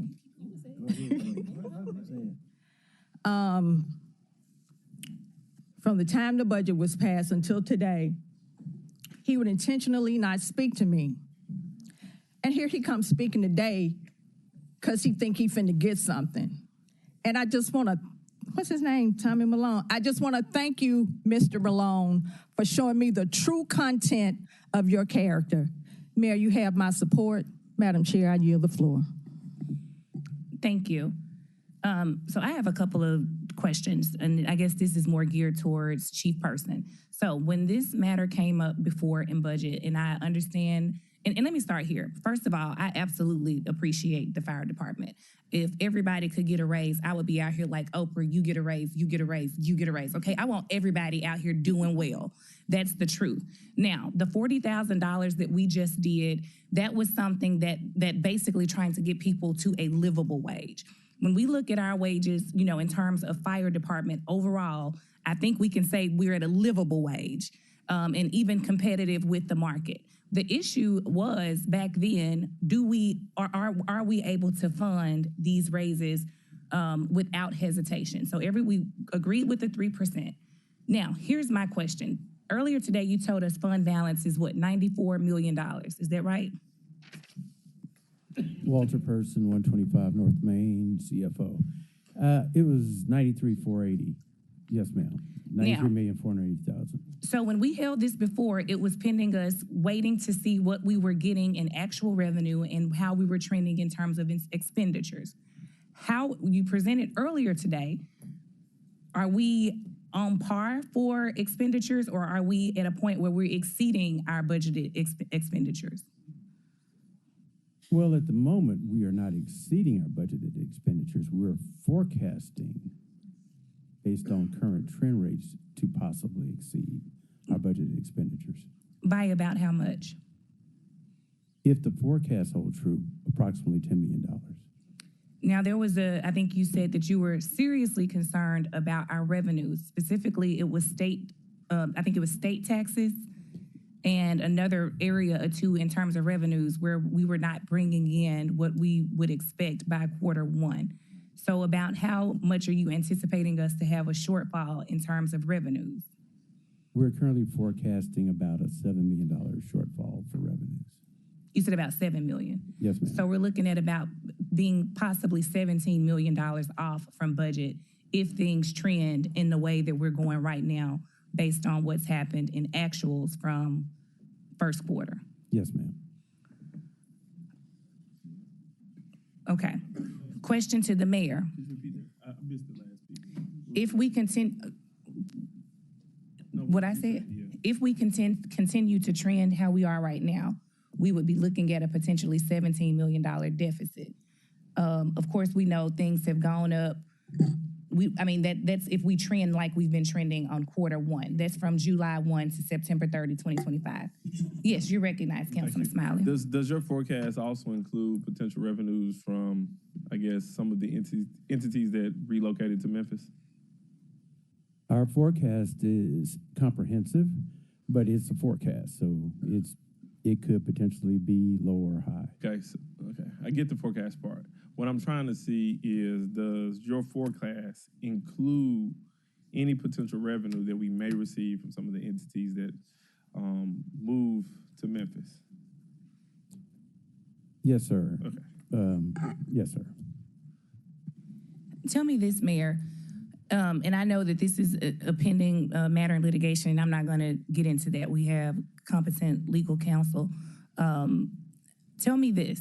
From the time the budget was passed until today, he would intentionally not speak to me. And here he comes speaking today because he think he finna get something. And I just want to, what's his name? Tommy Malone. I just want to thank you, Mr. Malone, for showing me the true content of your character. Mayor, you have my support. Madam Chair, I yield the floor. Thank you. So I have a couple of questions, and I guess this is more geared towards Chief Person. So when this matter came up before in budget, and I understand, and let me start here. First of all, I absolutely appreciate the fire department. If everybody could get a raise, I would be out here like Oprah, you get a raise, you get a raise, you get a raise. Okay, I want everybody out here doing well. That's the truth. Now, the $40,000 that we just did, that was something that basically trying to get people to a livable wage. When we look at our wages, you know, in terms of fire department overall, I think we can say we're at a livable wage, and even competitive with the market. The issue was back then, are we able to fund these raises without hesitation? So we agreed with the 3%. Now, here's my question. Earlier today, you told us fund balance is what, $94 million, is that right? Walter Person, 125 North Main, CFO. It was 93,480. Yes, ma'am. 93,480,000. So when we held this before, it was pending us waiting to see what we were getting in actual revenue and how we were trending in terms of expenditures. How you presented earlier today, are we on par for expenditures, or are we at a point where we're exceeding our budgeted expenditures? Well, at the moment, we are not exceeding our budgeted expenditures. We're forecasting, based on current trend rates, to possibly exceed our budgeted expenditures. By about how much? If the forecasts hold true, approximately $10 million. Now, I think you said that you were seriously concerned about our revenues. Specifically, it was state taxes and another area or two in terms of revenues where we were not bringing in what we would expect by Q1. So about how much are you anticipating us to have a shortfall in terms of revenues? We're currently forecasting about a $7 million shortfall for revenues. You said about $7 million. Yes, ma'am. So we're looking at about being possibly $17 million off from budget if things trend in the way that we're going right now based on what's happened in actuals from first quarter. Yes, ma'am. Okay. Question to the mayor. If we continue, what I said, if we continue to trend how we are right now, we would be looking at a potentially $17 million deficit. Of course, we know things have gone up. That's if we trend like we've been trending on Q1. That's from July 1 to September 30, 2025. Yes, you recognize, Councilman Smiley. Does your forecast also include potential revenues from, I guess, some of the entities that relocated to Memphis? Our forecast is comprehensive, but it's a forecast, so it could potentially be low or high. Okay, I get the forecast part. What I'm trying to see is, does your forecast include any potential revenue that we may receive from some of the entities that move to Memphis? Yes, sir. Okay. Yes, sir. Tell me this, Mayor, and I know that this is a pending matter in litigation, and I'm not going to get into that. We have competent legal counsel. tell me this.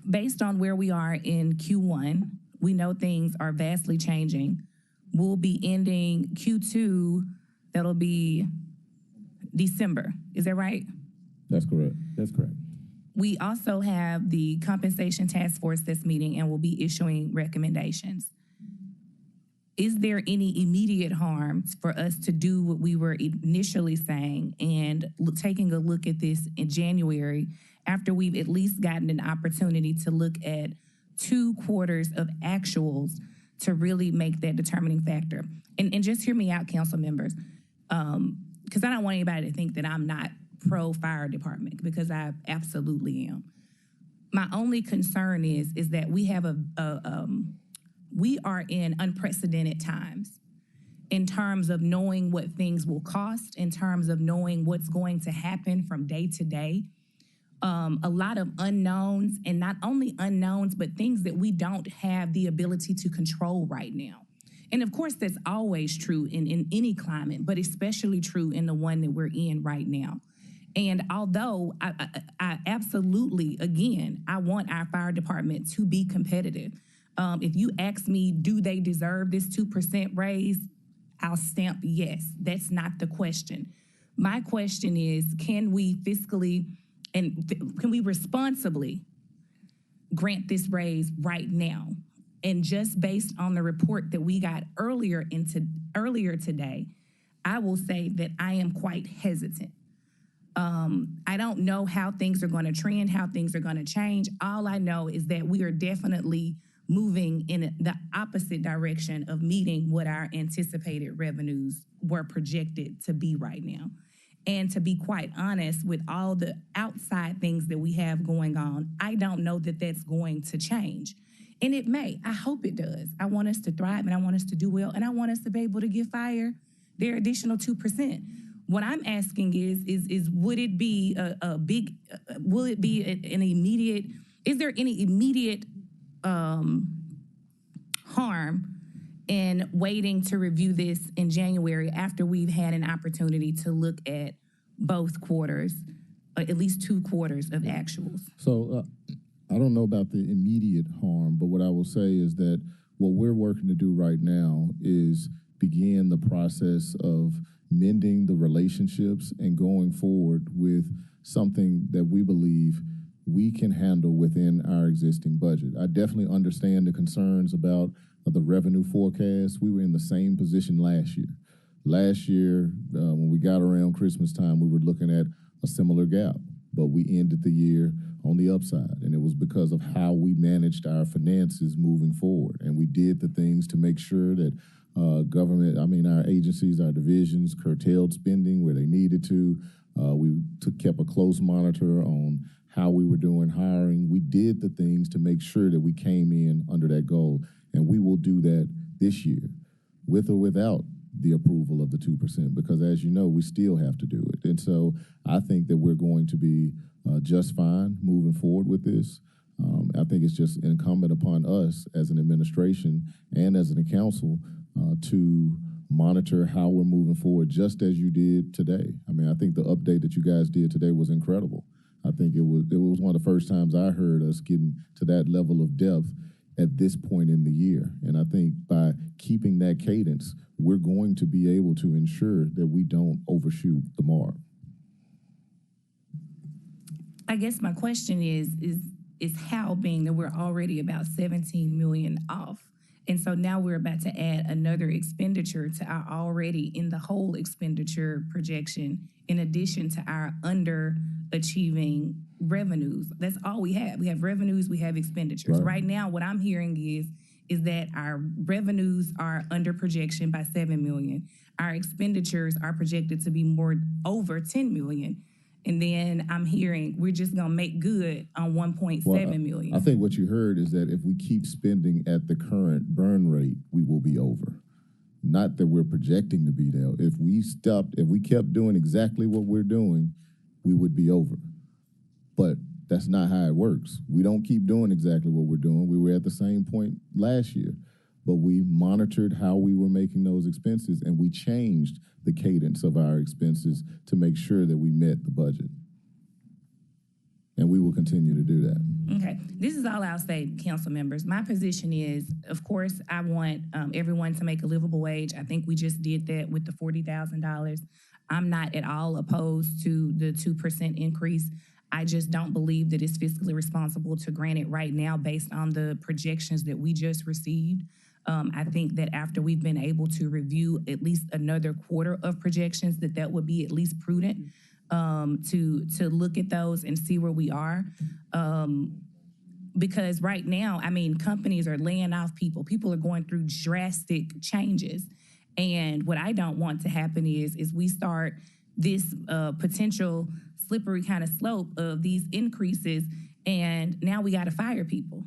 Based on where we are in Q1, we know things are vastly changing. We'll be ending Q2, that'll be December. Is that right? That's correct. That's correct. We also have the compensation task force that's meeting and will be issuing recommendations. Is there any immediate harm for us to do what we were initially saying and taking a look at this in January after we've at least gotten an opportunity to look at 2 quarters of actuals to really make that determining factor? And just hear me out, council members, because I don't want anybody to think that I'm not pro-fire department, because I absolutely am. My only concern is that we have we are in unprecedented times in terms of knowing what things will cost, in terms of knowing what's going to happen from day to day. A lot of unknowns, and not only unknowns, but things that we don't have the ability to control right now. And of course, that's always true in any climate, but especially true in the one that we're in right now. And although I absolutely, again, I want our fire department to be competitive. If you ask me, do they deserve this 2% raise? I'll stamp yes. That's not the question. My question is, can we fiscally and can we responsibly grant this raise right now? And just based on the report that we got earlier today, I will say that I am quite hesitant. I don't know how things are going to trend, how things are going to change. All I know is that we are definitely moving in the opposite direction of meeting what our anticipated revenues were projected to be right now. And to be quite honest, with all the outside things that we have going on, I don't know that that's going to change. And it may. I hope it does. I want us to thrive, and I want us to do well, and I want us to be able to give fire their additional 2%. What I'm asking is would it be a big, will it be an immediate, is there any immediate harm in waiting to review this in January after we've had an opportunity to look at both quarters, or at least 2 quarters of actuals? So I don't know about the immediate harm, but what I will say is that what we're working to do right now is begin the process of mending the relationships and going forward with something that we believe we can handle within our existing budget. I definitely understand the concerns about the revenue forecast. We were in the same position last year. Last year, when we got around Christmas time, we were looking at a similar gap, but we ended the year on the upside, and it was because of how we managed our finances moving forward. And we did the things to make sure that our agencies, our divisions curtailed spending where they needed to. We kept a close monitor on how we were doing hiring. We did the things to make sure that we came in under that goal, and we will do that this year, with or without the approval of the 2%, because as you know, we still have to do it. And so I think that we're going to be just fine moving forward with this. I think it's just incumbent upon us as an administration and as a council to monitor how we're moving forward, just as you did today. I mean, I think the update that you guys did today was incredible. I think it was one of the first times I heard us getting to that level of depth at this point in the year. And I think by keeping that cadence, we're going to be able to ensure that we don't overshoot the mark. I guess my question is how, being that we're already about 17 million off. And so now we're about to add another expenditure to our already in the whole expenditure projection, in addition to our underachieving revenues. That's all we have. We have revenues, we have expenditures. Right now, what I'm hearing is that our revenues are under projection by 7 million. Our expenditures are projected to be more over 10 million. And then I'm hearing we're just going to make good on 1.7 million. I think what you heard is that if we keep spending at the current burn rate, we will be over. Not that we're projecting to be there. If we kept doing exactly what we're doing, we would be over. But that's not how it works. We don't keep doing exactly what we're doing. We were at the same point last year, but we monitored how we were making those expenses, and we changed the cadence of our expenses to make sure that we met the budget. and we will continue to do that. Okay, this is all I'll say, council members. My position is, of course, I want everyone to make a livable wage. I think we just did that with the $40,000. I'm not at all opposed to the 2% increase. I just don't believe that it's fiscally responsible to grant it right now based on the projections that we just received. I think that after we've been able to review at least another quarter of projections, that would be at least prudent to look at those and see where we are. Because right now, I mean, companies are laying off people. People are going through drastic changes. And what I don't want to happen is we start this potential slippery kind of slope of these increases, and now we got to fire people.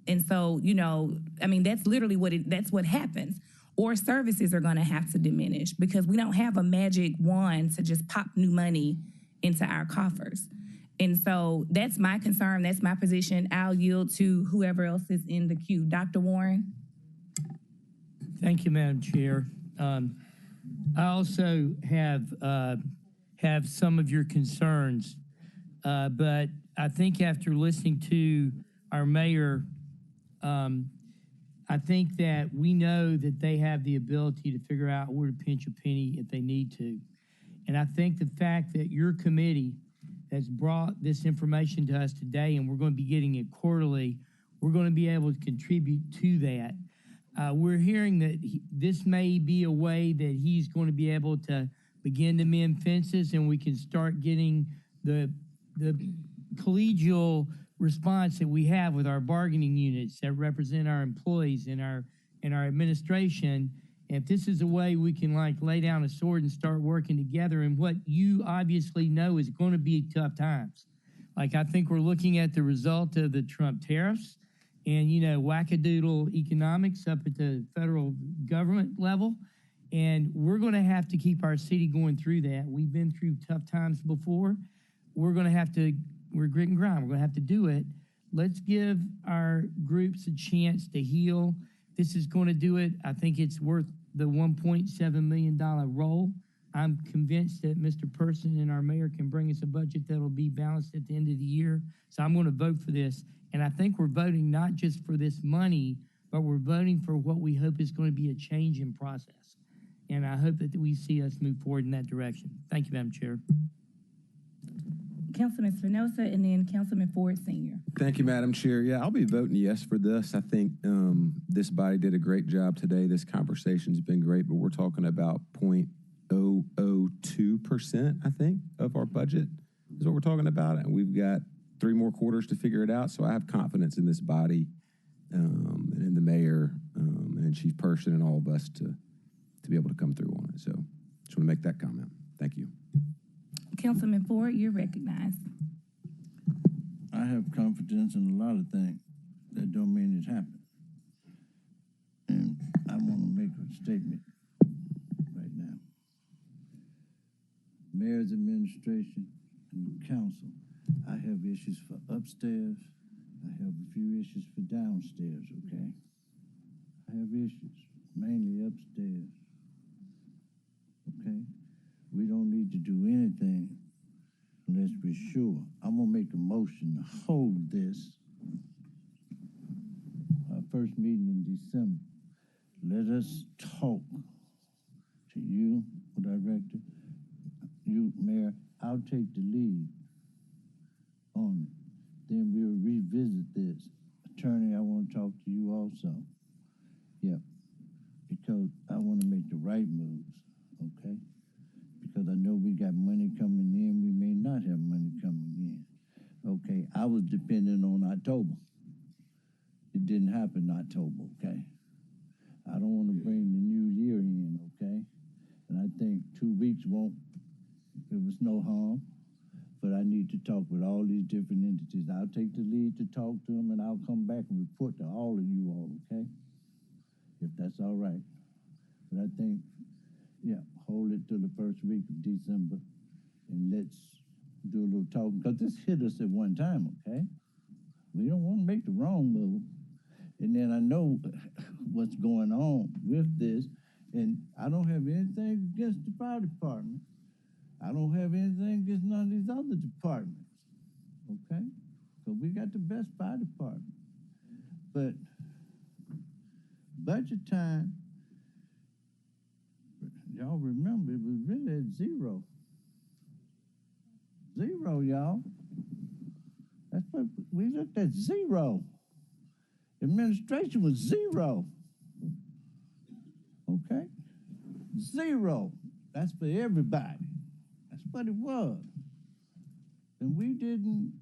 And so, you know, I mean, that's literally that's what happens. Or services are going to have to diminish because we don't have a magic wand to just pop new money into our coffers. And so that's my concern. That's my position. I'll yield to whoever else is in the queue. Dr. Warren. Thank you, Madam Chair. I also have some of your concerns, but I think after listening to our mayor, I think that we know that they have the ability to figure out where to pinch a penny if they need to. And I think the fact that your committee has brought this information to us today, and we're going to be getting it quarterly, we're going to be able to contribute to that. We're hearing that this may be a way that he's going to be able to begin to mend fences, and we can start getting the collegial response that we have with our bargaining units that represent our employees and our administration. If this is a way we can like lay down a sword and start working together, and what you obviously know is going to be tough times. Like I think we're looking at the result of the Trump tariffs and, you know, wackadoodle economics up at the federal government level. And we're going to have to keep our city going through that. We've been through tough times before. We're grit and grind. We're going to have to do it. Let's give our groups a chance to heal. This is going to do it. I think it's worth the $1.7 million roll. I'm convinced that Mr. Person and our mayor can bring us a budget that'll be balanced at the end of the year. So I'm going to vote for this. And I think we're voting not just for this money, but we're voting for what we hope is going to be a change in process. And I hope that we see us move forward in that direction. Thank you, Madam Chair. Councilman Spinoza and then Councilman Ford Sr. Thank you, Madam Chair. Yeah, I'll be voting yes for this. I think this body did a great job today. This conversation's been great, but we're talking about 0.002%, I think, of our budget is what we're talking about. And we've got 3 more quarters to figure it out. So I have confidence in this body and in the mayor and in Chief Person and all of us to be able to come through on it. So just want to make that comment. Thank you. Councilman Ford, you're recognized. I have confidence in a lot of things. That don't mean it happened. And I want to make a statement right now. Mayor's administration and council, I have issues for upstairs. I have a few issues for downstairs, okay? I have issues, mainly upstairs, okay? We don't need to do anything unless we're sure. I'm gonna make a motion to hold this. Our first meeting in December. Let us talk to you, Director, you, Mayor. I'll take the lead on it. Then we'll revisit this. Attorney, I want to talk to you also. Yeah, because I want to make the right moves, okay? Because I know we got money coming in, we may not have money coming in. Okay, I was depending on October. It didn't happen in October, okay? I don't want to bring the new year in, okay? And I think 2 weeks won't, there was no harm, but I need to talk with all these different entities. I'll take the lead to talk to them, and I'll come back and report to all of you all, okay? If that's all right. But I think, yeah, hold it till the first week of December, and let's do a little talking, because this hit us at one time, okay? We don't want to make the wrong move. And then I know what's going on with this, and I don't have anything against the fire department. I don't have anything against none of these other departments. okay? So we got the best fire department. But budget time, y'all remember, it was really at zero. Zero, y'all. That's what we looked at, zero. Administration was zero. Okay? Zero. That's for everybody. That's what it was. And we didn't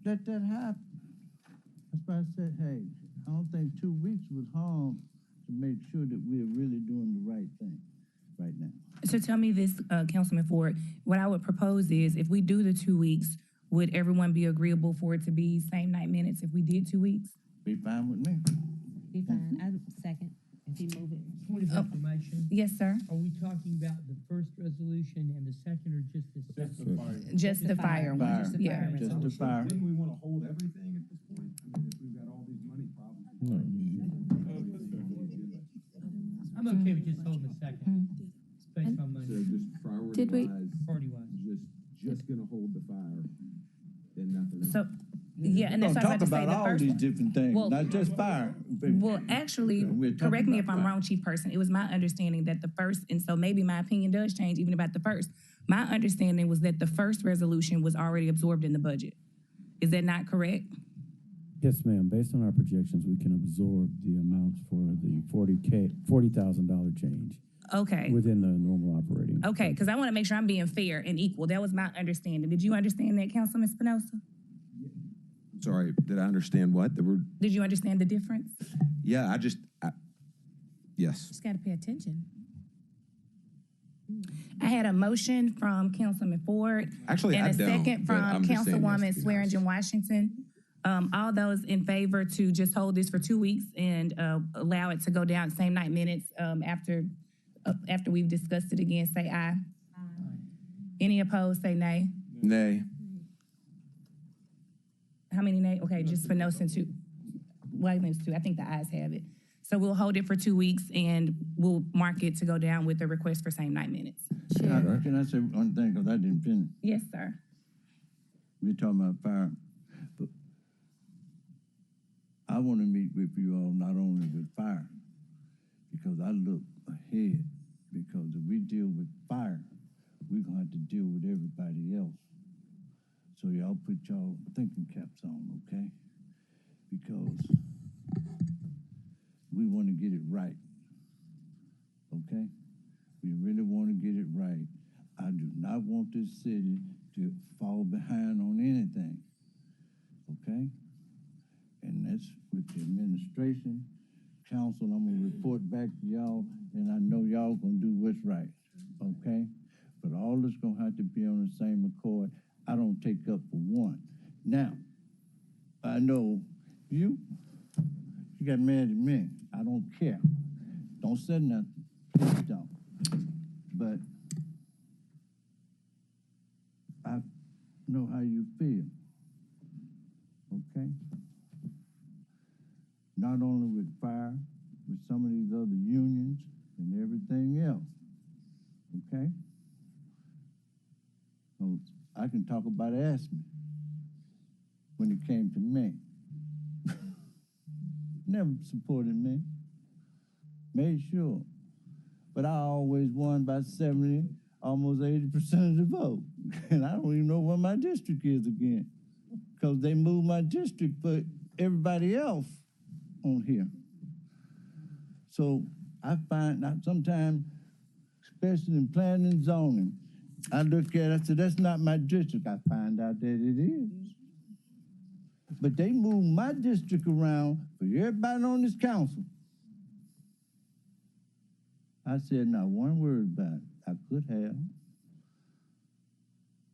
let that happen. That's why I said, hey, I don't think 2 weeks was harm to make sure that we're really doing the right thing right now. So tell me this, Councilman Ford, what I would propose is if we do the 2 weeks, would everyone be agreeable for it to be same night minutes if we did 2 weeks? Be fine with me. Be fine. I second. If he move it. Point of information. Yes, sir. Are we talking about the first resolution and the second, or just the second? Just the fire one. Fire. Yeah. Just the fire. Didn't we want to hold everything at this point? I mean, if we've got all these money problems. I'm okay with just holding the second, based on So money. just priority Did we- wise, Party-wise. just gonna hold the fire and nothing else. So, yeah, and that's We're what I gonna was talk about to say, about the all first these one. different things, Well- not just fire. Well, actually, We're talking correct me if about I'm fire. wrong, Chief Person. It was my understanding that the first, and so maybe my opinion does change even about the first. My understanding was that the first resolution was already absorbed in the budget. Is that not correct? Yes, ma'am. Based on our projections, we can absorb the amounts for the $40,000 change Okay. within the normal operating. Okay, because I want to make sure I'm being fair and equal. That was my understanding. Did you understand that, Councilman Spinoza? Sorry, did I understand what? There were, Did you understand the difference? yeah, yes. Just gotta pay attention. I had a motion from Councilman Ford. Actually, and I a don't, second but I'm from just saying yes Councilwoman to be Swearingen nice. Washington. All those in favor to just hold this for 2 weeks and allow it to go down same night minutes after we've discussed it again, say aye. Any opposed, say nay. Nay. How many nay? Okay, just for no and two. Wagner's two. I think the ayes have it. So we'll hold it for 2 weeks and we'll mark it to go down with the request for same night minutes. Can I say one thing, because I didn't finish? Yes, sir. We're talking about fire, but I want to meet with you all not only with fire, because I look ahead, because if we deal with fire, we're going to have to deal with everybody else. So y'all put y'all thinking caps on, okay? Because we want to get it right, okay? We really want to get it right. I do not want this city to fall behind on anything, okay? And that's with the administration, council. I'm gonna report back to y'all, and I know y'all gonna do what's right, okay? But all this gonna have to be on the same accord. I don't take up for one. Now, I know you got mad at me. I don't care. Don't say nothing. Please don't. But I know how you feel, okay? Not only with fire, with some of these other unions and everything else, okay? So I can talk about asthma when it came to me. Never supported me. Made sure. But I always won by 70, almost 80% of the vote. And I don't even know what my district is again, because they moved my district for everybody else on here. So I find out sometimes, especially in planning and zoning, I look at it, I said, that's not my district. I find out that it is. But they moved my district around for everybody on this council. I said not one word about it. I could have.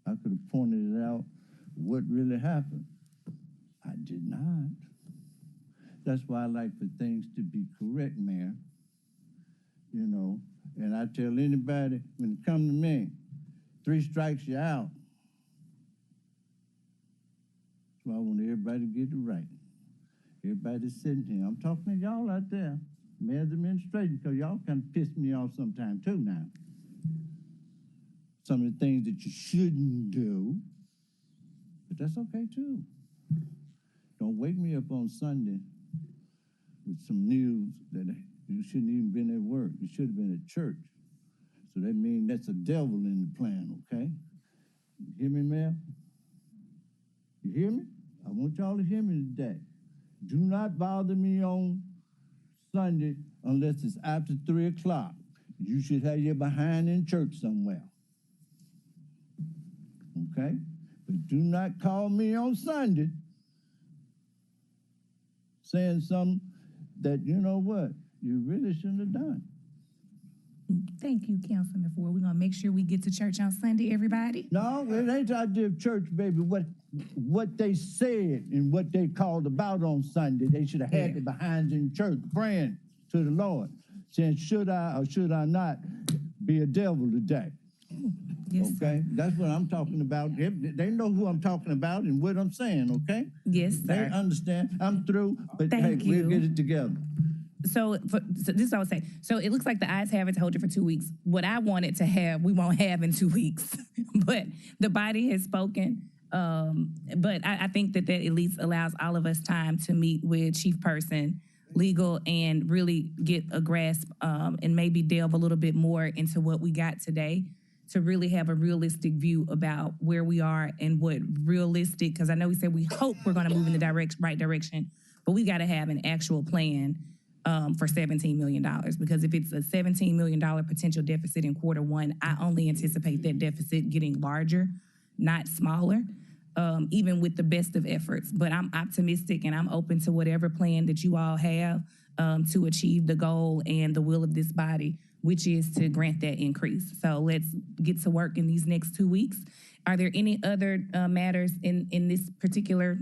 I could have pointed it out what really happened. I did not. That's why I like for things to be correct, Mayor. You know, and I tell anybody, when it come to me, 3 strikes, you're out. So I want everybody to get it right. Everybody that's sitting here. I'm talking to y'all out there, mayor's administration, because y'all kind of piss me off sometime too now. Some of the things that you shouldn't do, But that's okay too. Don't wake me up on Sunday with some news that you shouldn't even been at work. You should have been at church. So that means that's a devil in the plan, okay? You hear me, ma'am? You hear me? I want y'all to hear me today. Do not bother me on Sunday unless it's after 3 o'clock. You should have your behind in church somewhere. Okay? But do not call me on Sunday saying something that, you know what, you really shouldn't have done. Thank you, Councilman Ford. We're gonna make sure we get to church on Sunday, everybody. No, it ain't the idea of church, baby. What they said and what they called about on Sunday, they should have had their behinds in church praying to the Lord, saying, should I or should I not be a devil today? Yes, okay? That's what I'm talking about. They know who I'm talking about and what I'm saying, okay? Yes, sir. They understand. I'm through, but Thank hey, you. we'll get it together. So this is what I would say. So it looks like the ayes have it to hold it for 2 weeks. What I wanted to have, we won't have in 2 weeks. But the body has spoken. But I think that at least allows all of us time to meet with chief person, legal, and really get a grasp and maybe delve a little bit more into what we got today to really have a realistic view about where we are and what realistic, because I know we said we hope we're going to move in the right direction, but we got to have an actual plan for $17 million. Because if it's a $17 million potential deficit in Q1, I only anticipate that deficit getting larger, not smaller, even with the best of efforts. But I'm optimistic and I'm open to whatever plan that you all have to achieve the goal and the will of this body, which is to grant that increase. So let's get to work in these next 2 weeks. Are there any other matters in this particular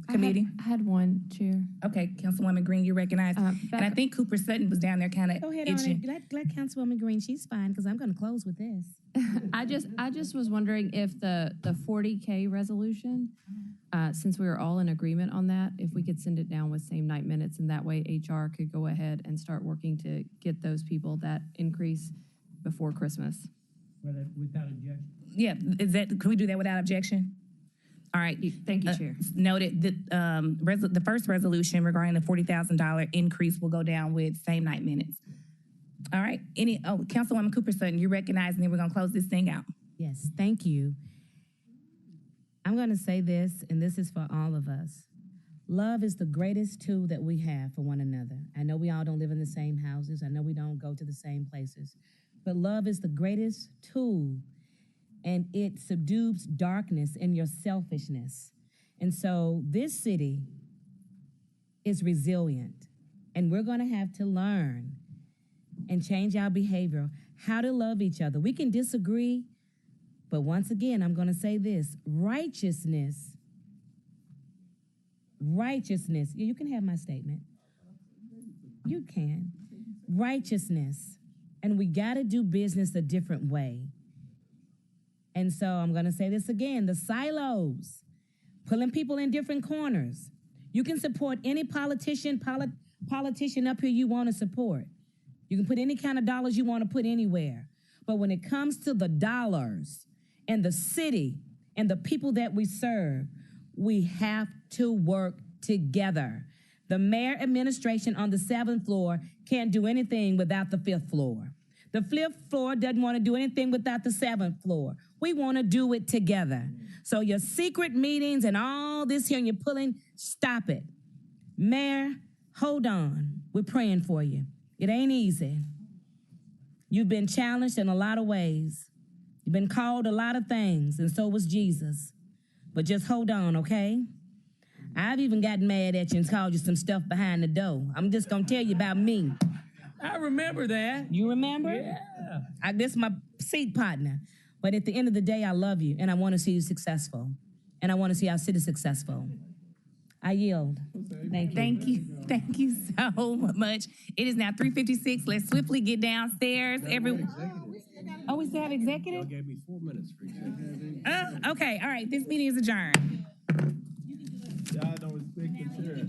committee? I had one, Chair. Okay, Councilwoman Green, you recognize. And I think Cooper Sutton was down there kind of Go ahead on itching. it. Let Councilwoman Green, she's fine, because I'm going to close with this. I just was wondering if the 40K resolution, since we were all in agreement on that, if we could send it down with same night minutes, and that way HR could go ahead and start working to get those people that increase before Christmas. Without objection. Yeah, can we do that without objection? All right. Thank you, Chair. Noted that the first resolution regarding the $40,000 increase will go down with same night minutes. All right. Councilwoman Cooper Sutton, you recognize, and then we're going to close this thing out. Yes, thank you. I'm going to say this, and this is for all of us. Love is the greatest tool that we have for one another. I know we all don't live in the same houses. I know we don't go to the same places. But love is the greatest tool, and it subdues darkness and your selfishness. And so this city is resilient, and we're going to have to learn and change our behavior, how to love each other. We can disagree, but once again, I'm going to say this: righteousness. Yeah, you can have my statement. You can. Righteousness. And we got to do business a different way. And so I'm going to say this again: the silos, pulling people in different corners. You can support any politician up here you want to support. You can put any kind of dollars you want to put anywhere. But when it comes to the dollars and the city and the people that we serve, we have to work together. The mayor administration on the 7th floor can't do anything without the 5th floor. The 5th floor doesn't want to do anything without the 7th floor. We want to do it together. So your secret meetings and all this here and you're pulling, stop it. Mayor, hold on. We're praying for you. It ain't easy. You've been challenged in a lot of ways. You've been called a lot of things, and so was Jesus. But just hold on, okay? I've even gotten mad at you and called you some stuff behind the door. I'm just going to tell you about me. I remember that. You remember? Yeah. This is my seat partner. But at the end of the day, I love you, and I want to see you successful. And I want to see our city successful. I yield. Thank you. Thank you. Thank you so much. It is now 3:56. Let's swiftly get downstairs. Oh, we still have executive? Y'all gave me 4 minutes for executive. Okay. All right. This meeting is adjourned. Y'all don't respect the chair.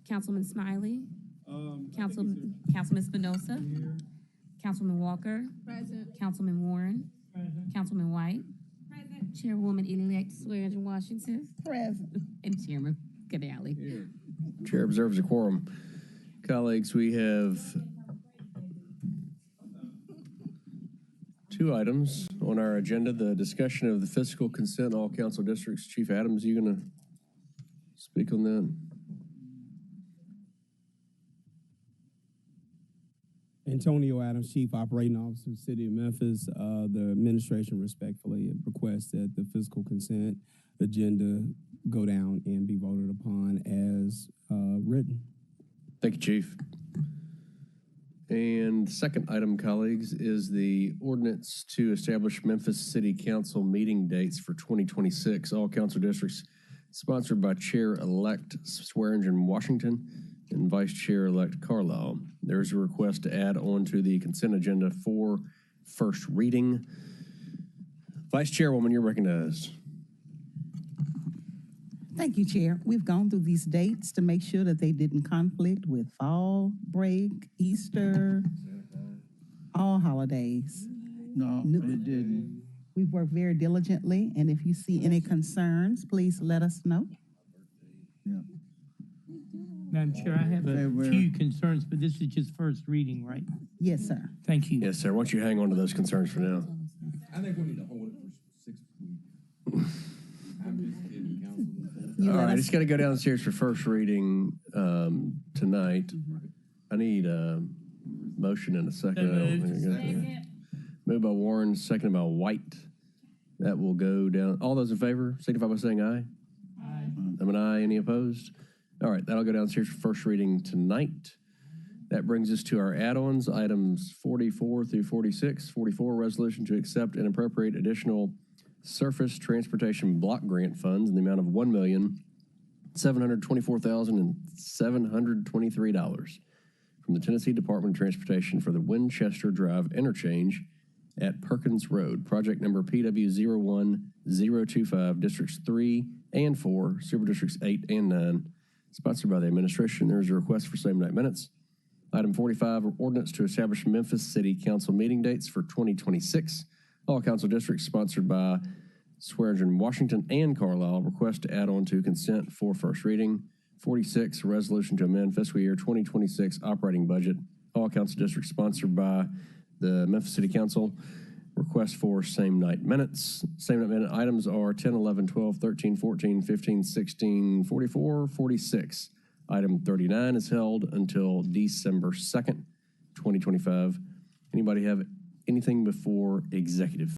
Councilman Smiley. Councilman Spinoza. Councilman Walker. Present. Councilman Warren. Councilman White. Chairwoman-elect Swearingen Washington. Present. And Chairman Canale. Chair observes a quorum. Colleagues, we have 2 items on our agenda. The discussion of the fiscal consent, all council districts. Chief Adams, you going to speak on that? Antonio Adams, Chief Operating Officer, City of Memphis. The administration respectfully requests that the fiscal consent agenda go down and be voted upon as written. Thank you, Chief. And the second item, colleagues, is the ordinance to establish Memphis City Council meeting dates for 2026. All council districts sponsored by Chair-elect Swearingen Washington and Vice Chair-elect Carlisle. There's a request to add on to the consent agenda for first reading. Vice Chairwoman, you're recognized. Thank you, Chair. We've gone through these dates to make sure that they didn't conflict with fall break, Easter, all holidays. No, it didn't. We've worked very diligently, and if you see any concerns, please let us know. Madam Chair, I have a few concerns, but this is just first reading, right? Yes, sir. Thank you. Yes, sir. Why don't you hang on to those concerns for now? I think we need to hold it for 6 weeks. I'm just kidding, Councilman. All right, I just got to go downstairs for first reading tonight. I need a motion in a second. Moved by Warren, seconded by White. That will go down. All those in favor, signify by saying aye. Aye. I'm an aye. Any opposed? All right, that'll go downstairs for first reading tonight. That brings us to our add-ons, items 44 through 46. 44, resolution to accept and appropriate additional surface transportation block grant funds in the amount of $1,724,723 from the Tennessee Department of Transportation for the Winchester Drive interchange at Perkins Road, project number PW01025, districts 3 and 4, super districts 8 and 9. Sponsored by the administration. There is a request for same night minutes. Item 45, ordinance to establish Memphis City Council meeting dates for 2026. All council districts sponsored by Swearingen, Washington, and Carlisle. Request to add on to consent for first reading. 46, resolution to amend fiscal year 2026 operating budget. All council districts sponsored by the Memphis City Council. Request for same night minutes. Same night minute items are 10, 11, 12, 13, 14, 15, 16, 44, 46. Item 39 is held until December 2nd, 2025. Anybody have anything before executive?